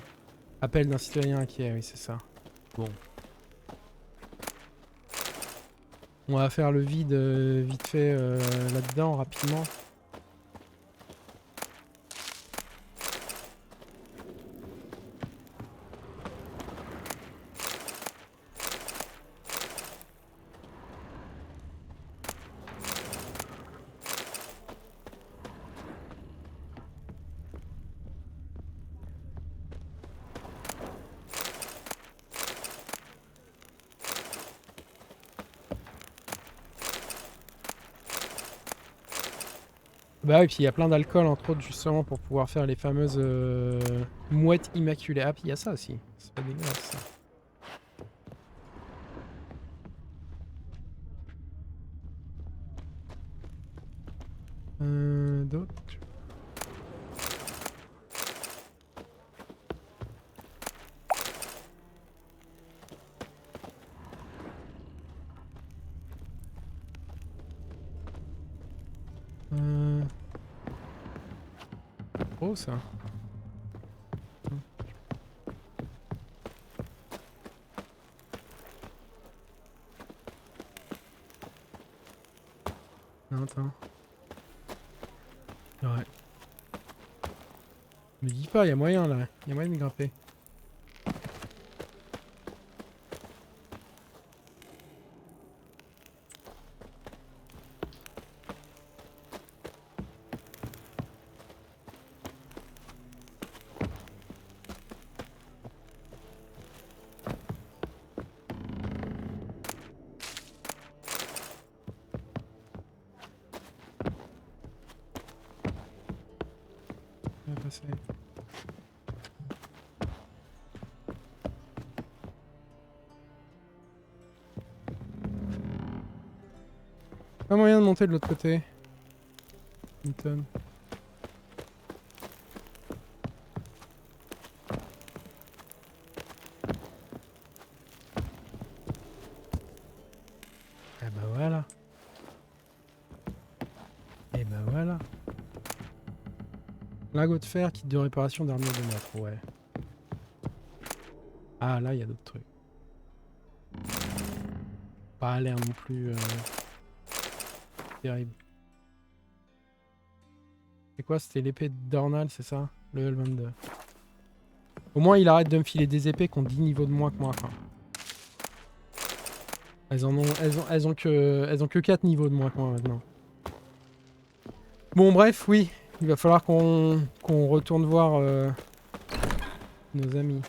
Appel d'un citoyen inquiet, oui, c'est ça. Bon. On va faire le vide vite fait là-dedans, rapidement. Bah oui, puis il y a plein d'alcool, entre autres, justement, pour pouvoir faire les fameuses mouettes immaculées. Ah, puis il y a ça aussi. C'est pas dégueulasse, ça. D'autres. Oh ça. Non, attends. Ouais. Me dis pas, il y a moyen là. Il y a moyen de grimper. c'est. Pas moyen de monter de l'autre côté. Newton. Eh ben voilà. Et ben voilà. Lingot de fer, kit de réparation d'armure de maître, ouais. Ah là, il y a d'autres trucs. Pas l'air non plus terrible. C'est quoi? C'était l'épée d'Ornal, c'est ça? Level 22. Au moins, il arrête de me filer des épées qui ont 10 niveaux de moins que moi, quoi. Elles ont que 4 niveaux de moins que moi maintenant. Bon, bref, oui. Il va falloir qu'on retourne voir nos amis.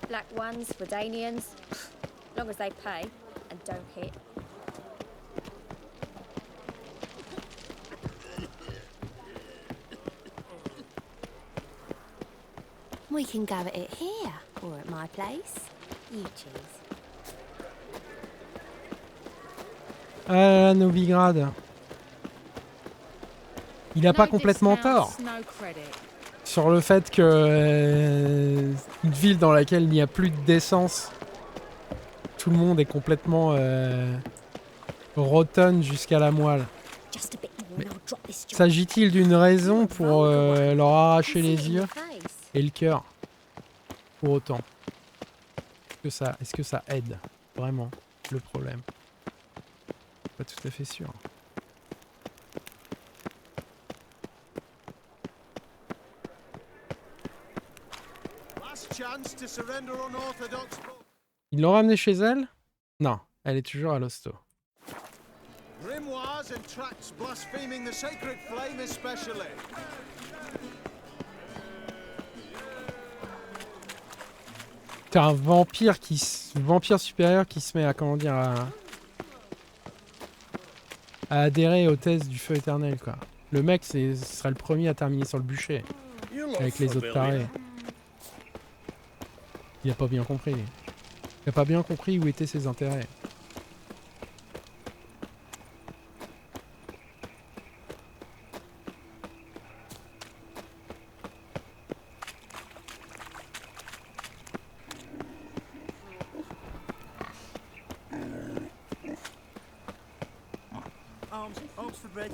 Black ones for Danians, long as they pay and don't hit. We can go at it here, or at my place. You choose. Ah, Novigrad. Il a pas complètement tort. Sur le fait que une ville dans laquelle il n'y a plus d'essence, tout le monde est complètement rotten jusqu'à la moelle. S'agit-il d'une raison pour leur arracher les yeux et le cœur pour autant? Est-ce que ça aide vraiment le problème? Pas tout à fait sûr. Ils l'ont ramenée chez elle? Non, elle est toujours à l'hosto. Grimoires and tracts blaspheming the sacred flame especially. T'as un vampire vampire supérieur qui se met à, comment dire, à adhérer aux thèses du feu éternel, quoi. Le mec, ce serait le premier à terminer sur le bûcher avec les autres tarés. Il a pas bien compris. Il a pas bien compris où étaient ses intérêts.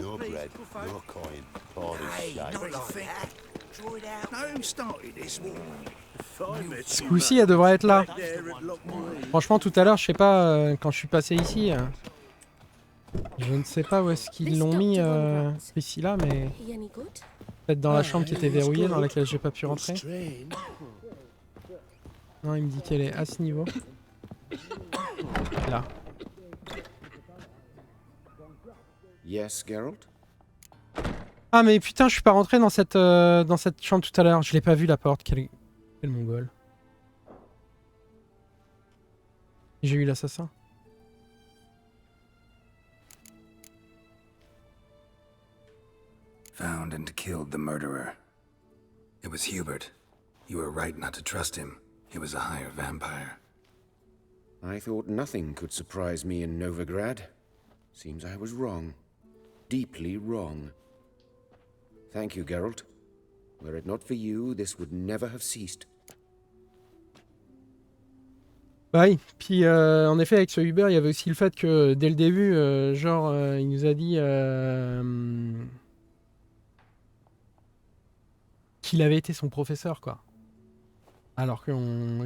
No bread, no coin, all this shite. No, who started this war? Ce coup-ci, elle devrait être là. Franchement, tout à l'heure, je sais pas, quand je suis passé ici, je ne sais pas où est-ce qu'ils l'ont mis ici là, mais peut-être dans la chambre qui était verrouillée, dans laquelle j'ai pas pu rentrer. Non, il me dit qu'elle est à ce niveau. Là. Yes, Geralt? Ah mais putain, je suis pas rentré dans cette chambre tout à l'heure. Je l'ai pas vu la porte. Quel mongol. J'ai eu l'assassin. Found and killed the murderer. It was Hubert. You were right not to trust him. He was a higher vampire. I thought nothing could surprise me in Novigrad. Seems I was wrong. Deeply wrong. Thank you, Geralt. Were it not for you, this would never have ceased. Bah oui, puis en effet avec ce Uber, il y avait aussi le fait que dès le début, il nous a dit qu'il avait été son professeur, quoi. Alors qu'on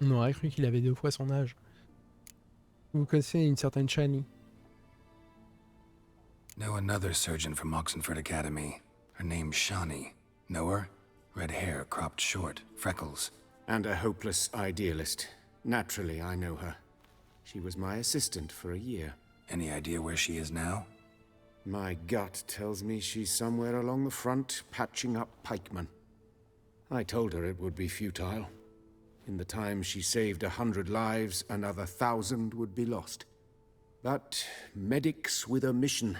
on aurait cru qu'il avait 2 fois son âge. Vous connaissez une certaine Shani? Know another surgeon from Oxenford Academy. Her name's Shani. Know her? Red hair, cropped short, freckles. And a hopeless idealist. Naturally, I know her. She was my assistant for a year. Any idea where she is now? My gut tells me she's somewhere along the front, patching up pikemen. I told her it would be futile. In the time she saved 100 lives, another 1,000 would be lost. But medics with a mission,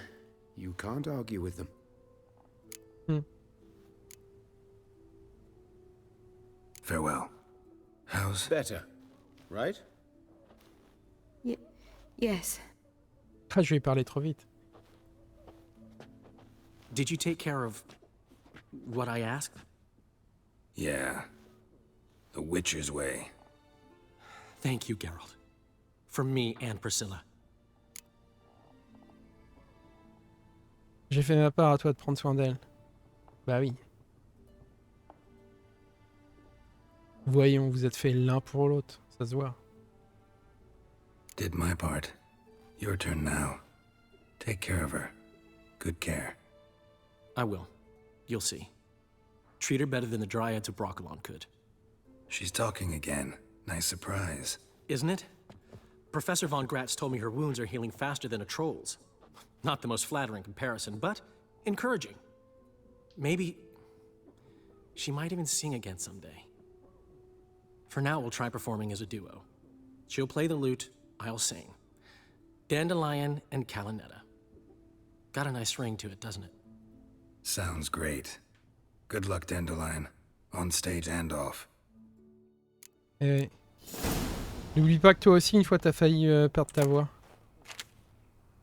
you can't argue with them. Farewell. How's... Better, right? Yes. Ah, je vais parler trop vite. Did you take care of what I asked? Yeah. The Witcher's way. Thank you, Geralt. From me and Priscilla. J'ai fait ma part, à toi de prendre soin d'elle. Bah oui. Voyons, vous êtes faits l'un pour l'autre, ça se voit. Did my part. Your turn now. Take care of her. Good care. I will. You'll see. Treat her better than the Dryads of Broccolon could. She's talking again. Nice surprise. Isn't it? Professor Von Gratz told me her wounds are healing faster than a troll's. Not the most flattering comparison, but encouraging. Maybe she might even sing again someday. For now, we'll try performing as a duo. She'll play the lute, I'll sing. Dandelion and Calinetta. Got a nice ring to it, doesn't it? Sounds great. Good luck, Dandelion. On stage and off. Et n'oublie pas que toi aussi, une fois, t'as failli perdre ta voix.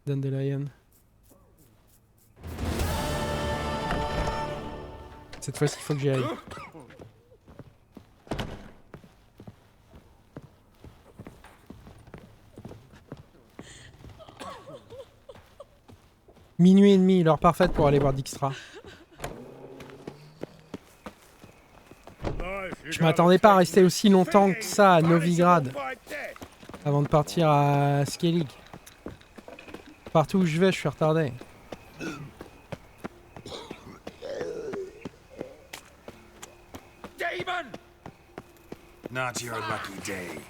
Dandelion. Cette fois-ci, il faut que j'y aille. Minuit et demi, l'heure parfaite pour aller voir Dijkstra. Je m'attendais pas à rester aussi longtemps que ça à Novigrad avant de partir à Skellig. Partout où je vais, je suis retardé. Demon! Not your lucky day.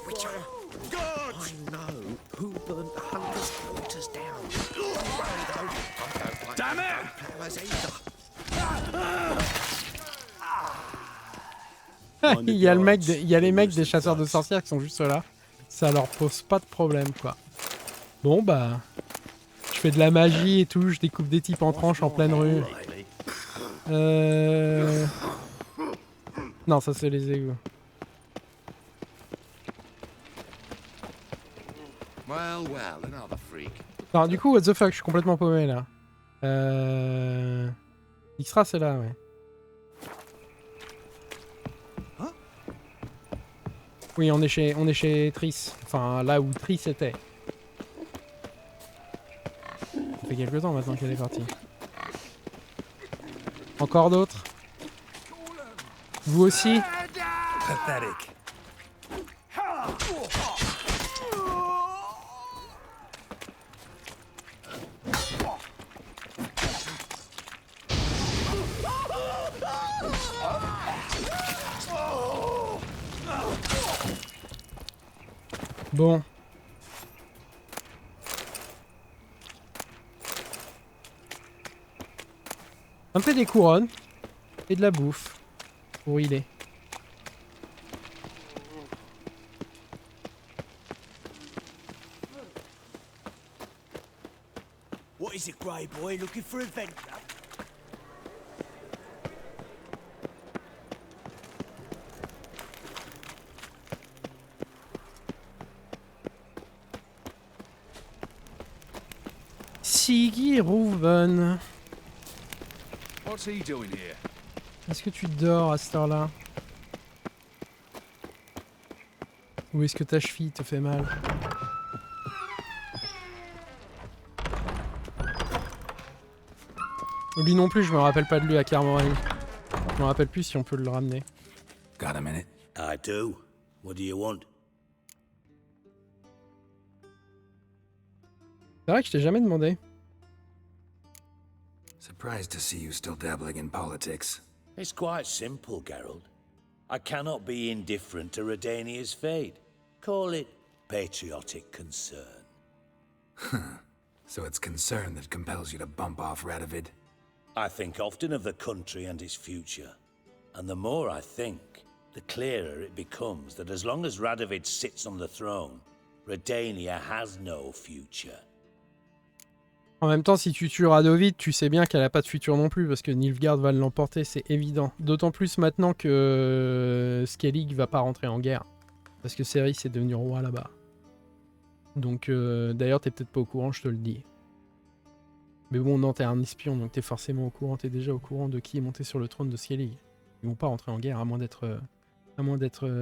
Witcher! I know who burnt the hunter's quarters down. Don't worry though. Damn it! Il y a les mecs des chasseurs de sorcières qui sont juste là. Ça leur pose pas de problème, quoi. Bon, bah... Je fais de la magie et tout, je découpe des types en tranches en pleine rue. Non, ça c'est les égouts. Alors du coup, what the fuck, je suis complètement paumé là. Dijkstra c'est là, ouais. Oui, on est chez Triss. Enfin, là où Triss était. Ça fait quelques temps maintenant qu'elle est partie. Encore d'autres? Vous aussi? Pathetic. Bon. Ça me fait des couronnes et de la bouffe pour il est. What is it, Grey Boy? Looking for adventure? Sigirouven. What's he doing here? Est-ce que tu dors à cette heure-là? Ou est-ce que ta cheville te fait mal? Lui non plus, je me rappelle pas de lui à Carmoraine. Je me rappelle plus si on peut le ramener. Got a minute? I do. What do you want? C'est vrai que je t'ai jamais demandé. Surprised to see you still dabbling in politics. It's quite simple, Geralt. I cannot be indifferent to Redania's fate. Call it patriotic concern. So it's concern that compels you to bump off Radovid? I think often of the country and its future. And the more I think, the clearer it becomes that as long as Radovid sits on the throne, Redania has no future. En même temps, si tu tues Radovid, tu sais bien qu'elle a pas de futur non plus, parce que Nilfgaard va l'emporter, c'est évident. D'autant plus maintenant que Skellig va pas rentrer en guerre. Parce que Ciri est devenu roi là-bas. Donc, d'ailleurs, t'es peut-être pas au courant, je te le dis. Mais bon, non, t'es un espion, donc t'es forcément au courant, t'es déjà au courant de qui est monté sur le trône de Skellig. Ils vont pas rentrer en guerre, à moins d'être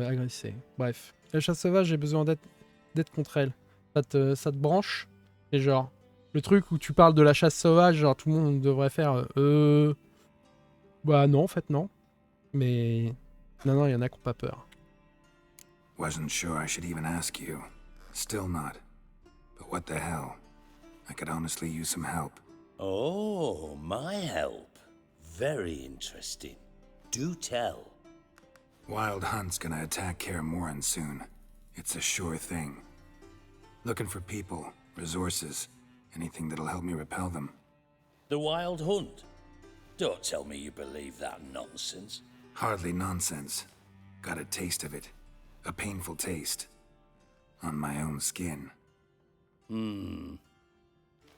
agressés. Bref. La chasse sauvage, j'ai besoin d'être contre elle. Ça te branche? Et genre... Le truc où tu parles de la chasse sauvage, genre tout le monde devrait faire bah non, en fait non. Mais non, il y en a qui n'ont pas peur. Wasn't sure I should even ask you. Still not. But what the hell? I could honestly use some help. Oh, my help. Very interesting. Do tell. Wild Hunt's gonna attack Kaer Morhen soon. It's a sure thing. Looking for people, resources. Anything that'll help me repel them. The Wild Hunt? Don't tell me you believe that nonsense. Hardly nonsense. Got a taste of it. A painful taste. On my own skin.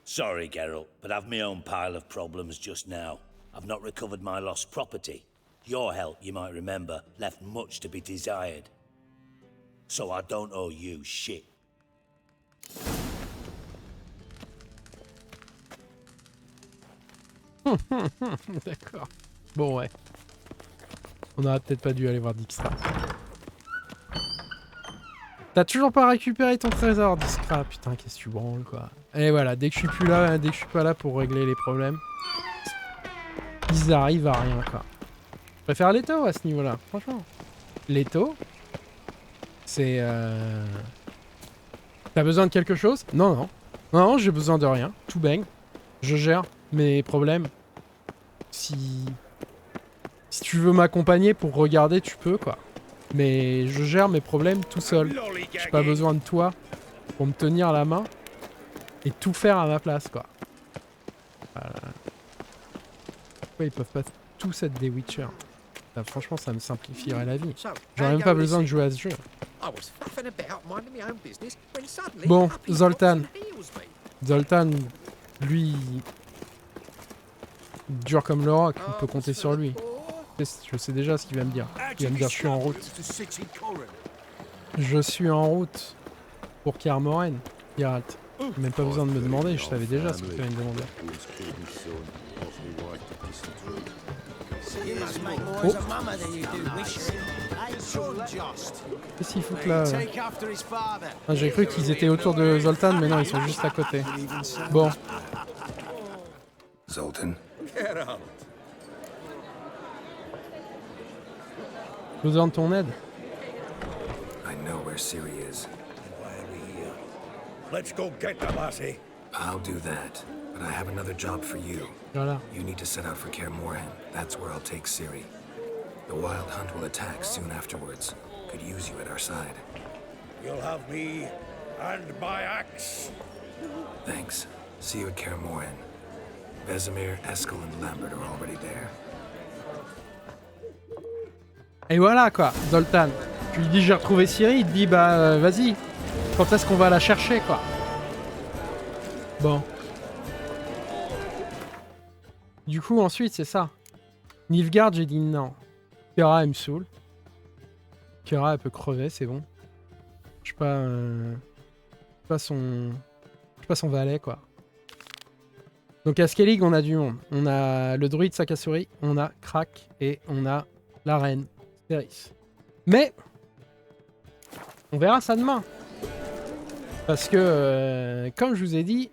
Sorry, Geralt, but I've my own pile of problems just now. I've not recovered my lost property. Your help, you might remember, left much to be desired. So I don't owe you shit. D'accord. Bon, ouais. On aurait peut-être pas dû aller voir Dijkstra. T'as toujours pas récupéré ton trésor, Dijkstra. Putain, qu'est-ce que tu branles, quoi. Et voilà, dès que je suis plus là, dès que je suis pas là pour régler les problèmes, ils arrivent à rien, quoi. Je préfère Letho à ce niveau-là, franchement. Letho, c'est... T'as besoin de quelque chose? Non, j'ai besoin de rien. Tout baigne. Je gère mes problèmes. Si tu veux m'accompagner pour regarder, tu peux, quoi. Mais je gère mes problèmes tout seul. J'ai pas besoin de toi pour me tenir la main et tout faire à ma place, quoi. Voilà. Pourquoi ils peuvent pas tous être des Witcher? Là, franchement, ça me simplifierait la vie. J'aurais même pas besoin de jouer à ce jeu. Bon, Zoltan. Zoltan, lui... dur comme le roc, on peut compter sur lui. Je sais déjà ce qu'il va me dire. Il va me dire je suis en route. Je suis en route pour Kaer Morhen, Geralt. Même pas besoin de me demander, je savais déjà ce que tu allais me demander. Oh. Qu'est-ce qu'il fout là? Ah, j'ai cru qu'ils étaient autour de Zoltan, mais non, ils sont juste à côté. Bon. Zoltan? J'ai besoin de ton aide. I know where Ciri is. Let's go get the lassie. I'll do that, but I have another job for you. Voilà. You need to set out for Kaer Morhen. That's where I'll take Ciri. The Wild Hunt will attack soon afterwards. Could use you at our side. You'll have me and my axe. Thanks. See you at Kaer Morhen. Vesemir, Eskel, and Lambert are already there. Et voilà, quoi, Zoltan. Tu lui dis j'ai retrouvé Ciri, il te dit bah vas-y. Quand est-ce qu'on va la chercher, quoi? Bon. Du coup, ensuite, c'est ça. Nilfgaard, j'ai dit non. Keira, elle me saoule. Keira, elle peut crever, c'est bon. Je suis pas... Je suis pas son valet, quoi. Donc à Skellig, on a du monde. On a le druide Sakasuri, on a Krak et on a la reine Ciri. Mais... on verra ça demain. Parce que, comme je vous ai dit...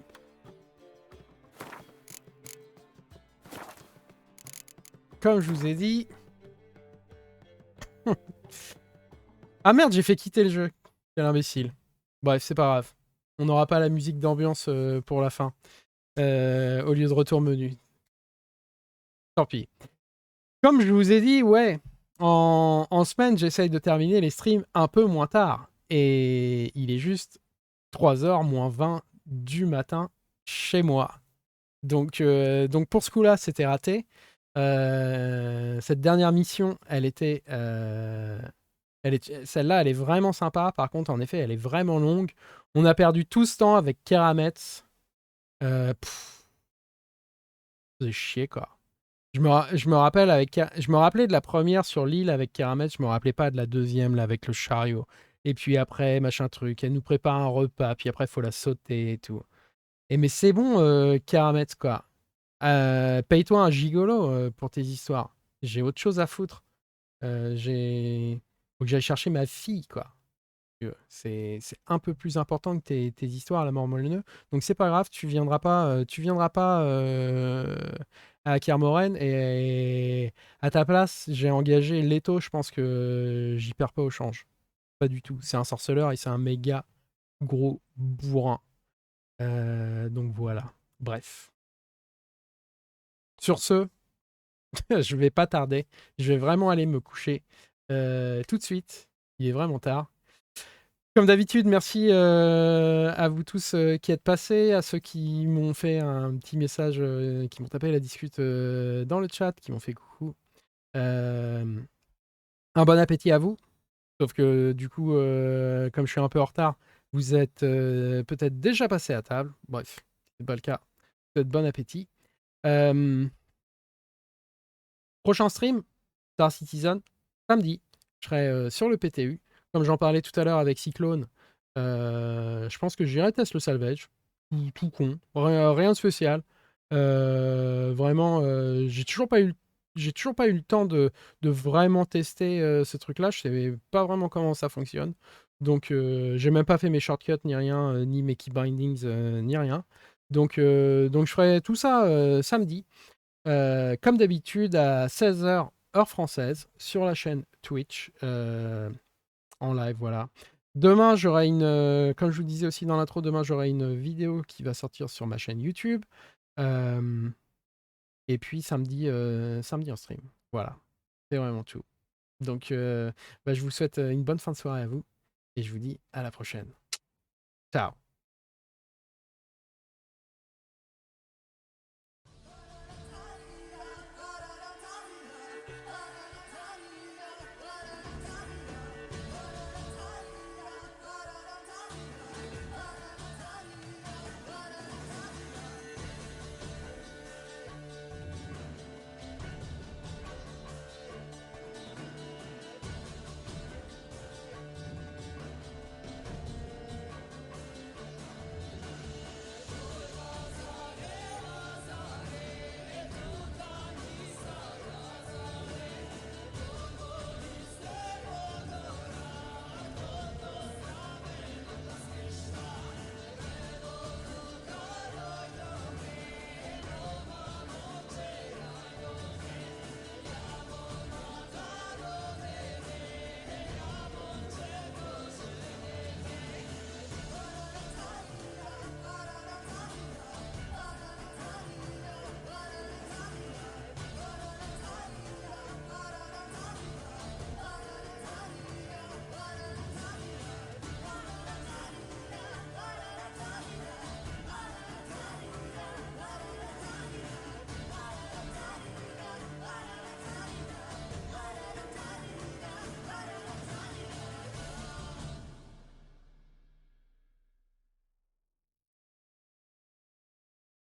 Ah merde, j'ai fait quitter le jeu. Quel imbécile. Bref, c'est pas grave. On n'aura pas la musique d'ambiance pour la fin. Au lieu de retour menu. Tant pis. Comme je vous ai dit, ouais, en semaine, j'essaye de terminer les streams un peu moins tard. Et il est juste 3h moins 20 du matin chez moi. Donc pour ce coup-là, c'était raté. Cette dernière mission, celle-là, elle est vraiment sympa. Par contre, en effet, elle est vraiment longue. On a perdu tout ce temps avec Keira. C'est chier, quoi. Je me rappelais de la première sur l'île avec Keira. Je me rappelais pas de la deuxième là avec le chariot. Et puis après, machin truc. Elle nous prépare un repas. Puis après, il faut la sauter et tout. Mais c'est bon, Keira, quoi. Paye-toi un gigolo pour tes histoires. J'ai autre chose à foutre. Faut que j'aille chercher ma fille, quoi. C'est un peu plus important que tes histoires à la mort molleneux. Donc c'est pas grave, tu viendras pas à Kermoren et à ta place, j'ai engagé Letho. Je pense que j'y perds pas au change. Pas du tout. C'est un sorceleur et c'est un méga gros bourrin. Donc voilà. Bref. Sur ce, je vais pas tarder. Je vais vraiment aller me coucher tout de suite. Il est vraiment tard. Comme d'habitude, merci à vous tous qui êtes passés, à ceux qui m'ont fait un petit message, qui m'ont tapé la discute dans le chat, qui m'ont fait coucou. Un bon appétit à vous. Sauf que du coup, comme je suis un peu en retard, vous êtes peut-être déjà passé à table. Bref, si c'est pas le cas, peut-être bon appétit. Prochain stream, Star Citizen, samedi. Je serai sur le PTU. Comme j'en parlais tout à l'heure avec Cyclone, je pense que j'irai tester le salvage. Tout con. Rien de spécial. Vraiment, j'ai toujours pas eu le temps de vraiment tester ce truc-là. Je sais pas vraiment comment ça fonctionne. Donc, j'ai même pas fait mes shortcuts, ni rien, ni mes key bindings, ni rien. Donc, je ferai tout ça samedi. Comme d'habitude, à 16h, heure française, sur la chaîne Twitch, en live, voilà. Demain, j'aurai comme je vous disais aussi dans l'intro, demain, j'aurai une vidéo qui va sortir sur ma chaîne YouTube. Et puis, samedi en stream. Voilà, c'est vraiment tout. Donc, je vous souhaite une bonne fin de soirée à vous. Et je vous dis à la prochaine. Ciao.